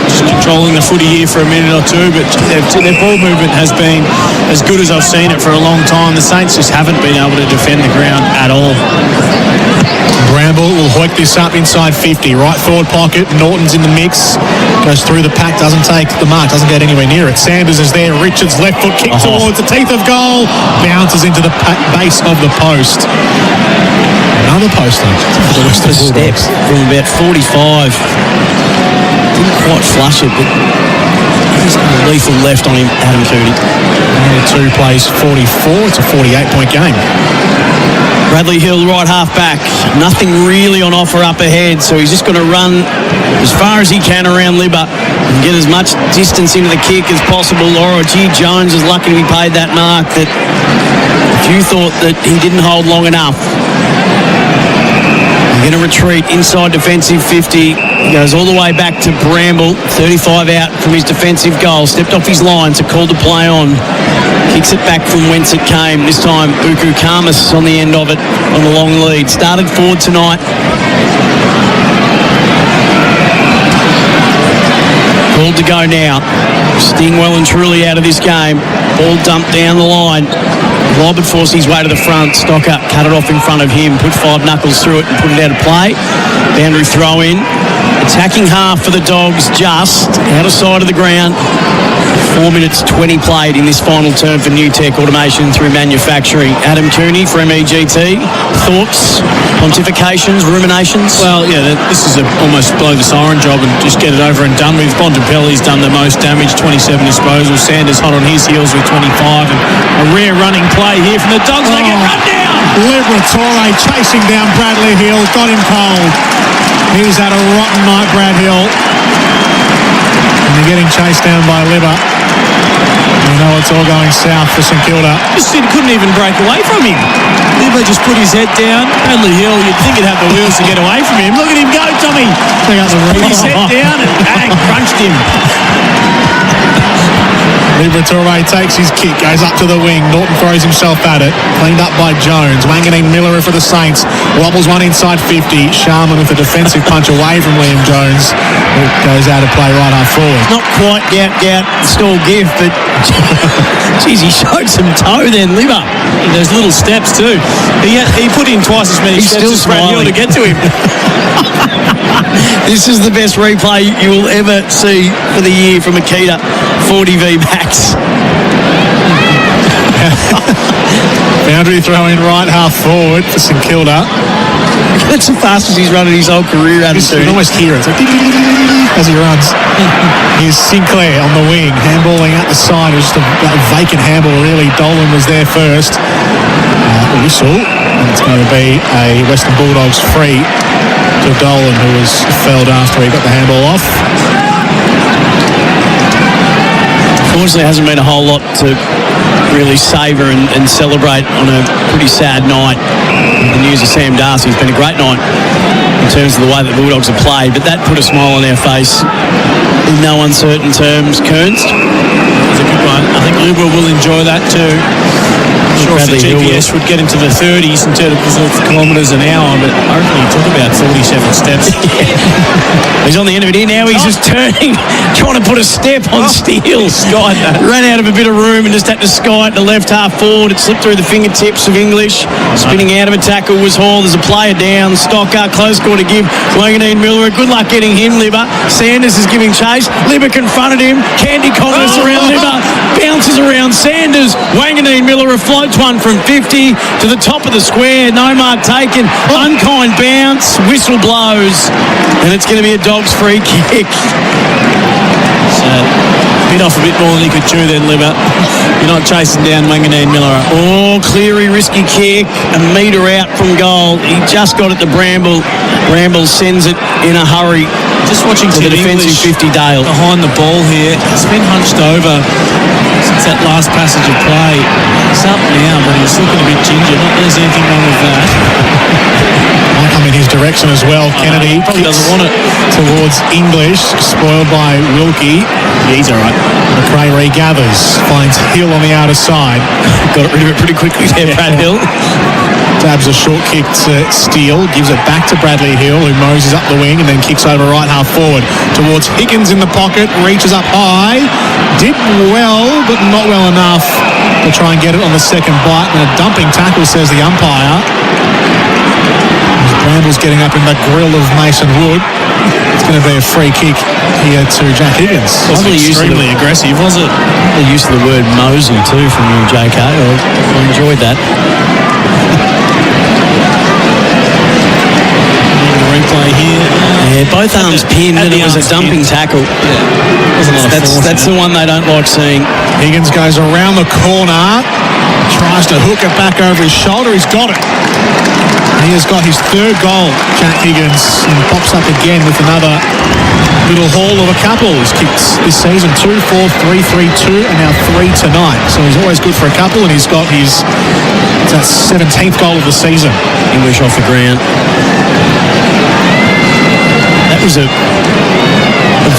just controlling the footy here for a minute or two, but their ball movement has been as good as I've seen it for a long time. The Saints just haven't been able to defend the ground at all. Bramble will hoik this up inside 50. Right forward pocket. Norton's in the mix. Goes through the pack. Doesn't take the mark. Doesn't get anywhere near it. Sanders is there. Richards left foot kick towards the teeth of goal. Bounces into the base of the post. Another poster. Just a step from about 45. Didn't quite flush it, but he's got a lethal left on him, Adam Cooney. Two plays 44. It's a 48-point game. Bradley Hill, right half back. Nothing really on offer up ahead, so he's just going to run as far as he can around Libba and get as much distance into the kick as possible. Laura G. Jones is lucky to be paid that mark that a few thought that he didn't hold long enough. They're going to retreat inside defensive 50. Goes all the way back to Bramble. 35 out from his defensive goal. Stepped off his line, so called to play on. Kicks it back from whence it came. This time, Buku Karmas on the end of it on the long lead. Started forward tonight. Called to go now. Sting well and truly out of this game. Ball dumped down the line. Lob had forced his way to the front. Stocker cut it off in front of him. Put 5 knuckles through it and put it out of play. Boundary throw in. Attacking half for the Dogs, just out of sight of the ground. 4 minutes 20 played in this final term for New Tech Automation through manufacturing. Adam Cooney for MEGT. Thoughts, pontifications, ruminations? Well, yeah, this is almost blow the siren job and just get it over and done with. Bontempelli's done the most damage, 27 disposals. Sanders hot on his heels with 25. And a rare running play here from the Dogs. They get run down. Liberatore chasing down Bradley Hill. Got him cold. He's had a rotten night, Brad Hill. And they're getting chased down by Libba. You know it's all going south for St Kilda. Just couldn't even break away from him. Libba just put his head down. Bradley Hill, you'd think he'd have the wheels to get away from him. Look at him go, Tommy. Put his head down and bang, crunched him. Liberatore takes his kick, goes up to the wing. Norton throws himself at it. Cleaned up by Jones. Wanganeen Miller for the Saints. Wobbles one inside 50. Sharman with a defensive punch away from Liam Jones. It goes out of play right half forward. Not quite gout, stall gift, but geez, he showed some toe then, Libba. There's little steps too. He put in twice as many steps as Brad Hill to get to him. This is the best replay you will ever see for the year from Makita 40v backs. Boundary throw in right half forward for St Kilda. That's the fastest he's run in his whole career. You can almost hear it. It's like as he runs. Here's Sinclair on the wing, handballing out the side. It was just a vacant handball, really. Dolan was there first. Whistle. And it's going to be a Western Bulldogs free to Dolan, who was felled after he got the handball off. Unfortunately, there hasn't been a whole lot to really savour and celebrate on a pretty sad night. The news of Sam Darcy has been a great night in terms of the way that the Bulldogs have played, but that put a smile on our face in no uncertain terms. Kearns? It's a good one. I think Libra will enjoy that too. I'm sure if the GPS would get into the 30s in terms of kilometres an hour, but I reckon he took about 47 steps. He's on the end of it here now. He's just turning, trying to put a step on Steele. Skied that. Ran out of a bit of room and just had to sky it to left half forward. It slipped through the fingertips of English. Spinning out of a tackle was Hall. There's a player down. Stocker, close score to give. Wanganeen Miller. Good luck getting him, Libba. Sanders is giving chase. Libba confronted him. Candy Congress around Libba. Bounces around Sanders. Wanganeen Miller floats one from 50 to the top of the square. No mark taken. Unkind bounce. Whistle blows. And it's going to be a Dogs free kick. So, bit off a bit more than he could chew then, Libba. You're not chasing down Wanganeen Miller. Oh, Cleary, risky kick. A metre out from goal. He just got it to Bramble. Bramble sends it in a hurry. Just watching the defensive 50 Dale. Behind the ball here. It's been hunched over since that last passage of play. He's up now, but he's looking a bit ginger. Not that there's anything wrong with that. Might come in his direction as well. Kennedy probably doesn't want it. Towards English, spoiled by Wilkie. Yeah, he's all right. McRae regathers, finds Hill on the outer side. Got rid of it pretty quickly there, Brad Hill. Tabs a short kick to Steele, gives it back to Bradley Hill, who moses up the wing and then kicks over right half forward towards Higgins in the pocket, reaches up high, did well but not well enough to try and get it on the second bite, and a dumping tackle, says the umpire. Bramble's getting up in the grill of Mason Wood. It's going to be a free kick here to Jack Higgins. It was extremely aggressive, was it? The use of the word mosey too from you, JK. I enjoyed that. Replay here. Yeah, both arms pinned, and it was a dumping tackle. Yeah. That's the one they don't like seeing. Higgins goes around the corner, tries to hook it back over his shoulder. He's got it. He has got his third goal, Jack Higgins, and pops up again with another little haul of a couple. He's kicked this season 2, 4, 3, 3, 2, and now 3 tonight. So he's always good for a couple, and he's got his 17th goal of the season. English off the ground. That was a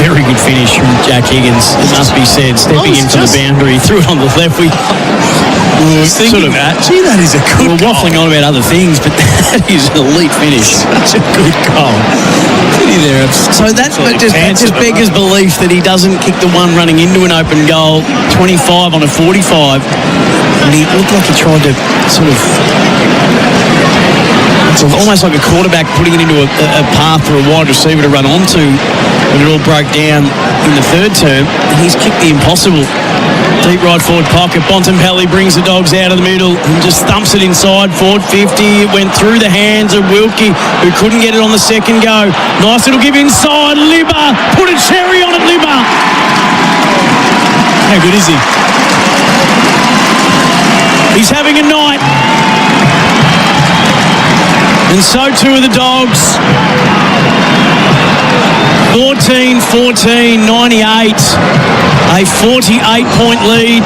very good finish from Jack Higgins, it must be said. Stepping into the boundary, threw it on the left. We were sort of that. Gee, that is a good We're waffling on about other things, but that is an elite finish. Such a good goal. So that just beggars belief that he doesn't kick the one running into an open goal, 25 on a 45. And he looked like he tried to sort of... It's almost like a quarterback putting it into a path for a wide receiver to run onto when it all broke down in the third term. And he's kicked the impossible. Deep right forward pocket. Bontempelli brings the Dogs out of the middle and just thumps it inside. Forward 50. It went through the hands of Wilkie, who couldn't get it on the second go. Nice little give inside. Libba. Put a cherry on it, Libba. How good is he? He's having a night. And so too are the Dogs. 14-14, 98. A 48-point lead.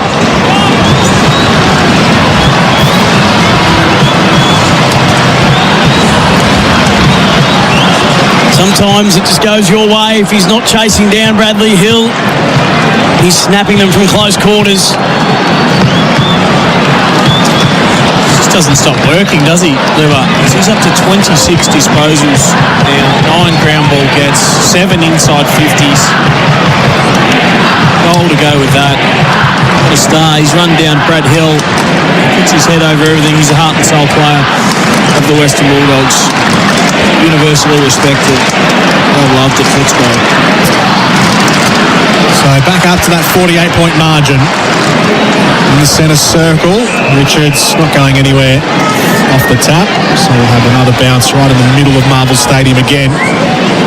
Sometimes it just goes your way if he's not chasing down Bradley Hill. He's snapping them from close quarters. Doesn't stop working, does he, Liver? He's up to 26 disposals now, 9 ground ball gets, 7 inside 50s. Goal to go with that. What a star. He's run down Brad Hill, puts his head over everything. He's a heart and soul player of the Western Bulldogs. Universally respected. Well loved at Footscray. So back up to that 48-point margin. In the centre circle, Richards not going anywhere off the tap, so we'll have another bounce right in the middle of Marvel Stadium again.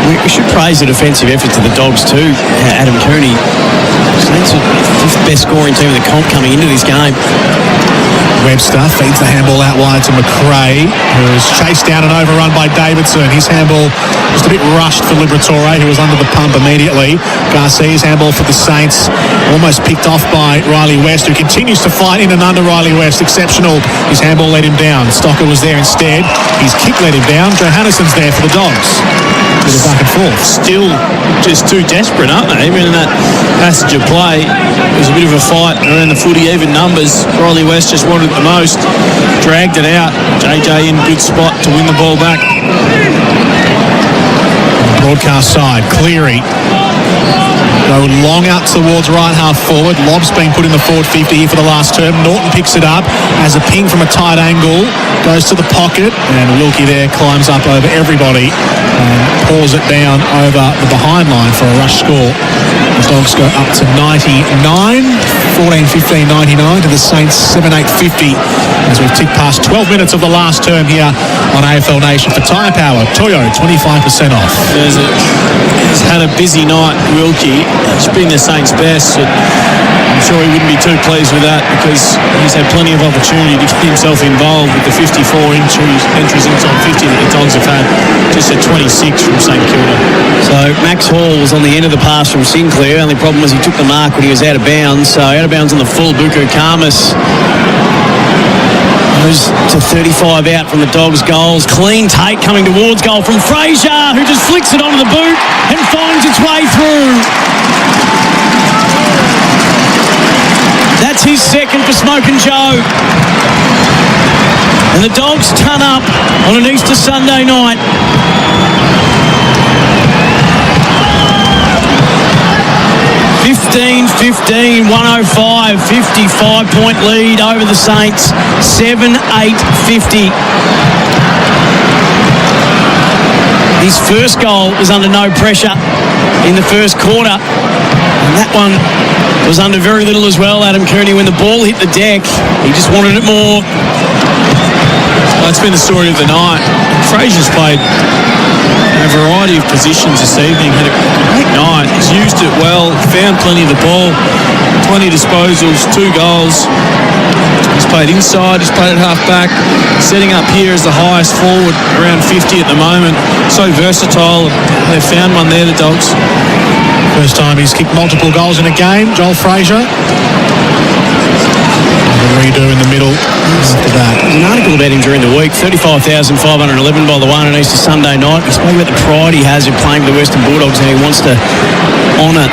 We should praise the defensive efforts of the Dogs too. Adam Cooney, Saints are the fifth best scoring team of the comp coming into this game. Webster feeds the handball out wide to McRae, who is chased down and overrun by Davidson. His handball just a bit rushed for Liberatore, who was under the pump immediately. Garcia's handball for the Saints, almost picked off by Riley West, who continues to fight in and under Riley West. Exceptional. His handball let him down. Stocker was there instead. His kick let him down. Johannesson's there for the Dogs. With a back and forth. Still just too desperate, aren't they? Even in that passage of play, there was a bit of a fight around the footy, even numbers. Riley West just wanted it the most. Dragged it out. JJ in good spot to win the ball back. Broadcast side, Cleary. Go long out towards right half forward. Lob's been put in the forward 50 here for the last term. Norton picks it up as a ping from a tight angle. Goes to the pocket, and Wilkie there climbs up over everybody and pulls it down over the behind line for a rush score. The Dogs go up to 99, 14-15, 99 to the Saints 7-8-50 as we've ticked past 12 minutes of the last term here on AFL Nation. For Tyre Power, Toyo 25% off. He's had a busy night, Wilkie. It's been the Saints' best. I'm sure he wouldn't be too pleased with that because he's had plenty of opportunity to get himself involved with the 54 entries inside 50 that the Dogs have had. Just at 26 from St Kilda. So Max Hall was on the end of the pass from Sinclair. Only problem was he took the mark when he was out of bounds. So out of bounds on the full. Buko Karmas goes to 35 out from the Dogs' goals. Clean take coming towards goal from Fraser, who just flicks it onto the boot and finds its way through. That's his second for Smokin' Joe. And the Dogs ton up on an Easter Sunday night. (15-15, 105, 55-point lead over the Saints, 7-8-50. His first goal was under no pressure in the first quarter. And that one was under very little as well, Adam Cooney. When the ball hit the deck, he just wanted it more. Well, that's been the story of the night. Fraser's played a variety of positions this evening. Had a great night. He's used it well. Found plenty of the ball. 20 disposals, 2 goals. He's played inside. He's played at half back. Setting up here as the highest forward, around 50 at the moment. So versatile. They've found one there, the Dogs. First time he's kicked multiple goals in a game, Joel Fraser. A redo in the middle after that. an article about him during the week. 35,511 by the one on Easter Sunday night. He spoke about the pride he has in playing for the Western Bulldogs, and he wants to honour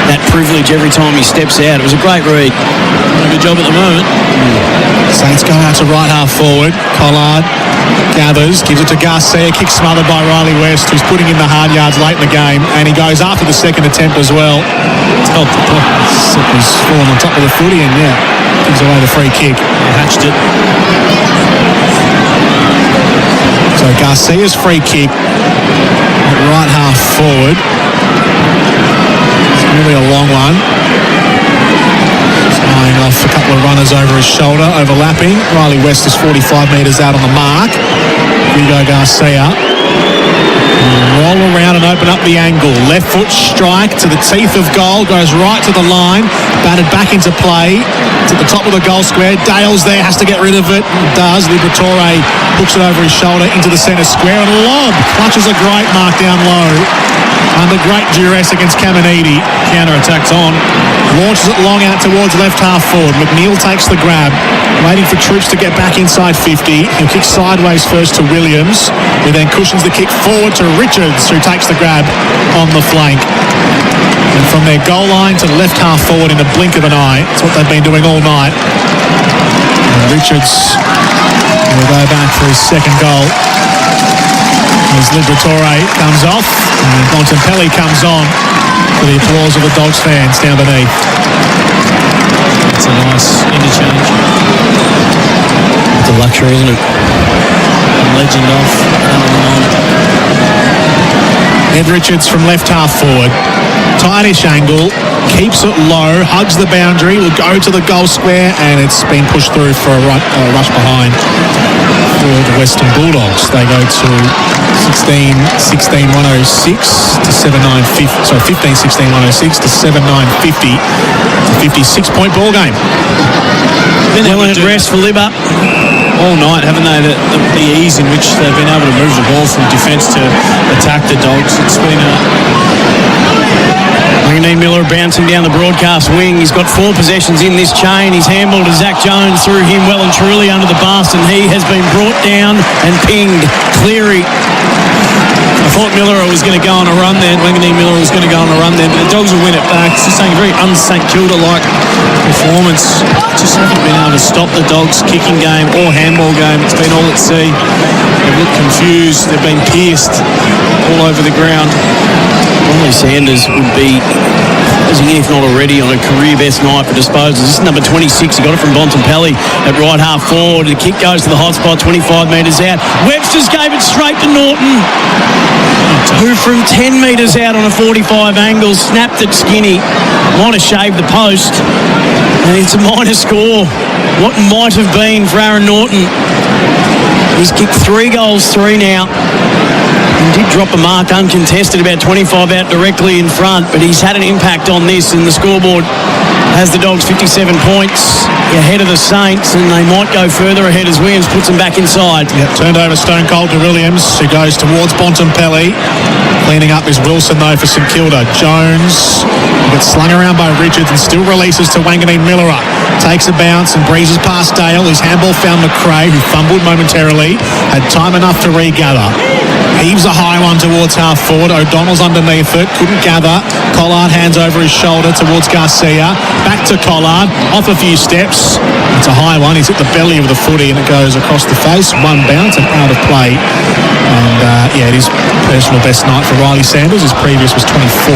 that privilege every time he steps out. It was a great read. Doing a good job at the moment. Saints go out to right half forward. Collard gathers, gives it to Garcia, kicks smothered by Riley West, who's putting in the hard yards late in the game, and he goes after the second attempt as well. He's fallen on top of the footy and, gives away the free kick. Hatched it. So Garcia's free kick at right half forward. It's really a long one. Eyeing off a couple of runners over his shoulder, overlapping. Riley West is 45 metres out on the mark. Hugo Garcia. Roll around and open up the angle. Left foot strike to the teeth of goal. Goes right to the line. Batted back into play. It's at the top of the goal square. Dale's there. Has to get rid of it. Does. Liberatore hooks it over his shoulder into the centre square. And lob. Clutches a great mark down low. Under great duress against Caminiti. Counter-attack's on. Launches it long out towards left half forward. McNeil takes the grab. Waiting for Troops to get back inside 50. He'll kick sideways first to Williams, who then cushions the kick forward to Richards, who takes the grab on the flank. And from their goal line to left half forward in the blink of an eye. That's what they've been doing all night. And Richards will go back for his second goal. As Liberatore comes off and Bontempelli comes on for the applause of the Dogs fans down beneath. It's a nice interchange. It's a luxury, isn't it? Legend off. Ed Richards from left half forward. Tightish angle. Keeps it low. Hugs the boundary. Will go to the goal square, and it's been pushed through for a rush behind for the Western Bulldogs. They go to 16-106 to 7-9-50. Sorry, 15-16-106 to 7-9-50. It's a 56-point ball game. Well earned rest for Libba all night, haven't they? The ease in which they've been able to move the ball from defence to attack the Dogs. It's been Dean Miller bouncing down the broadcast wing. He's got 4 possessions in this chain. He's handballed to Zach Jones, threw him well and truly under the bus, and he has been brought down and pinged. Cleary. I thought Miller was going to go on a run there. Wanganeen Miller was going to go on a run there, but the Dogs will win it back. It's just a very un-St Kilda-like performance. Just haven't been able to stop the Dogs' kicking game or handball game. It's been all at sea. They've looked confused. They've been pierced all over the ground. Ronnie Sanders would be, if not already, on a career best night for disposals. This is number 26. He got it from Bontempelli at right half forward. The kick goes to the hot spot, 25 metres out. Webster's gave it straight to Norton, who from 10 metres out on a 45 angle snapped it skinny. Might have shaved the post. And it's a minor score. What might have been for Aaron Norton. He's kicked 3 goals, 3 now. And did drop a mark uncontested, about 25 out directly in front, but he's had an impact on this, and the scoreboard has the Dogs 57 points ahead of the Saints, and they might go further ahead as Williams puts them back inside. Turned over stone cold to Williams, who goes towards Bontempelli. Cleaning up is Wilson, though, for St Kilda. Jones gets slung around by Richards and still releases to Wanganeen Miller. Takes a bounce and breezes past Dale. His handball found McRae, who fumbled momentarily. Had time enough to regather. Heaves a high one towards half forward. O'Donnell's underneath it. Couldn't gather. Collard hands over his shoulder towards Garcia. Back to Collard. Off a few steps. It's a high one. He's hit the belly of the footy and it goes across the face. 1 bounce and out of play. And it is personal best night for Riley Sanders. His previous was 24.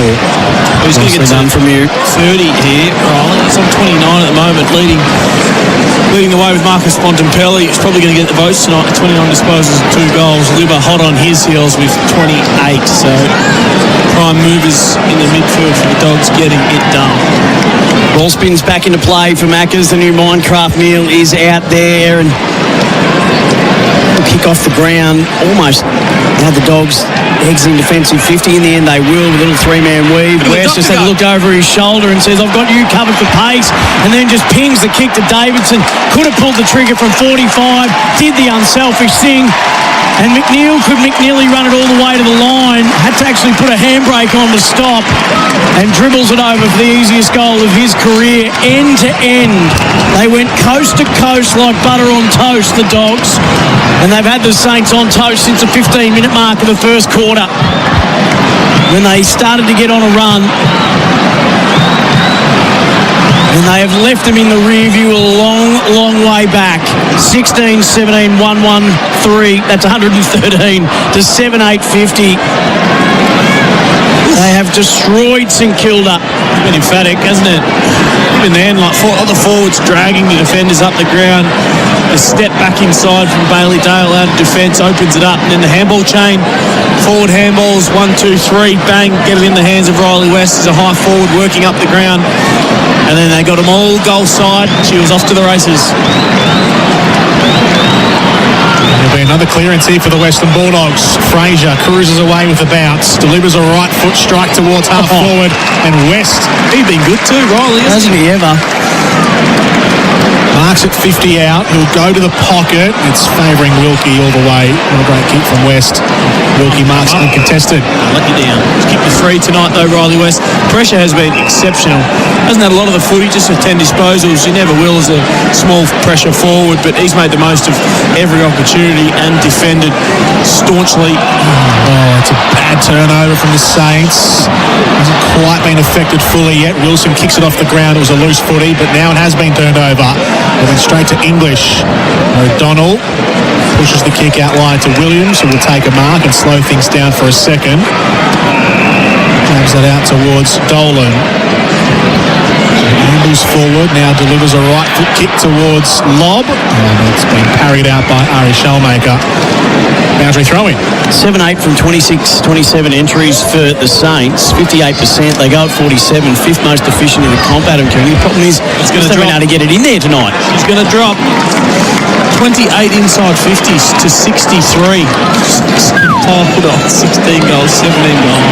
Who's going to get done from you? 30 here, Riley. He's on 29 at the moment, leading the way with Marcus Bontempelli. He's probably going to get the votes tonight. 29 disposals and 2 goals. Libba hot on his heels with 28. So prime movers in the midfield for the Dogs getting it done. Ball spins back into play for Maccas. The new Minecraft meal is out there, and kick off the ground almost. Now the Dogs exiting defensive 50. In the end they will with a little 3-man weave. West just had looked over his shoulder and says, I've got you covered for pace, and then just pings the kick to Davidson. Could have pulled the trigger from 45, did the unselfish thing, And could McNeely run it all the way to the line, had to actually put a handbrake on to stop, and dribbles it over for the easiest goal of his career, end to end. They went coast to coast like butter on toast, the Dogs, and they've had the Saints on toast since the 15-minute mark of the first quarter, when they started to get on a run. And they have left them in the rear view a long, long way back. 16, 17, 1, 1, 3. That's 113 to 7, 8, 50. They have destroyed St Kilda. It's been emphatic, hasn't it? Even then, like the forwards dragging the defenders up the ground. A step back inside from Bailey Dale out of defence, opens it up, and then the handball chain. Forward handballs, 1, 2, 3, bang, get it in the hands of Riley West as a high forward working up the ground. And then they got them all goal side. She was off to the races. There'll be another clearance here for the Western Bulldogs. Fraser cruises away with a bounce, delivers a right foot strike towards half forward, and West. He's been good too, Riley, hasn't he ever? Marks at 50 out. He'll go to the pocket. It's favouring Wilkie all the way. What a great kick from West. Wilkie marks uncontested. Let you down. He's kicked the 3 tonight though, Riley West. Pressure has been exceptional. Hasn't had a lot of the footy, just with 10 disposals. He never will as a small pressure forward, but he's made the most of every opportunity and defended staunchly. Oh, it's a bad turnover from the Saints. Hasn't quite been affected fully yet. Wilson kicks it off the ground. It was a loose footy, but now it has been turned over. And then straight to English. O'Donnell pushes the kick out wide to Williams, who will take a mark and slow things down for a second. Jabs that out towards Dolan. Ambles forward, now delivers a right foot kick towards Lobb. And it's been parried out by Ari Shellmaker. Boundary throw-in. 7-8 from 26, 27 entries for the Saints. 58%. They go at 47, fifth most efficient in the comp. Adam Cooney. The problem is, it's going to drop. How to get it in there tonight. It's going to drop 28 inside 50s to 63. Hold on, 16 goals, 17 goals.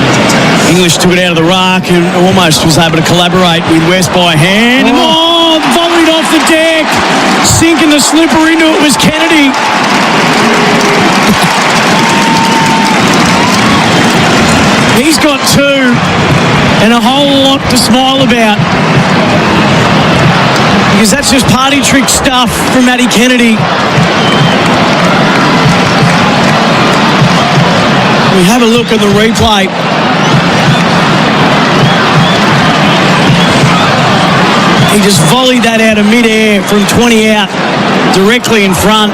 English took it out of the ruck and almost was able to collaborate with West by hand. Oh, volleyed off the deck. Sinking the slipper into it was Kennedy. He's got 2 and a whole lot to smile about, because that's just party trick stuff from Matty Kennedy. We have a look at the replay. He just volleyed that out of midair from 20 out, directly in front.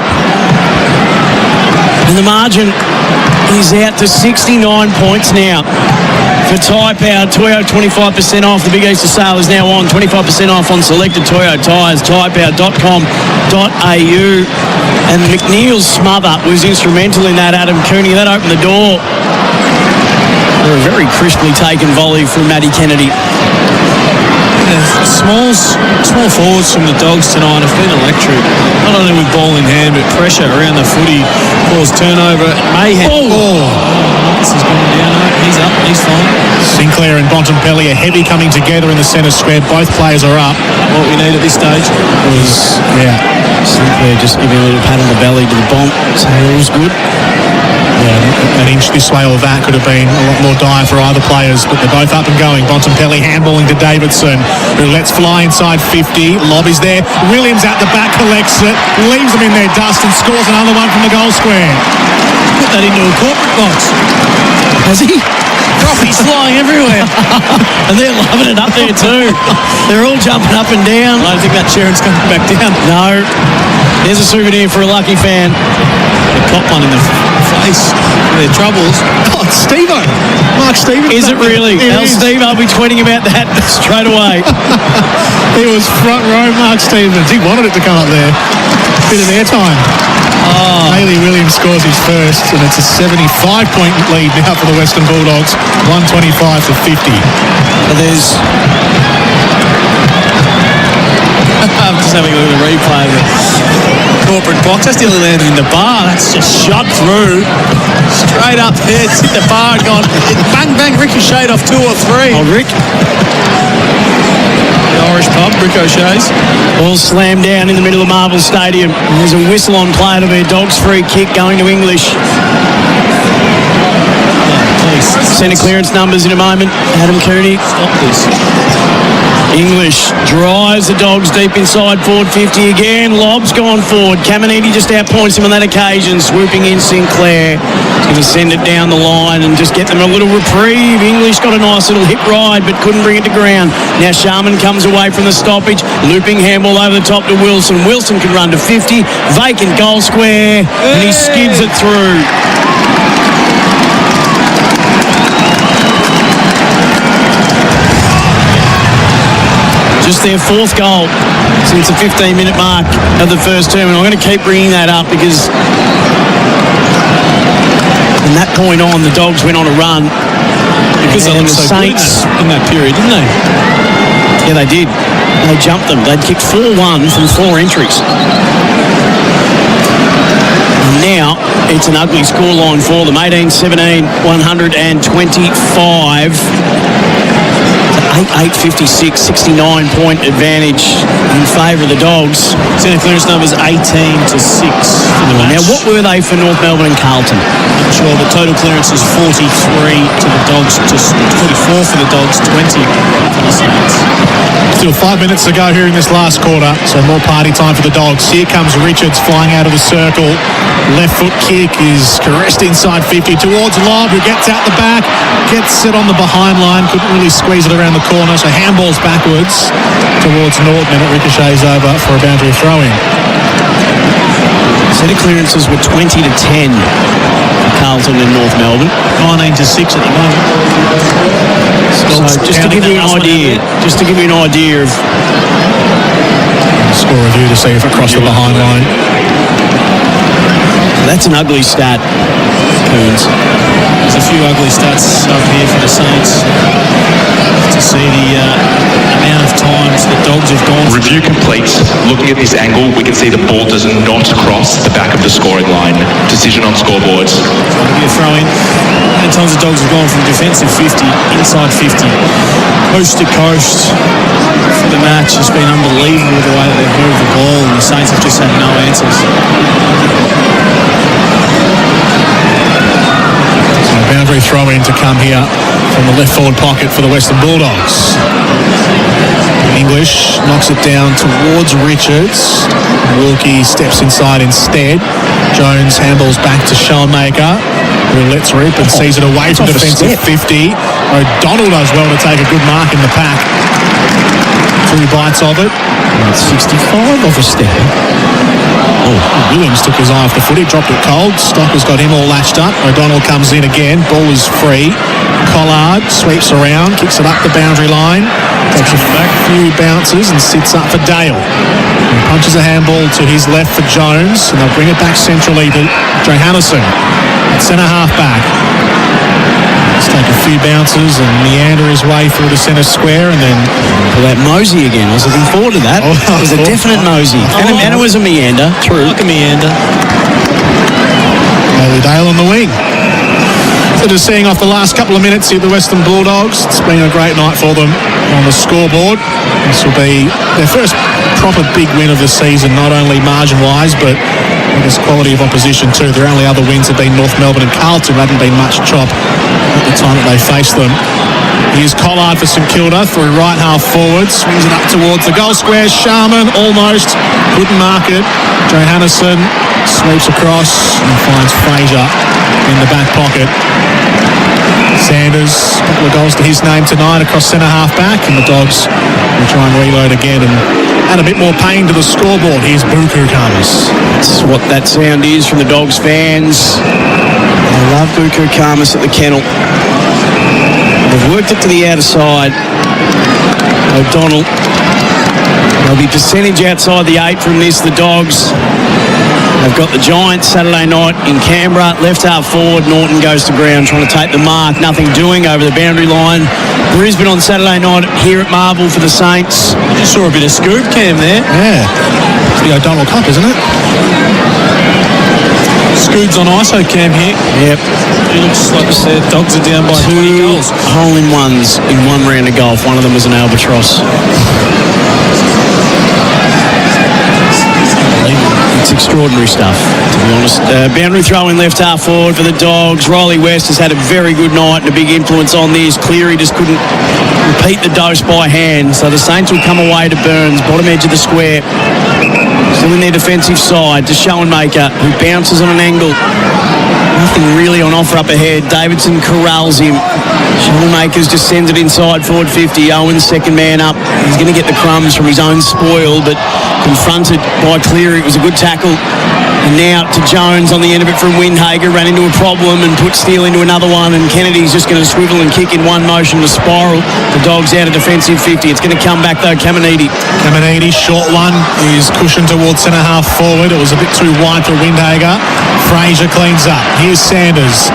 And the margin is out to 69 points now for Tyre Power. Toyo 25% off. The Big Easter sale is now on. 25% off on selected Toyo tyres. tyrepower.com.au. And McNeil's smother was instrumental in that, Adam Cooney. That opened the door for a very crisply taken volley from Matty Kennedy. Small forwards from the Dogs tonight have been electric. Not only with ball in hand, but pressure around the footy. Caused turnover. Mayhem. This is going down. He's up. He's fine. Sinclair and Bontempelli are heavy coming together in the centre square. Both players are up. What we need at this stage was, Sinclair just giving a little pat on the belly to the bomb. So it was good. Yeah, an inch this way or that could have been a lot more dire for either players, but they're both up and going. Bontempelli handballing to Davidson, who lets fly inside 50. Lobb is there. Williams out the back, collects it, leaves them in their dust and scores another one from the goal square. Put that into a corporate box. Has he? He's flying everywhere. And they're loving it up there too. They're all jumping up and down. I don't think that Sharon's coming back down. No. There's a souvenir for a lucky fan. A cop one in the face for their troubles. Oh, it's Steve-O. Mark Stevens. Is it really? Steve, I'll be tweeting about that straight away. He was front row, Mark Stevens. He wanted it to come up there. Bit of airtime. Haley Williams scores his first, and it's a 75-point lead now for the Western Bulldogs. 125 to 50. There's... I'm just having a look at the replay. The corporate box. That's nearly landed in the bar. That's just shot through. Straight up there. It's hit the bar and gone. Bang, bang. Ricocheted off 2 or 3. Oh, Rick. The Irish pub, Ricochets. Ball slammed down in the middle of Marvel Stadium. There's a whistle on play. It'll be a Dogs free kick going to English. Centre clearance numbers in a moment. Adam Cooney. Stop this. English drives the Dogs deep inside forward 50 again. Lob's gone forward. Caminiti just outpoints him on that occasion. Swooping in Sinclair. He's going to send it down the line and just get them a little reprieve. English got a nice little hip ride but couldn't bring it to ground. Now Sharman comes away from the stoppage. Looping handball over the top to Wilson. Wilson can run to 50. Vacant goal square. And he skids it through. Just their fourth goal since the 15-minute mark of the first term. And I'm going to keep bringing that up because from that point on, the Dogs went on a run. Because they looked so Saints good in that period, didn't they? Yeah, they did. They jumped them. They'd kicked 4-1 from 4 entries. Now, it's an ugly scoreline for them. 18-17, 125. 8-56, 69-point advantage in favour of the Dogs. Centre clearance numbers 18-6 for the match. Now, what were they for North Melbourne and Carlton? Not sure, but total clearance is 43 to the Dogs, just 44 for the Dogs, 20 for the Saints. Still 5 minutes to go here in this last quarter, so more party time for the Dogs. Here comes Richards flying out of the circle. Left foot kick is caressed inside 50 towards Lobb, who gets out the back, gets it on the behind line, couldn't really squeeze it around the corner, so handballs backwards towards Norton, and it ricochets over for a boundary throw-in. Centre clearances were 20-10 for Carlton and North Melbourne. 19-6 at the moment. So just to give you an idea, of score review to see if it crossed the behind line. That's an ugly stat, Coons. There's a few ugly stats up here for the Saints. To see the amount of times the Dogs have gone. Review complete. Looking at this angle, we can see the ball does not cross the back of the scoring line. Decision on scoreboard. Be a throw in. How many times the Dogs have gone from defensive 50, inside 50, coast to coast for the match. It's been unbelievable the way that they've moved the ball, and the Saints have just had no answers. Boundary throw-in to come here from the left forward pocket for the Western Bulldogs. English knocks it down towards Richards. Wilkie steps inside instead. Jones handballs back to Schoenmaker, who lets rip and sees it away from defensive 50. O'Donnell does well to take a good mark in the pack. 2 bites of it. That's 65 off a step. Williams took his eye off the footy, dropped it cold. Stocker's got him all latched up. O'Donnell comes in again. Ball is free. Collard sweeps around, kicks it up the boundary line, takes a few bounces and sits up for Dale. And punches a handball to his left for Jones, and they'll bring it back centrally to Johannesson at centre half back. Let's take a few bounces and meander his way through the centre square, and then pull out Mosey again. I was looking forward to that. It was a definite Mosey. And it was a meander. True. Like a meander. Haley Dale on the wing. So just seeing off the last couple of minutes here, the Western Bulldogs. It's been a great night for them on the scoreboard. This will be their first proper big win of the season, not only margin-wise, but this quality of opposition too. Their only other wins have been North Melbourne and Carlton, who hadn't been much chop at the time that they faced them. Here's Collard for St Kilda through right half forward, swings it up towards the goal square. Sharman almost couldn't mark it. Johannesson sweeps across and finds Fraser in the back pocket. Sanders, a couple of goals to his name tonight across centre half back, and the Dogs will try and reload again and add a bit more pain to the scoreboard. Here's Buku Khamis. That's what that sound is from the Dogs fans. They love Buku Khamis at the kennel. They've worked it to the outer side. O'Donnell. There'll be percentage outside the 8 from this, the Dogs. They've got the Giants Saturday night in Canberra. Left half forward, Norton goes to ground trying to take the mark. Nothing doing over the boundary line. Brisbane on Saturday night here at Marvel for the Saints. I just saw a bit of scoop cam there. Yeah. It's the O'Donnell Cup, isn't it? Scoots on ISO cam here. Yep. It looks like I said, Dogs are down by 20 goals. Hole-in-ones in one round of golf. One of them was an albatross. It's extraordinary stuff, to be honest. Boundary throw in left half forward for the Dogs. Riley West has had a very good night and a big influence on this. Cleary just couldn't repeat the dose by hand. So the Saints will come away to Burns, bottom edge of the square. Still in their defensive side to Schoenmaker, who bounces on an angle. Nothing really on offer up ahead. Davidson corrals him. Schoenmakers just sends it inside forward 50. Owen's second man up. He's going to get the crumbs from his own spoil, but confronted by Cleary. It was a good tackle. And now to Jones on the end of it from Windhager. Ran into a problem and put Steele into another one. And Kennedy's just going to swivel and kick in one motion to spiral. The Dogs out of defensive 50. It's going to come back though, Caminiti. Caminiti, short one, is cushioned towards centre half forward. It was a bit too wide for Windhager. Fraser cleans up. Here's Sanders,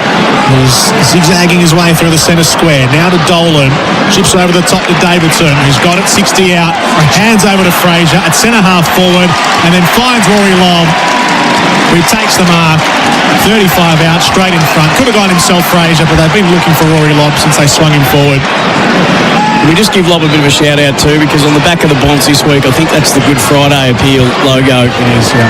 who's zigzagging his way through the centre square. Now to Dolan. Chips over the top to Davidson, who's got it 60 out. Hands over to Fraser at centre half forward and then finds Rory Lobb, who takes the mark. 35 out, straight in front. Could have gone himself, Fraser, but they've been looking for Rory Lobb since they swung him forward. We just give Lobb a bit of a shout out too, because on the back of the bonds this week, I think that's the Good Friday appeal logo. Yes, yeah.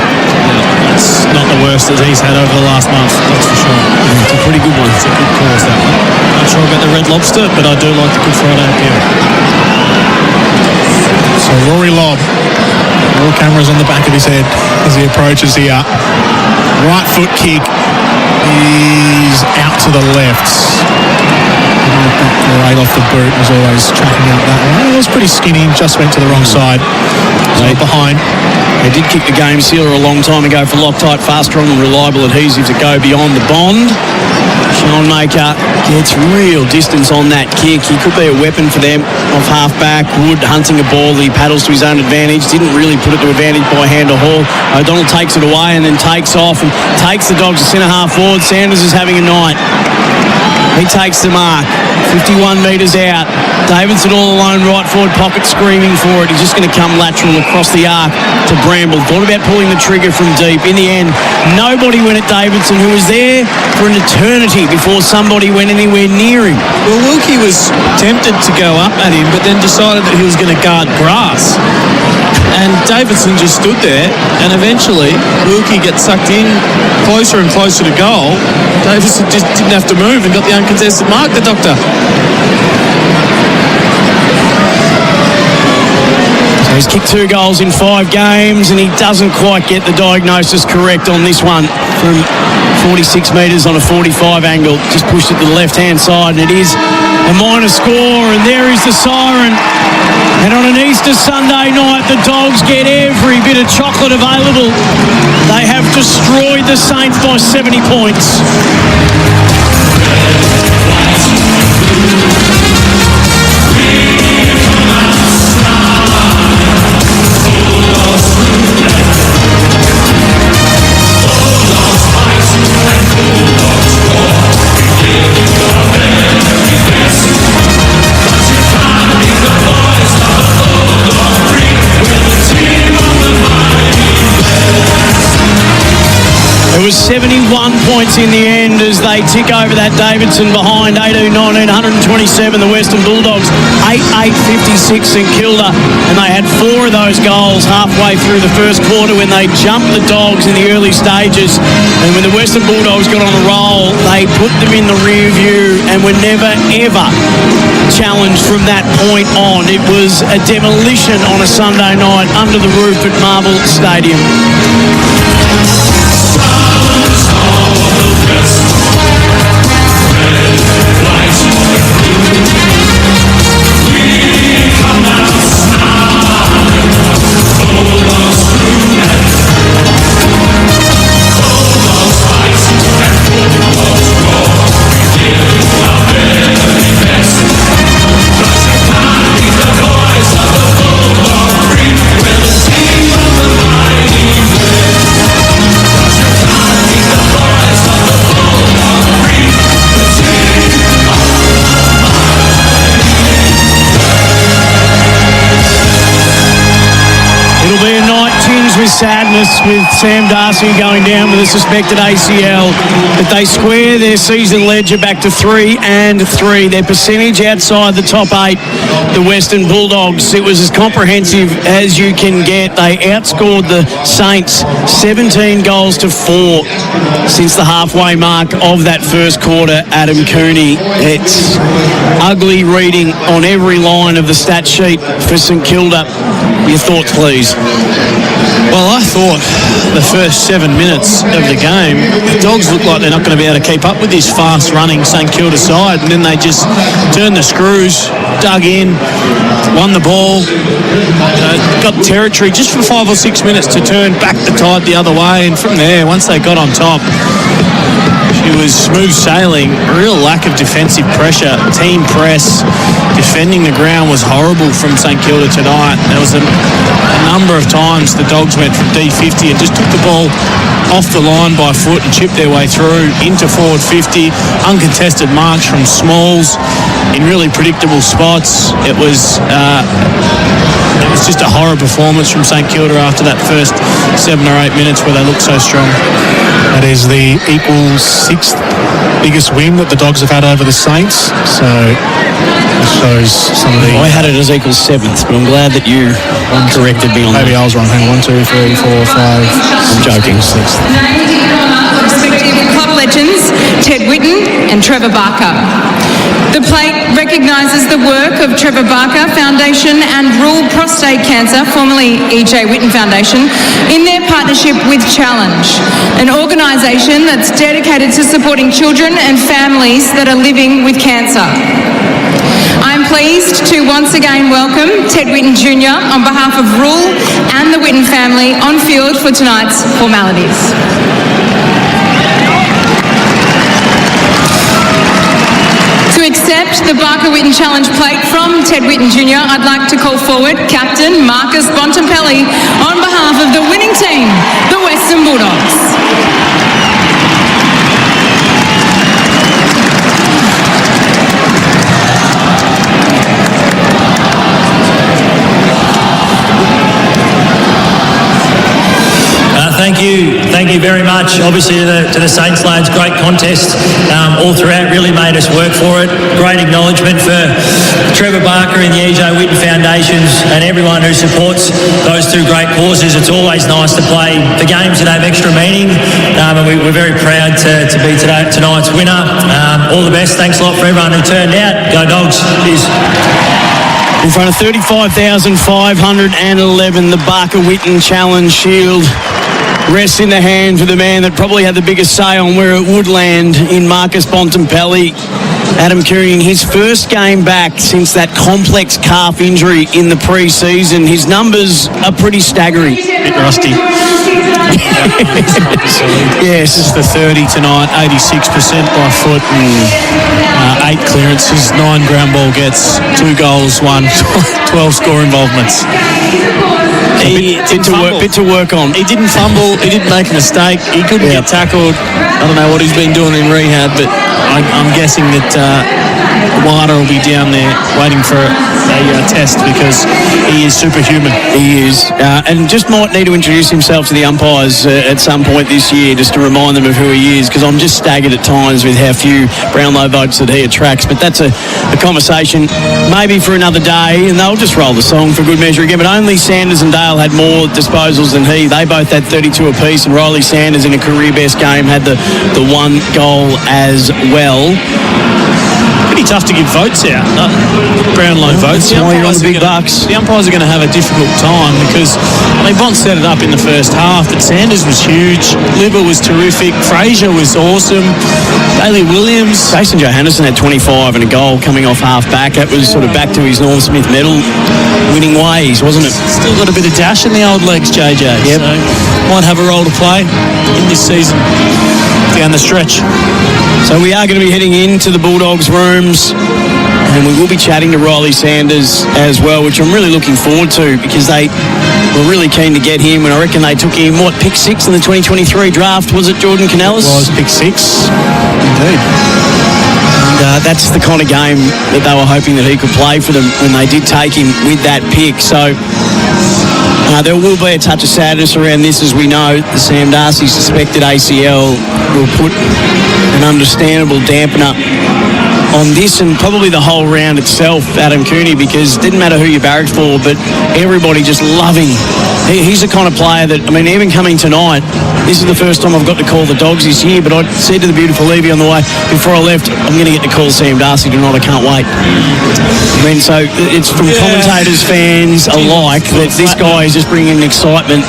It's not the worst that he's had over the last month, that's for sure. It's a pretty good one. It's a good cause, that one. Not sure about the Red Lobster, but I do like the Good Friday appeal. So Rory Lobb, all cameras on the back of his head as he approaches here. Right foot kick is out to the left. Right off the boot, was always tracking out that one. It was pretty skinny, just went to the wrong side. So behind. They did kick the game sealer a long time ago for Loctite, fast, strong and reliable adhesives that go beyond the bond. Schoenmaker gets real distance on that kick. He could be a weapon for them off half-back. Wood hunting a ball that he paddles to his own advantage. Didn't really put it to advantage by hand or haul. O'Donnell takes it away and then takes off and takes the Dogs to centre-half forward. Sanders is having a night. He takes the mark. 51 metres out. Davidson all alone, right forward pocket, screaming for it. He's just going to come lateral across the arc to Bramble. Thought about pulling the trigger from deep. In the end, nobody went at Davidson, who was there for an eternity before somebody went anywhere near him. Well, Wilkie was tempted to go up at him, but then decided that he was going to guard grass. And Davidson just stood there, and eventually Wilkie gets sucked in closer and closer to goal. Davidson just didn't have to move and got the uncontested mark, the doctor. So he's kicked 2 goals in 5 games, and he doesn't quite get the diagnosis correct on this one from 46 metres on a 45 angle. Just pushed it to the left-hand side, and it is a minor score, and there is the siren. And on an Easter Sunday night, the Dogs get every bit of chocolate available. They have destroyed the Saints by 70 points. It was 71 points in the end as they tick over that Davidson behind 18-19, 127. The Western Bulldogs 8-8, 56 St Kilda, and they had 4 of those goals halfway through the first quarter when they jumped the Dogs in the early stages. And when the Western Bulldogs got on a roll, they put them in the rear view and were never ever challenged from that point on. It was a demolition on a Sunday night under the roof at Marvel Stadium. news with sadness with Sam Darcy going down with a suspected ACL, but they square their season ledger back to 3-3. Their percentage outside the top 8, the Western Bulldogs, it was as comprehensive as you can get. They outscored the Saints 17 goals to 4 since the halfway mark of that first quarter. Adam Cooney, it's ugly reading on every line of the stat sheet for St Kilda. Your thoughts, please. Well, I thought the first 7 minutes of the game, the Dogs looked like they're not going to be able to keep up with this fast-running St Kilda side, and then they just turned the screws, dug in, won the ball, got territory just for 5 or 6 minutes to turn back the tide the other way, and from there, once they got on top, it was smooth sailing, real lack of defensive pressure, team press, defending the ground was horrible from St Kilda tonight. There was a number of times the Dogs went from D50 and just took the ball off the line by foot and chipped their way through into forward 50, uncontested marks from Smalls in really predictable spots. It was just a horror performance from St Kilda after that first 7 or 8 minutes where they looked so strong. That is the equal 6th biggest win that the Dogs have had over the Saints. So it shows some of the... I had it as equal 7th, but I'm glad that you corrected me on that. Maybe I was wrong. Hang on, 1, 2, 3, 4, 5. I'm joking. 6th. Respective club legends Ted Whitten and Trevor Barker. The plaque recognises the work of Trevor Barker Foundation and Rural Prostate Cancer, formerly E.J. Whitten Foundation, in their partnership with Challenge, an organisation that's dedicated to supporting children and families that are living with cancer. I'm pleased to once again welcome Ted Whitten Jr. on behalf of Rural and the Whitten family on field for tonight's formalities. To accept the Barker Whitten Challenge plate from Ted Whitten Jr., I'd like to call forward Captain Marcus Bontempelli on behalf of the winning team, the Western Bulldogs. Thank you very much. Obviously to the Saints lads, great contest all throughout, really made us work for it. Great acknowledgement for Trevor Barker and the E.J. Whitten Foundations and everyone who supports those two great causes. It's always nice to play the games that have extra meaning, and we're very proud to be tonight's winner. All the best. Thanks a lot for everyone who turned out. Go Dogs. Cheers. In front of 35,511, the Barker Whitten Challenge Shield rests in the hands of the man that probably had the biggest say on where it would land in Marcus Bontempelli. Adam Cooney, his first game back since that complex calf injury in the pre-season. His numbers are pretty staggering. Bit rusty. Yes. Just the 30 tonight, 86% by foot, and 8 clearances, 9 ground ball gets, 2 goals, 12 score involvements. Bit to work on. He didn't fumble. He didn't make a mistake. He couldn't get tackled. I don't know what he's been doing in rehab, but I'm guessing that Wilder will be down there waiting for a test because he is superhuman. He is. And just might need to introduce himself to the umpires at some point this year just to remind them of who he is, because I'm just staggered at times with how few Brownlow votes that he attracts. But that's a conversation maybe for another day, and they'll just roll the song for good measure again. But only Sanders and Dale had more disposals than he. They both had 32 apiece, and Riley Sanders in a career-best game had the 1 goal as well. Pretty tough to give votes out, Brownlow votes. That's why you're on the big bucks. The umpires are going to have a difficult time because, Bont set it up in the first half, but Sanders was huge, Libba was terrific, Fraser was awesome, Bailey Williams. Jason Johannesson had 25 and a goal coming off half-back. That was sort of back to his Norm Smith medal winning ways, wasn't it? Still got a bit of dash in the old legs, JJ. Yep. So might have a role to play in this season down the stretch. So we are going to be heading into the Bulldogs rooms, and we will be chatting to Riley Sanders as well, which I'm really looking forward to, because they were really keen to get him, and I reckon they took him, pick 6 in the 2023 draft, was it, Jordan Canellis? It was pick 6, indeed. And that's the kind of game that they were hoping that he could play for them when they did take him with that pick. So There will be a touch of sadness around this, as we know. Sam Darcy's suspected ACL will put an understandable dampener on this and probably the whole round itself, Adam Cooney, because it didn't matter who you barracked for, but everybody just loving. He's the kind of player that, I mean, even coming tonight, this is the first time I've got to call the Dogs this year, but I said to the beautiful Evie on the way before I left, I'm going to get to call Sam Darcy tonight. I can't wait. I mean, so it's from commentators, fans alike, that this guy is just bringing excitement.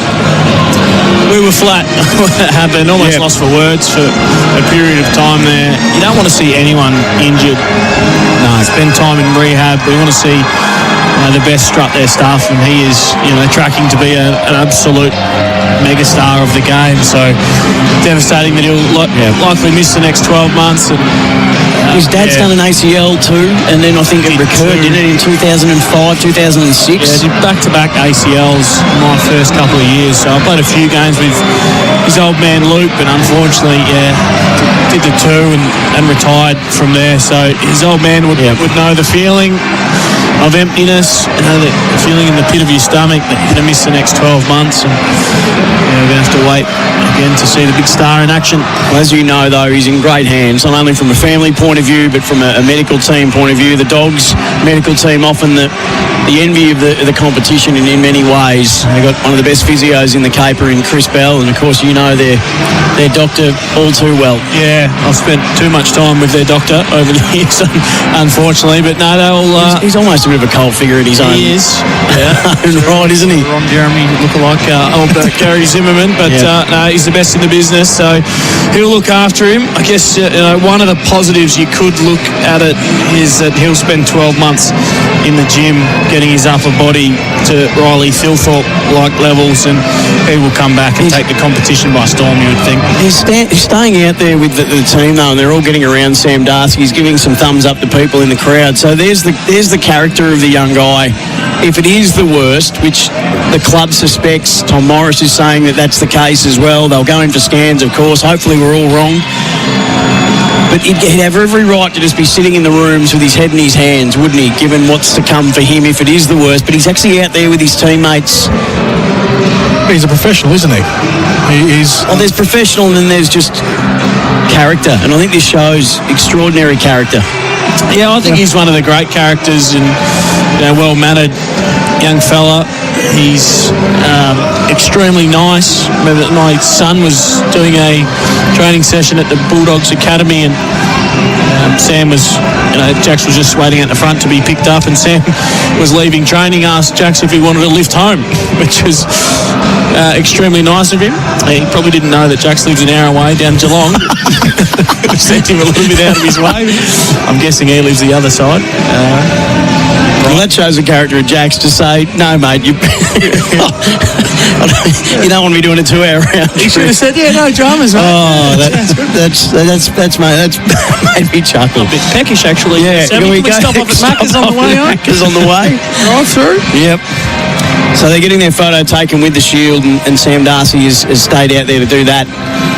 We were flat. What happened? Almost lost for words for a period of time there. You don't want to see anyone injured. No, spend time in rehab. We want to see the best strut their stuff, and he is, tracking to be an absolute megastar of the game. So devastating that he'll likely miss the next 12 months. And his dad's done an ACL too, and then I think it recurred, didn't it, in 2005, 2006? Yeah, back-to-back ACLs my first couple of years. So I played a few games with his old man Luke, but unfortunately, did the two and retired from there. So his old man would know the feeling of emptiness, the feeling in the pit of your stomach that you're going to miss the next 12 months, and we're going to have to wait again to see the big star in action. Well, as you know, though, he's in great hands, not only from a family point of view, but from a medical team point of view. The Dogs medical team, often the envy of the competition in many ways. They've got one of the best physios in the caper in Chris Bell, and of course you know their doctor all too well. Yeah, I've spent too much time with their doctor over the years, unfortunately, but no, they'll... He's almost a bit of a cult figure at his own. He is, right, isn't he? Ron Jeremy lookalike, old Gary Zimmerman, but no, he's the best in the business, so he'll look after him. I guess one of the positives you could look at it is that he'll spend 12 months in the gym getting his upper body to Riley Thilthorpe-like levels, and he will come back and take the competition by storm, you would think. He's staying out there with the team, though, and they're all getting around Sam Darcy. He's giving some thumbs up to people in the crowd. So there's the character of the young guy. If it is the worst, which the club suspects, Tom Morris is saying that that's the case as well. They'll go in for scans, of course. Hopefully we're all wrong. But he'd have every right to just be sitting in the rooms with his head in his hands, wouldn't he, given what's to come for him if it is the worst. But he's actually out there with his teammates. He's a professional, isn't he? There's professional and then there's just character. And I think this shows extraordinary character. Yeah, I think he's one of the great characters and well-mannered young fella. He's extremely nice. Remember, my son was doing a training session at the Bulldogs Academy, and Sam was, Jax was just waiting at the front to be picked up, and Sam was leaving training, asked Jax if he wanted to lift home, which was extremely nice of him. He probably didn't know that Jax lives an hour away down Geelong. Sent him a little bit out of his way. I'm guessing he lives the other side. Well, that shows the character of Jax to say, no, mate, you don't want me doing a 2-hour round. He should have said, no dramas, mate. Oh, that's made me chuckle. A bit peckish, actually. Yeah, can we stop off at Macca's on the way on? Macca's on the way. Drive through? Yep. So they're getting their photo taken with the shield, and Sam Darcy has stayed out there to do that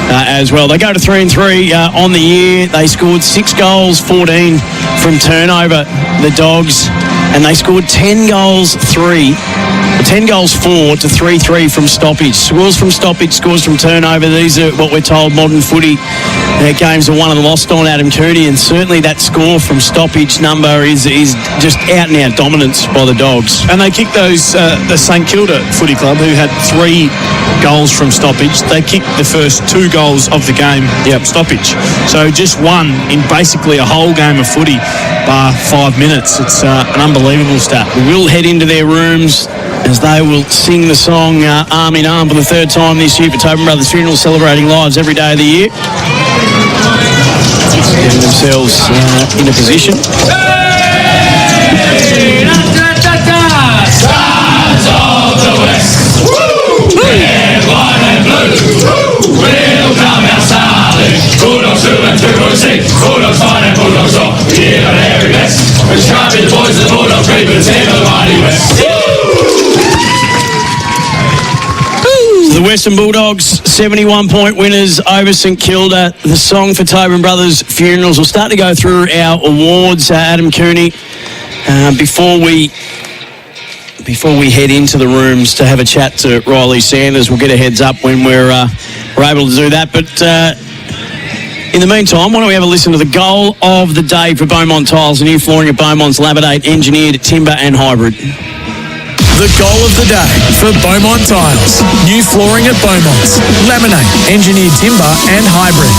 as well. They go to 3-3 on the year. They scored 6 goals, 14 from turnover, the Dogs, and they scored 10 goals 4 to 3-3 from stoppage. Scores from stoppage, scores from turnover. These are what we're told modern footy games are won and lost on, Adam Cooney, and certainly that score from stoppage number is just out and out dominance by the Dogs. And they kicked those the St Kilda Footy Club, who had 3 goals from stoppage. They kicked the first 2 goals of the game from stoppage. So just one in basically a whole game of footy bar 5 minutes. It's an unbelievable stat. We will head into their rooms as they will sing the song Arm in Arm for the 3rd time this year for Tobin Brothers Funeral, celebrating lives every day of the year. Getting themselves in a position. Stars of the West, red, white and blue, we'll come out styling. Bulldogs 2 and 2.6, Bulldogs fine and Bulldogs rock. We give our very best. We're striving the boys of the Bulldogs, great, but it's in the mighty West. The Western Bulldogs, 71-point winners over St Kilda. The song for Tobin Brothers Funerals. We'll start to go through our awards, Adam Cooney. Before we before we head into the rooms to have a chat to Riley Sanders. We'll get a heads up when we're able to do that. But in the meantime, why don't we have a listen to the goal of the day for Beaumont Tiles, new flooring at Beaumont's Labradate, engineered timber and hybrid. The goal of the day for Beaumont Tiles. New flooring at Beaumont's. Laminate, engineered timber and hybrid.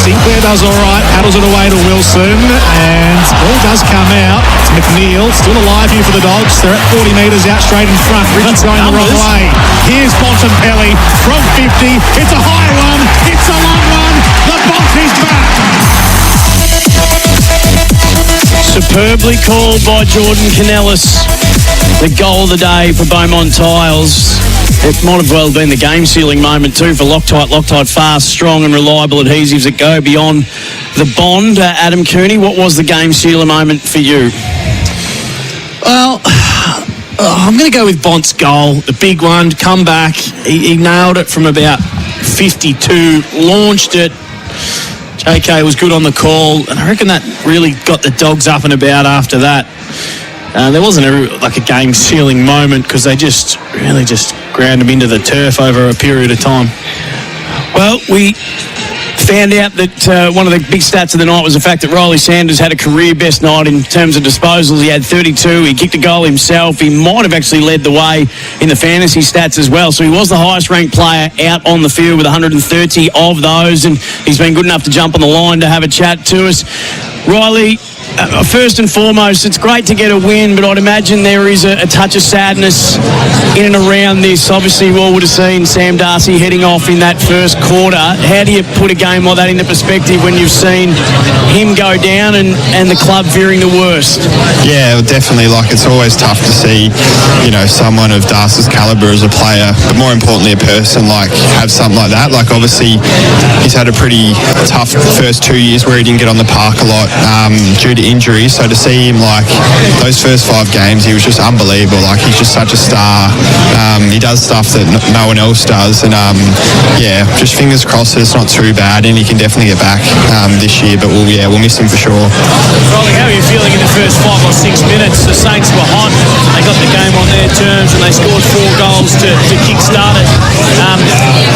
Sinclair does all right, paddles it away to Wilson, and ball does come out. It's McNeil, still alive here for the Dogs. They're at 40 metres out straight in front. Richard's going the wrong way. Here's Bontempelli from 50. It's a high one. It's a long one. The Bont is back. Superbly called by Jordan Canellis. The goal of the day for Beaumont Tiles. It might have well been the game-sealing moment too for Loctite. Loctite, fast, strong and reliable adhesives that go beyond the bond. Adam Cooney, what was the game-sealer moment for you? Well, I'm going to go with Bont's goal. The big one, come back. He nailed it from about 52, launched it. JK was good on the call, and I reckon that really got the Dogs up and about after that. There wasn't a game-sealing moment because they really ground him into the turf over a period of time. Well, we found out that one of the big stats of the night was the fact that Riley Sanders had a career best night in terms of disposals. He had 32. He kicked a goal himself. He might have actually led the way in the fantasy stats as well. So he was the highest-ranked player out on the field with 130 of those, and he's been good enough to jump on the line to have a chat to us. Riley, first and foremost, it's great to get a win, but I'd imagine there is a touch of sadness in and around this. Obviously, we all would have seen Sam Darcy heading off in that first quarter. How do you put a game like that into perspective when you've seen him go down and the club fearing the worst? Yeah, definitely. It's always tough to see, someone of Darcy's calibre as a player, but more importantly, a person, have something like that. Obviously, he's had a pretty tough first 2 years where he didn't get on the park a lot due to injury, so to see him those first 5 games, he was just unbelievable. He's just such a star. He does stuff that no one else does, and just fingers crossed that it's not too bad and he can definitely get back this year, but we'll miss him for sure. Riley, how are you feeling in the first 5 or 6 minutes? The Saints were hot, they got the game on their terms and they scored 4 goals to kick-start it.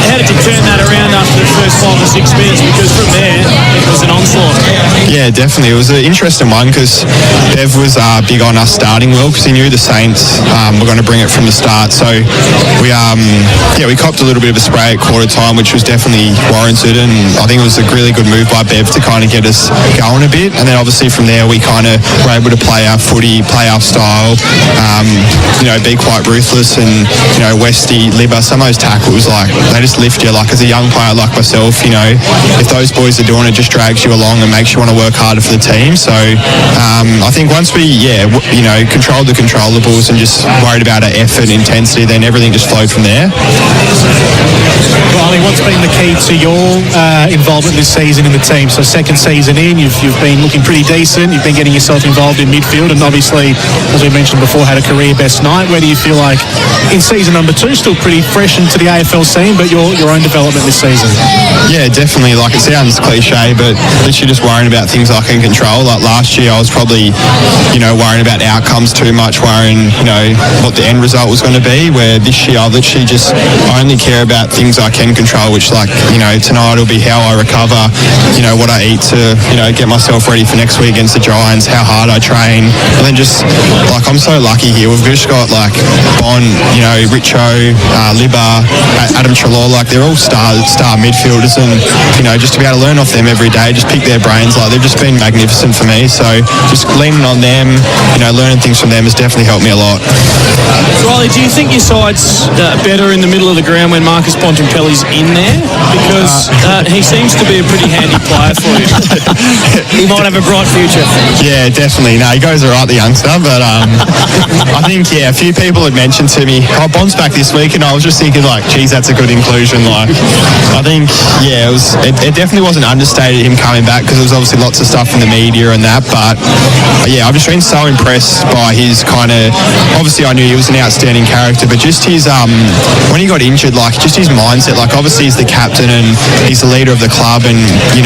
How did you turn that around after the first 5 or 6 minutes, because from there it was an onslaught? Yeah, definitely. It was an interesting one because Bev was big on us starting well because he knew the Saints were going to bring it from the start. So we copped a little bit of a spray at quarter time, which was definitely warranted, and I think it was a really good move by Bev to kind of get us going a bit. And then obviously from there we kind of were able to play our footy, play our style, be quite ruthless, and Westy, Libba, some of those tackles, they just lift you. As a young player like myself, if those boys are doing it, just drags you along and makes you want to work harder for the team. So I think once we controlled the controllables and just worried about our effort and intensity, then everything just flowed from there. Riley, what's been the key to your involvement this season in the team? So second season in, you've been looking pretty decent, you've been getting yourself involved in midfield, and obviously, as we mentioned before, had a career best night. Where do you feel in season number 2, still pretty fresh into the AFL scene, but your own development this season? Yeah, definitely. It sounds cliche, but literally just worrying about things I can control. Last year I was probably, worrying about outcomes too much, worrying, what the end result was going to be, where this year I literally just only care about things I can control, which tonight will be how I recover, what I eat to, get myself ready for next week against the Giants, how hard I train. And then just, I'm so lucky here. We've just got, Bon, Richo, Libba, Adam Trelaw, they're all star midfielders, and, just to be able to learn off them every day, just pick their brains, they've just been magnificent for me. So just leaning on them, learning things from them has definitely helped me a lot. Riley, do you think your side's better in the middle of the ground when Marcus Bontempelli's in there? Because he seems to be a pretty handy player for you. He might have a bright future. Yeah, definitely. No, he goes all right, the youngster, but I think, a few people had mentioned to me, Bond's back this week, and I was just thinking, geez, that's a good inclusion. I think, it definitely wasn't understated him coming back, because there was obviously lots of stuff in the media and that, but I've just been so impressed by his obviously I knew he was an outstanding character, but just his when he got injured, just his mindset, obviously he's the captain and he's the leader of the club, and he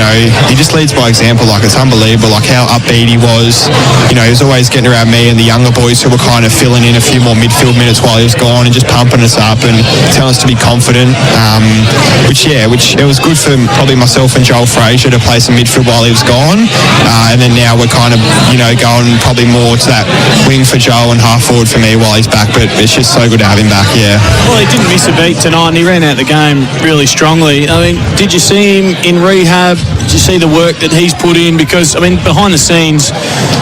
just leads by example. Like, it's unbelievable, like how upbeat he was. He was always getting around me and the younger boys who were kind of filling in a few more midfield minutes while he was gone, and just pumping us up and telling us to be confident. Which it was good for probably myself and Joel Frazier to play some midfield while he was gone. And then now we're kind of going probably more to that wing for Joel and half forward for me while he's back. But it's just so good to have him back. Yeah. Well, he didn't miss a beat tonight, and he ran out the game really strongly. I mean, did you see him in rehab? Did you see the work that he's put in? Because, I mean, behind the scenes,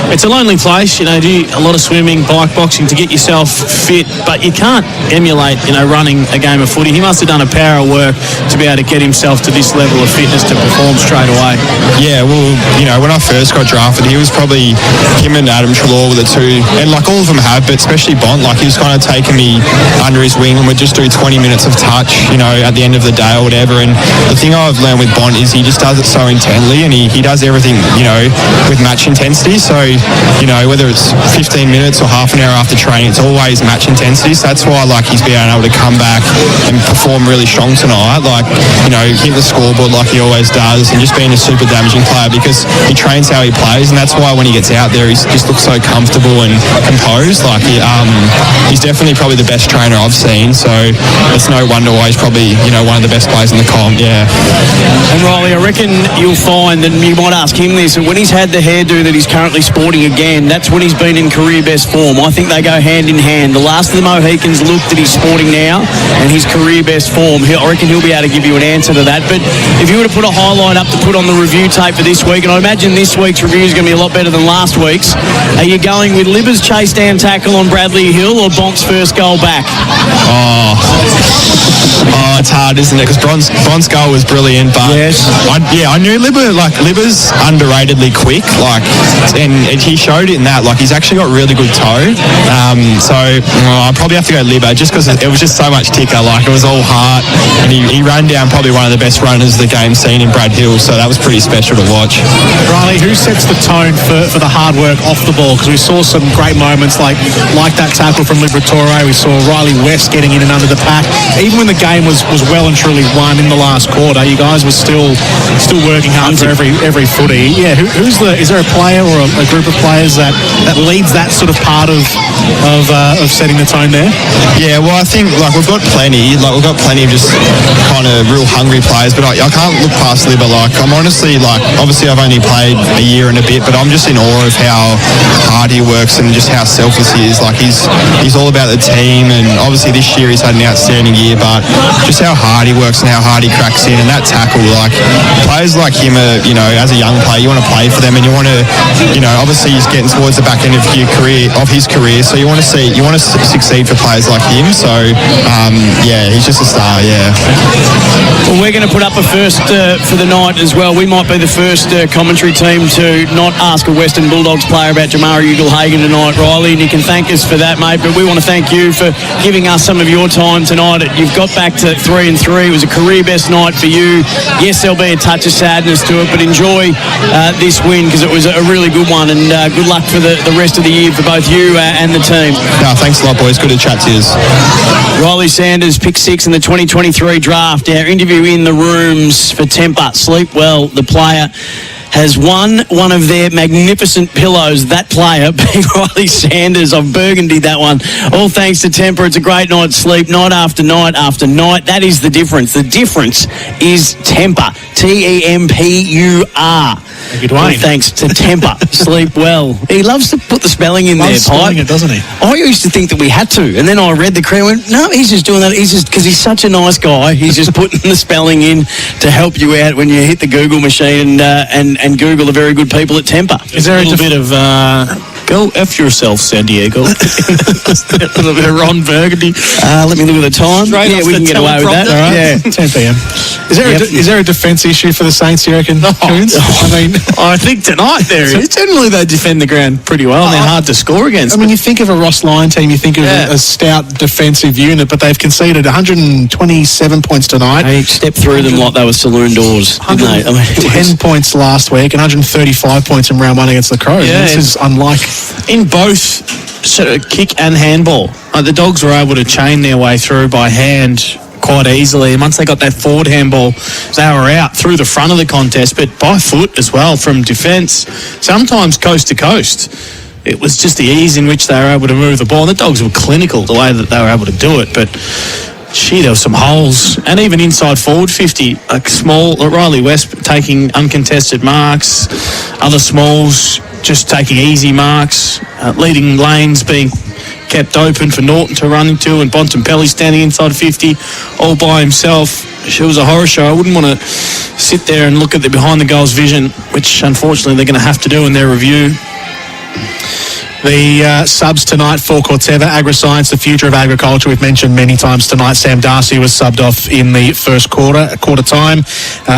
it's a lonely place. Do a lot of swimming, bike boxing to get yourself fit, but you can't emulate, running a game of footy. He must have done a power of work to be able to get himself to this level of fitness to perform straight away. Yeah, well, when I first got drafted, he was probably him and Adam Treloar were the two, and like all of them have, but especially Bont, like he was kind of taking me under his wing and would just do 20 minutes of touch, at the end of the day or whatever. And the thing I've learned with Bont is he just does it so intently, and he does everything, with match intensity. So, whether it's 15 minutes or half an hour after training, it's always match intensity. So that's why, like, he's been able to come back and perform really strong tonight. Like, hit the scoreboard like he always does, and just being a super damaging player because he trains how he plays, and that's why when he gets out there, he just looks so comfortable and composed. Like, he's definitely probably the best trainer I've seen. So it's no wonder why he's probably, one of the best players in the comp. Yeah. And Riley, I reckon you'll find, and you might ask him this, when he's had the hairdo that he's currently sporting again, that's when he's been in career best form. I think they go hand in hand. The last of the Mohicans look that he's sporting now and his career best form. I reckon he'll be able to give you an answer to that. But if you were to put a highlight up to put on the review tape for this week, and I imagine this week's review is going to be a lot better than last week's, are you going with Libba's chase down tackle on Bradley Hill or Bont's first goal back? It's hard, isn't it? Because Bont's goal was brilliant, but I knew Libba's underratedly quick, and he showed it in that. Like, he's actually got really good toe. So I probably have to go Libba just because it was just so much ticker. Like, it was all heart, and he ran down probably one of the best runners the game's seen in Brad Hill. So that was pretty special to watch. Riley, who sets the tone for the hard work off the ball? Because we saw some great moments like that tackle from Liberatore. We saw Riley West getting in and under the pack. Even when the game was well and truly won in the last quarter, you guys were still working hard for every footy. Yeah, is there a player or a group of players that leads that sort of part of setting the tone there? Yeah, well, I think we've got plenty. We've got plenty of just kind of real hungry players, but I can't look past Libba. I'm honestly obviously I've only played a year and a bit, but I'm just in awe of how hard he works and just how selfless he is. He's all about the team, and obviously this year he's had an outstanding year, but just how hard he works and how hard he cracks in, and that tackle, players like him are, as a young player, you want to play for them, and you want to, obviously he's getting towards the back end of his career, so you want to succeed for players like him. So he's just a star. Yeah. Well, we're going to put up a first for the night as well. We might be the first commentary team to not ask a Western Bulldogs player about Jamari Ugle-Hagan tonight, Riley, and you can thank us for that, mate, but we want to thank you for giving us some of your time tonight. You've got back to 3-3. It was a career best night for you. Yes, there'll be a touch of sadness to it, but enjoy this win because it was a really good one, and good luck for the rest of the year for both you and the team. No, thanks a lot, boys. Good to chat to you. Riley Sanders, pick 6 in the 2023 draft. Our interview in the rooms for Temper. Sleep well, the player has won one of their magnificent pillows. That player being Riley Sanders of Burgundy, that one. All thanks to Temper. It's a great night's sleep, night after night after night. That is the difference. The difference is Temper. T-E-M-P-U-R. Good one. Thanks to Temper. Sleep well. He loves to put the spelling in there, spelling it, doesn't he? I used to think that we had to, and then I read the credit and went, no, he's just doing that. He's just, because he's such a nice guy, he's just putting the spelling in to help you out when you hit the Google machine and Google the very good people at Temper. Is there a little bit of go F yourself, San Diego? A little bit of Ron Burgundy. Let me look at the time. Straight we can get away with that. All right. Yeah, 10 p.m. Is there a defence issue for the Saints, you reckon, Coons? I think tonight there is. Generally, they defend the ground pretty well, and they're hard to score against. I mean, you think of a Ross Lyon team, you think of a stout defensive unit, but they've conceded 127 points tonight. They stepped through them like they were saloon doors, didn't they? 10 points last week and 135 points in round 1 against the Crows. Yeah, this is unlike... In both sort of kick and handball, the Dogs were able to chain their way through by hand quite easily. And once they got that forward handball, they were out through the front of the contest, but by foot as well from defence, sometimes coast to coast. It was just the ease in which they were able to move the ball. The Dogs were clinical the way that they were able to do it, but there were some holes. And even inside forward 50, Riley West taking uncontested marks, other smalls just taking easy marks, leading lanes being kept open for Norton to run into, and Bontempelli standing inside 50 all by himself. It was a horror show. I wouldn't want to sit there and look at the behind the goals vision, which unfortunately they're going to have to do in their review. The subs tonight for Corteva Agri-Science, the future of agriculture. We've mentioned many times tonight. Sam Darcy was subbed off in the first quarter time.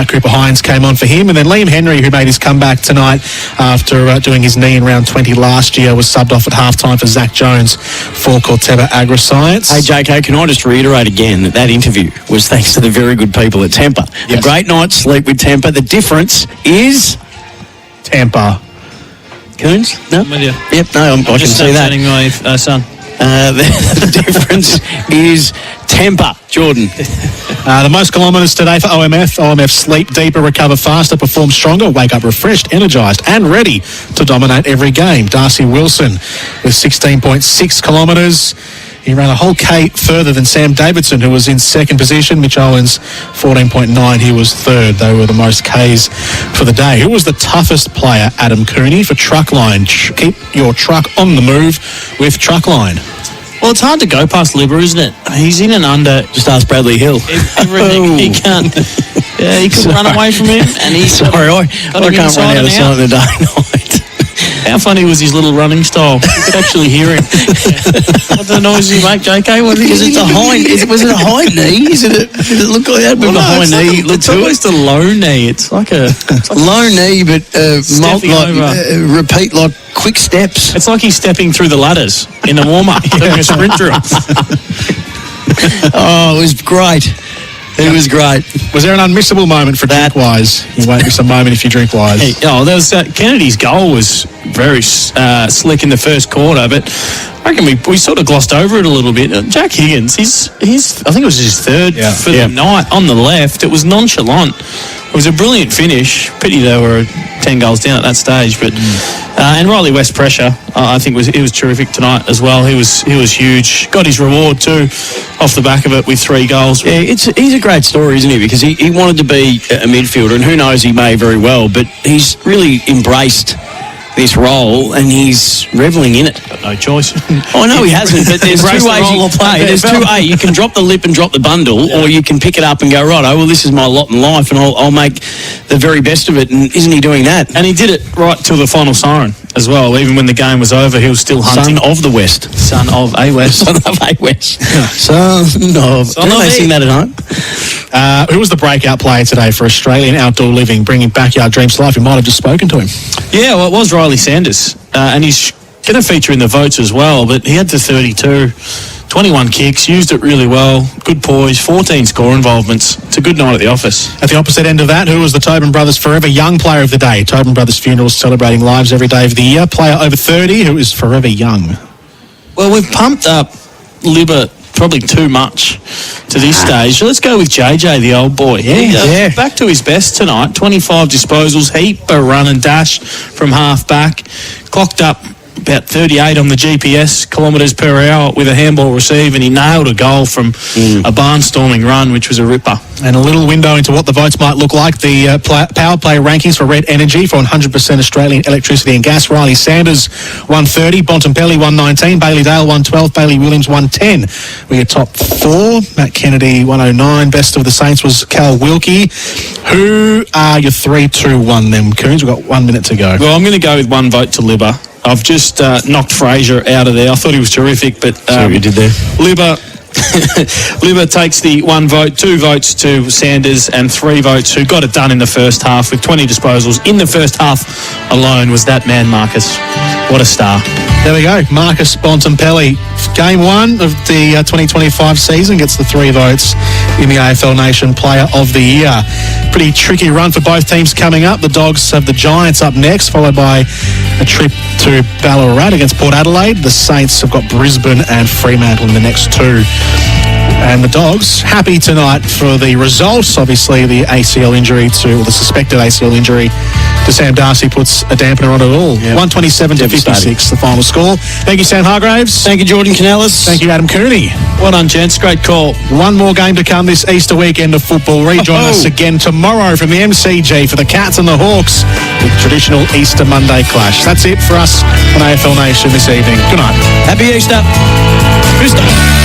Cooper Hines came on for him. And then Liam Henry, who made his comeback tonight after doing his knee in round 20 last year, was subbed off at halftime for Zach Jones for Corteva Agri-Science. Hey, JK, can I just reiterate again that interview was thanks to the very good people at Temper. Yes. A great night's sleep with Temper. The difference is Temper. Coons? No? I'm with you. Yep, no, I can see that. My son. The difference is temper. Jordan. The most kilometres today for OMF. OMF sleep deeper, recover faster, perform stronger, wake up refreshed, energised and ready to dominate every game. Darcy Wilson with 16.6 kilometres. He ran a whole K further than Sam Davidson, who was in second position. Mitch Owens, 14.9. He was third. They were the most Ks for the day. Who was the toughest player? Adam Cooney for Truckline. Keep your truck on the move with Truckline. Well, it's hard to go past Libber, isn't it? He's in and under. Just ask Bradley Hill. Everything. He can't. Yeah, he could run away from him. And he's sorry, I can't run out of sight the day night. How funny was his little running style? You could actually hear him. What the noise you make, JK? Because it's a high. Was it a high knee? Does it look like that? Well, no, high knee. It's almost a low knee. It's like a low knee, but repeat like quick steps. It's like he's stepping through the ladders in a warm up, doing a sprint drill. Oh, it was great. It was great. Was there an unmissable moment for Drink Wise? You won't miss a moment if you drink Wise. Hey, there was Kennedy's goal was very slick in the first quarter, but I reckon we sort of glossed over it a little bit. Jack Higgins, he's I think it was his third for the night on the left. It was nonchalant. It was a brilliant finish. Pity they were 10 goals down at that stage, but and Riley West pressure, I think he was terrific tonight as well. He was huge. Got his reward too, off the back of it with 3 goals. Yeah, he's a great story, isn't he? Because he wanted to be a midfielder, and who knows, he may very well, but he's really embraced this role and he's revelling in it. Got no choice. Oh, no, he hasn't, but there's 2 ways you play. There's 2 ways. You can drop the lip and drop the bundle, or you can pick it up and go, right, well, this is my lot in life and I'll make the very best of it. And isn't he doing that? And he did it right till the final siren as well. Even when the game was over, he was still hunting. Son of the West. Son of a West. Son of a West. Son of... Don't they sing that at home? Who was the breakout player today for Australian outdoor living, bringing backyard dreams to life? You might have just spoken to him. Yeah, well, it was Riley Sanders, and he's going to feature in the votes as well, but he had the 32, 21 kicks, used it really well, good poise, 14 score involvements. It's a good night at the office. At the opposite end of that, who was the Tobin Brothers Forever Young Player of the Day? Tobin Brothers Funerals celebrating lives every day of the year. Player over 30 who is forever young. Well, we've pumped up Libber probably too much to this stage. So let's go with JJ, the old boy. Yeah. Back to his best tonight. 25 disposals, heap of run and dash from half back. Clocked up about 38 on the GPS kilometres per hour with a handball receive, and he nailed a goal from a barnstorming run, which was a ripper. And a little window into what the votes might look like. The power play rankings for Red Energy for 100% Australian electricity and gas. Riley Sanders, 130. Bontempelli, 119. Bailey Dale, 112. Bailey Williams, 110. We get top 4. Matt Kennedy, 109. Best of the Saints was Cal Wilkie. Who are your 3, 2, 1 then, Coons? We've got 1 minute to go. Well, I'm going to go with 1 vote to Libber. I've just knocked Fraser out of there. I thought he was terrific, but see what you did there. Libber takes the 1 vote, 2 votes to Sanders, and 3 votes who got it done in the first half with 20 disposals. In the first half alone was that man, Marcus. What a star. There we go. Marcus Bontempelli. Game 1 of the 2025 season gets the 3 votes in the AFL Nation Player of the Year. Pretty tricky run for both teams coming up. The Dogs have the Giants up next, followed by a trip to Ballarat against Port Adelaide. The Saints have got Brisbane and Fremantle in the next 2. And the Dogs happy tonight for the results. Obviously, the suspected ACL injury to Sam Darcy puts a dampener on it all. 127 to 56, the final score. Thank you, Sam Hargraves. Thank you, Jordan Canellis. Thank you, Adam Cooney. Well done, gents. Great call. One more game to come this Easter weekend of football. Rejoin us again tomorrow from the MCG for the Cats and the Hawks with the traditional Easter Monday clash. That's it for us on AFL Nation this evening. Good night. Happy Easter. Easter.